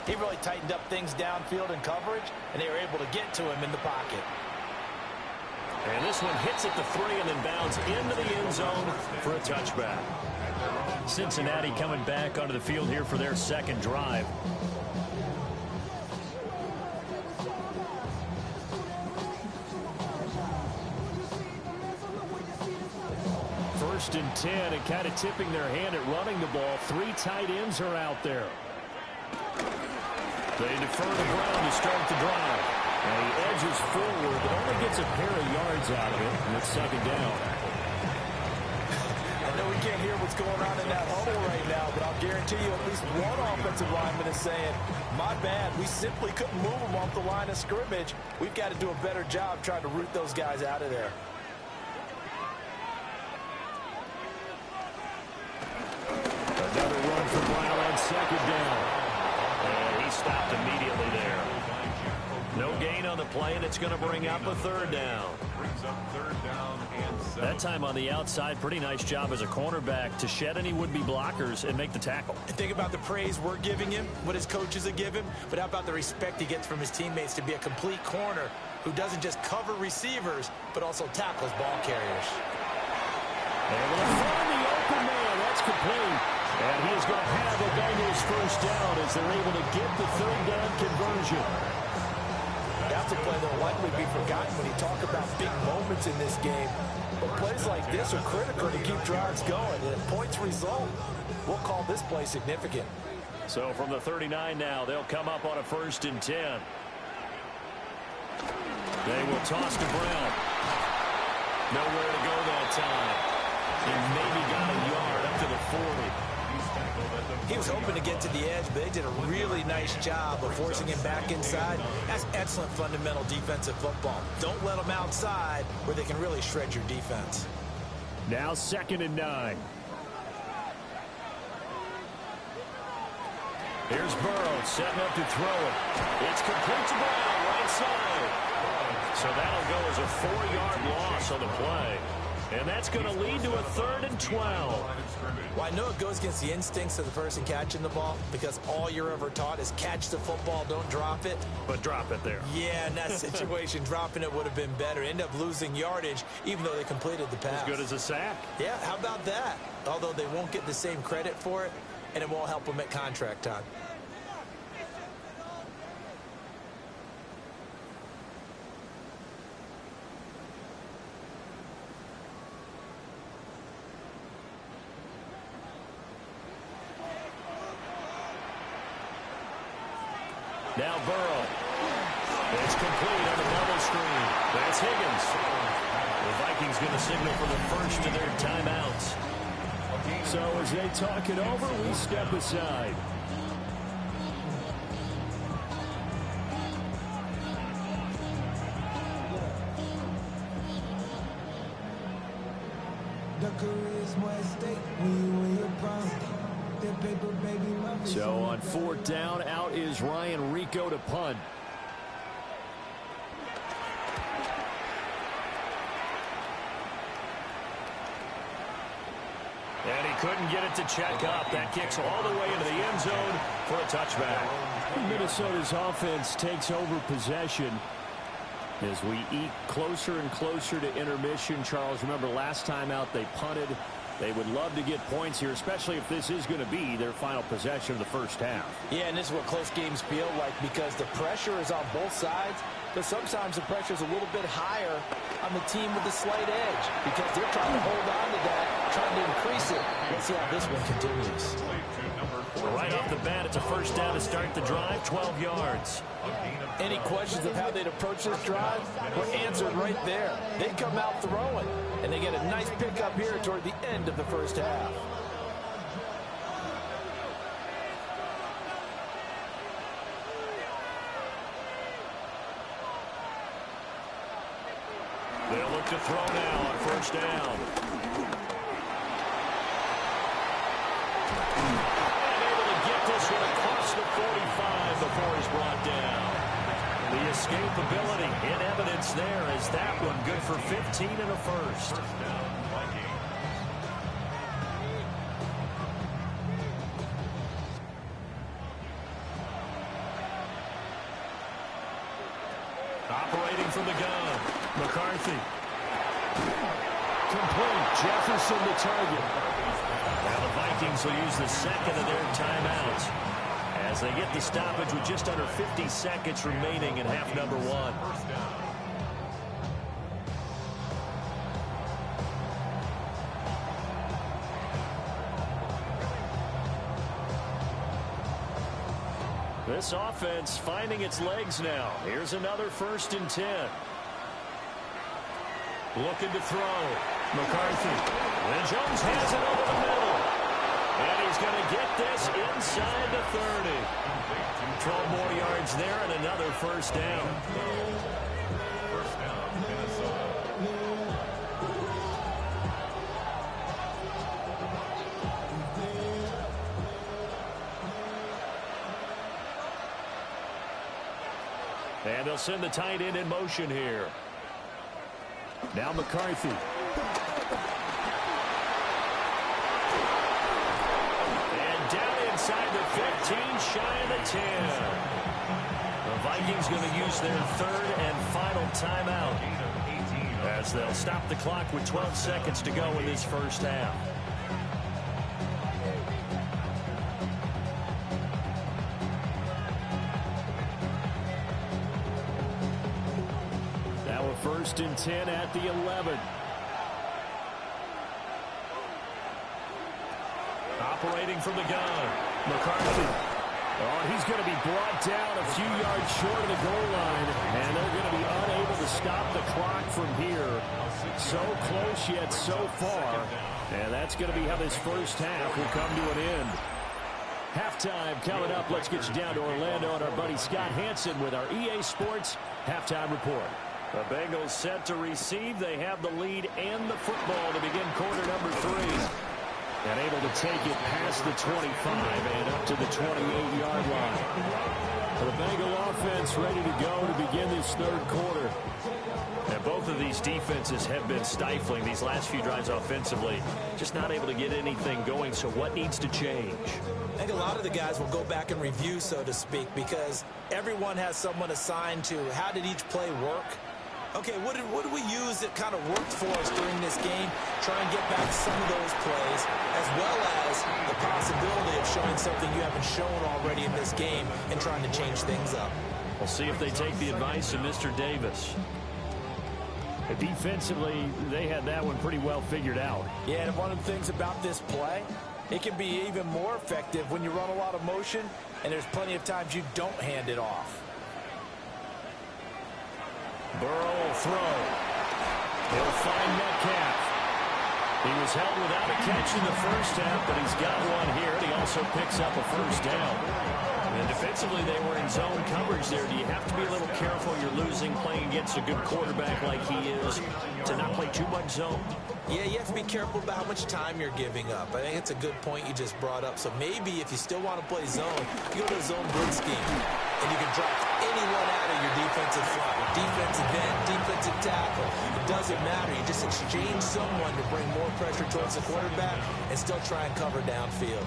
[SPEAKER 16] he really tightened up things downfield in coverage, and they were able to get to him in the pocket.
[SPEAKER 15] And this one hits at the 3 and then bounds into the end zone for a touchback. Cincinnati coming back onto the field here for their 2nd drive. First and 10, and kind of tipping their hand at running the ball. 3 tight ends are out there. They defer to Brown to start the drive. And he edges forward, but only gets a pair of yards out of it, and it's 2nd down.
[SPEAKER 16] I know we can't hear what's going on in that huddle right now, but I'll guarantee you at least one offensive lineman is saying, my bad, we simply couldn't move them off the line of scrimmage. We've got to do a better job trying to root those guys out of there.
[SPEAKER 15] Another run for Brown on 2nd down. And he stopped immediately there. No gain on the play, and it's going to bring up a 3rd down.
[SPEAKER 11] Brings up 3rd down and 7.
[SPEAKER 15] That time on the outside, pretty nice job as a cornerback to shed any would-be blockers and make the tackle.
[SPEAKER 16] And think about the praise we're giving him, what his coaches have given, but how about the respect he gets from his teammates to be a complete corner who doesn't just cover receivers, but also tackles ball carriers.
[SPEAKER 15] And with a find the open man, that's complete. And he is going to have the Bengals first down as they're able to get the 3rd down conversion.
[SPEAKER 16] That's a play that will likely be forgotten when you talk about big moments in this game. But plays like this are critical to keep drives going, and if points result,
[SPEAKER 18] we'll call this play significant.
[SPEAKER 15] So from the 39 now, they'll come up on a 1st and 10. They will toss to Brown. Nowhere to go that time. And maybe got a yard up to the 40.
[SPEAKER 16] He was hoping to get to the edge, but they did a really nice job of forcing him back inside. That's excellent fundamental defensive football. Don't let them outside where they can really shred your defense.
[SPEAKER 15] Now 2nd and 9. Here's Burrow setting up to throw it. It's complete to Brown, right side. So that'll go as a 4-yard loss on the play. And that's going to lead to a 3rd and 12.
[SPEAKER 16] Well, I know it goes against the instincts of the person catching the ball because all you're ever taught is catch the football, don't drop it.
[SPEAKER 15] But drop it there.
[SPEAKER 16] Yeah, in that situation, dropping it would have been better. End up losing yardage even though they completed the pass.
[SPEAKER 15] As good as a sack.
[SPEAKER 16] Yeah, how about that? Although they won't get the same credit for it, and it won't help them at contract time.
[SPEAKER 15] Now Burrow. It's complete on the bubble screen. That's Higgins. The Vikings going to signal for the first of their timeouts. So as they talk it over, we step aside. So on 4th down, out is Ryan Rico to punt. And he couldn't get it to check up. That kicks all the way into the end zone for a touchback. Minnesota's offense takes over possession as we eat closer and closer to intermission. Charles, remember last time out they punted. They would love to get points here, especially if this is going to be their final possession of the first half.
[SPEAKER 16] Yeah, and this is what close games feel like because the pressure is on both sides, but sometimes the pressure is a little bit higher on the team with the slight edge because they're trying to hold on to that, trying to increase it. Let's see how this one continues.
[SPEAKER 15] Right off the bat, it's a 1st down to start the drive, 12 yards.
[SPEAKER 16] Any questions of how they'd approach this drive were answered right there. They come out throwing, and they get a nice pickup here toward the end of the first half.
[SPEAKER 15] They'll look to throw now on 1st down. This one across the 45 before he's brought down. The escapability in evidence there as that one good for 15 and a first. Operating from the gun, McCarthy. Complete. Jefferson the target. Now the Vikings will use the 2nd of their timeouts as they get the stoppage with just under 50 seconds remaining in half number 1. This offense finding its legs now. Here's another 1st and 10. Looking to throw. McCarthy. And Jones has it over the middle. And he's going to get this inside the 30. 12 more yards there and another 1st down.
[SPEAKER 11] First down, Minnesota.
[SPEAKER 15] And they'll send the tight end in motion here. Now McCarthy. And down inside the 15, shy of the 10. The Vikings going to use their 3rd and final timeout as they'll stop the clock with 12 seconds to go in this first half. Now a 1st and 10 at the 11. operating from the gun. McCarthy. Oh, he's going to be brought down a few yards short of the goal line, and they're going to be unable to stop the clock from here. So close yet so far, and that's going to be how this first half will come to an end. Halftime coming up. Let's get you down to Orlando and our buddy Scott Hansen with our EA Sports Halftime Report. The Bengals set to receive. They have the lead and the football to begin quarter number 3. And able to take it past the 25 and up to the 28-yard line. The Bengal offense ready to go to begin this third quarter. And both of these defenses have been stifling these last few drives offensively. Just not able to get anything going, so what needs to change?
[SPEAKER 16] I think a lot of the guys will go back and review, so to speak, because everyone has someone assigned to how did each play work. Okay, what did we use that kind of worked for us during this game? Try and get back some of those plays, as well as the possibility of showing something you haven't shown already in this game and trying to change things up.
[SPEAKER 15] We'll see if they take the advice of Mr. Davis. Defensively, they had that one pretty well figured out.
[SPEAKER 18] Yeah, and one of the things about this play, it can be even more effective when you run a lot of motion, and there's plenty of times you don't hand it off.
[SPEAKER 15] Burrow will throw. He'll find Metcalf. He was held without a catch in the first half, but he's got one here, and he also picks up a first down. And defensively, they were in zone coverage there. Do you have to be a little careful? You're losing playing against a good quarterback like he is to not play too much zone?
[SPEAKER 16] Yeah, you have to be careful about how much time you're giving up. I think it's a good point you just brought up. So maybe if you still want to play zone, you go to a zone blitz scheme, and you can drop anyone out of your defensive front. Defensive end, defensive tackle. It doesn't matter. You just exchange someone to bring more pressure towards the quarterback and still try and cover downfield.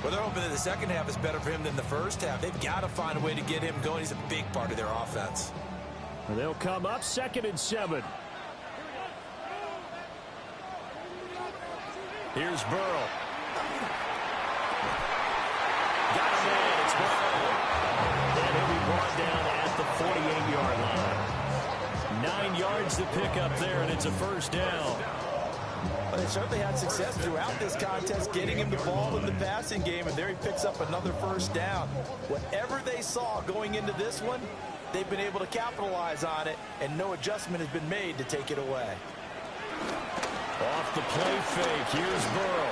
[SPEAKER 16] Well, they're hoping that the second half is better for him than the first half. They've got to find a way to get him going. He's a big part of their offense.
[SPEAKER 15] And they'll come up 2nd and 7. Here's Burrow. Got him in. It's Burrow. And he'll be brought down at the 48-yard line. 9 yards to pick up there, and it's a first down.
[SPEAKER 18] But they certainly had success throughout this contest getting him the ball in the passing game, and there he picks up another first down. Whatever they saw going into this one, they've been able to capitalize on it, and no adjustment has been made to take it away.
[SPEAKER 15] Off the play fake, here's Burrow.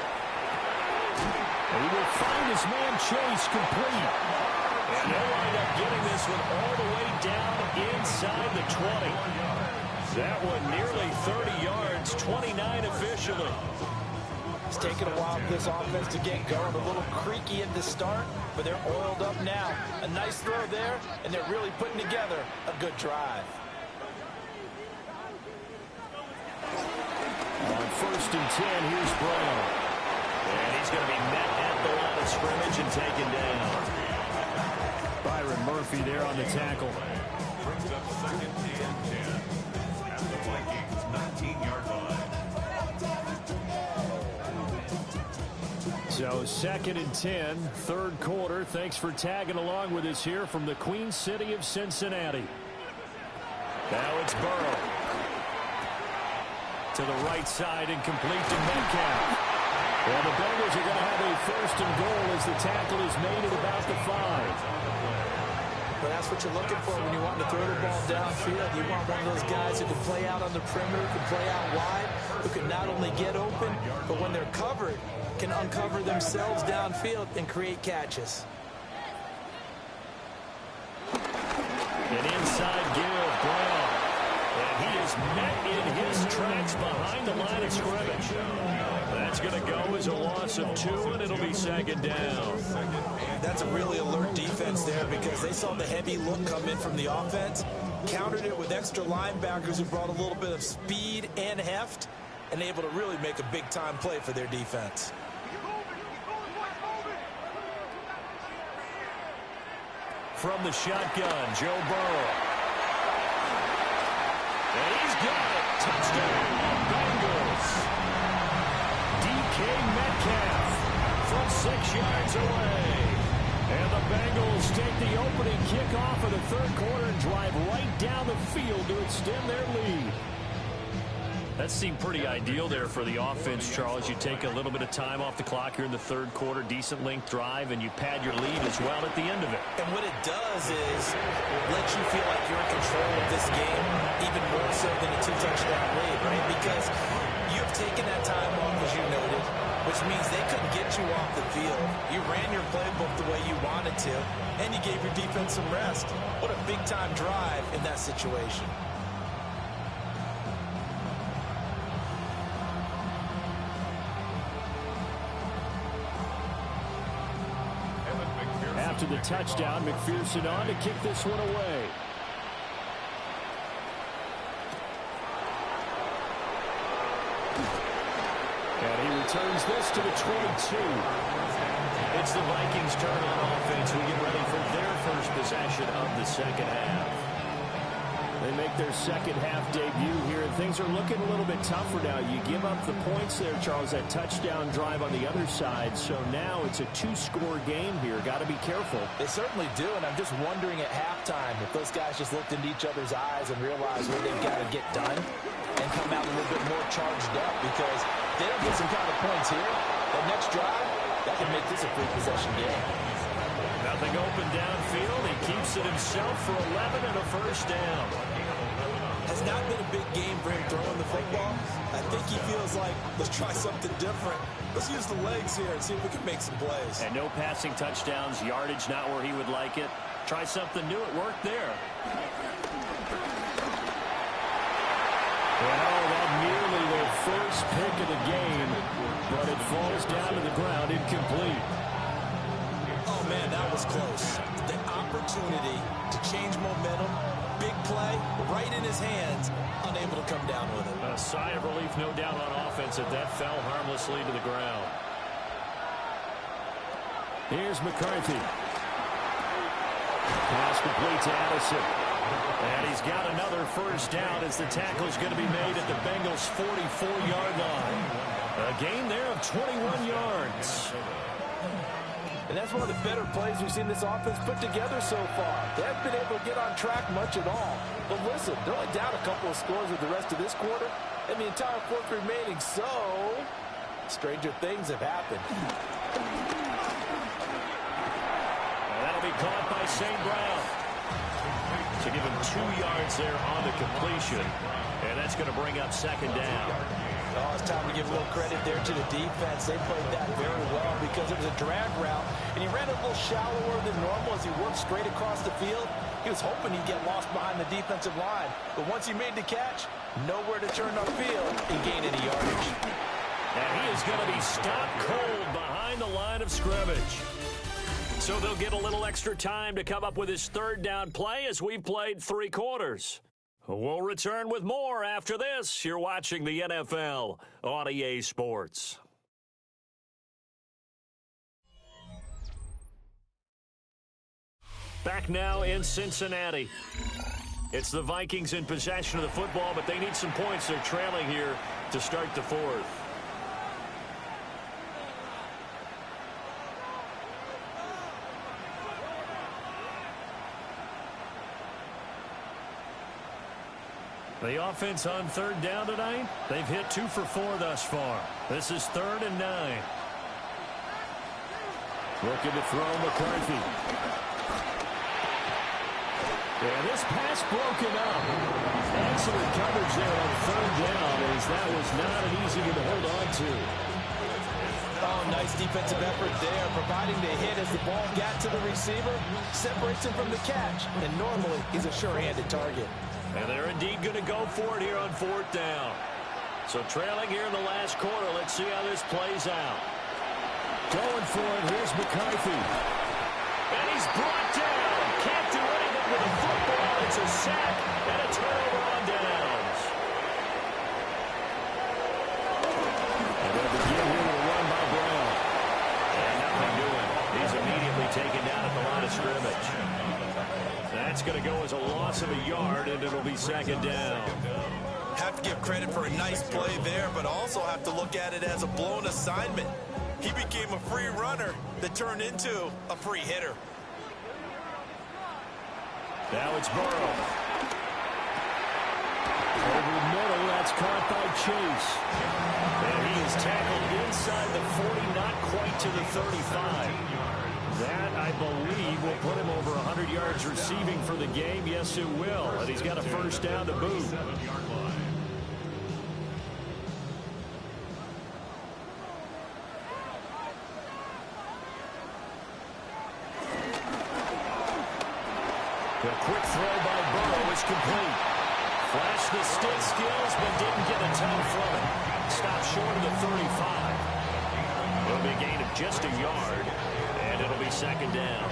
[SPEAKER 15] And he will find his man Chase complete. And they'll wind up getting this one all the way down inside the 20. That one nearly 30 yards, 29 officially.
[SPEAKER 18] It's taken a while for this offense to get going. A little creaky at the start, but they're oiled up now. A nice throw there, and they're really putting together a good drive.
[SPEAKER 15] On 1st and 10, here's Brown. And he's going to be met at the line of scrimmage and taken down. Byron Murphy there on the tackle.
[SPEAKER 11] Brings up 2nd and 10 at the Vikings 19-yard line.
[SPEAKER 15] So 2nd and 10, third quarter. Thanks for tagging along with us here from the Queen City of Cincinnati. Now it's Burrow. To the right side and complete to Metcalf. Well, the Bengals are going to have a 1st and goal as the tackle is made at about the 5.
[SPEAKER 16] But that's what you're looking for when you want to throw the ball downfield. You want one of those guys who can play out on the perimeter, who can play out wide, who can not only get open, but when they're covered, can uncover themselves downfield and create catches.
[SPEAKER 15] An inside give, Brown. And he is met in his tracks behind the line of scrimmage. That's going to go as a loss of 2, and it'll be 2nd down.
[SPEAKER 16] That's a really alert defense there because they saw the heavy look come in from the offense, countered it with extra linebackers who brought a little bit of speed and heft, and able to really make a big-time play for their defense.
[SPEAKER 15] From the shotgun, Joe Burrow. And he's got it. Touchdown, Bengals. DK Metcalf from 6 yards away. And the Bengals take the opening kickoff of the third quarter and drive right down the field to extend their lead. That seemed pretty ideal there for the offense, Charles. You take a little bit of time off the clock here in the third quarter, decent length drive, and you pad your lead as well at the end of it.
[SPEAKER 16] And what it does is let you feel like you're in control of this game, even more so than a 2-touchdown lead, right? Because you have taken that time off, as you noted, which means they couldn't get you off the field. You ran your playbook the way you wanted to, and you gave your defense some rest. What a big-time drive in that situation.
[SPEAKER 15] After the touchdown, McPherson on to kick this one away. And he returns this to the 22. It's the Vikings' turn on offense. We get ready for their first possession of the second half. They make their second half debut here, and things are looking a little bit tougher now. You give up the points there, Charles, that touchdown drive on the other side. So now it's a 2-score game here. Got to be careful.
[SPEAKER 16] They certainly do, and I'm just wondering at halftime if those guys just looked into each other's eyes and realized what they've got to get done and come out a little bit more charged up, because if they don't get some kind of points here, that next drive, that can make this a free possession game.
[SPEAKER 15] Nothing open downfield. He keeps it himself for 11 and a first down.
[SPEAKER 16] Has not been a big game for him throwing the football. I think he feels like, let's try something different. Let's use the legs here and see if we can make some plays.
[SPEAKER 15] And no passing touchdowns, yardage not where he would like it. Try something new. It worked there. Well, that nearly their first pick of the game, but it falls down to the ground incomplete.
[SPEAKER 16] Oh, man, that was close. The opportunity to change momentum, big play, right in his hands, unable to come down with it.
[SPEAKER 15] A sigh of relief, no doubt, on offense if that fell harmlessly to the ground. Here's McCarthy. Pass complete to Addison. And he's got another first down as the tackle's going to be made at the Bengals' 44-yard line. A gain there of 21 yards.
[SPEAKER 16] And that's one of the better plays we've seen this offense put together so far. They haven't been able to get on track much at all. But listen, they're only down a couple of scores with the rest of this quarter and the entire fourth remaining, so stranger things have happened.
[SPEAKER 15] And that'll be caught by St. Brown. To give him 2 yards there on the completion. And that's going to bring up second down.
[SPEAKER 16] Oh, it's time to give a little credit there to the defense. They played that very well because it was a drag route, and he ran a little shallower than normal as he worked straight across the field. He was hoping he'd get lost behind the defensive line, but once he made the catch, nowhere to turn upfield and gain any yardage.
[SPEAKER 15] And he is going to be stopped cold behind the line of scrimmage. So they'll get a little extra time to come up with his third down play as we've played 3 quarters. We'll return with more after this. You're watching the NFL on EA Sports. Back now in Cincinnati. It's the Vikings in possession of the football, but they need some points. They're trailing here to start the fourth. The offense on third down tonight, they've hit 2 for 4 thus far. This is 3rd and 9. Looking to throw McCarthy. And this pass broken up. Excellent coverage there on third down, as that was not an easy one to hold on to.
[SPEAKER 16] Oh, nice defensive effort there, providing the hit as the ball got to the receiver, separates him from the catch, and normally he's a sure-handed target.
[SPEAKER 15] And they're indeed going to go for it here on 4th down. So trailing here in the last quarter. Let's see how this plays out. Going for it. Here's McCarthy. And he's brought down. Can't do anything with the football. It's a sack and a turnover on downs. And they'll begin here with a run by Brown. And nothing doing. He's immediately taken down at the line of scrimmage. That's going to go as a loss of a yard, and it'll be second down.
[SPEAKER 16] Have to give credit for a nice play there, but also have to look at it as a blown assignment. He became a free runner that turned into a free hitter.
[SPEAKER 15] Now it's Burrow. Over the middle, That's caught by Chase. And he is tackled inside the 40, not quite to the 35. That, I believe, will put him over 100 yards receiving for the game. Yes, it will. And he's got a first down to boot. The quick throw by Burrow is complete. Flashed the stick skills, but didn't get a ton from it. Stopped short of the 35. It'll be a gain of just a yard, and it'll be second down.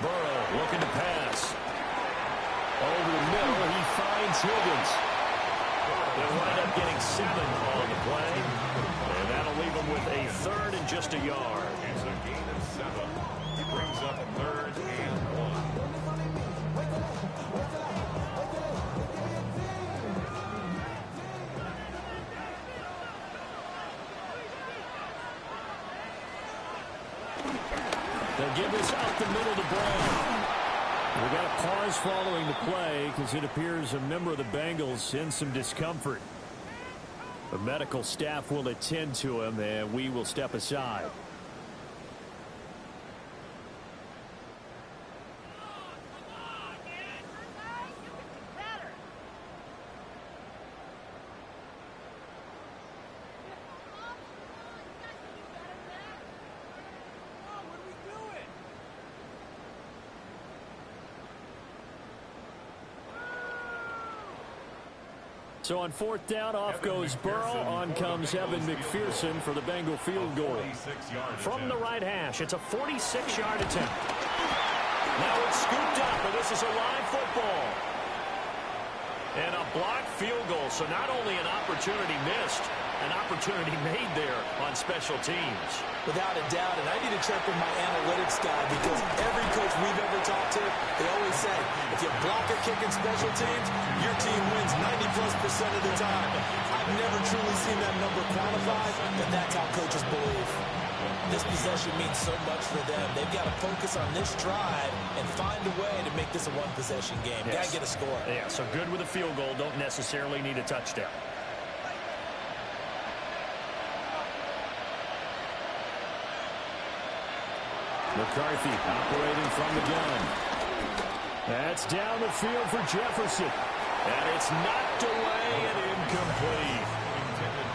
[SPEAKER 15] Burrow looking to pass. Over the middle, he finds Higgins. They'll wind up getting 7 on the play, and that'll leave him with a third and just a yard.
[SPEAKER 11] It's a gain of 7. He brings up 3rd and 1.
[SPEAKER 15] They'll give this up the middle to Brown. We got a pause following the play because it appears a member of the Bengals in some discomfort. The medical staff will attend to him, and we will step aside. So on 4th down, off goes Burrow. On comes Evan McPherson for the Bengal field goal. From the right hash, it's a 46-yard attempt. Now it's scooped up, and this is a live football. And a blocked field goal, so not only an opportunity missed, an opportunity made there on special teams.
[SPEAKER 16] Without a doubt, and I need to check with my analytics guy because every coach we've ever talked to, they always say, if you block a kick in special teams, your team wins 90+% of the time. I've never truly seen that number quantified, but that's how coaches believe. This possession means so much for them. They've got to focus on this drive and find a way to make this a one-possession game.
[SPEAKER 15] Yes.
[SPEAKER 16] Got to get a score.
[SPEAKER 15] Yeah, so good with a field goal. Don't necessarily need a touchdown. McCarthy operating from the gun. That's down the field for Jefferson. And it's knocked away and incomplete.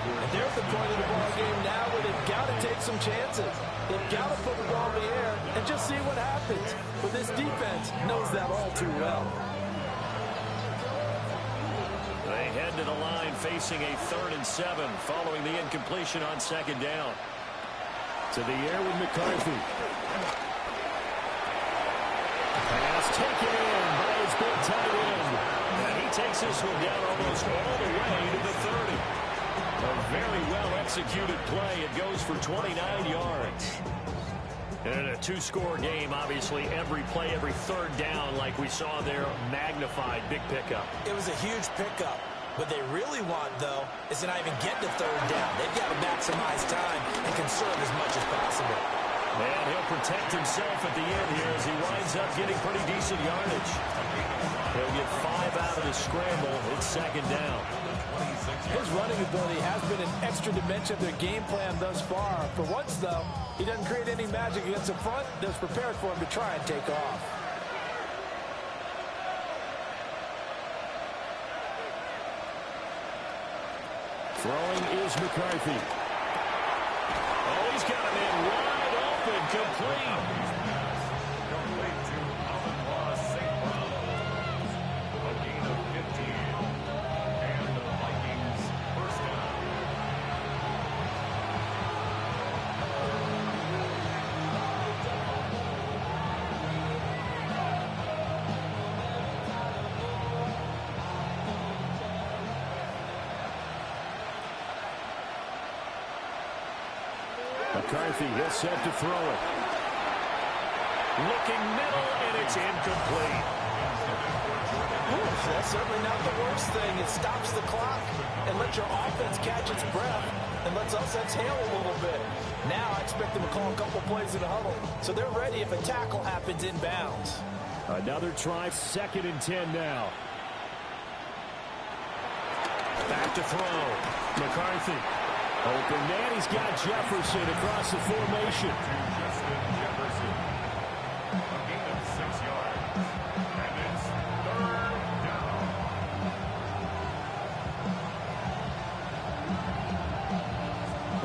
[SPEAKER 18] And they're at the point of the ball game now where they've got to take some chances. They've got to put the ball in the air and just see what happens. But this defense knows that all too well.
[SPEAKER 15] They head to the line facing a 3rd and 7 following the incompletion on 2nd down. To the air with McCarthy. Pass taken in by his big tight end. And he takes this one down almost all the way to the 30. A very well-executed play. It goes for 29 yards. And a 2-score game, obviously, every play, every 3rd down, like we saw there, magnified, big pickup.
[SPEAKER 16] It was a huge pickup. What they really want, though, is to not even get to 3rd down. They've got to maximize time and conserve as much as possible.
[SPEAKER 15] And he'll protect himself at the end here as he winds up getting pretty decent yardage. He'll get 5 out of the scramble. It's 2nd down.
[SPEAKER 18] His running ability has been an extra dimension of their game plan thus far. For once, though, he doesn't create any magic against the front. That's prepared for him to try and take off.
[SPEAKER 15] Throwing is McCarthy. Oh, he's got him in wide open, complete.
[SPEAKER 11] A gain of 15. And the Vikings first down.
[SPEAKER 15] McCarthy is set to throw it. Looking middle, and it's incomplete.
[SPEAKER 18] That's certainly not the worst thing. It stops the clock and lets your offense catch its breath.
[SPEAKER 16] and lets us exhale a little bit. Now I expect them to call a couple plays in the huddle, so they're ready if a tackle happens inbounds.
[SPEAKER 15] Another try, 2nd and 10 now. Back to throw. McCarthy. Open man, he's got Jefferson across the formation.
[SPEAKER 11] Justin Jefferson. A gain of 6 yards. And it's 3rd down.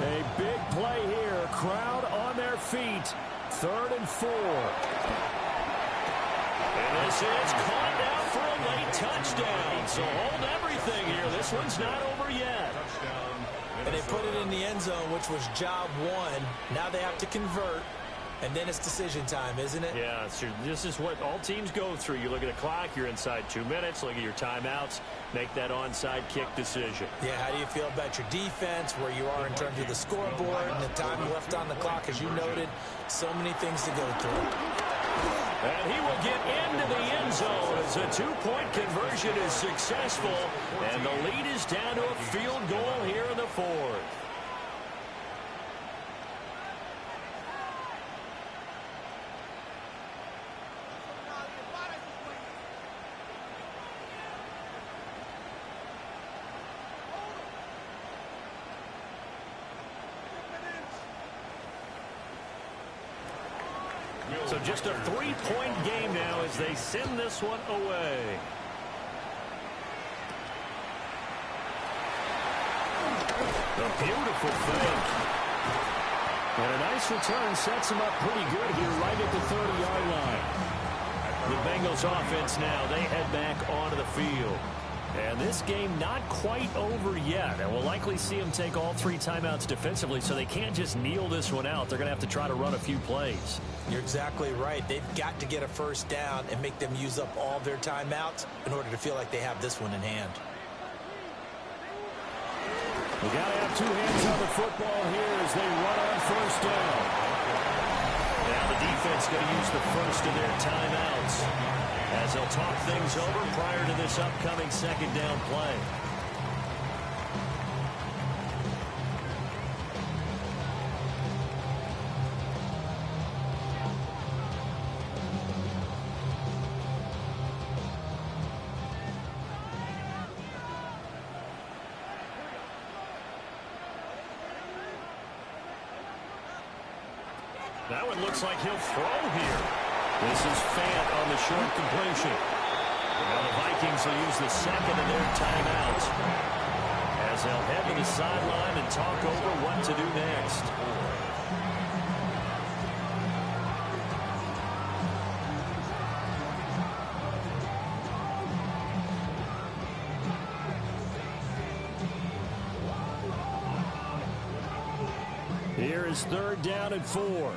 [SPEAKER 15] A big play here. Crowd on their feet. 3rd and 4. And this is caught down for a late touchdown. So hold everything here. This one's not over yet.
[SPEAKER 16] And they put it in the end zone, which was job 1. Now they have to convert, and then it's decision time, isn't it?
[SPEAKER 15] Yeah, so this is what all teams go through. You look at the clock, you're inside 2 minutes, look at your timeouts, make that onside kick decision.
[SPEAKER 16] Yeah, how do you feel about your defense, where you are in terms of the scoreboard, and the time left on the clock, as you noted? So many things to go through.
[SPEAKER 15] And he will get into the end zone as a 2-point conversion is successful. And the lead is down to a field goal here in the 4th. So just a 3-point game now as they send this one away. A beautiful fake. And a nice return sets him up pretty good here right at the 30-yard line. The Bengals offense now, they head back onto the field. And this game not quite over yet. And we'll likely see them take all 3 timeouts defensively, so they can't just kneel this one out. They're going to have to try to run a few plays.
[SPEAKER 16] You're exactly right. They've got to get a first down and make them use up all their timeouts in order to feel like they have this one in hand.
[SPEAKER 15] We got to have 2 hands on the football here as they run on first down. Now the defense going to use the first of their timeouts as they'll talk things over prior to this upcoming 2nd down play. That one looks like he'll throw here. This is Fant on the short completion. Now the Vikings will use the 2nd of their timeouts as they'll head to the sideline and talk over what to do next. Here is 3rd down and 4.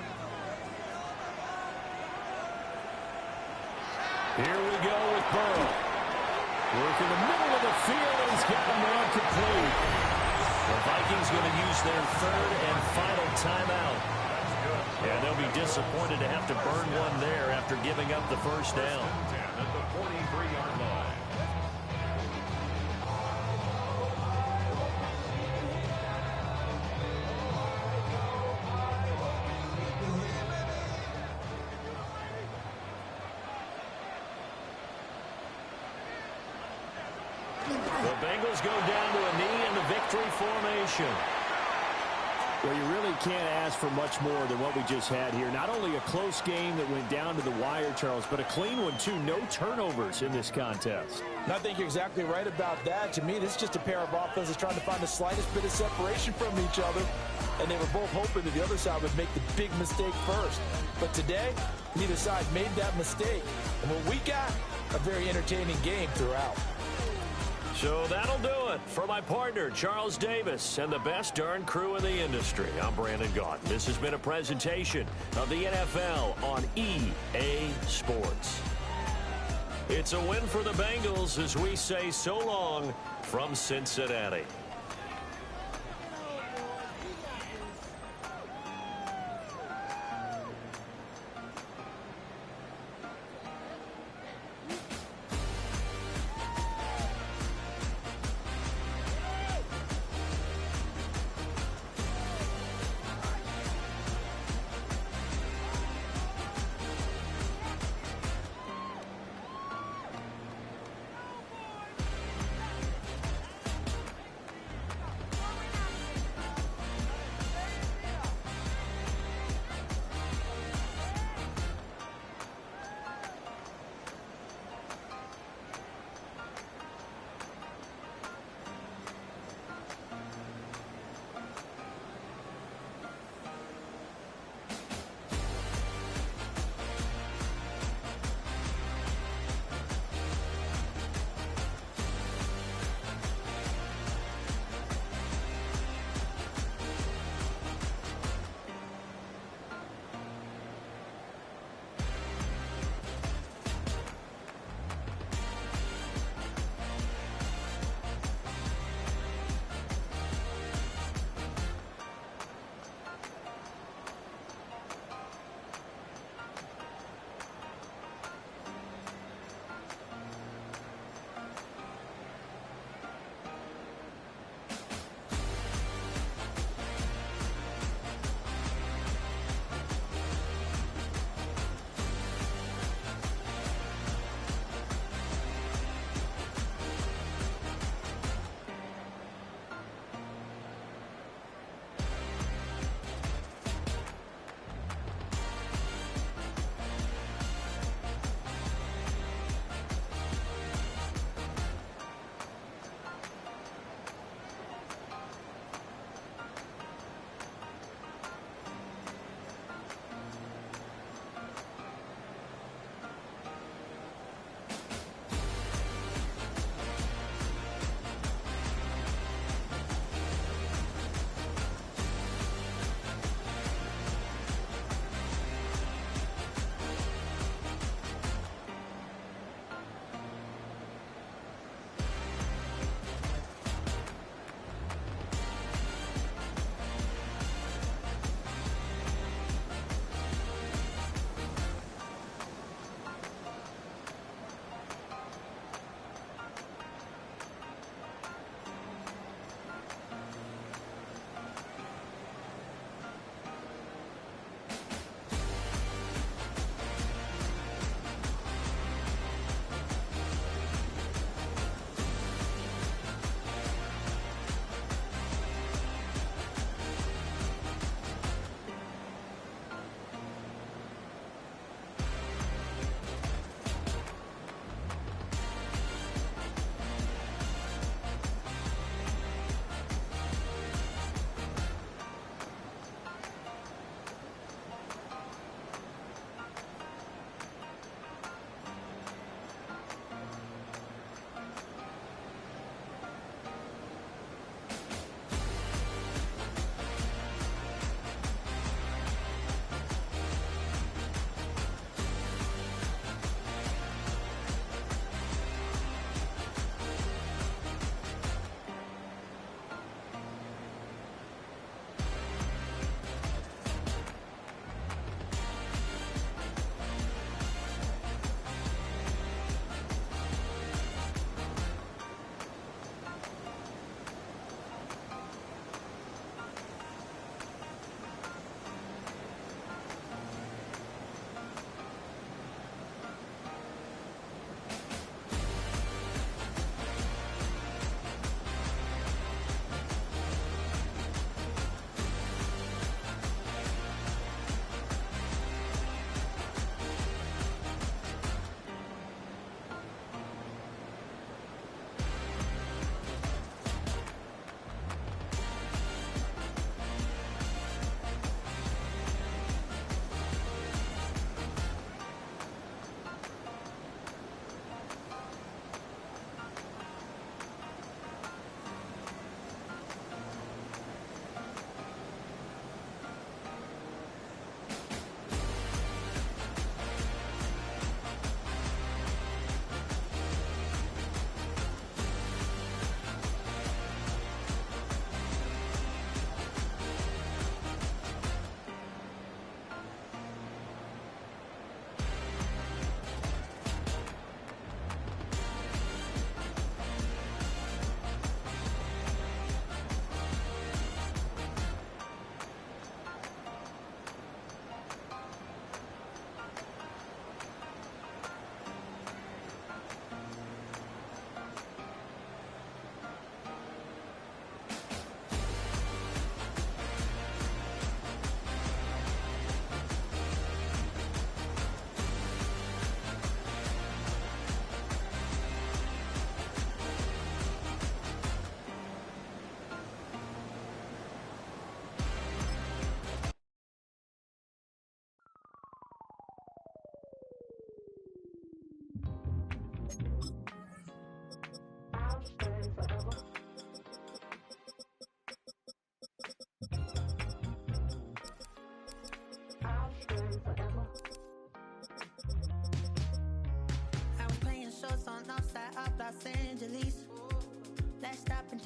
[SPEAKER 15] Here we go with Burrow. Work in the middle of the field, and he's got him run complete. The Vikings going to use their 3rd and final timeout. And they'll be disappointed to have to burn one there after giving up the first down.
[SPEAKER 11] At the 43-yard line.
[SPEAKER 15] The Bengals go down to a knee in the victory formation. Well, you really can't ask for much more than what we just had here. Not only a close game that went down to the wire, Charles, but a clean one, too. No turnovers in this contest.
[SPEAKER 16] I think you're exactly right about that. To me, this is just a pair of offenses trying to find the slightest bit of separation from each other. And they were both hoping that the other side would make the big mistake first. But today, neither side made that mistake. And what we got, a very entertaining game throughout.
[SPEAKER 15] So that'll do it for my partner, Charles Davis, and the best darn crew in the industry. I'm Brandon Gaudin. This has been a presentation of the NFL on EA Sports. It's a win for the Bengals as we say so long from Cincinnati.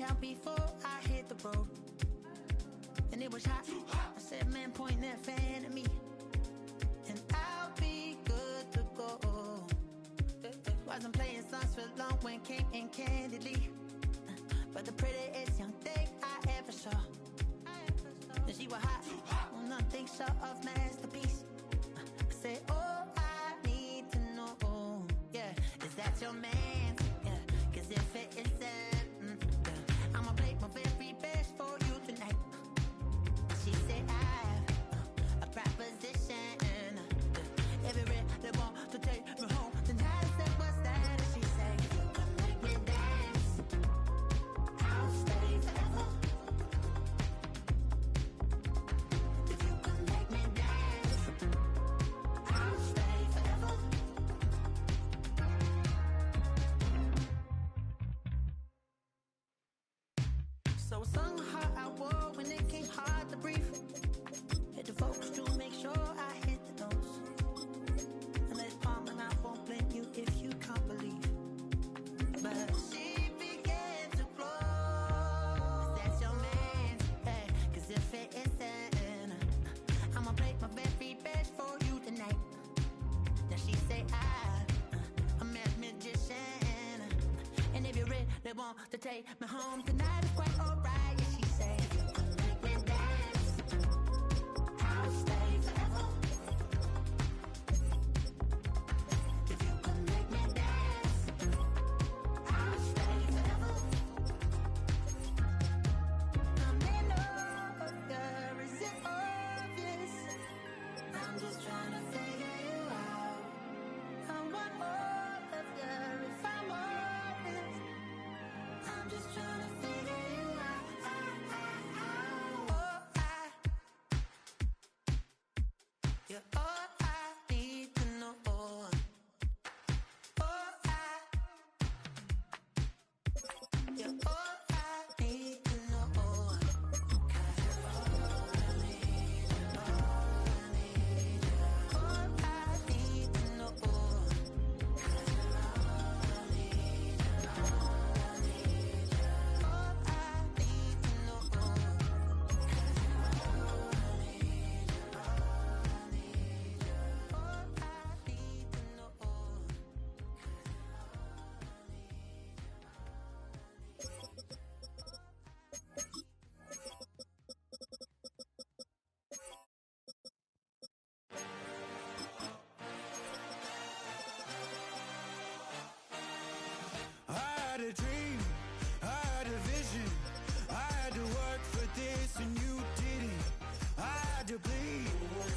[SPEAKER 7] town before I hit the road. And it was hot. I said, man, point that fan at me. And I'll be good to go. Wasn't playing songs for long when came in candidly. But the prettiest young thing I ever saw. And she was hot. Well, nothing short of masterpiece. I said, oh, I need to know. Yeah, is that your man? Yeah, cause if it isn't, I'ma play my very best for you tonight. She said, I have a proposition. Every they want to take me home. Then I said, what's that? And she said, if you can make me dance, I'll stay forever. If you can make me dance, I'll stay forever. So I sung hard I wore when it came hard to breathe. Hit the folks to make sure I hit the notes. And let's palm and I won't blame you if you can't believe. But she began to flow. That's your man, hey, cause if it isn't, I'ma play my very best for you tonight. Now she say I'm a magician. And if you really want to take me home tonight, it's quite alright. Yeah, she say, if you can make me dance, I'll stay forever. If you can make me dance, I'll stay forever. I'm in love, is it obvious? I'm just trying to figure you out. I want all of you if I'm honest. I'm just trying to figure you out. You're all I need to know. You're all I need to know. 'Cause you're all I need, all I need, all I need to know. 'Cause you're all I need, all I need, all I need to know. 'Cause you're all I need, all I need, all I need to know.
[SPEAKER 2] I had a dream, I had a vision. I had to work for this and you didn't. I had to bleed,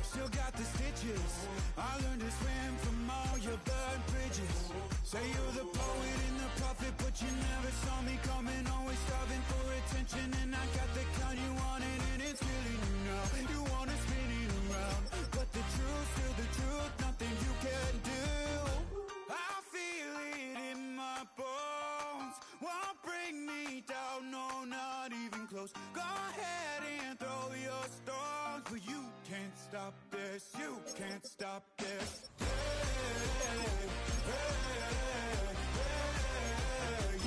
[SPEAKER 2] still got the stitches. I learned to swim from all your burned bridges. Say you're the poet and the prophet, but you never saw me coming. Always starving for attention, and I got the kind you wanted, and it's killing you now. You wanna spin it around, but the truth, still the truth, nothing you can do. I feel it in my bones, won't bring me down, no, not even close. Go ahead and throw your stones, but you can't stop this, you can't stop this.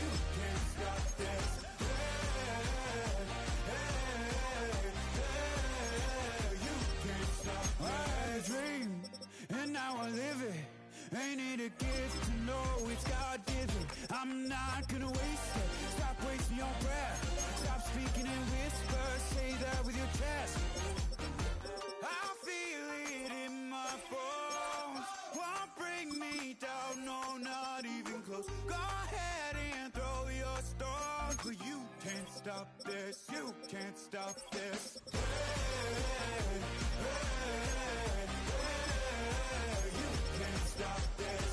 [SPEAKER 2] You can't stop this. You can't stop this. I had a dream, and now I live it. Ain't it a gift to know it's God-given? I'm not gonna waste it. Stop wasting your breath. Stop speaking in whispers. Say that with your chest. I feel it in my bones. Won't bring me down, no, not even close. Go ahead and throw your stones, but you can't stop this. You can't stop this. You can't stop this.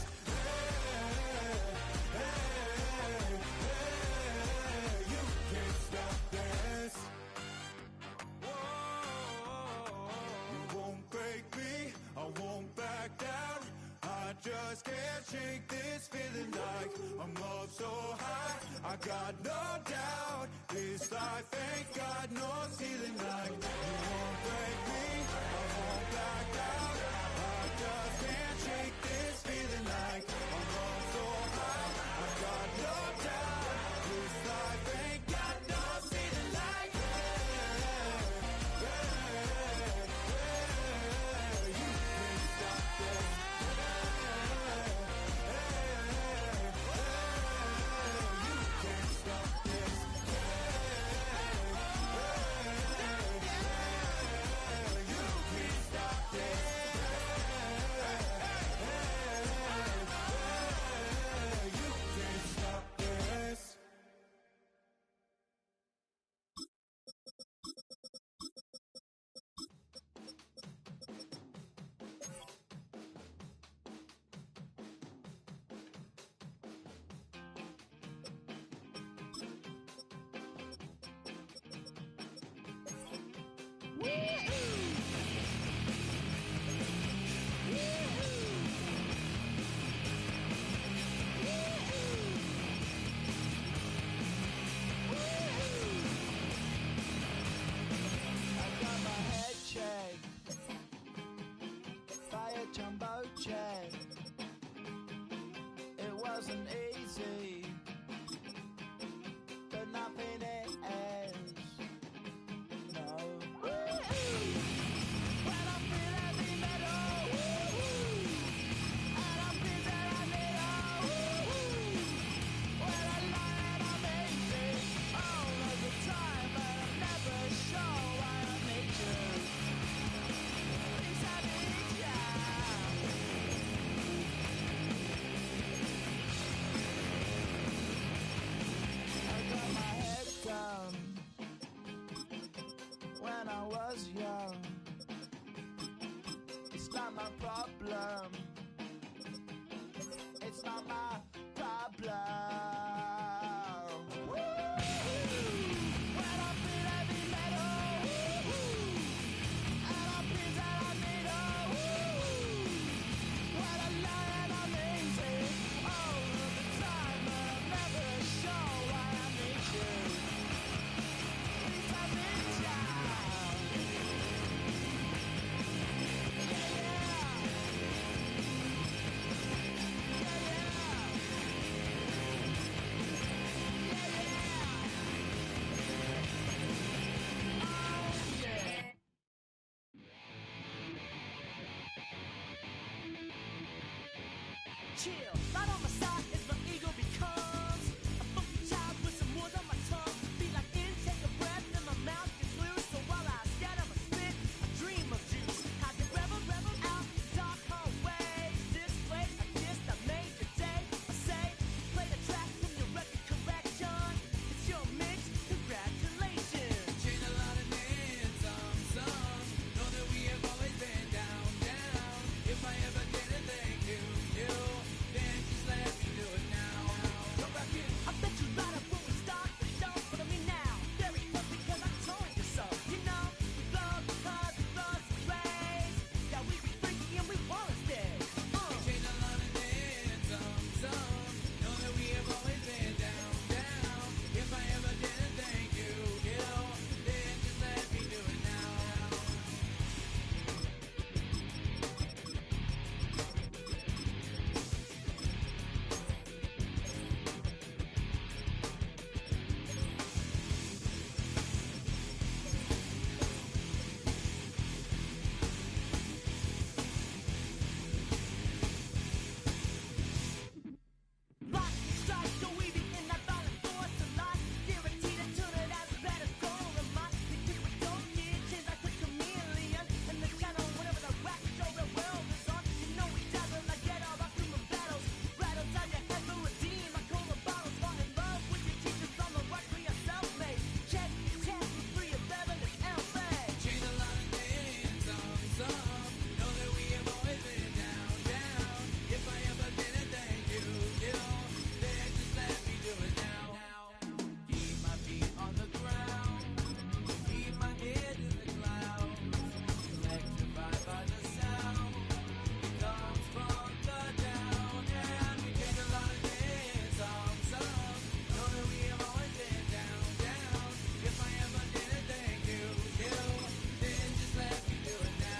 [SPEAKER 2] You can't stop this. You won't break me, I won't back down. I just can't shake this feeling like I'm up so high. I got no doubt this life ain't got no ceiling like. You won't break me, I won't back down. I just can't shake this feeling like I'm up so high. I got no doubt this life ain't got
[SPEAKER 3] chill. Right on my side is my ego becomes a funky child with some words on my tongue. Be like in, take a breath, and my mouth gets loose. So while I scatter my spit, I dream of juice. I can rebel out the dark hallways. This place, I guess I made the day. I say, play the track from your record collection. It's your mix, congratulations.
[SPEAKER 6] Chain a lot of names, some know that we have always been down. If I ever did a thank you, then just let me do it now.
[SPEAKER 3] Come back in. I bet you light up when we start the show. Follow me now, very close because I told you so. You know, we love because we love the place. Yeah, we be freaky and we wanna stay.
[SPEAKER 6] Chain a lot of names, some know that we have always been down. If I ever did a thank you, then just let me do it now.
[SPEAKER 3] Lock, strike, go easy in that violent force a lot. Guaranteed to turn it as better goal of mine. The kick we don't get changed like a chameleon. And the channel, whenever the rap show the world is on, you know we dazzle like get all our human battles. Rattle down your head for redeem. I call the bottles, fall in love with your teachers on the rock for yourself, mate. Check, 3 of 11 is L-Fag.
[SPEAKER 6] Chain a lot of names, some know that we have always been down. If I ever did a thank you, then just let me do it now. Keep my feet on the ground, keep my head in the clouds. Electrified by the sound, it comes from the down. And we take a lot of names, some know that we have always been down. If I ever did a thank you, then just let me do it now.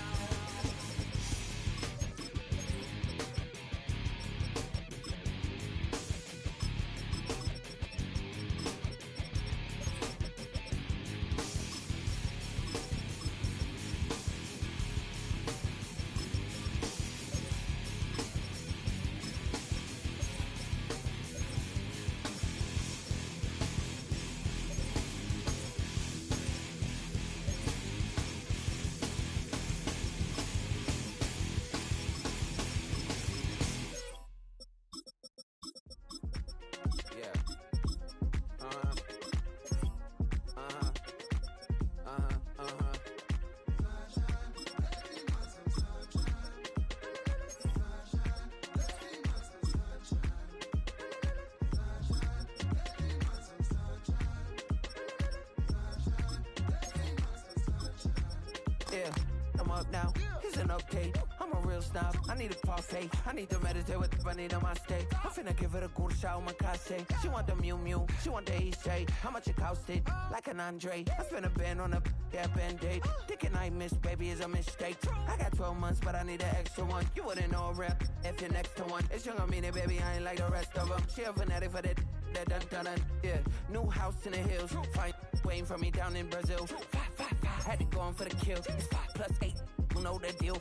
[SPEAKER 5] Yeah. Uh-huh. Uh-huh. Uh-huh. Uh-huh. Yeah, I'm up now. Here's an update. I'm a real snob. I need a parfait. I need to meditate with the bunny on my steak. I'm finna give it a good shot with my case. She want the Mew Mew. She want the EJ. How much it costed? Like an Andre. I spent a band on a that band-aid. Thinking I missed, baby, is a mistake. I got 12 months, but I need an extra one. You wouldn't know a rep if you're next to one. It's young, I mean it, baby. I ain't like the rest of them. She a fanatic for that. Dun. Yeah, new house in the hills. Fine, waiting for me down in Brazil. 5. Had to go on for the kill. It's 5 plus 8. You know the deal.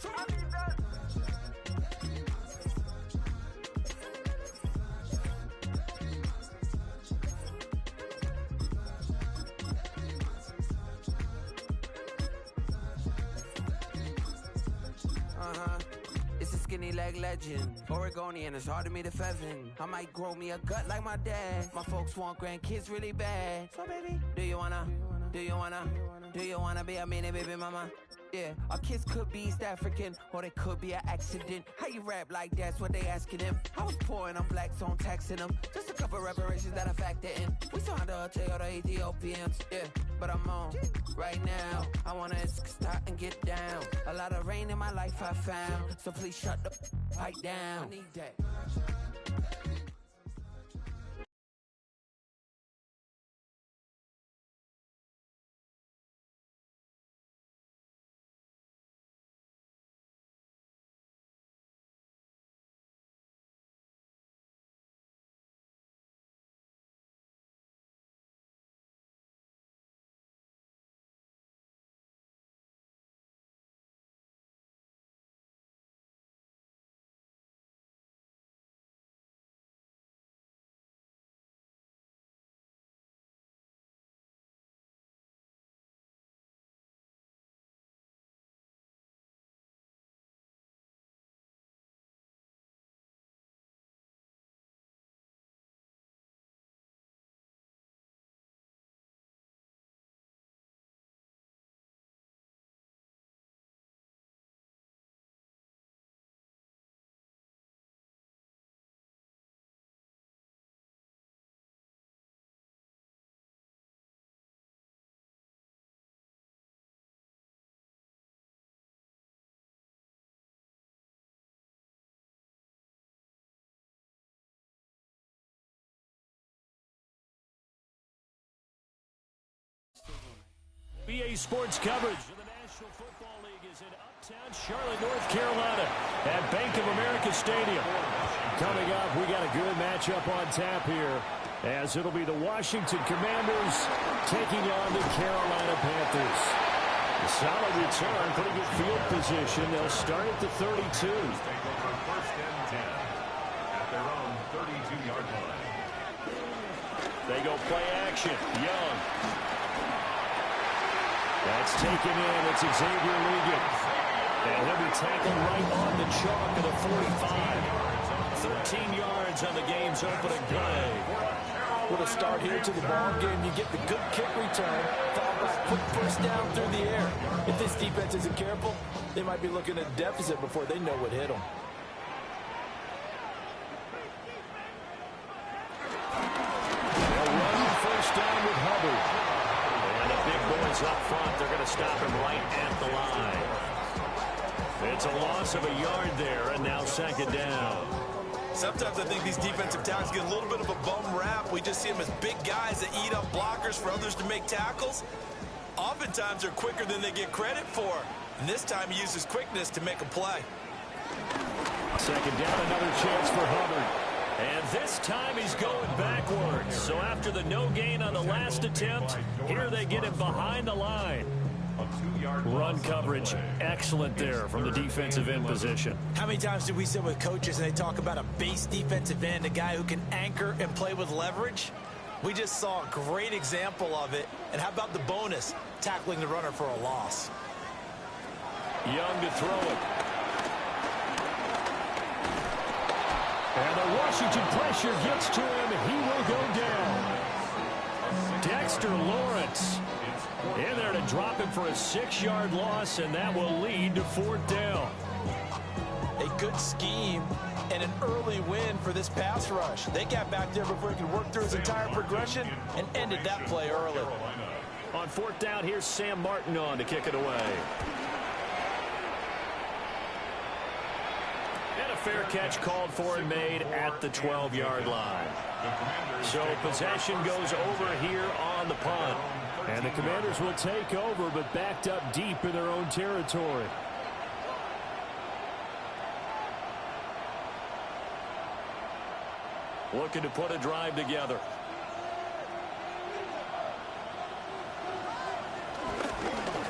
[SPEAKER 5] It's a skinny leg legend. Oregonian, it's hard to meet a pheasant. I might grow me a gut like my dad. My folks want grandkids really bad. So baby, do you wanna be a mini baby mama? Yeah, our kids could be East African, or they could be an accident. How you rap like that's what they asking him. I was poor and I'm black, so I'm taxing them. Just a couple reparations that I factor in. We saw the Toyota Ethiopians, yeah, but I'm on right now. I wanna start and get down. A lot of rain in my life I found, so please shut the pipe down. I need that.
[SPEAKER 15] EA Sports coverage of the National Football League is in uptown Charlotte, North Carolina at Bank of America Stadium. Coming up, we got a good matchup on tap here, as it'll be the Washington Commanders taking on the Carolina Panthers. A solid return, pretty good field position. They'll start at the 32.
[SPEAKER 11] Take over first and 10 at their own 32-yard line.
[SPEAKER 15] They go play action. Young. That's taken in. It's Xavier Ligon. And he'll be tackled right on the chalk of the 45. 13 yards on the game's opening play.
[SPEAKER 16] What a start here to the ball game. You get the good kick return, followed by a quick first down through the air. If this defense isn't careful, they might be looking at a deficit before they know what hit them.
[SPEAKER 15] They'll run first down with Hubbard. And the big boys up front, they're going to stop him right at the line. It's a loss of a yard there, and now second down.
[SPEAKER 16] Sometimes I think these defensive tackles get a little bit of a bum rap. We just see them as big guys that eat up blockers for others to make tackles. Oftentimes they're quicker than they get credit for. And this time he uses quickness to make a play.
[SPEAKER 15] Second down, another chance for Hubbard. And this time he's going backwards. So after the no gain on the last attempt, here they get him behind the line. Run coverage, excellent there from the defensive end position.
[SPEAKER 16] How many times do we sit with coaches and they talk about a base defensive end, a guy who can anchor and play with leverage? We just saw a great example of it. And how about the bonus, tackling the runner for a loss?
[SPEAKER 15] Young to throw it. And the Washington pressure gets to him. He will go down. Dexter Lawrence in there to drop him for a 6-yard loss, and that will lead to fourth down.
[SPEAKER 16] A good scheme and an early win for this pass rush. They got back there before he could work through his entire progression and ended that play early.
[SPEAKER 15] On fourth down, here's Sam Martin on to kick it away. And a fair catch called for and made at the 12-yard line. So possession goes over here on the punt. And the Commanders will take over, but backed up deep in their own territory. Looking to put a drive together.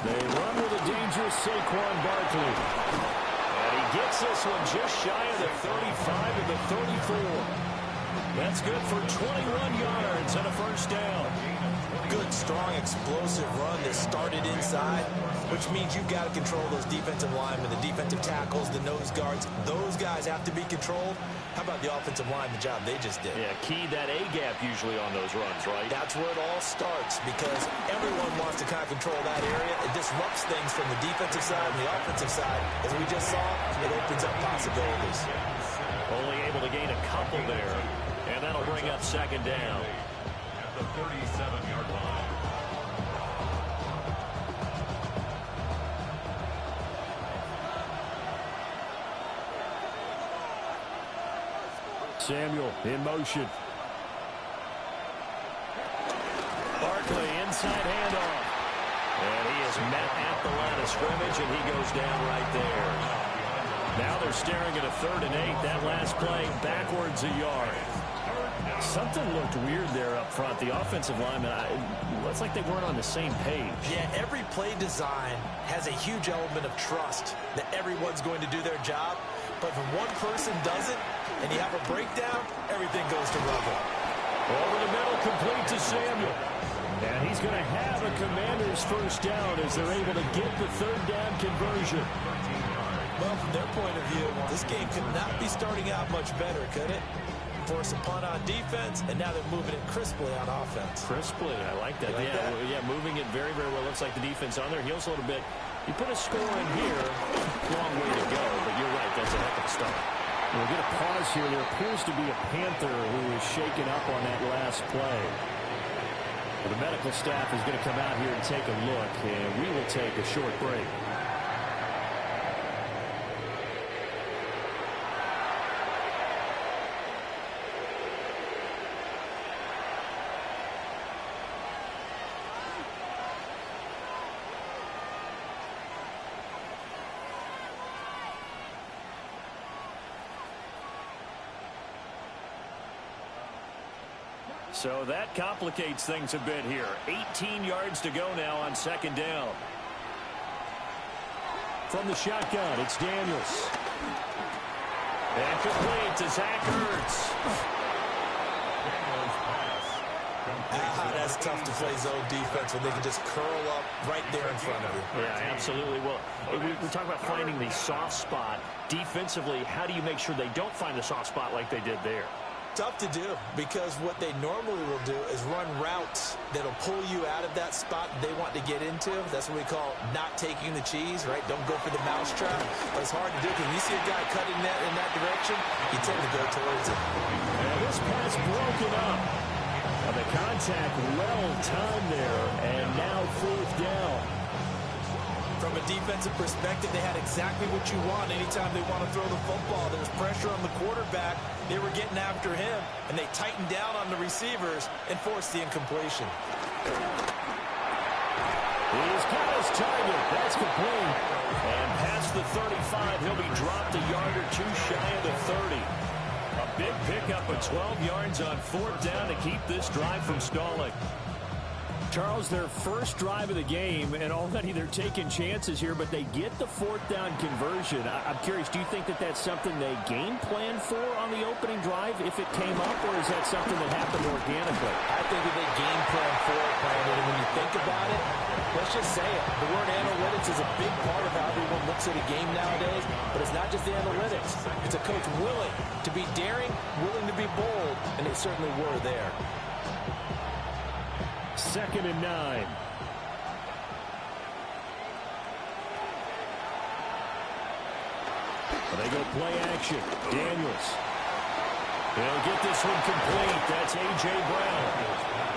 [SPEAKER 15] They run with a dangerous Saquon Barkley. And he gets this one just shy of the 35 and the 34. That's good for 21 yards and a first down.
[SPEAKER 16] Good, strong, explosive run that started inside, which means you've got to control those defensive linemen, the defensive tackles, the nose guards. Those guys have to be controlled. How about the offensive line, the job they just did?
[SPEAKER 15] Yeah, key that A-gap usually on those runs, right?
[SPEAKER 16] That's where it all starts, because everyone wants to kind of control that area. It disrupts things from the defensive side and the offensive side. As we just saw, it opens up possibilities.
[SPEAKER 15] Only able to gain a couple there, and that'll bring up second down.
[SPEAKER 11] At the 37-yard line.
[SPEAKER 15] Samuel in motion. Barkley inside handoff. And he is met at the line of scrimmage, and he goes down right there. Now they're staring at a 3rd and 8. That last play backwards a yard. Something looked weird there up front. The offensive lineman, it's like they weren't on the same page.
[SPEAKER 16] Yeah, every play design has a huge element of trust that everyone's going to do their job. But if one person doesn't, and you have a breakdown, everything goes to rubble.
[SPEAKER 15] Over the middle, complete to Samuel. And he's going to have a Commander's first down as they're able to get the 3rd down conversion.
[SPEAKER 16] Well, from their point of view, this game could not be starting out much better, could it? Force a punt on defense, and now they're moving it crisply on offense.
[SPEAKER 15] Crisply, I like that.
[SPEAKER 16] Like that?
[SPEAKER 15] Yeah, moving it very, very well. Looks like the defense on their heels a little bit. You put a score in here, long way to go, but you're right, that's a heck of a start. We'll get a pause here. There appears to be a Panther who is shaken up on that last play. Well, the medical staff is going to come out here and take a look, and we will take a short break. So that complicates things a bit here. 18 yards to go now on second down. From the shotgun, it's Daniels. And complete to Zach Ertz.
[SPEAKER 16] That's tough to play zone defense when they can just curl up right there in front of you.
[SPEAKER 15] Yeah, absolutely. Well, we talk about finding the soft spot. Defensively, how do you make sure they don't find the soft spot like they did there?
[SPEAKER 16] Tough to do, because what they normally will do is run routes that'll pull you out of that spot they want to get into. That's what we call not taking the cheese, right? Don't go for the mousetrap. But it's hard to do because when you see a guy cutting that in that direction, you tend to go towards it.
[SPEAKER 15] And this pass broken up. The contact well timed there, and now fourth down.
[SPEAKER 16] From a defensive perspective, they had exactly what you want anytime they want to throw the football. There was pressure on the quarterback. They were getting after him, and they tightened down on the receivers and forced the incompletion.
[SPEAKER 15] He's got his target. That's complete. And past the 35, he'll be dropped a yard or two shy of the 30. A big pickup of 12 yards on fourth down to keep this drive from stalling. Charles, their first drive of the game, and already they're taking chances here, but they get the fourth down conversion. I'm curious, do you think that that's something they game plan for on the opening drive if it came up, or is that something that happened organically?
[SPEAKER 16] I think that they game plan for it, Brandon, and when you think about it, let's just say it. The word analytics is a big part of how everyone looks at a game nowadays, but it's not just the analytics. It's a coach willing to be daring, willing to be bold, and they certainly were there.
[SPEAKER 15] 2nd and 9. They go play action. Daniels. He'll get this one complete. That's A.J. Brown.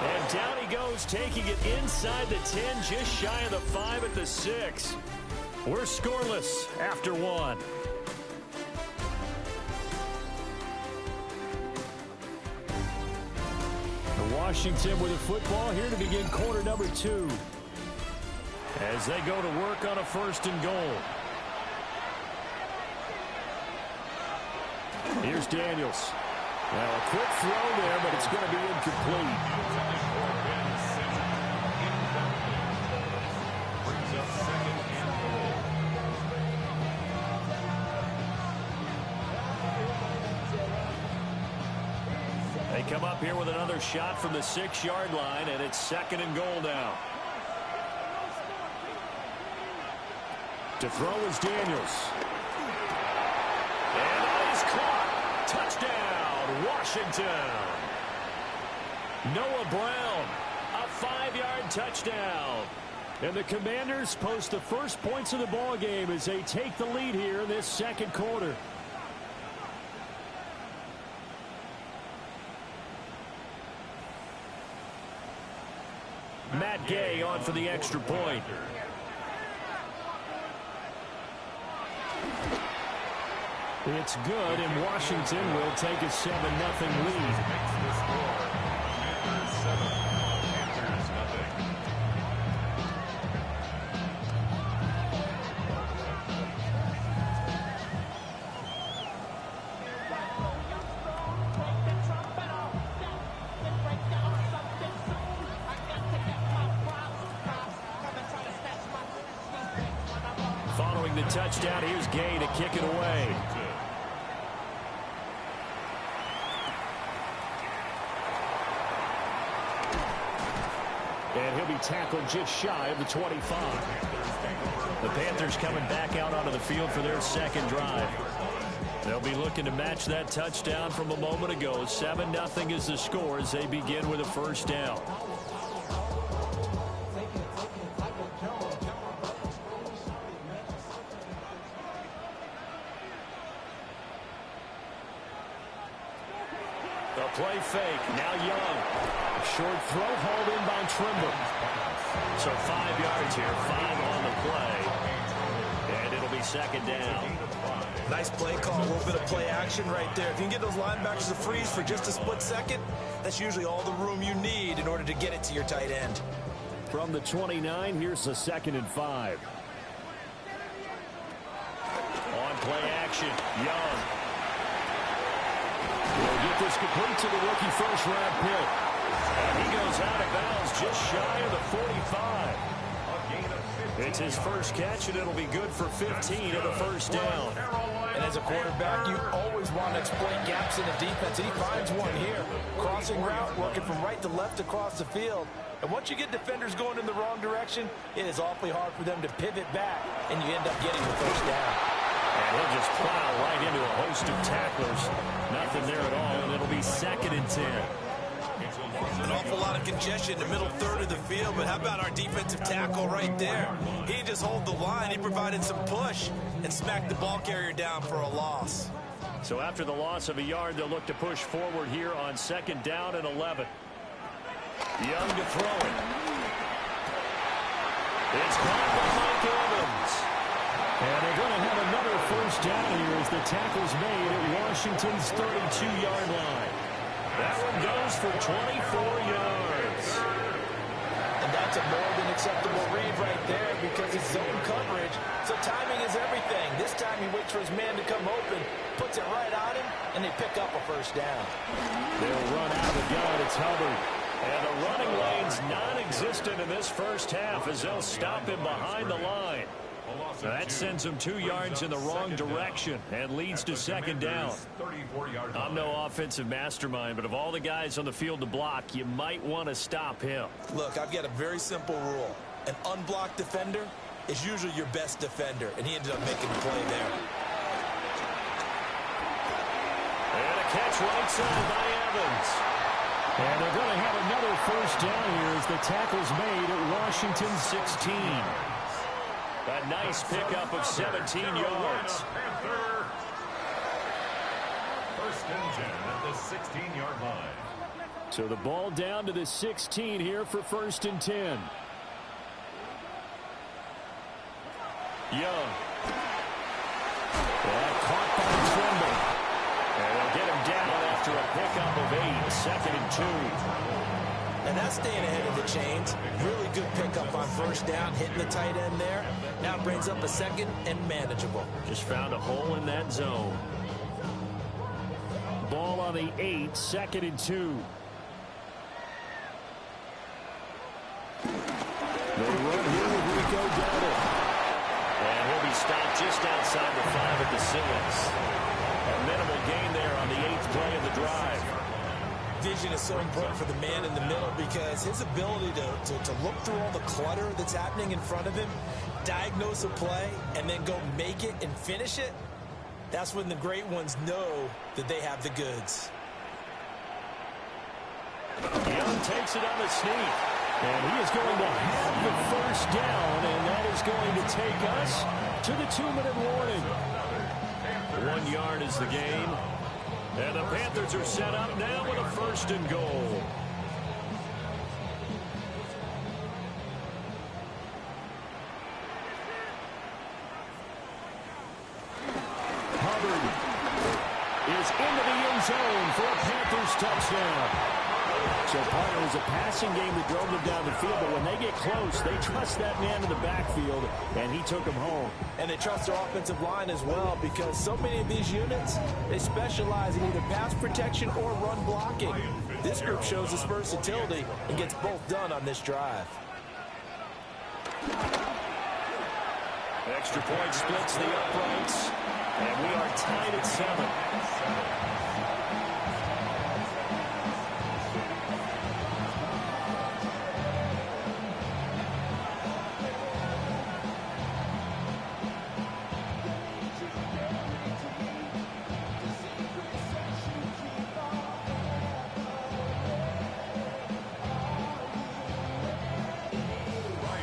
[SPEAKER 15] And down he goes, taking it inside the 10, just shy of the 5 at the 6. We're scoreless after 1. Washington with a football here to begin quarter number 2. As they go to work on a 1st and goal. Here's Daniels. Well, a quick throw there, but it's going to be incomplete. They come up here with another shot from the 6-yard line, and it's 2nd and goal now. To throw is Daniels. And that is caught. Touchdown, Washington. Noah Brown, a 5-yard touchdown. And the Commanders post the first points of the ball game as they take the lead here in this second quarter. Matt Gay on for the extra point. It's good, and Washington will take a 7-0 lead. Following the touchdown, here's Gay to kick it away. And he'll be tackled just shy of the 25. The Panthers coming back out onto the field for their second drive. They'll be looking to match that touchdown from a moment ago. 7-0 is the score as they begin with a 1st down. The play fake. Now Young. Short throw hauled in by Trimble. So 5 yards here, 5 on the play. And it'll be 2nd down.
[SPEAKER 16] Nice play call, a little bit of play action right there. If you can get those linebackers to freeze for just a split second, that's usually all the room you need in order to get it to your tight end.
[SPEAKER 15] From the 29, here's the 2nd and 5. On play action, Young. Will get this complete to the rookie first-round pick. just shy of the 45. It's his first catch, and it'll be good for 15 and a first down.
[SPEAKER 16] And as a quarterback, you always want to exploit gaps in the defense, and he finds one here. Crossing route, working from right to left across the field. And once you get defenders going in the wrong direction, it is awfully hard for them to pivot back, and you end up getting the first down.
[SPEAKER 15] And he'll just plow right into a host of tacklers. Nothing there at all, and it'll be 2nd and 10.
[SPEAKER 16] An awful lot of congestion in the middle third of the field, but how about our defensive tackle right there? He didn't just hold the line, he provided some push and smacked the ball carrier down for a loss.
[SPEAKER 15] So after the loss of a yard, they'll look to push forward here on 2nd down and 11. Young to throw it. It's caught by Mike Evans. And they're going to have another first down here as the tackle's made at Washington's 32-yard line. That one goes for 24 yards.
[SPEAKER 16] And that's a more than acceptable read right there because it's zone coverage, so timing is everything. This time he waits for his man to come open, puts it right on him, and they pick up a first down.
[SPEAKER 15] They'll run out of the gun. It's Hubbard. And the running lane's non-existent in this first half as they'll stop him behind the line. So that sends him 2 yards in the wrong direction and leads to 2nd down. I'm no offensive mastermind, but of all the guys on the field to block, you might want to stop him.
[SPEAKER 16] Look, I've got a very simple rule. An unblocked defender is usually your best defender, and he ended up making the play there.
[SPEAKER 15] And a catch right side by Evans. And they're going to have another first down here as the tackle's made at Washington's 16. A nice pickup of 17 yards.
[SPEAKER 11] First and 10 at the 16-yard line.
[SPEAKER 15] So the ball down to the 16 here for 1st and 10. Young. And caught by Trimble. And they'll get him down after a pickup of 8. 2nd and 2.
[SPEAKER 16] And that's staying ahead of the chains. Really good pickup on first down, hitting the tight end there. Now brings up a 2nd and manageable.
[SPEAKER 15] Just found a hole in that zone. Ball on the 8, 2nd and 2. They run here with Rico Dowdle. And he'll be stopped just outside the 5 at the 6. A minimal gain there on the 8th play of the drive.
[SPEAKER 16] Vision is so important for the man in the middle because his ability to look through all the clutter that's happening in front of him, diagnose a play, and then go make it and finish it, that's when the great ones know that they have the goods.
[SPEAKER 15] Young takes it on the sneak. And he is going to have the first down, and that is going to take us to the 2-minute warning. 1 yard is the gain. And the Panthers are set up now with a 1st and goal. Hubbard is into the end zone for a Panthers touchdown. So part of it was a passing game that drove them down the field, but when they get close, they trust that man in the backfield, and he took them home.
[SPEAKER 16] And they trust their offensive line as well because so many of these units, they specialize in either pass protection or run blocking. This group shows its versatility and gets both done on this drive.
[SPEAKER 15] Extra point splits the uprights, and we are tied at 7.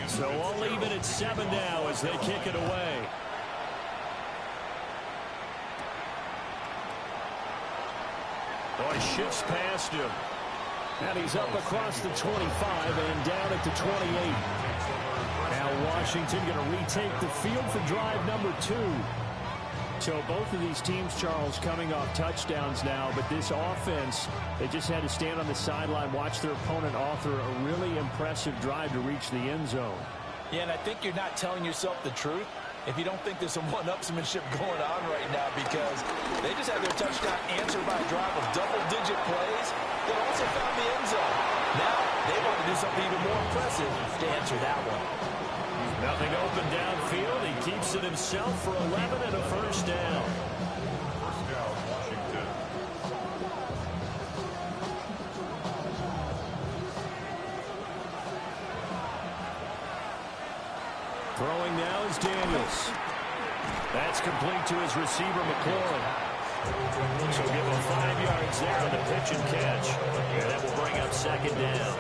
[SPEAKER 15] So I'll leave it at 7 now as they kick it away. Oh, he shifts past him. And he's up across the 25 and down at the 28. Now Washington going to retake the field for drive number 2. So both of these teams, Charles, coming off touchdowns now, but this offense, they just had to stand on the sideline, watch their opponent author a really impressive drive to reach the end zone.
[SPEAKER 16] Yeah, and I think you're not telling yourself the truth if you don't think there's some one-upsmanship going on right now because they just had their touchdown answered by a drive of double-digit plays that also found the end zone. Now They want to do something even more impressive to answer that one.
[SPEAKER 15] Nothing open downfield. He keeps it himself for 11 and a first down.
[SPEAKER 11] First down, Washington.
[SPEAKER 15] Throwing now is Daniels. That's complete to his receiver, McLaurin. So give him 5 yards there on the pitch and catch. And that will bring up second down.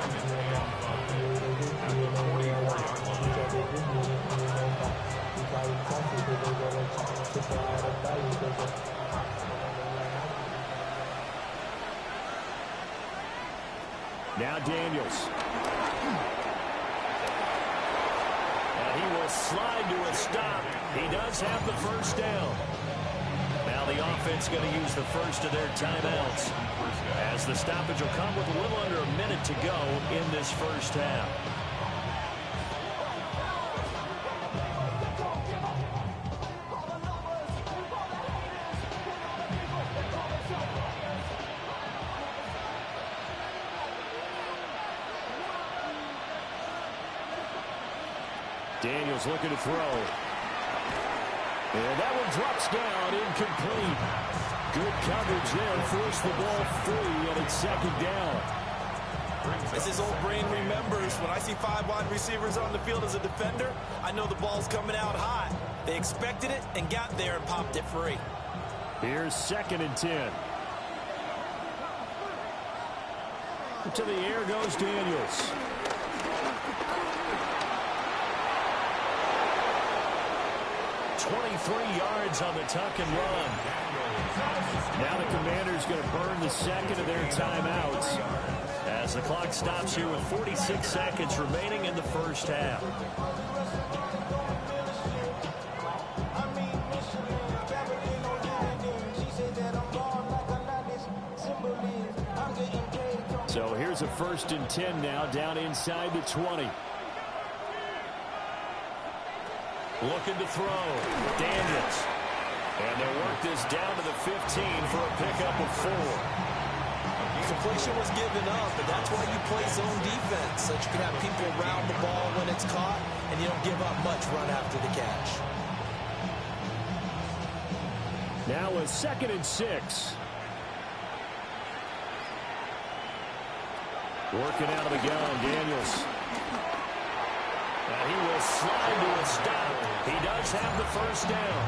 [SPEAKER 15] Now Daniels. And he will slide to a stop. He does have the first down. Now the offense going to use the first of their timeouts, as the stoppage will come with a little under a minute to go in this first half. Daniels looking to throw. And that one drops down, incomplete. Good coverage there, forced the ball free, and it's second down.
[SPEAKER 16] As his old brain remembers, when I see 5 wide receivers on the field as a defender, I know the ball's coming out hot. They expected it and got there and popped it free.
[SPEAKER 15] Here's 2nd and 10. To the air goes Daniels. Yards on the tuck and run. Now the Commanders going to burn the second of their timeouts as the clock stops here with 46 seconds remaining in the first half. So here's a 1st and 10 now, down inside the 20. Looking to throw. Daniels. And they'll work this down to the 15 for a pickup of 4.
[SPEAKER 16] Completion was given up, but that's why you play zone defense, so that you can have people around the ball when it's caught, and you don't give up much run after the catch.
[SPEAKER 15] Now a 2nd and 6. Working out of the gun, Daniels. And he will slide to a stop. He does have the first down.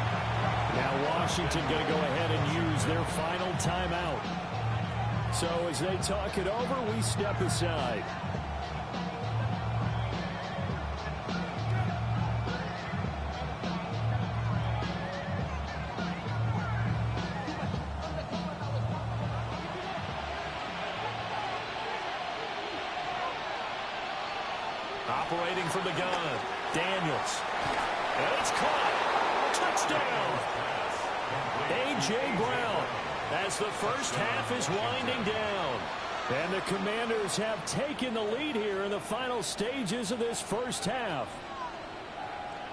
[SPEAKER 15] Now Washington going to go ahead and use their final timeout. So as they talk it over, we step aside. Operating from the gun, Daniels. And it's caught. Touchdown. A.J. Brown, as the first half is winding down. And the Commanders have taken the lead here in the final stages of this first half.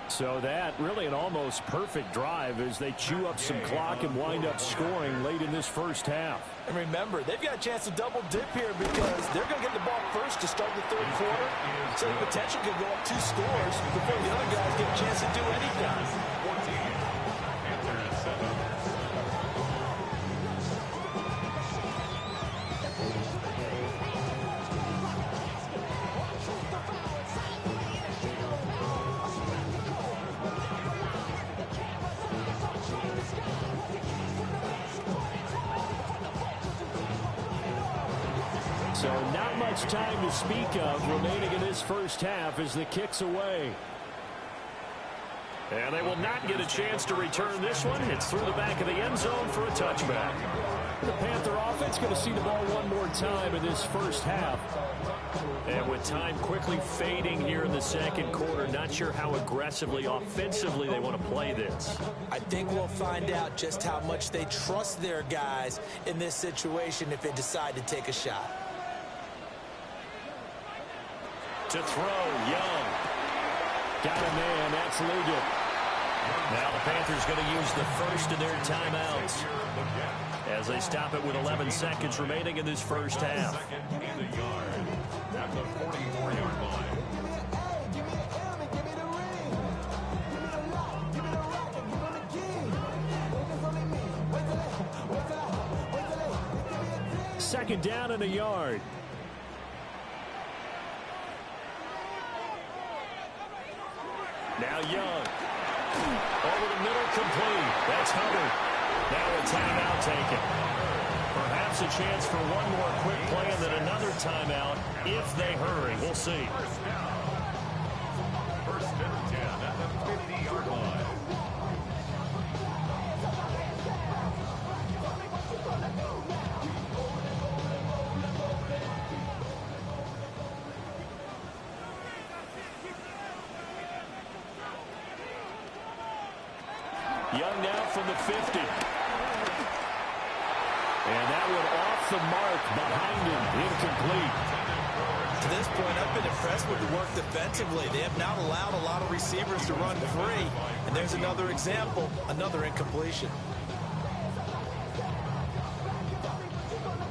[SPEAKER 15] So that really an almost perfect drive as they chew up some clock and wind up scoring late in this first half.
[SPEAKER 16] And remember, they've got a chance to double dip here because they're going to get the ball first to start the 3rd quarter. So the potential could go up 2 scores before the other guys get a chance to do anything.
[SPEAKER 15] So not much time to speak of remaining in this first half as the kick's away. And they will not get a chance to return this one. It's through the back of the end zone for a touchback. The Panther offense going to see the ball one more time in this first half. And with time quickly fading here in the 2nd quarter, not sure how aggressively, offensively they want to play this.
[SPEAKER 16] I think we'll find out just how much they trust their guys in this situation if they decide to take a shot.
[SPEAKER 15] To throw, Young. Got a man, that's Ligon. Now the Panthers going to use the first of their timeouts as they stop it with 11 seconds remaining in this first half.
[SPEAKER 11] Second in the yard. At the
[SPEAKER 15] Second down and a yard. Now Young. Over the middle, complete. That's Hubbard. Now a timeout taken. Perhaps a chance for one more quick play and then another timeout if they hurry. We'll see.
[SPEAKER 11] First and 10 at the 50-yard line.
[SPEAKER 15] Young now from the 50. And that one off the mark behind him. Incomplete.
[SPEAKER 16] To this point, I've been impressed with the work defensively. They have not allowed a lot of receivers to run free. And there's another example, another incompletion.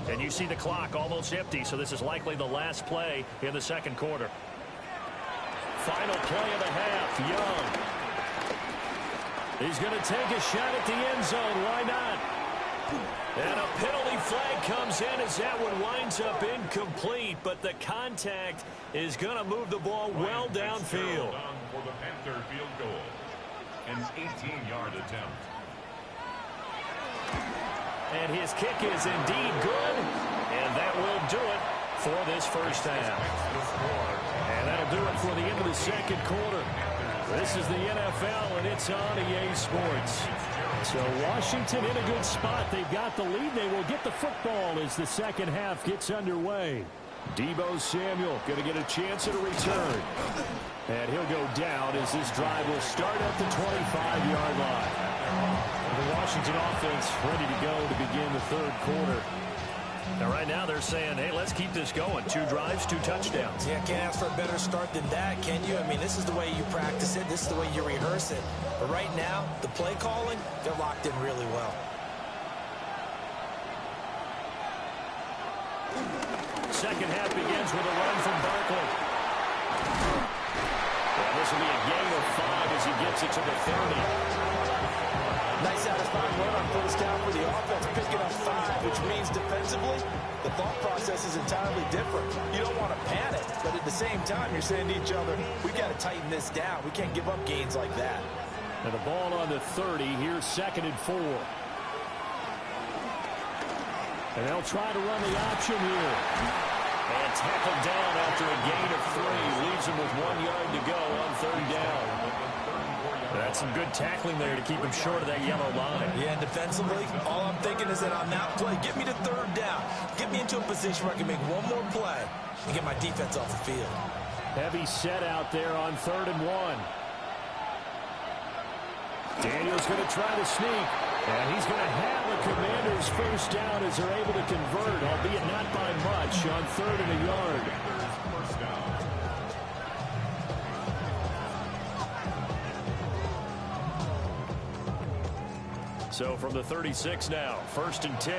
[SPEAKER 15] And you see the clock almost empty, so this is likely the last play in the second quarter. Final play of the half, Young. He's going to take a shot at the end zone. Why not? And a penalty flag comes in as that one winds up incomplete, but the contact is going to move the ball well downfield.
[SPEAKER 11] For the Panther field goal. An 18-yard attempt.
[SPEAKER 15] And his kick is indeed good, and that will do it for this first half. And that'll do it for the end of the second quarter. This is the NFL, and it's on EA Sports. So Washington in a good spot. They've got the lead. They will get the football as the second half gets underway. Deebo Samuel going to get a chance at a return. And he'll go down as this drive will start at the 25-yard line. The Washington offense ready to go to begin the third quarter. Now, right now, they're saying, hey, let's keep this going. 2 drives, 2 touchdowns.
[SPEAKER 16] Yeah, can't ask for a better start than that, can you? I mean, this is the way you practice it. This is the way you rehearse it. But right now, the play calling, they're locked in really well.
[SPEAKER 15] Second half begins with a run from Barkley. And this will be a gain of 5 as he gets it to the 30.
[SPEAKER 16] Nice satisfying run on first down for the offense, picking up 5, which means defensively, the thought process is entirely different. You don't want to panic, but at the same time, you're saying to each other, we've got to tighten this down. We can't give up gains like that.
[SPEAKER 15] And the ball on the 30. Here's 2nd and 4. And they'll try to run the option here. And tackled down after a gain of 3. Leaves him with 1 yard to go on 3rd down. That's some good tackling there to keep him short of that yellow line.
[SPEAKER 16] Yeah, and defensively, all I'm thinking is that on that play, get me to 3rd down. Get me into a position where I can make one more play and get my defense off the field.
[SPEAKER 15] Heavy set out there on 3rd and 1. Daniel's going to try to sneak. And he's going to have the Commanders first down as they're able to convert, albeit not by much, on 3rd and a yard. So from the 36 now, 1st and 10.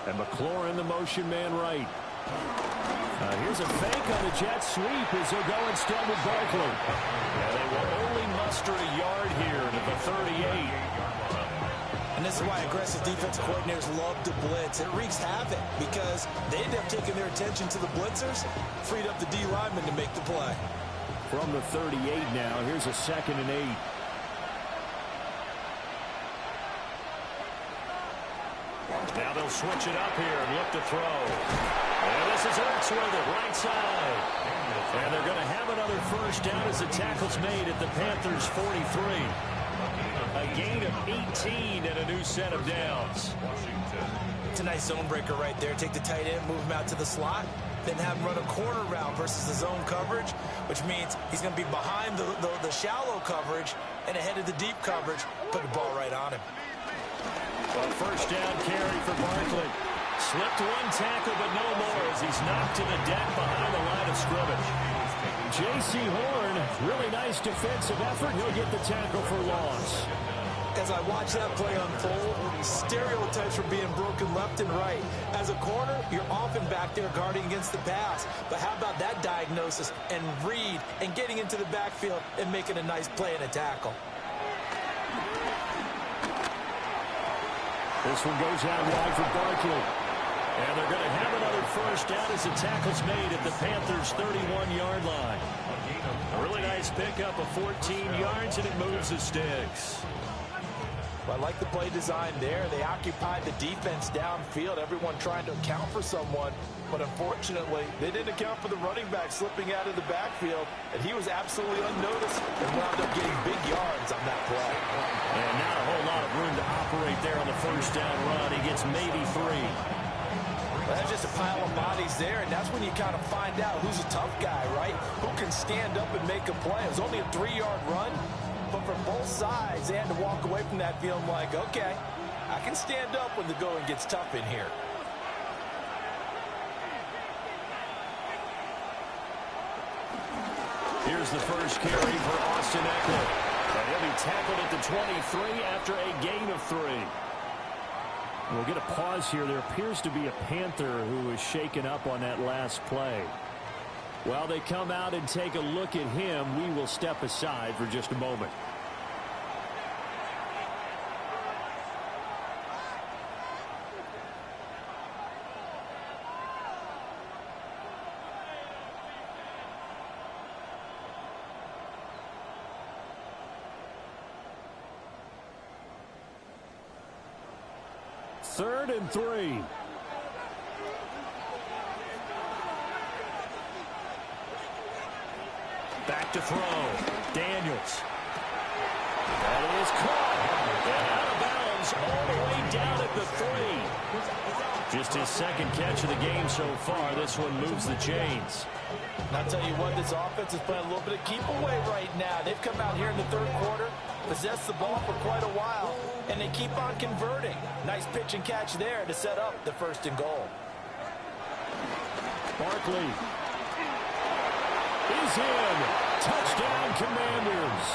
[SPEAKER 15] And McLaurin, the motion man right. Here's a fake on the jet sweep as they'll go instead with Barkley. And they will only muster a yard here to the 38.
[SPEAKER 16] And this is why aggressive defense coordinators love to blitz. It wreaks havoc because they end up taking their attention to the blitzers, freed up the D lineman to make the play.
[SPEAKER 15] From the 38 now, here's a 2nd and 8. Now they'll switch it up here and look to throw. And this is Ertz with it, right side. And they're going to have another first down as the tackle's made at the Panthers' 43. A gain of 18 and a new set of downs.
[SPEAKER 16] It's a nice zone breaker right there. Take the tight end, move him out to the slot, then have him run a corner route versus the zone coverage, which means he's going to be behind the shallow coverage and ahead of the deep coverage. Put the ball right on him.
[SPEAKER 15] Well, first down carry for Barkley. Slipped 1 tackle, but no more as he's knocked to the deck behind the line of scrimmage. J.C. Horn, really nice defensive effort. He'll get the tackle for loss.
[SPEAKER 16] As I watch that play unfold, stereotypes are being broken left and right. As a corner, you're often back there guarding against the pass. But how about that diagnosis and read and getting into the backfield and making a nice play and a tackle?
[SPEAKER 15] This one goes out wide for Barkley. And they're going to have another first down as the tackle's made at the Panthers' 31-yard line. A really nice pickup of 14 yards, and it moves the sticks.
[SPEAKER 16] Well, I like the play design there. They occupied the defense downfield, everyone trying to account for someone. But unfortunately, they didn't account for the running back slipping out of the backfield, and he was absolutely unnoticed and wound up getting big yards on that play.
[SPEAKER 15] And not a whole lot of room to operate there on the first down run. He gets maybe 3.
[SPEAKER 16] Well, that's just a pile of bodies there, and that's when you kind of find out who's a tough guy, right? Who can stand up and make a play. It was only a 3-yard run, but for both sides, they had to walk away from that feeling like, okay, I can stand up when the going gets tough in here.
[SPEAKER 15] Here's the first carry for Austin Eckler. And he'll be tackled at the 23 after a gain of 3. We'll get a pause here. There appears to be a Panther who was shaken up on that last play. While they come out and take a look at him, we will step aside for just a moment. Third and 3. Back to throw. Daniels. That is caught. And out of bounds all the way down at the 3. Just his second catch of the game so far. This one moves the chains.
[SPEAKER 16] And I'll tell you what, this offense is playing a little bit of keep away right now. They've come out here in the third quarter, possessed the ball for quite a while, and they keep on converting. Nice pitch and catch there to set up the first and goal.
[SPEAKER 15] Barkley is in. Touchdown, Commanders.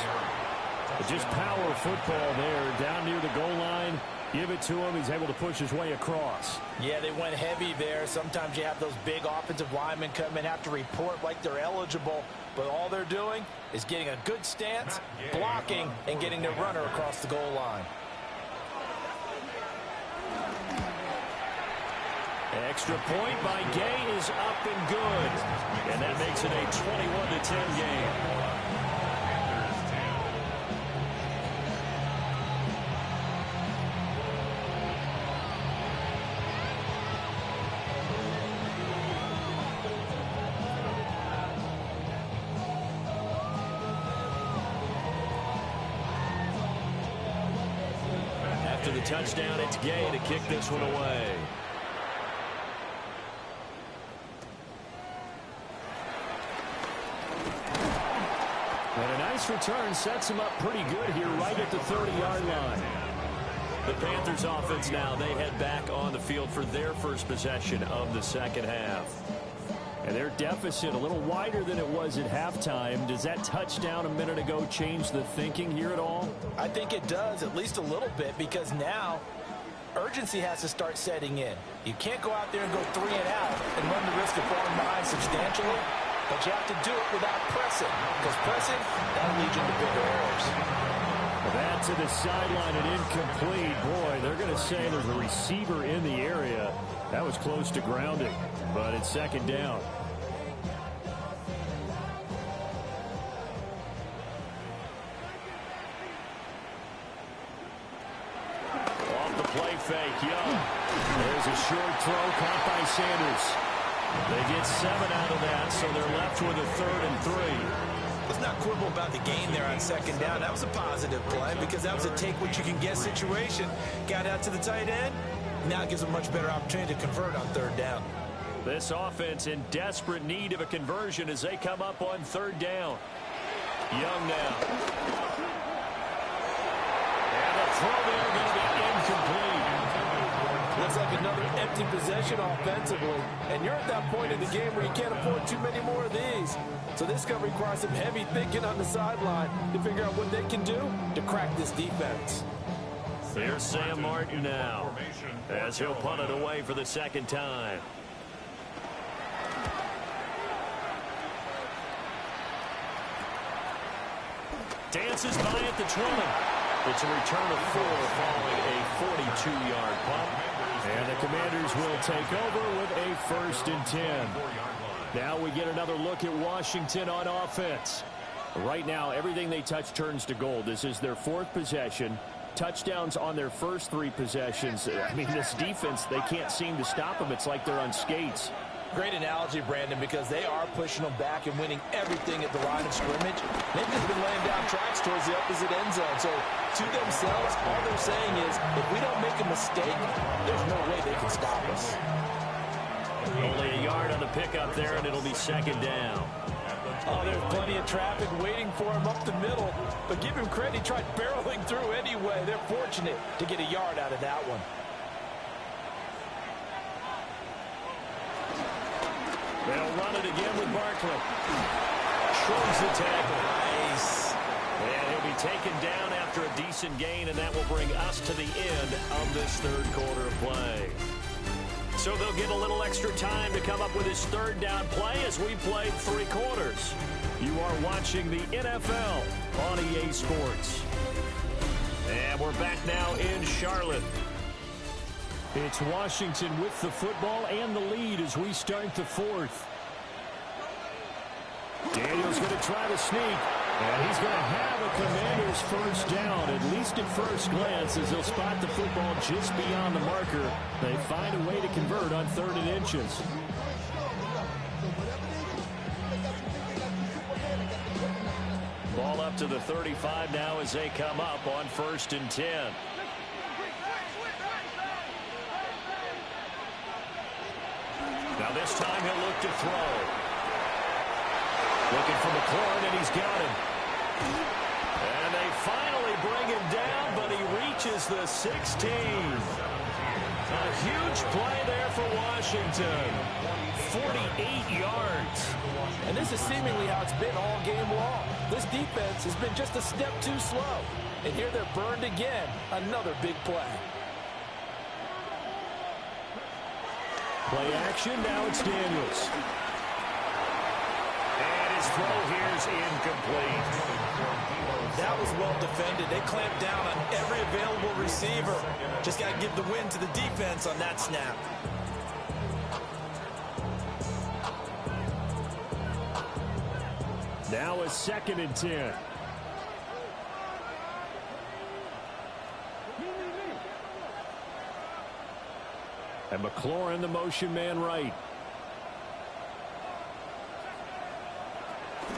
[SPEAKER 15] Just power football there down near the goal line. Give it to him. He's able to push his way across.
[SPEAKER 16] Yeah, they went heavy there. Sometimes you have those big offensive linemen come in, have to report like they're eligible, but all they're doing is getting a good stance, blocking, and getting their runner across the goal line.
[SPEAKER 15] Extra point by Gay is up and good. And that makes it a 21-10 game. After the touchdown, it's Gay to kick this one away. And a nice return sets him up pretty good here right at the 30-yard line. The Panthers offense now, they head back on the field for their first possession of the second half. And their deficit a little wider than it was at halftime. Does that touchdown a minute ago change the thinking here at all?
[SPEAKER 16] I think it does, at least a little bit, because now urgency has to start setting in. You can't go out there and go 3 and out and run the risk of falling behind substantially. But you have to do it without pressing, because pressing, that'll lead you into bigger errors.
[SPEAKER 15] That to the sideline and incomplete. Boy, they're going to say there's a receiver in the area. That was close to grounding, but it's second down. Off the play fake, Young. There's a short throw caught by Sanders. They get 7 out of that, so they're left with a 3rd and 3.
[SPEAKER 16] Let's not quibble about the gain there on second down. That was a positive play because that was a take-what-you-can-get situation. Got out to the tight end. Now it gives them a much better opportunity to convert on 3rd down.
[SPEAKER 15] This offense in desperate need of a conversion as they come up on 3rd down. Young now. And the throw there going to be incomplete.
[SPEAKER 16] Looks like another empty possession offensively. And you're at that point in the game where you can't afford too many more of these. So this is going to require some heavy thinking on the sideline to figure out what they can do to crack this defense.
[SPEAKER 15] Here's Sam Martin now as he'll punt it away for the second time. Dances by at the 20. It's a return of 4 following a 42-yard punt. And the Commanders will take over with a 1st and 10. Now we get another look at Washington on offense. Right now, everything they touch turns to gold. This is their 4th possession. Touchdowns on their first 3 possessions. I mean, this defense, they can't seem to stop them. It's like they're on skates.
[SPEAKER 16] Great analogy, Brandon, because they are pushing them back and winning everything at the line of scrimmage. They've just been laying down tracks towards the opposite end zone. So, to themselves, all they're saying is, if we don't make a mistake, there's no way they can stop us.
[SPEAKER 15] Only a yard on the pickup there, and it'll be 2nd down.
[SPEAKER 16] Oh, there's plenty of traffic waiting for him up the middle. But give him credit, he tried barreling through anyway. They're fortunate to get a yard out of that one.
[SPEAKER 15] They'll run it again with Barkley. Shrugs the tackle.
[SPEAKER 16] Nice.
[SPEAKER 15] And he'll be taken down after a decent gain, and that will bring us to the end of this 3rd quarter of play. So they'll get a little extra time to come up with his 3rd down play as we played 3 quarters. You are watching the NFL on EA Sports. And we're back now in Charlotte. It's Washington with the football and the lead as we start the 4th. Daniels going to try to sneak. And he's going to have a Commander's 1st down, at least at first glance, as they'll spot the football just beyond the marker. They find a way to convert on 3rd and inches. Ball up to the 35 now as they come up on 1st and 10. Now this time he'll look to throw. Looking for McLaurin, and he's got him. And they finally bring him down, but he reaches the 16. A huge play there for Washington. 48 yards.
[SPEAKER 16] And this is seemingly how it's been all game long. This defense has been just a step too slow. And here they're burned again. Another big play.
[SPEAKER 15] Play action, now it's Daniels. And his throw here is incomplete.
[SPEAKER 16] That was well defended. They clamped down on every available receiver. Just got to give the win to the defense on that snap.
[SPEAKER 15] Now a 2nd and 10. And McLaurin, the motion man right.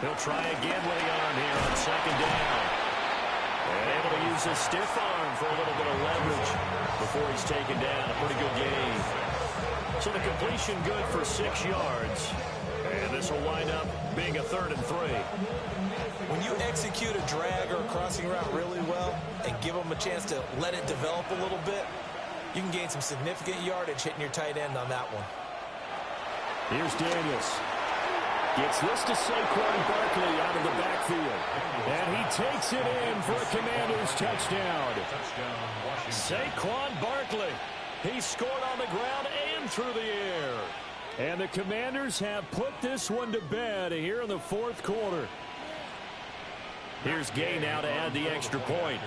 [SPEAKER 15] He'll try again with the arm here on 2nd down. And able to use his stiff arm for a little bit of leverage before he's taken down. A pretty good gain. So the completion good for 6 yards. And this will wind up being a 3rd and 3.
[SPEAKER 16] When you execute a drag or a crossing route really well and give them a chance to let it develop a little bit, you can gain some significant yardage hitting your tight end on that one.
[SPEAKER 15] Here's Daniels. Gets this to Saquon Barkley out of the backfield. And he takes it in for a Commanders touchdown. Saquon Barkley. He scored on the ground and through the air. And the Commanders have put this one to bed here in the 4th quarter. Here's Gay now to add the extra point.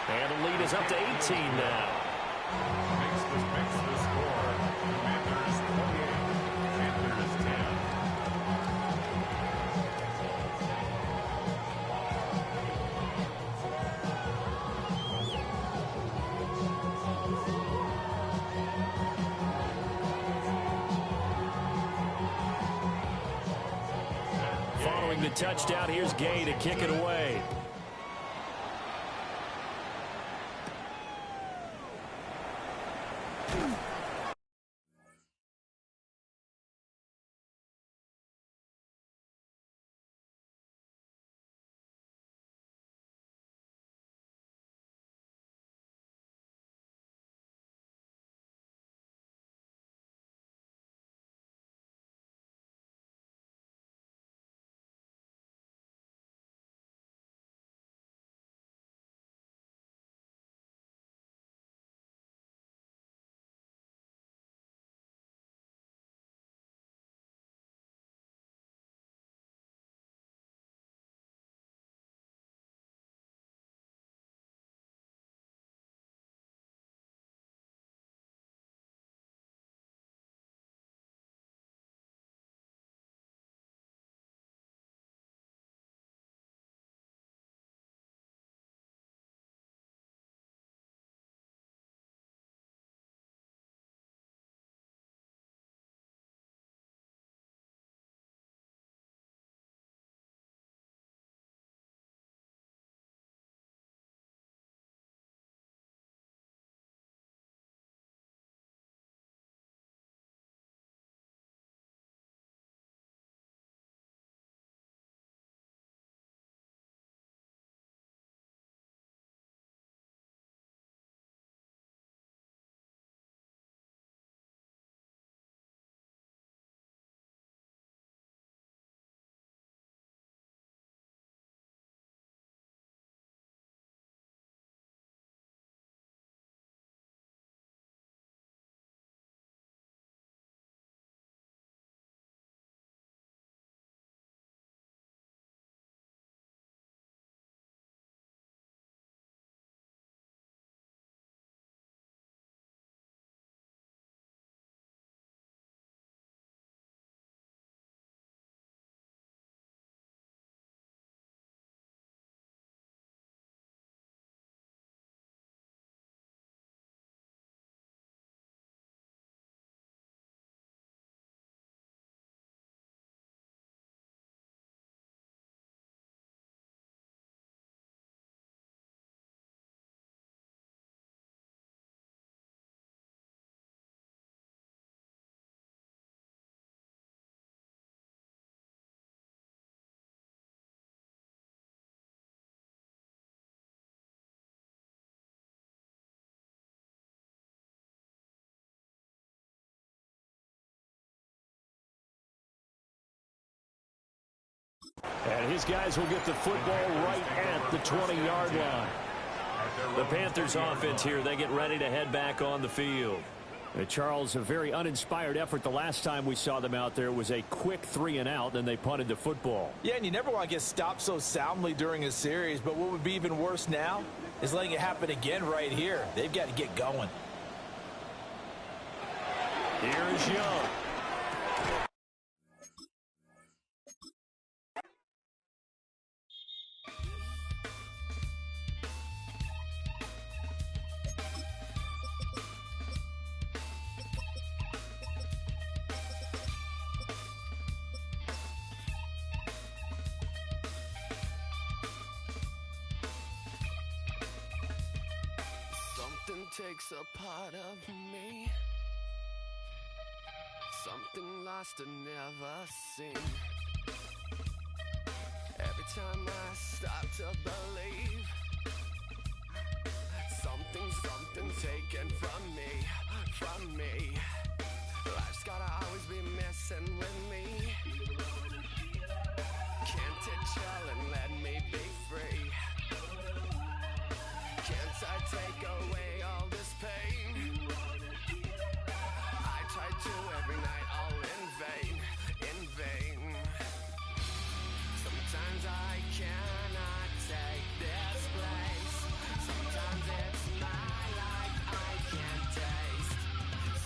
[SPEAKER 15] And the lead is up to 18 now.
[SPEAKER 11] Makes the score. Commanders 28, Panthers 10.
[SPEAKER 15] Following the touchdown, here's Gay to kick it away. And his guys will get the football right at the 20-yard line. The Panthers offense here, they get ready to head back on the field. Charles, a very uninspired effort the last time we saw them out there was a quick 3-and-out, then they punted the football.
[SPEAKER 16] Yeah, and you never want to get stopped so soundly during a series, but what would be even worse now is letting it happen again right here. They've got to get going.
[SPEAKER 15] Here's Young.
[SPEAKER 14] Something takes a part of me, something lost and never seen. Every time I start to believe, something taken from me. Life's gotta always be messing with me. Can't it chill and let me be free? Can't I take away all this pain? I try to every night, all in vain. Sometimes I cannot take this place. Sometimes it's my life I can't taste.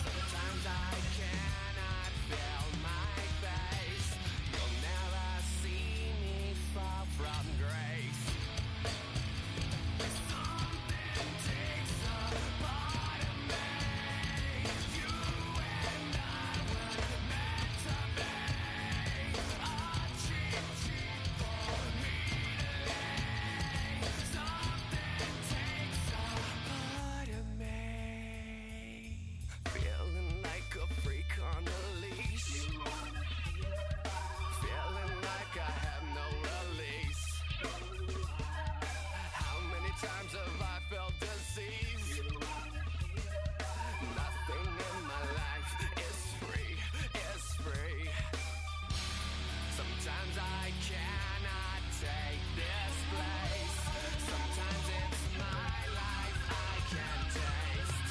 [SPEAKER 14] Sometimes I cannot feel my face. You'll never see me fall from grace. Times have I felt disease? Nothing in my life is free. Sometimes I cannot take this place. Sometimes it's my life I can't taste.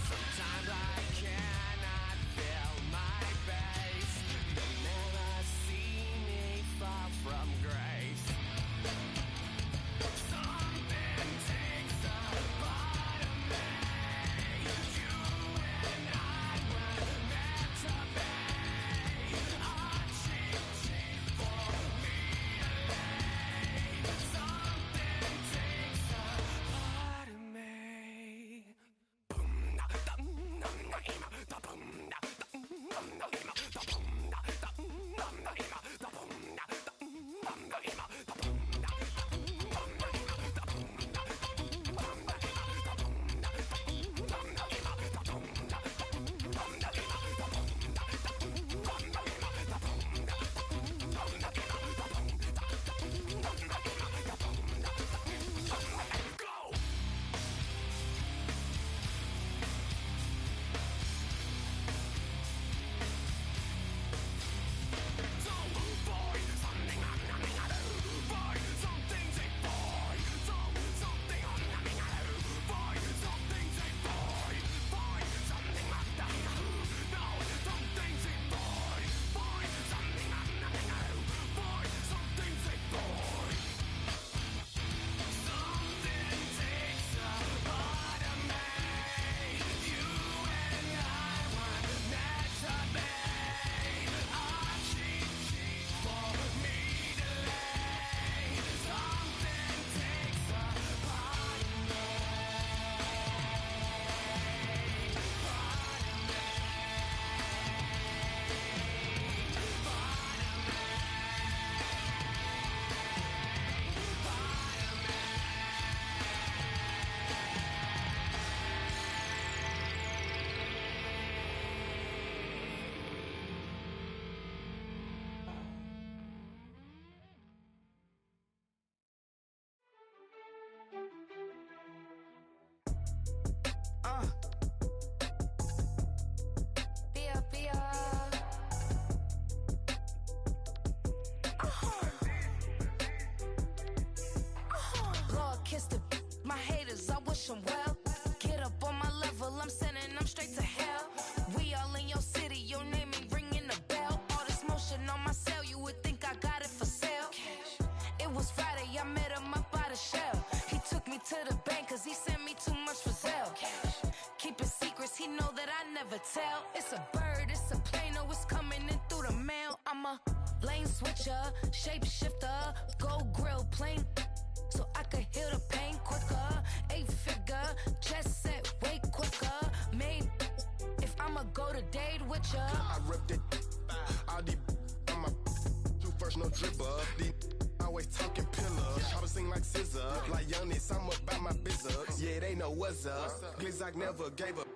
[SPEAKER 14] Sometimes I cannot feel my face. You'll never see me fall from grace.
[SPEAKER 12] he know that I never tell. It's a bird, it's a plane, oh, it's coming in through the mail. I'm a lane switcher, shapeshifter, gold grill plane, so I could heal the pain quicker. 8-figure, just set way quicker. Made if I'ma go to date with ya.
[SPEAKER 19] I ripped it, all these on my you first, no dribble. These always talking pillars, try to sing like scissor. Like youngest, I'm about my business. Yeah, they know what's up. Glizzock never gave up.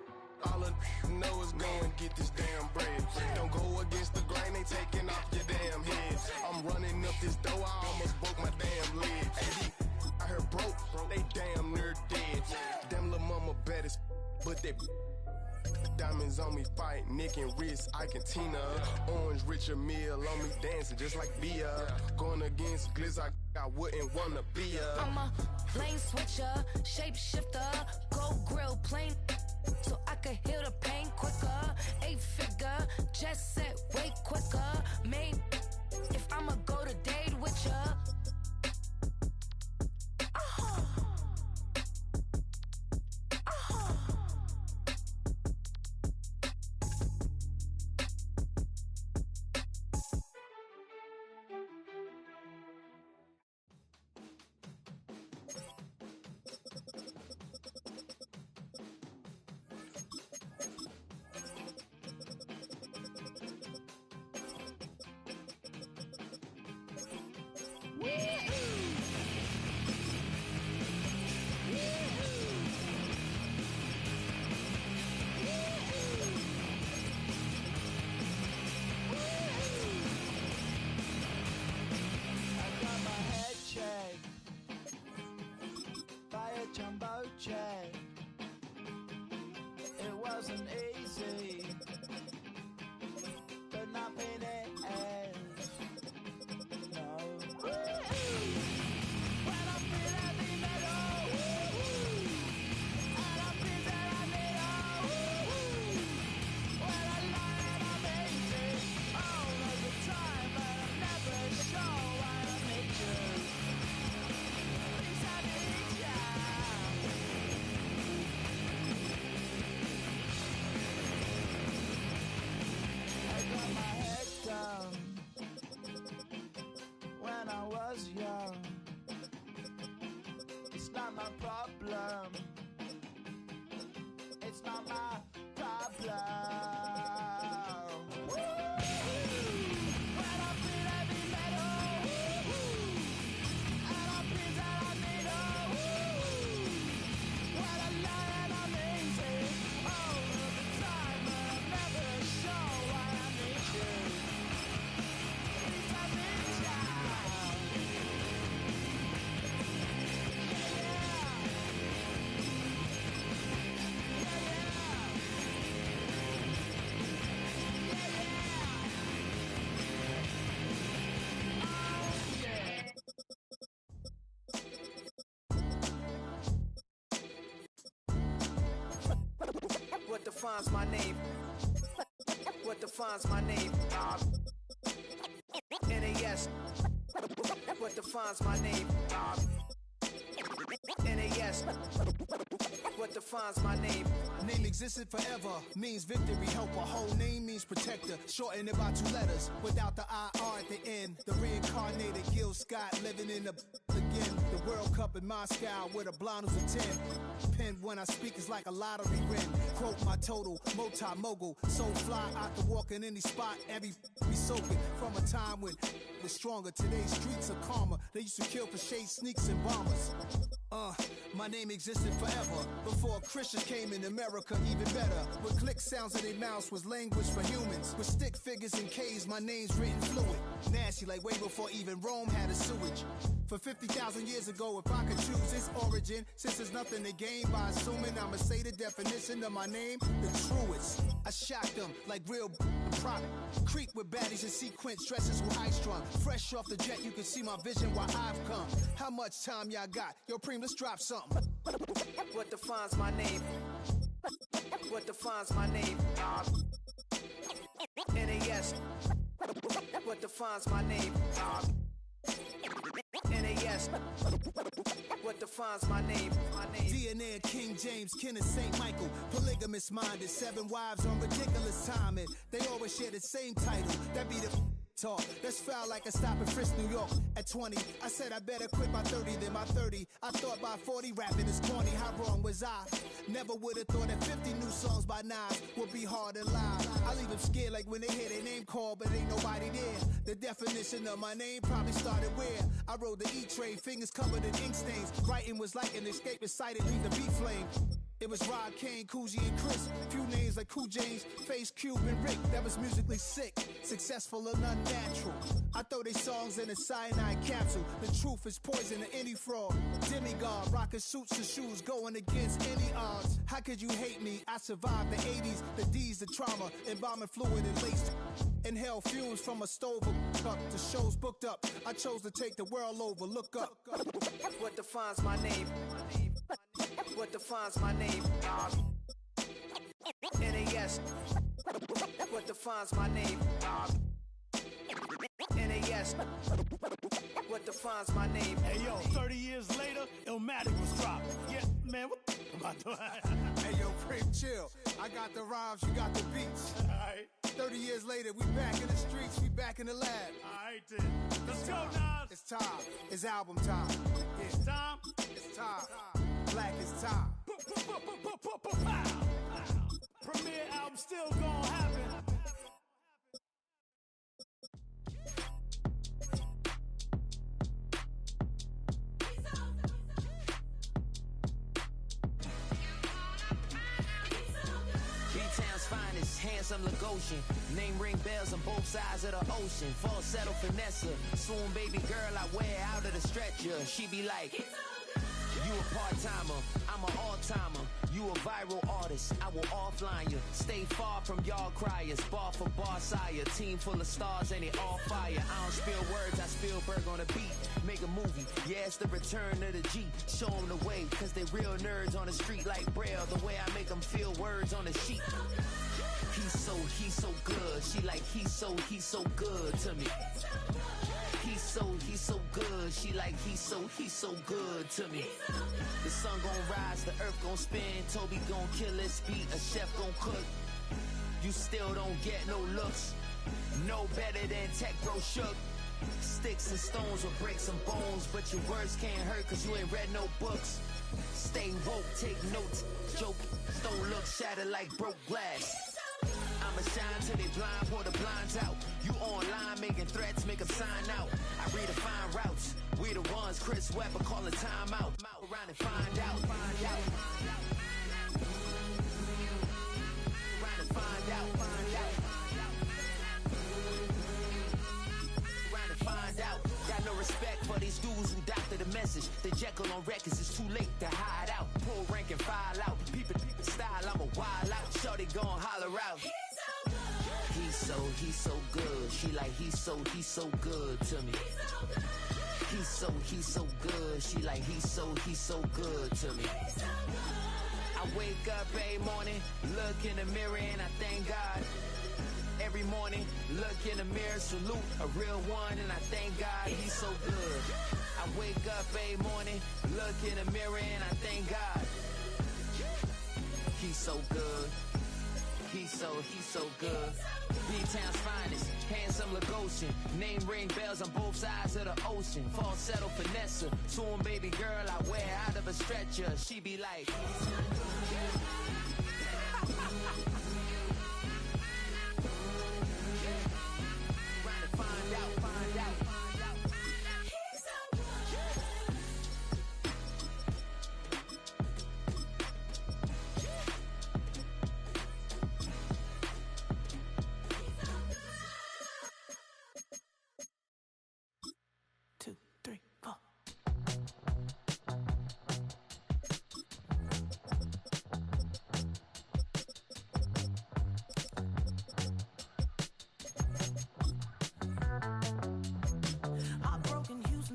[SPEAKER 19] All I know is go and get this damn bread. Don't go against the grain, they taking off your damn head. I'm running up this door, I almost broke my damn leg. Hey, I heard broke, they damn near dead. Damn little mama bad as but they diamonds on me fight, neck and wrist, I can Tina. Orange Richard Mill on me dancing just like Bia. Going against Glizzock, I wouldn't wanna be a.
[SPEAKER 12] I'm a lane switcher, shapeshifter, gold grill plane, so I could heal the pain quicker. 8-figure, just set way quicker. Made if I'ma go to date with ya.
[SPEAKER 3] Jumbo jet. It wasn't easy, but nothing is. No. When I feel heavy metal, and I feel that I need when I lie and I'm easy all of the time, but I'm never sure why I need you. Please, I need you. When I was young, it's not my problem. It's not my problem. When I feel heavy metal, and I feel that I need when I lie and I'm easy all of the time, but I'm never sure why I need you. Please, I need you.
[SPEAKER 20] What defines my name? What defines my name? NAS. What defines my name? NAS. What defines my name?
[SPEAKER 23] Name existed forever, means victory, helper. Whole name means protector, shortened it by 2 letters, without the IR at the end. The reincarnated Gil Scott, living in the again. The World Cup in Moscow, with a blonde who's a 10. Pen when I speak is like a lottery win. Quote my total, multi-mogul, so fly I can walk in any spot, every be soaking. From a time when was stronger, today's streets are calmer. They used to kill for shade sneaks and bombers. My name existed forever. Before Christians came in America, even better. With click sounds in their mouths was language for humans. With stick figures and K's, my name's written fluid. Nasty like way before even Rome had a sewage. For 50,000 years ago, if I could choose its origin, since there's nothing to gain by assuming, I'ma say the definition of my name, the truest. I shocked them like real prop. Creep with baddies and sequence dresses with high strung. Fresh off the jet, you can see my vision while I've come. How much time y'all got? Yo, Preem, let's drop something.
[SPEAKER 20] What defines my name? What defines my name? NAS. What defines my name? NAS. What defines my name?
[SPEAKER 23] DNA King James, Kenneth St. Michael, polygamous minded, 7 wives on ridiculous timing. They always share the same title. That be the talk. That's foul like a stop in Frisk, New York. At 20, I said I better quit by 30 than by 30. I thought by 40 rapping is corny. How wrong was I? Never would have thought that 50 new songs by Nas would be hard to live. I leave them scared like when they hear their name called, but ain't nobody there. The definition of my name probably started where I rode the E-train, fingers covered in ink stains. Writing was like an escape excited, leave the beat flame. It was Rod Kane, Coogee, and Chris. Few names like Cool James, Face Cube, and Rick. That was musically sick, successful and unnatural. I throw they songs in a cyanide capsule. The truth is poison to any fraud. Demigod, rocking suits and shoes, going against any odds. How could you hate me? I survived the 80s, the D's, the trauma, embalming fluid and laced. Inhale fumes from a stove up. The show's booked up. I chose to take the world over. Look up.
[SPEAKER 20] What defines my name? What defines my name? NAS. What defines my name? NAS. What defines my name?
[SPEAKER 23] Hey yo, 30 years later, Illmatic was dropped. Yeah, man, what the am I doing? Hey yo, Prim, chill. I got the rhymes, you got the beats. Alright. 30 years later, we back in the streets, we back in the lab. Alright then. Let's go, Nas. It's time. It's album time. Yeah. It's time. It's time. Black is time. Premiere album still gonna happen.
[SPEAKER 5] B-Town's finest, handsome Lagosian. Name ring bells on both sides of the ocean. Falsetto finesse, swoon baby girl I wear out of the stretcher. She be like, you a part-timer, I'm an all-timer. You a viral artist, I will offline you. Stay far from y'all criers, bar for bar sire. Team full of stars and they all fire. I don't spill words, I spill Berg on a beat. Make a movie, yeah, it's the return of the G. Show them the way, cause they real nerds on the street like Braille. The way I make them feel words on the sheet. He's so good. She like, he's so good to me. He's so good. She like, he's so good to me. The sun gon' rise, the earth gon' spin. Toby gon' kill his beat, a chef gon' cook. You still don't get no looks. No better than Tech Bro Shook. Sticks and stones will break some bones, but your words can't hurt cause you ain't read no books. Stay woke, take notes, joke, don't look shattered like broke glass. I'ma shine till they blind, pour the blinds out. You online making threats, make them sign out. I redefine routes, we the ones Chris Webber calling time out. Around and find out, find out. Around and find out, find out. Around and find out. Got no respect for these dudes who doctor the message. The Jekyll on records, it's too late to hide out. Pull rank and file out. People style, I'm a wild out. Shorty gon' holler out. He's so good. She like, he's so good to me. He's so good. She like, he's so good to me. I wake up every morning, look in the mirror and I thank God. Every morning, look in the mirror, salute a real one and I thank God he's so good. I wake up every morning, look in the mirror and I thank God. He's so good. He's so good. B-Town's finest, handsome Lagosian. Name ring bells on both sides of the ocean. Falsetto finesse, swoon baby girl I wear out of a stretcher. She be like, find out, find out.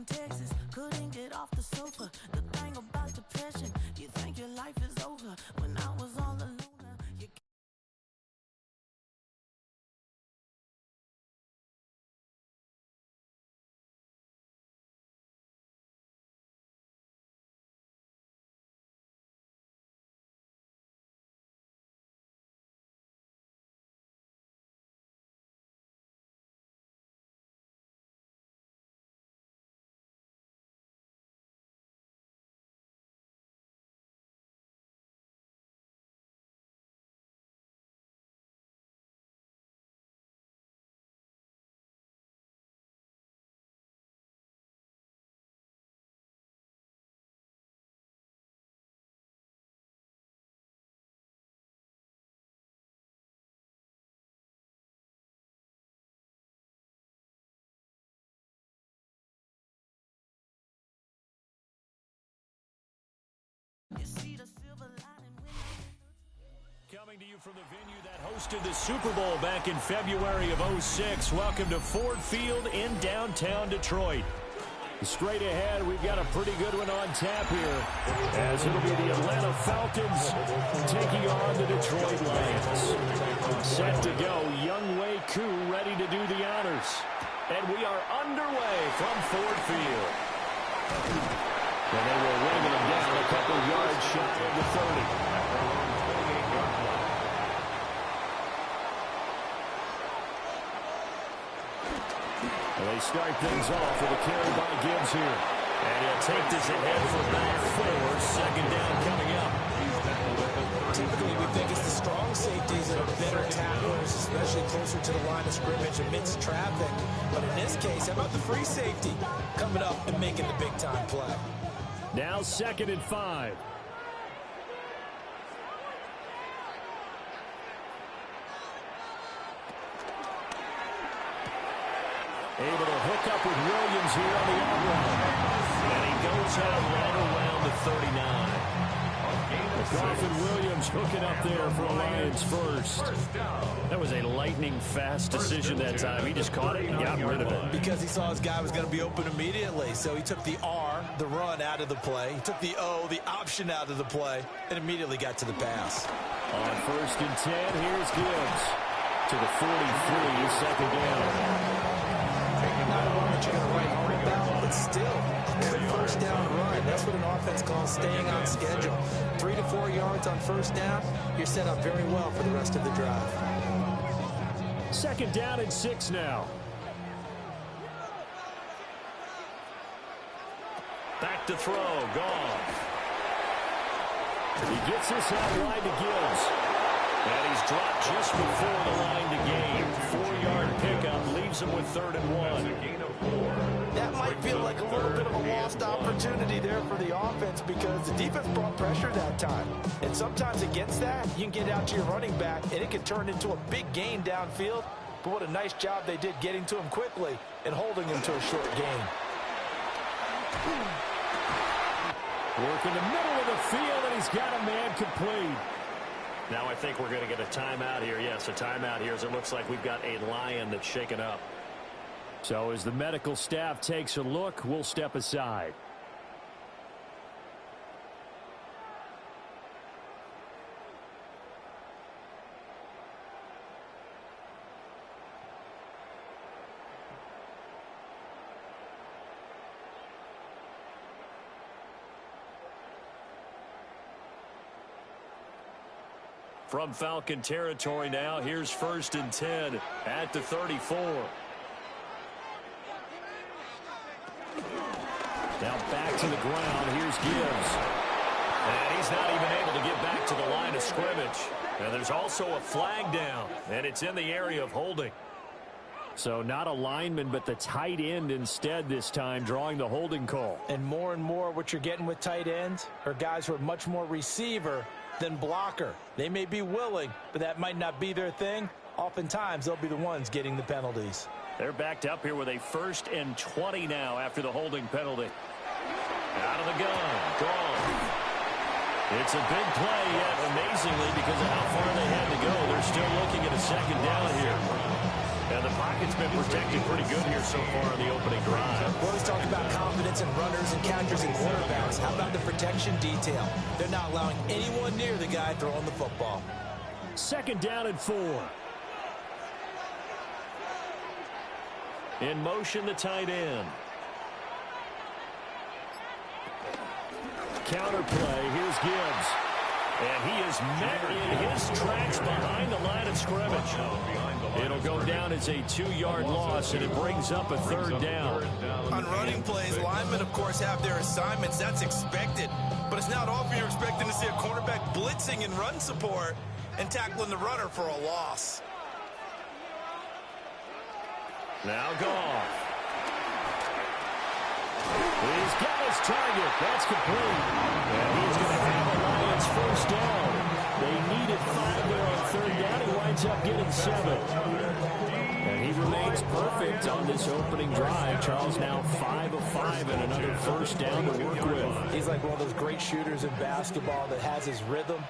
[SPEAKER 3] Texas, couldn't get off the sofa. The thing about depression, you think your life is over. When I was all alone.
[SPEAKER 15] Coming to you from the venue that hosted the Super Bowl back in February of '06. Welcome to Ford Field in downtown Detroit. Straight ahead, we've got a pretty good one on tap here, as it'll be the Atlanta Falcons taking on the Detroit Lions. Set to go, Young Wei Koo ready to do the honors. And we are underway from Ford Field. And they will wrangle him down a couple yards shy of the 30. They start things off with a carry by Gibbs here. And he'll take this ahead for back 4. Second down coming up.
[SPEAKER 16] Typically, we think it's the strong safeties that are better tacklers, especially closer to the line of scrimmage amidst traffic. But in this case, how about the free safety coming up and making the big-time play?
[SPEAKER 15] Now 2nd and 5. Able to hook up with Williams here on the outrun. And he goes out right around the 39. Garfin Williams hooking up there for the Lions first. That was a lightning-fast decision that time. He just caught it and got rid of it.
[SPEAKER 16] Because he saw his guy was going to be open immediately. So he took the R, the run, out of the play. He took the O, the option, out of the play, and immediately got to the pass.
[SPEAKER 15] On 1st and 10, here's Gibbs to the 43, second down.
[SPEAKER 16] Not a run that you're going to write home about, but still a good first down run. That's what an offense calls staying on schedule. 3 to 4 yards on first down, you're set up very well for the rest of the drive.
[SPEAKER 15] 2nd down and 6 now. Back to throw, gone. He gets this out wide to Gibbs. And he's dropped just before the line to gain. 4-yard pickup leaves him with 3rd and 1.
[SPEAKER 16] That might feel like a little bit of a lost opportunity there for the offense because the defense brought pressure that time. And sometimes against that, you can get out to your running back, and it can turn into a big gain downfield. But what a nice job they did getting to him quickly and holding him to a short gain.
[SPEAKER 15] Work in the middle of the field, and he's got a man complete. Now I think we're going to get a timeout here. Yes, a timeout here as it looks like we've got a Lion that's shaken up. So as the medical staff takes a look, we'll step aside. From Falcon territory now, here's 1st and 10 at the 34. Now back to the ground, here's Gibbs. And he's not even able to get back to the line of scrimmage. And there's also a flag down, and it's in the area of holding. So not a lineman, but the tight end instead this time, drawing the holding call.
[SPEAKER 16] And more what you're getting with tight ends are guys who are much more receiver than blocker. They may be willing, but that might not be their thing. Oftentimes, they'll be the ones getting the penalties.
[SPEAKER 15] They're backed up here with a 1st and 20 now after the holding penalty. Out of the gun, gone. It's a big play, yet amazingly, because of how far they had to go, they're still looking at a 2nd down here. And the pocket's been protected pretty good here so far in the opening drive.
[SPEAKER 16] We always talk about confidence in runners and catchers and quarterbacks. How about the protection detail? They're not allowing anyone near the guy throwing the football.
[SPEAKER 15] 2nd down and 4. In motion, the tight end. Counter play, here's Gibbs. And he is met in his tracks behind the line of scrimmage. It'll go down as a 2-yard loss, and it brings up a 3rd down.
[SPEAKER 13] On running plays, linemen, of course, have their assignments. That's expected. But it's not often you're expecting to see a cornerback blitzing in run support and tackling the runner for a loss.
[SPEAKER 15] Now Goff. He's got his target. That's complete. And he's going to have the Lions 1st down. They needed 5 there on 3rd down. He winds up getting 7. And he remains perfect on this opening drive. Charles now 5 of 5 and another 1st down to work with.
[SPEAKER 16] He's like one of those great shooters in basketball that has his rhythm,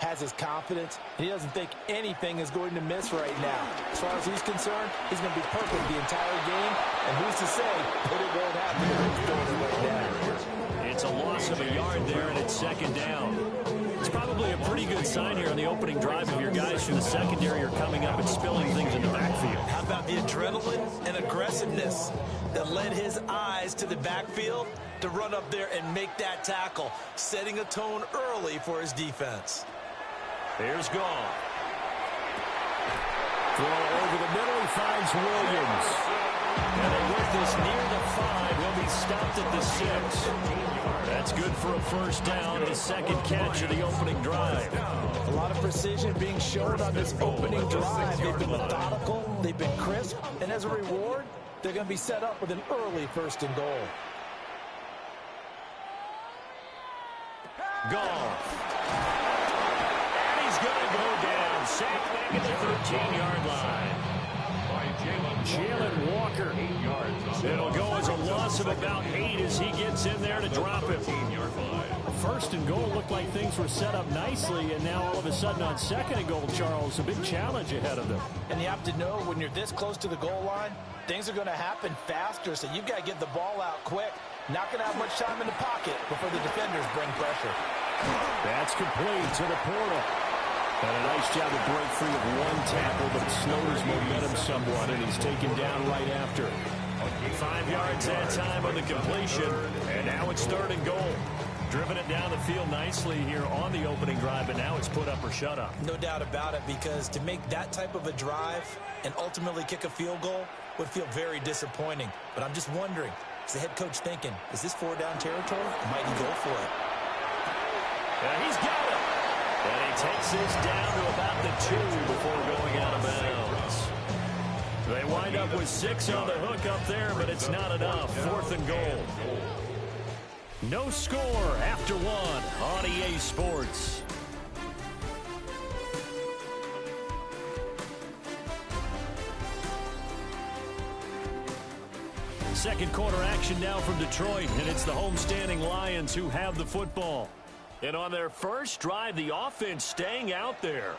[SPEAKER 16] has his confidence, and he doesn't think anything is going to miss right now. As far as he's concerned, he's going to be perfect the entire game, and who's to say that it won't happen if he's doing it right now.
[SPEAKER 15] It's a loss of a yard there, and it's second down. It's probably a pretty good sign here on the opening drive if your guys from the secondary are coming up and spilling things in the backfield.
[SPEAKER 16] How about the adrenaline and aggressiveness that led his eyes to the backfield to run up there and make that tackle, setting a tone early for his defense.
[SPEAKER 15] Here's Gall. Throw over the middle, he finds Williams. And they with this near the 5. He'll be stopped at the 6. That's good for a first down, his second catch of the opening drive.
[SPEAKER 16] A lot of precision being shown on this opening drive. They've been methodical, they've been crisp, and as a reward, they're going to be set up with an early first and goal.
[SPEAKER 15] Gall. And he's going to go down. Sacked back at the 13-yard line. Jalen Walker. It'll go as a loss of about 8 as he gets in there to drop it.
[SPEAKER 4] First and goal looked like things were set up nicely, and now all of a sudden on second and goal, Charles, a big challenge ahead of them.
[SPEAKER 16] And you have to know when you're this close to the goal line, things are going to happen faster, so you've got to get the ball out quick. Not going to have much time in the pocket before the defenders bring pressure.
[SPEAKER 15] That's complete to the portal. And a nice job to break free of one tackle, but it slowed his momentum somewhat, and he's taken down right after. 5 yards that time on the completion, and now it's third and goal. Driven it down the field nicely here on the opening drive, and now it's put up or shut up.
[SPEAKER 16] No doubt about it, because to make that type of a drive and ultimately kick a field goal would feel very disappointing. But I'm just wondering, is the head coach thinking, is this 4-down territory? Might he go for it?
[SPEAKER 15] Yeah, he's got it. And he takes this down to about the 2 before going out of bounds. They wind up with 6 on the hook up there, but it's not enough. Fourth and goal. No score after 1 on EA Sports. Second quarter action now from Detroit, and it's the homestanding Lions who have the football. And on their first drive, the offense staying out there.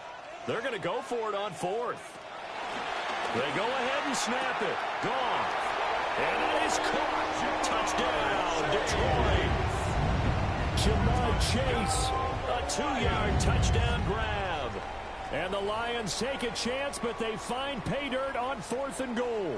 [SPEAKER 15] They're going to go for it on 4th. They go ahead and snap it. Gone. And that is caught. Touchdown, Detroit. Jamar Chase, a 2-yard touchdown grab. And the Lions take a chance, but they find pay dirt on 4th and goal.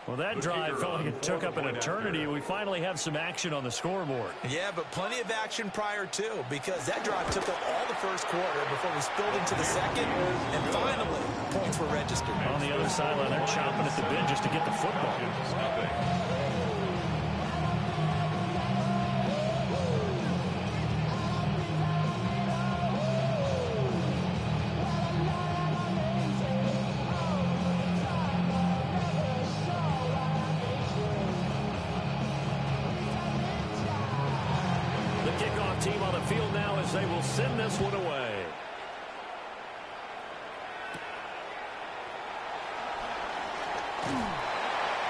[SPEAKER 15] Well, that drive felt like it took up an eternity. We finally have some action on the scoreboard.
[SPEAKER 16] Yeah, but plenty of action prior to, because that drive took up all the first quarter before we spilled into the second, and finally, points were registered.
[SPEAKER 15] On the other sideline, they're chomping at the bit just to get the football. Team on the field now as they will send this one away.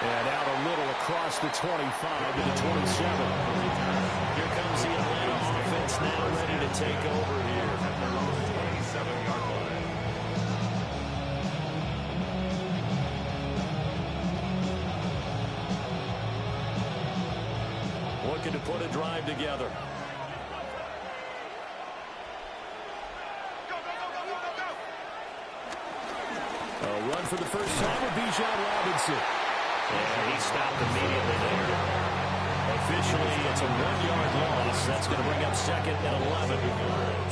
[SPEAKER 15] And out a little across the 25 to the 27. Here comes the Atlanta offense now ready to take over here. 27-yard line. Looking to put a drive together. Run for the first time with Bijan Robinson. And he stopped immediately there. Officially, it's a 1-yard loss. That's going to bring up second and 11.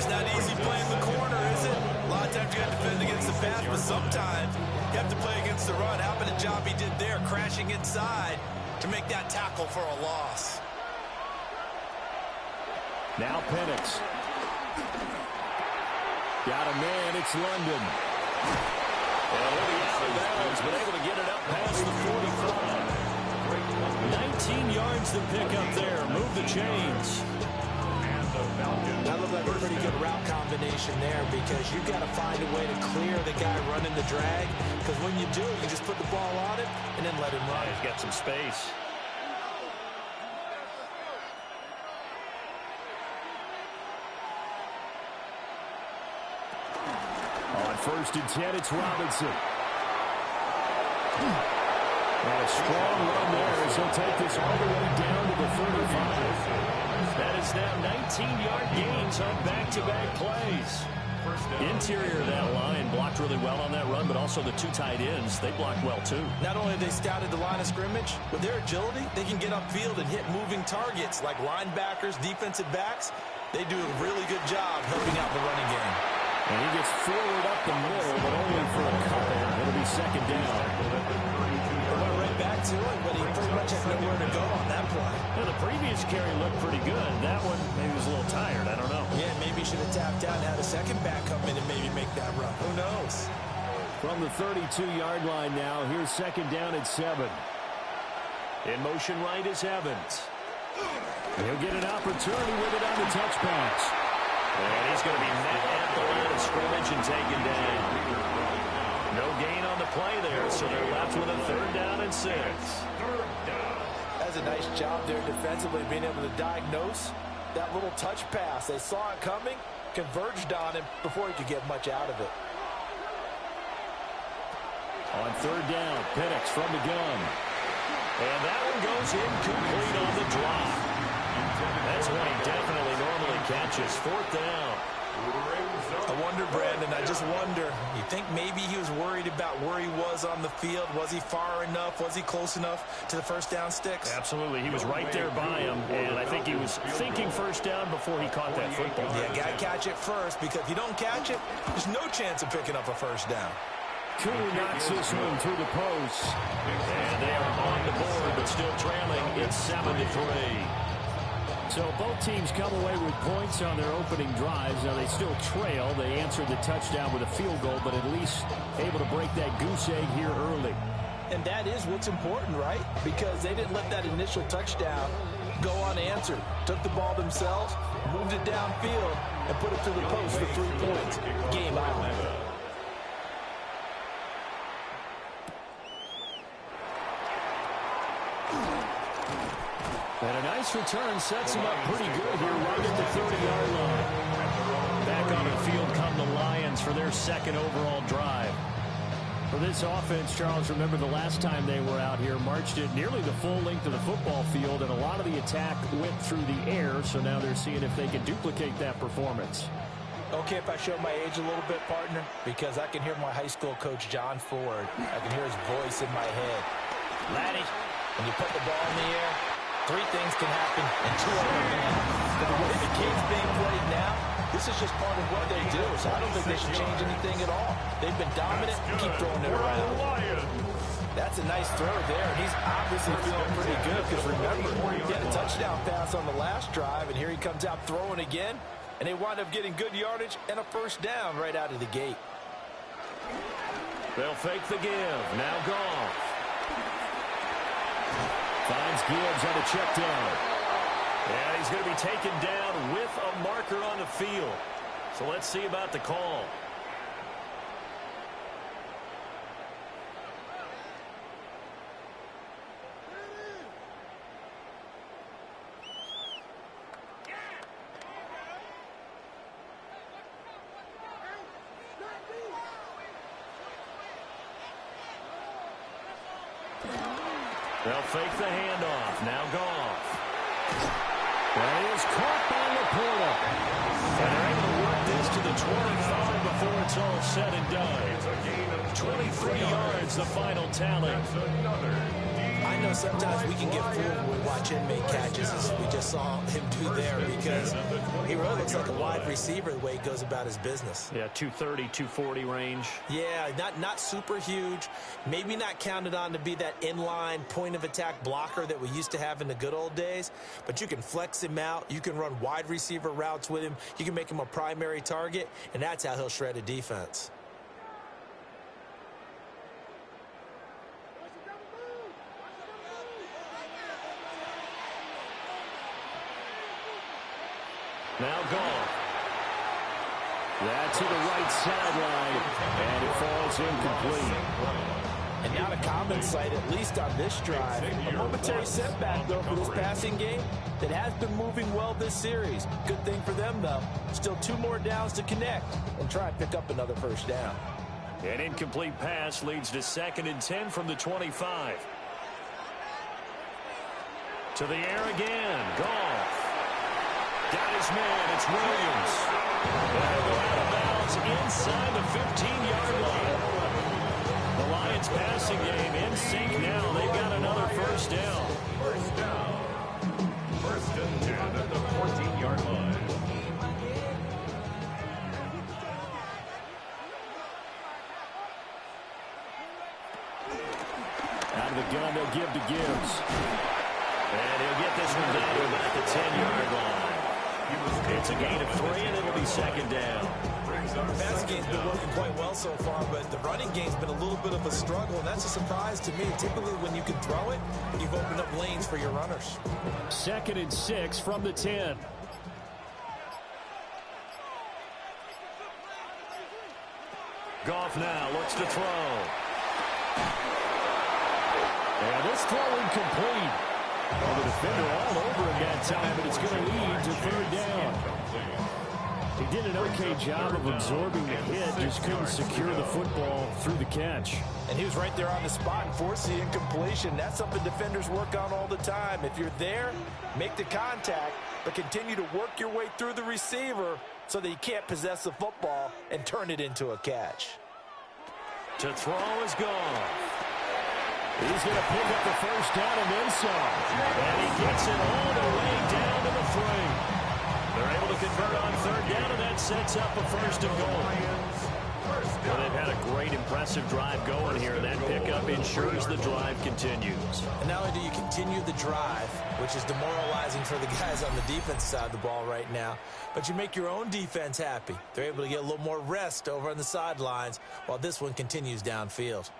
[SPEAKER 16] It's not easy playing the corner, is it? A lot of times you have to defend against the pass, but sometimes you have to play against the run. How about the job he did there, crashing inside to make that tackle for a loss?
[SPEAKER 15] Now Penix. Got a man, it's London. And he'll be out of bounds, but able to get it up past the 45. 19 yards to pick up there. Move the chains.
[SPEAKER 16] That looked like a pretty good route combination there, because you've got to find a way to clear the guy running the drag. Because when you do, you just put the ball on it and then let him run.
[SPEAKER 15] He's got some space. On 1st and 10, it's Robinson. And a strong run there as he'll take this all the way down to the 35. That is now 19-yard gains on back-to-back plays. Interior of that line blocked really well on that run, but also the two tight ends, they blocked well too.
[SPEAKER 16] Not only have they scouted the line of scrimmage, with their agility, they can get upfield and hit moving targets like linebackers, defensive backs. They do a really good job helping out the running game.
[SPEAKER 15] And he gets forward up the middle, but only for a couple. It'll be 2nd down.
[SPEAKER 16] They went right back to it, but he pretty much had nowhere to go on that play.
[SPEAKER 15] Yeah, the previous carry looked pretty good. That one, maybe was a little tired. I don't know.
[SPEAKER 16] Yeah, maybe he should have tapped out and had a second back come in and maybe make that run. Who knows?
[SPEAKER 15] From the 32-yard line now, here's 2nd down at 7. In motion right is Evans. He'll get an opportunity with it on the touch pass. And he's going to be met at the line of scrimmage and taken down. No gain on the play there, so they're left with a 3rd down and 6.
[SPEAKER 16] That's a nice job there defensively, being able to diagnose that little touch pass. They saw it coming, converged on him before he could get much out of it.
[SPEAKER 15] On 3rd down, Penix from the gun. And that one goes incomplete on the drop. That's one he definitely normally catches. 4th down.
[SPEAKER 16] I wonder, Brandon, I just wonder, you think maybe he was worried about where he was on the field? Was he far enough? Was he close enough to the 1st down sticks?
[SPEAKER 15] Absolutely. He was right there by him, and I think he was thinking 1st down before he caught that football.
[SPEAKER 16] Yeah, got to catch it first, because if you don't catch it, there's no chance of picking up a 1st down.
[SPEAKER 15] Cooley knocks this one through the post. And they are on the board, but still trailing. It's 7-3. So both teams come away with points on their opening drives. Now they still trail. They answered the touchdown with a field goal, but at least able to break that goose egg here early.
[SPEAKER 16] And that is what's important, right? Because they didn't let that initial touchdown go unanswered. Took the ball themselves, moved it downfield, and put it through the post for 3 points. Game on.
[SPEAKER 15] And a nice return sets him up pretty good here right at the 30-yard line. Back on the field come the Lions for their 2nd overall drive. For this offense, Charles, remember the last time they were out here, marched it nearly the full length of the football field, and a lot of the attack went through the air, so now they're seeing if they can duplicate that performance.
[SPEAKER 16] Okay, if I show my age a little bit, partner, because I can hear my high school coach, John Ford. I can hear his voice in my head. Laddie, when you put the ball in the air, 3 things can happen, and 2 of them can happen. But the way the game's being played now, this is just part of what they do, so I don't think they should change anything at all. They've been dominant, keep throwing it around. That's a nice throw there, and he's obviously feeling pretty good, because remember, he had a touchdown pass on the last drive, and here he comes out throwing again, and they wind up getting good yardage and a 1st down right out of the gate.
[SPEAKER 15] They'll fake the give. Now Goff. Finds Gibbs on a check down. And he's going to be taken down with a marker on the field. So let's see about the call. They'll fake the handoff. Now Goff. That is caught by Laporta. And they're able to work this to the 25 before it's all said and done. 23 yards, the final tally.
[SPEAKER 16] I know sometimes we can get fooled when we watch him make catches, as we just saw him do there, because he really looks like a wide receiver the way he goes about his business.
[SPEAKER 15] Yeah, 230, 240 range.
[SPEAKER 16] Yeah, not super huge. Maybe not counted on to be that inline point-of-attack blocker that we used to have in the good old days, but you can flex him out. You can run wide receiver routes with him. You can make him a primary target, and that's how he'll shred a defense.
[SPEAKER 15] Now Goff. That's to the right sideline, and it falls incomplete.
[SPEAKER 18] And not a common sight, at least on this drive. A momentary setback, though, for this passing game that has been moving well this series. Good thing for them, though. Still 2 more downs to connect and try and pick up another first down.
[SPEAKER 15] An incomplete pass leads to 2nd and 10 from the 25. To the air again. Goff. Got his man. It's Williams. That'll go out of bounds inside the 15-yard line. The Lions passing game in sync now. They've got another first down.
[SPEAKER 11] First down. 1st and 10 at the 14-yard line.
[SPEAKER 15] Out of the gun, they'll give to Gibbs. And he'll get this one down to about the 10-yard line. It's a gain of 3, and it'll be 2nd down.
[SPEAKER 16] The passing game's been working quite well so far, but the running game's been a little bit of a struggle, and that's a surprise to me. Typically, when you can throw it, you've opened up lanes for your runners.
[SPEAKER 15] 2nd and 6 from the 10. Goff now looks to throw. And this throw incomplete. Well, the defender all over him that time, but it's going to lead to 3rd down. He did an okay job of absorbing the hit, just couldn't secure the football through the catch.
[SPEAKER 16] And he was right there on the spot and forced the incompletion. That's something defenders work on all the time. If you're there, make the contact, but continue to work your way through the receiver so that you can't possess the football and turn it into a catch.
[SPEAKER 15] To throw is gone. He's going to pick up the first down and then some. And he gets it all the way down to the 3. They're able to convert on 3rd down, and that sets up a 1st and goal. Well, they've had a great, impressive drive going here, and that pickup ensures the drive continues.
[SPEAKER 16] And not only do you continue the drive, which is demoralizing for the guys on the defense side of the ball right now, but you make your own defense happy. They're able to get a little more rest over on the sidelines while this one continues downfield.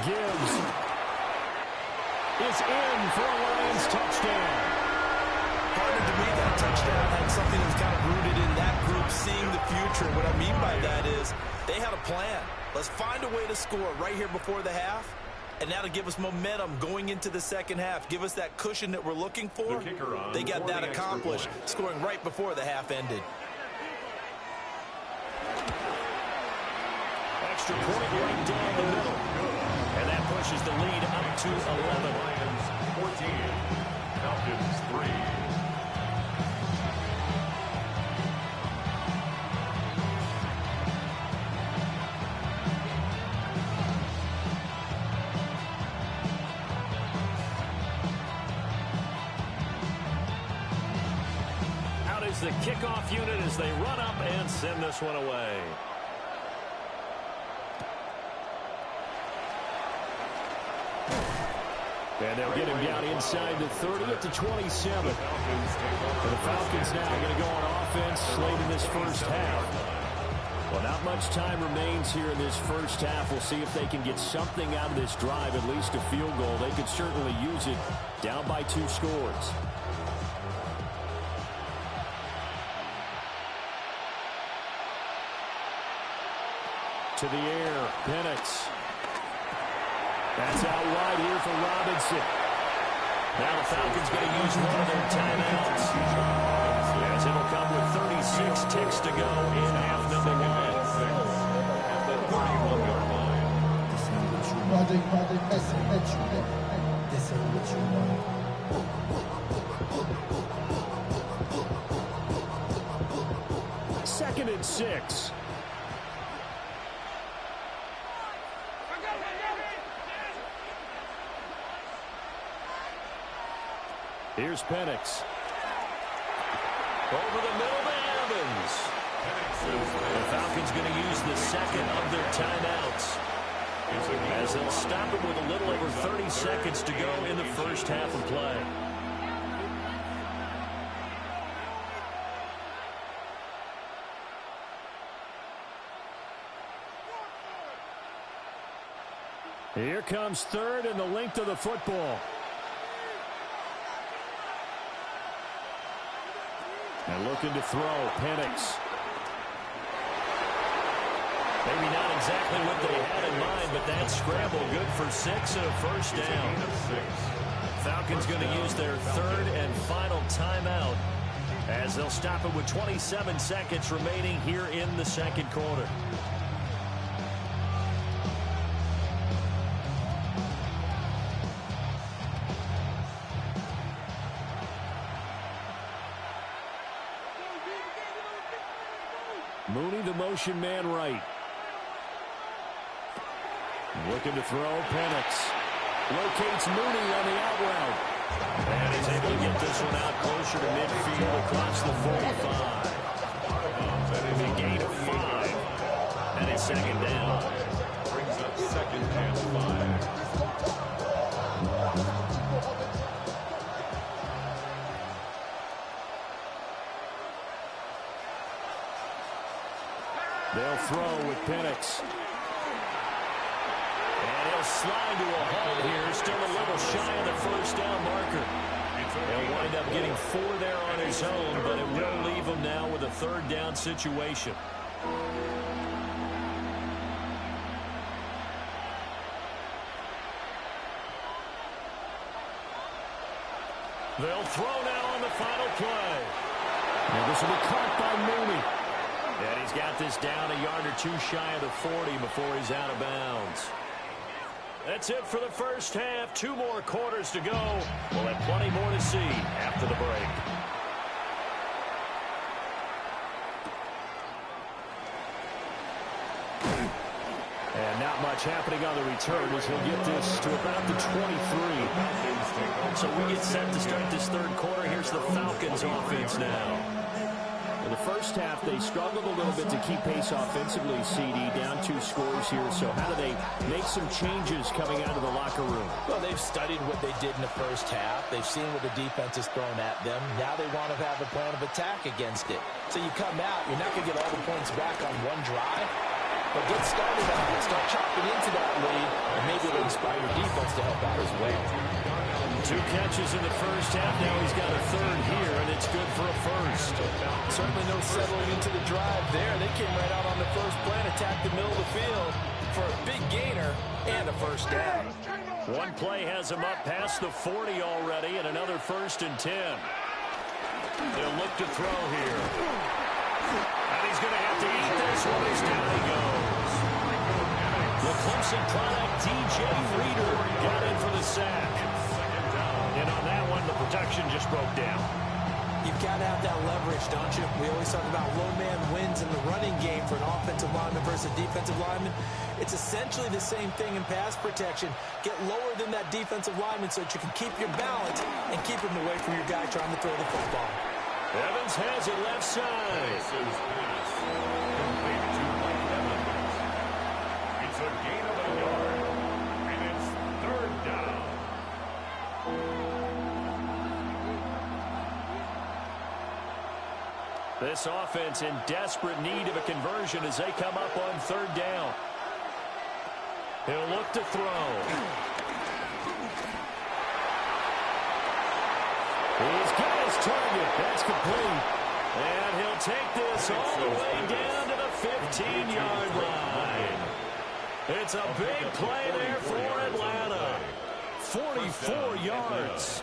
[SPEAKER 15] Gibbs is in for a Lions touchdown.
[SPEAKER 16] Partner, to me, that touchdown had something that was kind of rooted in that group seeing the future. What I mean by that is they had a plan. Let's find a way to score right here before the half, and that'll give us momentum going into the 2nd half. Give us that cushion that we're looking for. They got that accomplished, scoring right before the half ended.
[SPEAKER 15] Extra point right down the middle. And that pushes the lead up to 11.
[SPEAKER 11] Lions 14, Falcons 3.
[SPEAKER 15] Out is the kickoff unit as they run up and send this one away. And they'll get him down inside the 30 at the 27. And the Falcons now going to go on offense late in this first half. Well, not much time remains here in this first half. We'll see if they can get something out of this drive, at least a field goal. They could certainly use it down by 2 scores. To the air, Penix. That's out wide here for Robinson. Now the Falcons going to use one of their timeouts. As it'll come with 36 ticks to go in half number 1.
[SPEAKER 11] At the 31-yard line.
[SPEAKER 15] Second and 6. Here's Penix. Over the middle to Evans. The Falcons going to use the second of their timeouts, as they'll stop it with a little over 30 seconds to go in the first half of play. Here comes third and the length of the football. And looking to throw, Penix. Maybe not exactly what they had in mind, but that scramble good for 6 and a first down. Falcons going to use their third and final timeout as they'll stop it with 27 seconds remaining here in the second quarter. Mooney, the motion man right. Looking to throw, Penix. Locates Mooney on the out route. And he's able to get this one out closer to midfield across the 45. A gain of 5. And it's second down.
[SPEAKER 11] Brings up second and 5.
[SPEAKER 15] They'll throw with Penix. And he'll slide to a halt here. Still a little shy of the first down marker. He'll wind up getting 4 there on his own, but it will leave him now with a third down situation. They'll throw now on the final play. Now this will be caught by Mooney. And he's got this down a yard or 2 shy of the 40 before he's out of bounds. That's it for the first half. 2 more quarters to go. We'll have plenty more to see after the break. And not much happening on the return as he'll get this to about the 23. So we get set to start this third quarter. Here's the Falcons offense now. In the first half, they struggled a little bit to keep pace offensively, CD, down 2 scores here. So how do they make some changes coming out of the locker room?
[SPEAKER 18] Well, they've studied what they did in the first half. They've seen what the defense has thrown at them. Now they want to have a plan of attack against it. So you come out, you're not going to get all the points back on one drive, but get started on it. Start chopping into that lead, and maybe it'll inspire your defense to help out as well.
[SPEAKER 15] 2 catches in the first half. Now he's got a third here, and it's good for a first.
[SPEAKER 18] Certainly no settling into the drive there. They came right out on the first play and attacked the middle of the field for a big gainer and a first down.
[SPEAKER 15] One play has him up past the 40 already, and another first and 10. They'll look to throw here. And he's going to have to eat this one as down he goes. The Clemson product, DJ Reader, got in for the sack. And on that one, the protection just broke down.
[SPEAKER 18] You've got to have that leverage, don't you? We always talk about low man wins in the running game for an offensive lineman versus a defensive lineman. It's essentially the same thing in pass protection. Get lower than that defensive lineman so that you can keep your balance and keep him away from your guy trying to throw the football.
[SPEAKER 15] Evans has it left side.
[SPEAKER 11] It's a gain of a yard, and it's third down.
[SPEAKER 15] This offense in desperate need of a conversion as they come up on third down. He'll look to throw. He's got his target. That's complete. And he'll take this all the way down to the 15-yard line. It's a big play there for Atlanta. 44 yards.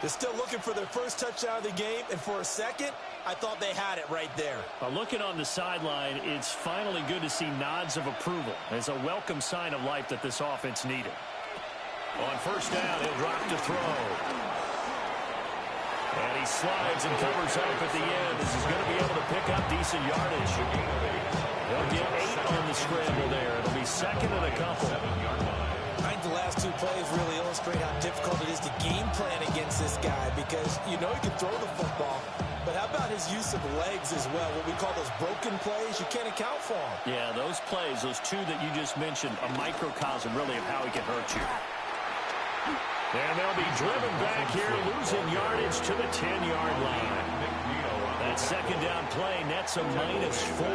[SPEAKER 18] They're still looking for their first touchdown of the game, and for a second, I thought they had it right there.
[SPEAKER 15] Looking on the sideline, it's finally good to see nods of approval. It's a welcome sign of life that this offense needed. On first down, he'll drop to throw. And he slides and covers up at the end as he's going to be able to pick up decent yardage. He'll get 8 on the scramble there. It'll be second and a couple.
[SPEAKER 18] I think the last 2 plays really illustrate how difficult it is to game plan against this guy because you know he can throw the football, but how about his use of legs as well? What we call those broken plays, you can't account for them.
[SPEAKER 15] Yeah, those plays, those 2 that you just mentioned, a microcosm really of how he can hurt you. And they'll be driven back here, losing yardage to the 10-yard line. That second down play nets a -4.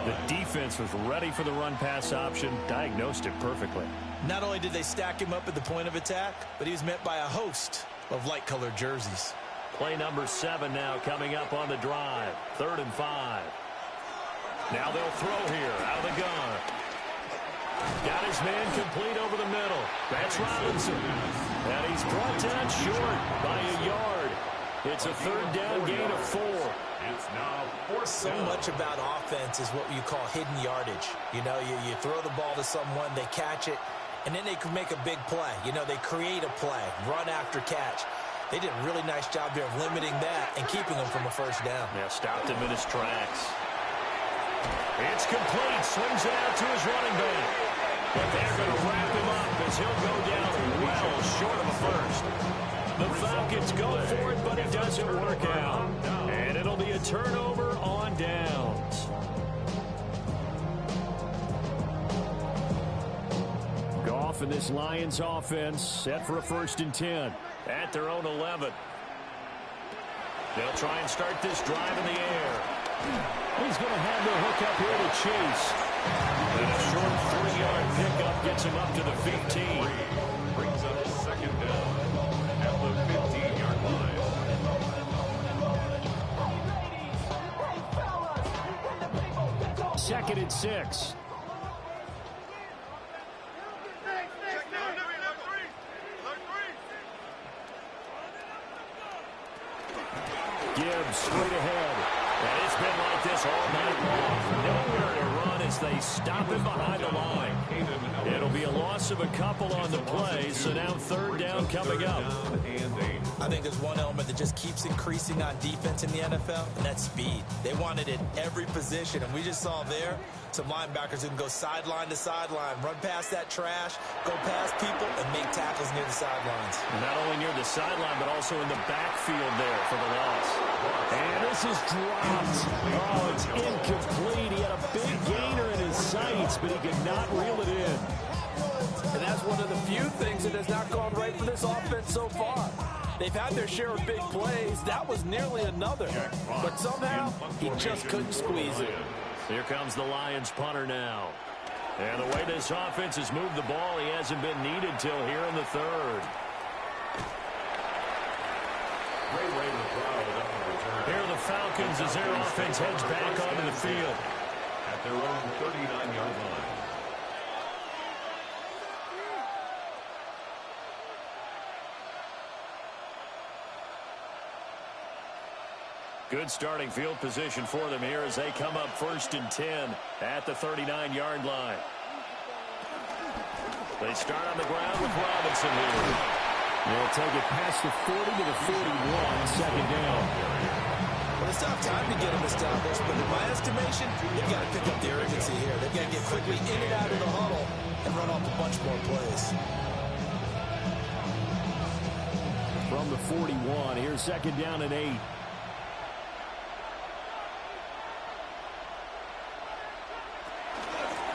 [SPEAKER 15] The defense was ready for the run-pass option, diagnosed it perfectly.
[SPEAKER 16] Not only did they stack him up at the point of attack, but he was met by a host of light-colored jerseys.
[SPEAKER 15] Play number 7 now coming up on the drive. 3rd and 5. Now they'll throw here out of the gun. Got his man complete over the middle. That's Robinson. And he's brought down short by a yard. It's a 3rd down gain of 4.
[SPEAKER 11] It's now
[SPEAKER 16] so much about offense is what you call hidden yardage. You know, you throw the ball to someone, they catch it, and then they can make a big play. You know, they create a play, run after catch. They did a really nice job there of limiting that and keeping him from a 1st down.
[SPEAKER 15] Yeah, stopped him in his tracks. It's complete. Swings it out to his running back. But they're going to wrap him up as he'll go down well short of a 1st. The Falcons go for it, but it doesn't work out. And it'll be a turnover on downs. Goff and this Lions offense set for a 1st and 10 at their own 11. They'll try and start this drive in the air. He's going to have the hook up here to Chase. And a short 3-yard pickup gets him up to the 15.
[SPEAKER 11] Brings up 2nd down at the 15-yard line.
[SPEAKER 15] 2nd and 6. Gibbs straight ahead. And it's been like this all night long. Nowhere to run as they stop him behind the line. It'll be a loss of a couple on the play, so now 3rd down coming up.
[SPEAKER 16] I think there's one element that just keeps increasing on defense in the NFL, and that's speed. They want it at every position, and we just saw there some linebackers who can go sideline to sideline, run past that trash, go past people, and make tackles near the sidelines.
[SPEAKER 15] Not only near the sideline, but also in the backfield there for the loss. And this is dropped. Oh, it's incomplete. He had a big gainer in his sights, but he could not reel it in.
[SPEAKER 18] And that's one of the few things that has not gone right for this offense so far. They've had their share of big plays. That was nearly another. But somehow, he just couldn't squeeze it.
[SPEAKER 15] Here comes the Lions punter now. And the way this offense has moved the ball, he hasn't been needed till here in the 3rd. Here are the Falcons as their offense heads back onto the field.
[SPEAKER 11] At their own 39-yard line.
[SPEAKER 15] Good starting field position for them here as they come up 1st and 10 at the 39-yard line. They start on the ground with Robinson here. They'll take it past the 40 to the 41, 2nd down.
[SPEAKER 16] Well, it's tough time to get them established, but in my estimation, they've got to pick up the urgency here. They've got to get quickly in and out of the huddle and run off a bunch more plays.
[SPEAKER 15] From the 41, here's 2nd down and 8.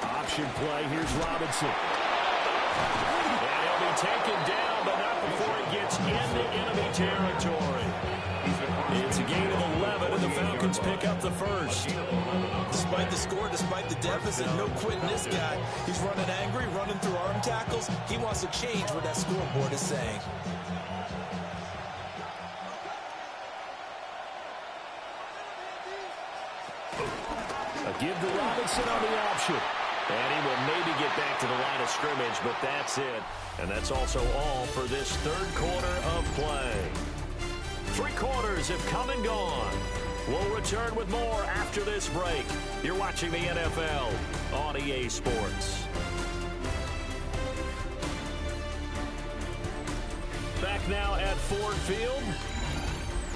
[SPEAKER 15] Option play, here's Robinson. And he'll be taken down, but not before he gets into enemy territory. It's a gain of 11, and the Falcons pick up the 1st.
[SPEAKER 16] Despite the score, despite the deficit, no quitting this guy. He's running angry, running through arm tackles. He wants to change what that scoreboard is saying.
[SPEAKER 15] A give to Robinson on the option. And he will maybe get back to the line of scrimmage, but that's it. And that's also all for this 3rd quarter of play. 3 quarters have come and gone. We'll return with more after this break. You're watching the NFL on EA Sports. Back now at Ford Field.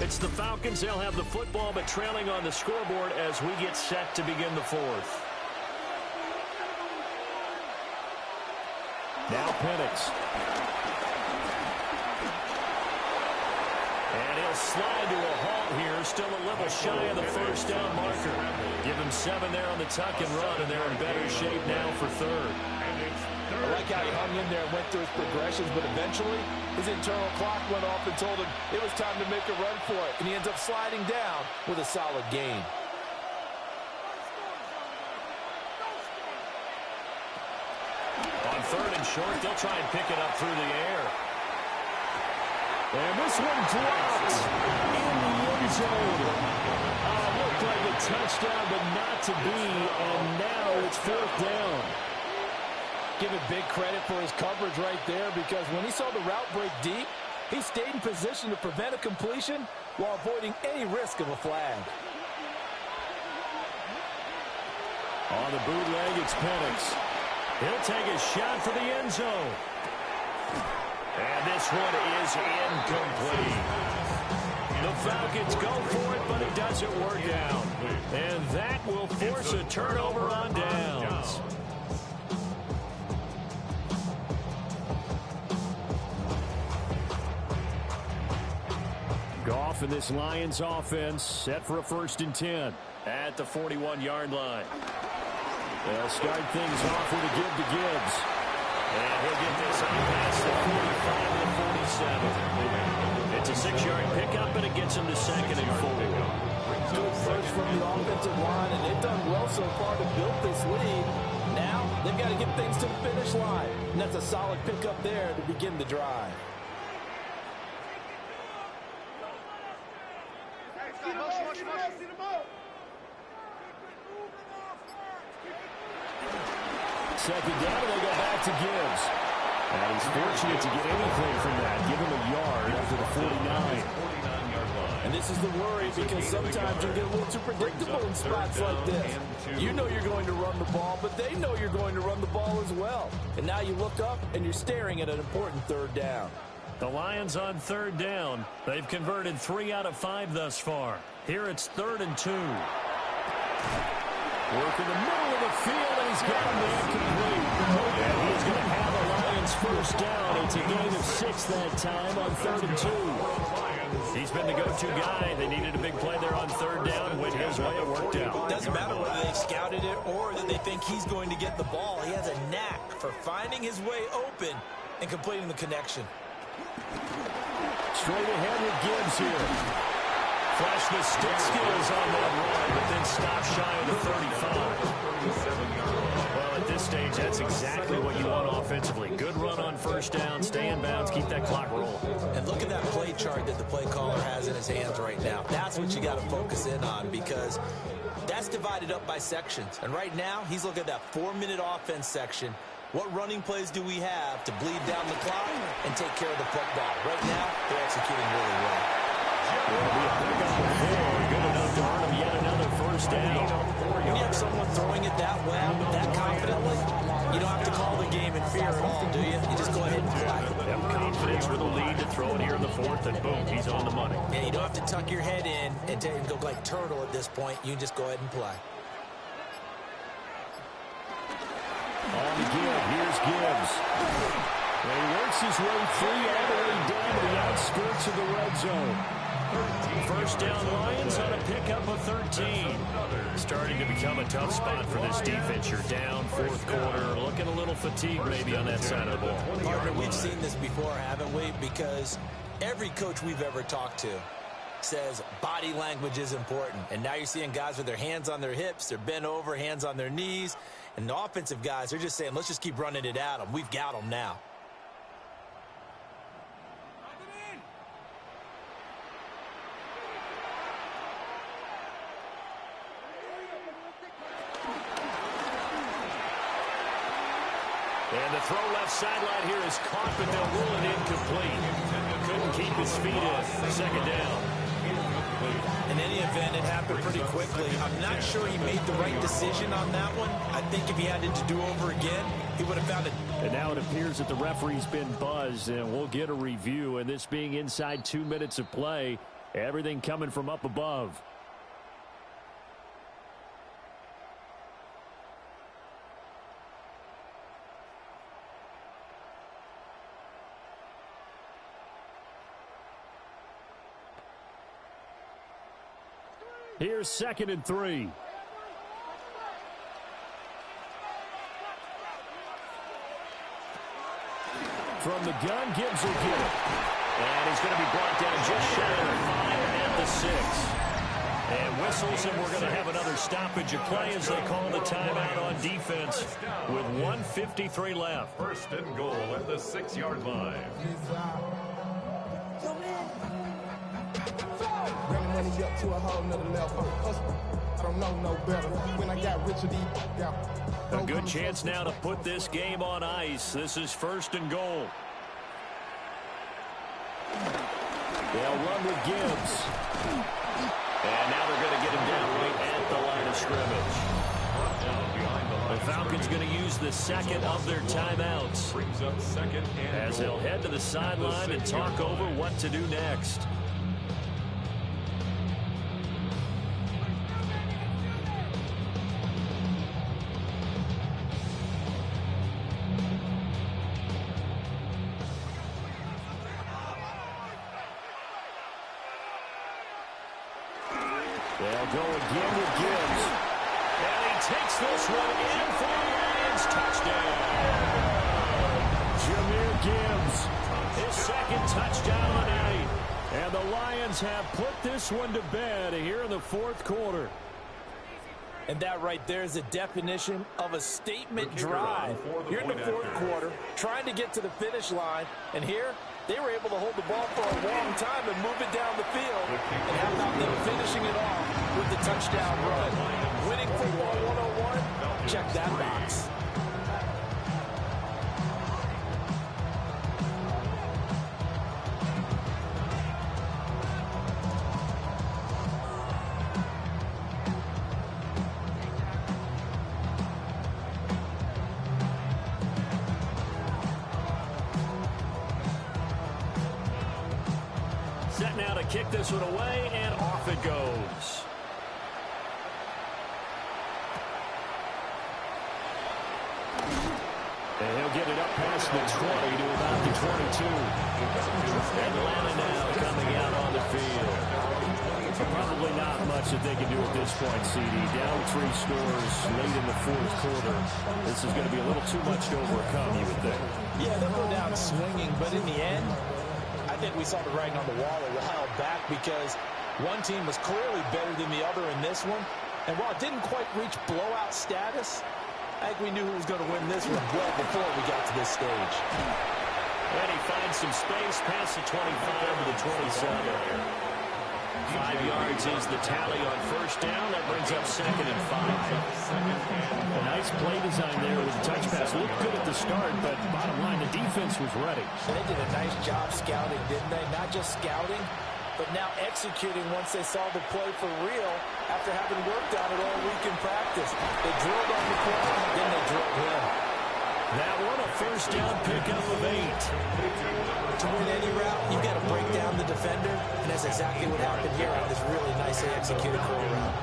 [SPEAKER 15] It's the Falcons. They'll have the football, but trailing on the scoreboard as we get set to begin the 4th. Now Penix. And he'll slide to a halt here. Still a level shy of the 1st down marker. Give him 7 there on the tuck and run, and they're in better shape now for 3rd.
[SPEAKER 18] I like how he hung in there and went through his progressions, but eventually his internal clock went off and told him it was time to make a run for it, and he ends up sliding down with a solid gain.
[SPEAKER 15] On third and short, they'll try and pick it up through the air. And this one dropped in the end zone. Looked like a touchdown, but not to be, and now it's fourth down.
[SPEAKER 18] Give it big credit for his coverage right there, because when he saw the route break deep, he stayed in position to prevent a completion while avoiding any risk of a flag.
[SPEAKER 15] On the bootleg, it's Penix. He'll take a shot for the end zone. And this one is incomplete. The Falcons go for it, but it doesn't work out. And that will force a turnover on downs. Goff and this Lions offense set for a 1st and 10 at the 41-yard line. They'll start things off with a give to Gibbs. And he'll get this on past the 45 to the 47. It's a 6-yard pickup, and it gets him to 2nd and 4.
[SPEAKER 18] Good push from the offensive line, and they've done well so far to build this lead. Now they've got to get things to the finish line, and that's a solid pickup there to begin the drive.
[SPEAKER 15] Second down, and they go back to Gibbs. And he's fortunate to get anything from that. Give him a yard after the 49.
[SPEAKER 18] And this is the worry, because sometimes you get a little too predictable in spots like this. You know you're going to run the ball, but they know you're going to run the ball as well. And now you look up, and you're staring at an important 3rd down.
[SPEAKER 15] The Lions on 3rd down. They've converted 3 out of 5 thus far. Here it's 3rd and 2. Work in the middle of the field, and he's got him there complete. And he's going to have the Lions 1st down. It's a gain of 6 that time on 3rd and 2. He's been the go-to guy. They needed a big play there on 3rd down. Went his way, it worked out.
[SPEAKER 16] It doesn't matter whether they've scouted it or that they think he's going to get the ball. He has a knack for finding his way open and completing the connection.
[SPEAKER 15] Straight ahead with Gibbs here. Flash the stick skills on that run, but then stop shy of the 35. Well, at this stage, that's exactly what you want offensively. Good run on 1st down, stay in bounds, keep that clock rolling.
[SPEAKER 16] And look at that play chart that the play caller has in his hands right now. That's what you got to focus in on, because that's divided up by sections. And right now, he's looking at that 4-minute offense section. What running plays do we have to bleed down the clock and take care of the football? Right now, they're executing really well.
[SPEAKER 15] It'll be a pickup of 4. Good enough to earn him yet another 1st down.
[SPEAKER 16] When you have someone throwing it that well, that confidently, you don't have to call the game in fear at all, do you? You just go ahead and play.
[SPEAKER 15] Have confidence with a lead to throw it here in the 4th, and boom, he's on the money.
[SPEAKER 16] And you don't have to tuck your head in and go like turtle at this point. You can just go ahead and play.
[SPEAKER 15] On the give, here's Gibbs. And he works his way free all the way down to the outskirts of the red zone. 1st down Lions on a pickup of 13. Starting to become a tough spot for this defense. You're down 4th quarter, looking a little fatigued maybe on that side of the ball.
[SPEAKER 16] Partner, we've seen this before, haven't we? Because every coach we've ever talked to says body language is important. And now you're seeing guys with their hands on their hips, they're bent over, hands on their knees. And the offensive guys are just saying, let's just keep running it at them. We've got them now.
[SPEAKER 15] And the throw left sideline here is caught, but they'll rule it incomplete. Couldn't keep his feet in. 2nd down.
[SPEAKER 16] In any event, it happened pretty quickly. I'm not sure he made the right decision on that one. I think if he had it to do over again, he would have found it.
[SPEAKER 15] And now it appears that the referee's been buzzed, and we'll get a review. And this being inside 2 minutes of play, everything coming from up above. Here's 2nd and 3. From the gun, Gibbs will get it. And he's going to be brought down just shy of the 5 at the 6. And whistles, and we're going to have another stoppage of play as they call the timeout on defense with 1:53 left.
[SPEAKER 11] First and goal at the 6-yard line.
[SPEAKER 1] Bring money up to a whole nother level. I don't know no better. When I got rich of these,
[SPEAKER 15] a good chance now to put this game on ice. This is first and goal. They'll run with Gibbs. And now they're going to get him down right at the line of scrimmage. The Falcons going to use the second of their timeouts
[SPEAKER 11] Brings up second and
[SPEAKER 15] as they'll head to the sideline and talk over what to do next. They'll go again with Gibbs. And he takes this one in for the Lions. Touchdown. Jahmyr Gibbs, his second touchdown of the night. And the Lions have put this one to bed here in the fourth quarter.
[SPEAKER 18] And that right there is a definition of a statement drive. You're in the fourth quarter, trying to get to the finish line, and here they were able to hold the ball for a long time and move it down the field. And how about them finishing it off with the touchdown run? Winning football 101? Check that box.
[SPEAKER 15] Set now to kick this one away, and off it goes. And he'll get it up past the 20 to about the 22. Atlanta now coming out on the field. Probably not much that they can do at this point, CD. Down 3 scores late in the fourth quarter. This is going to be a little too much to overcome, you would think.
[SPEAKER 18] Yeah, they'll go down swinging, but in the end, I think we saw the writing on the wall a while back because one team was clearly better than the other in this one. And while it didn't quite reach blowout status, I think we knew who was going to win this one well before we got to this stage.
[SPEAKER 15] And he finds some space past the 25 to the 27. 5 yards is the tally on first down. That brings up second and 5.
[SPEAKER 4] A nice play design there with the touch pass. Looked good at the start, but bottom line, the defense was ready.
[SPEAKER 18] They did a nice job scouting, didn't they? Not just scouting, but now executing once they saw the play for real after having worked on it all week in practice. They drilled on the play, then they drilled him.
[SPEAKER 15] That one a first down pickup of 8.
[SPEAKER 18] To win any route, you've got to break down the defender, and that's exactly what happened here on this really nicely executed corner route.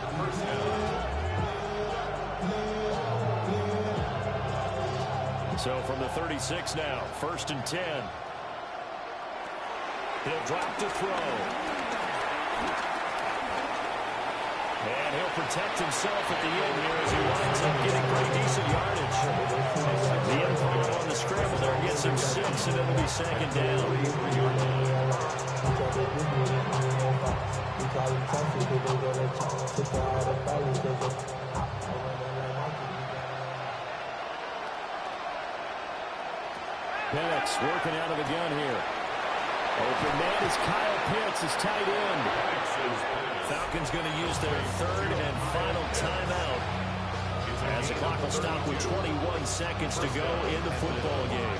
[SPEAKER 15] So from the 36 now, first and 10. He'll drop to throw. And he'll protect himself at the end here as he winds up getting pretty decent yardage. The improv on the scramble there gets him 6, and it'll be second down. Penix working out of the gun here. Open man is Kyle Pitts, his tight end. Falcons going to use their third and final timeout as the clock will stop with 21 seconds to go in the football game.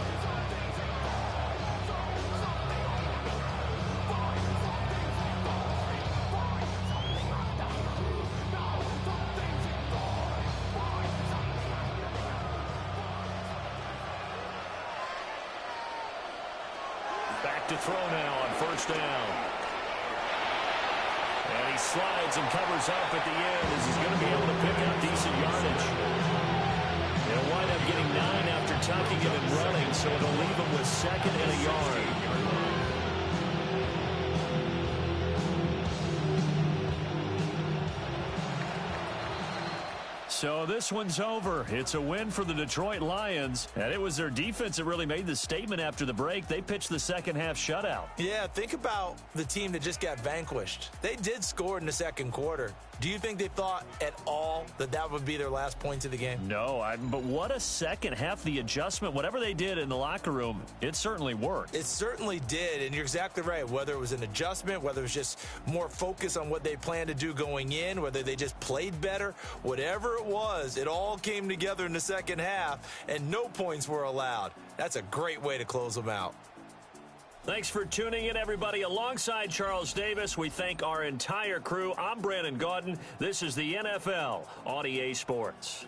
[SPEAKER 15] Back to throw now on first down. And he slides and covers up at the end as he's going to be able to pick up decent yardage. He'll wind up getting 9 after tucking it and running, so it'll leave him with second and a yard. So this one's over. It's a win for the Detroit Lions, and it was their defense that really made the statement after the break. They pitched the second half shutout.
[SPEAKER 18] Yeah, think about the team that just got vanquished. They did score in the second quarter. Do you think they thought at all that that would be their last points of the game?
[SPEAKER 15] No, but what a second half. The adjustment, whatever they did in the locker room, it certainly worked.
[SPEAKER 18] It certainly did, and you're exactly right. Whether it was an adjustment, whether it was just more focus on what they planned to do going in, whether they just played better, whatever it was, it all came together in the second half, and no points were allowed. That's a great way to close them out.
[SPEAKER 15] Thanks for tuning in, everybody. Alongside Charles Davis, we thank our entire crew. I'm Brandon Gaudin. This is the NFL on EA Sports.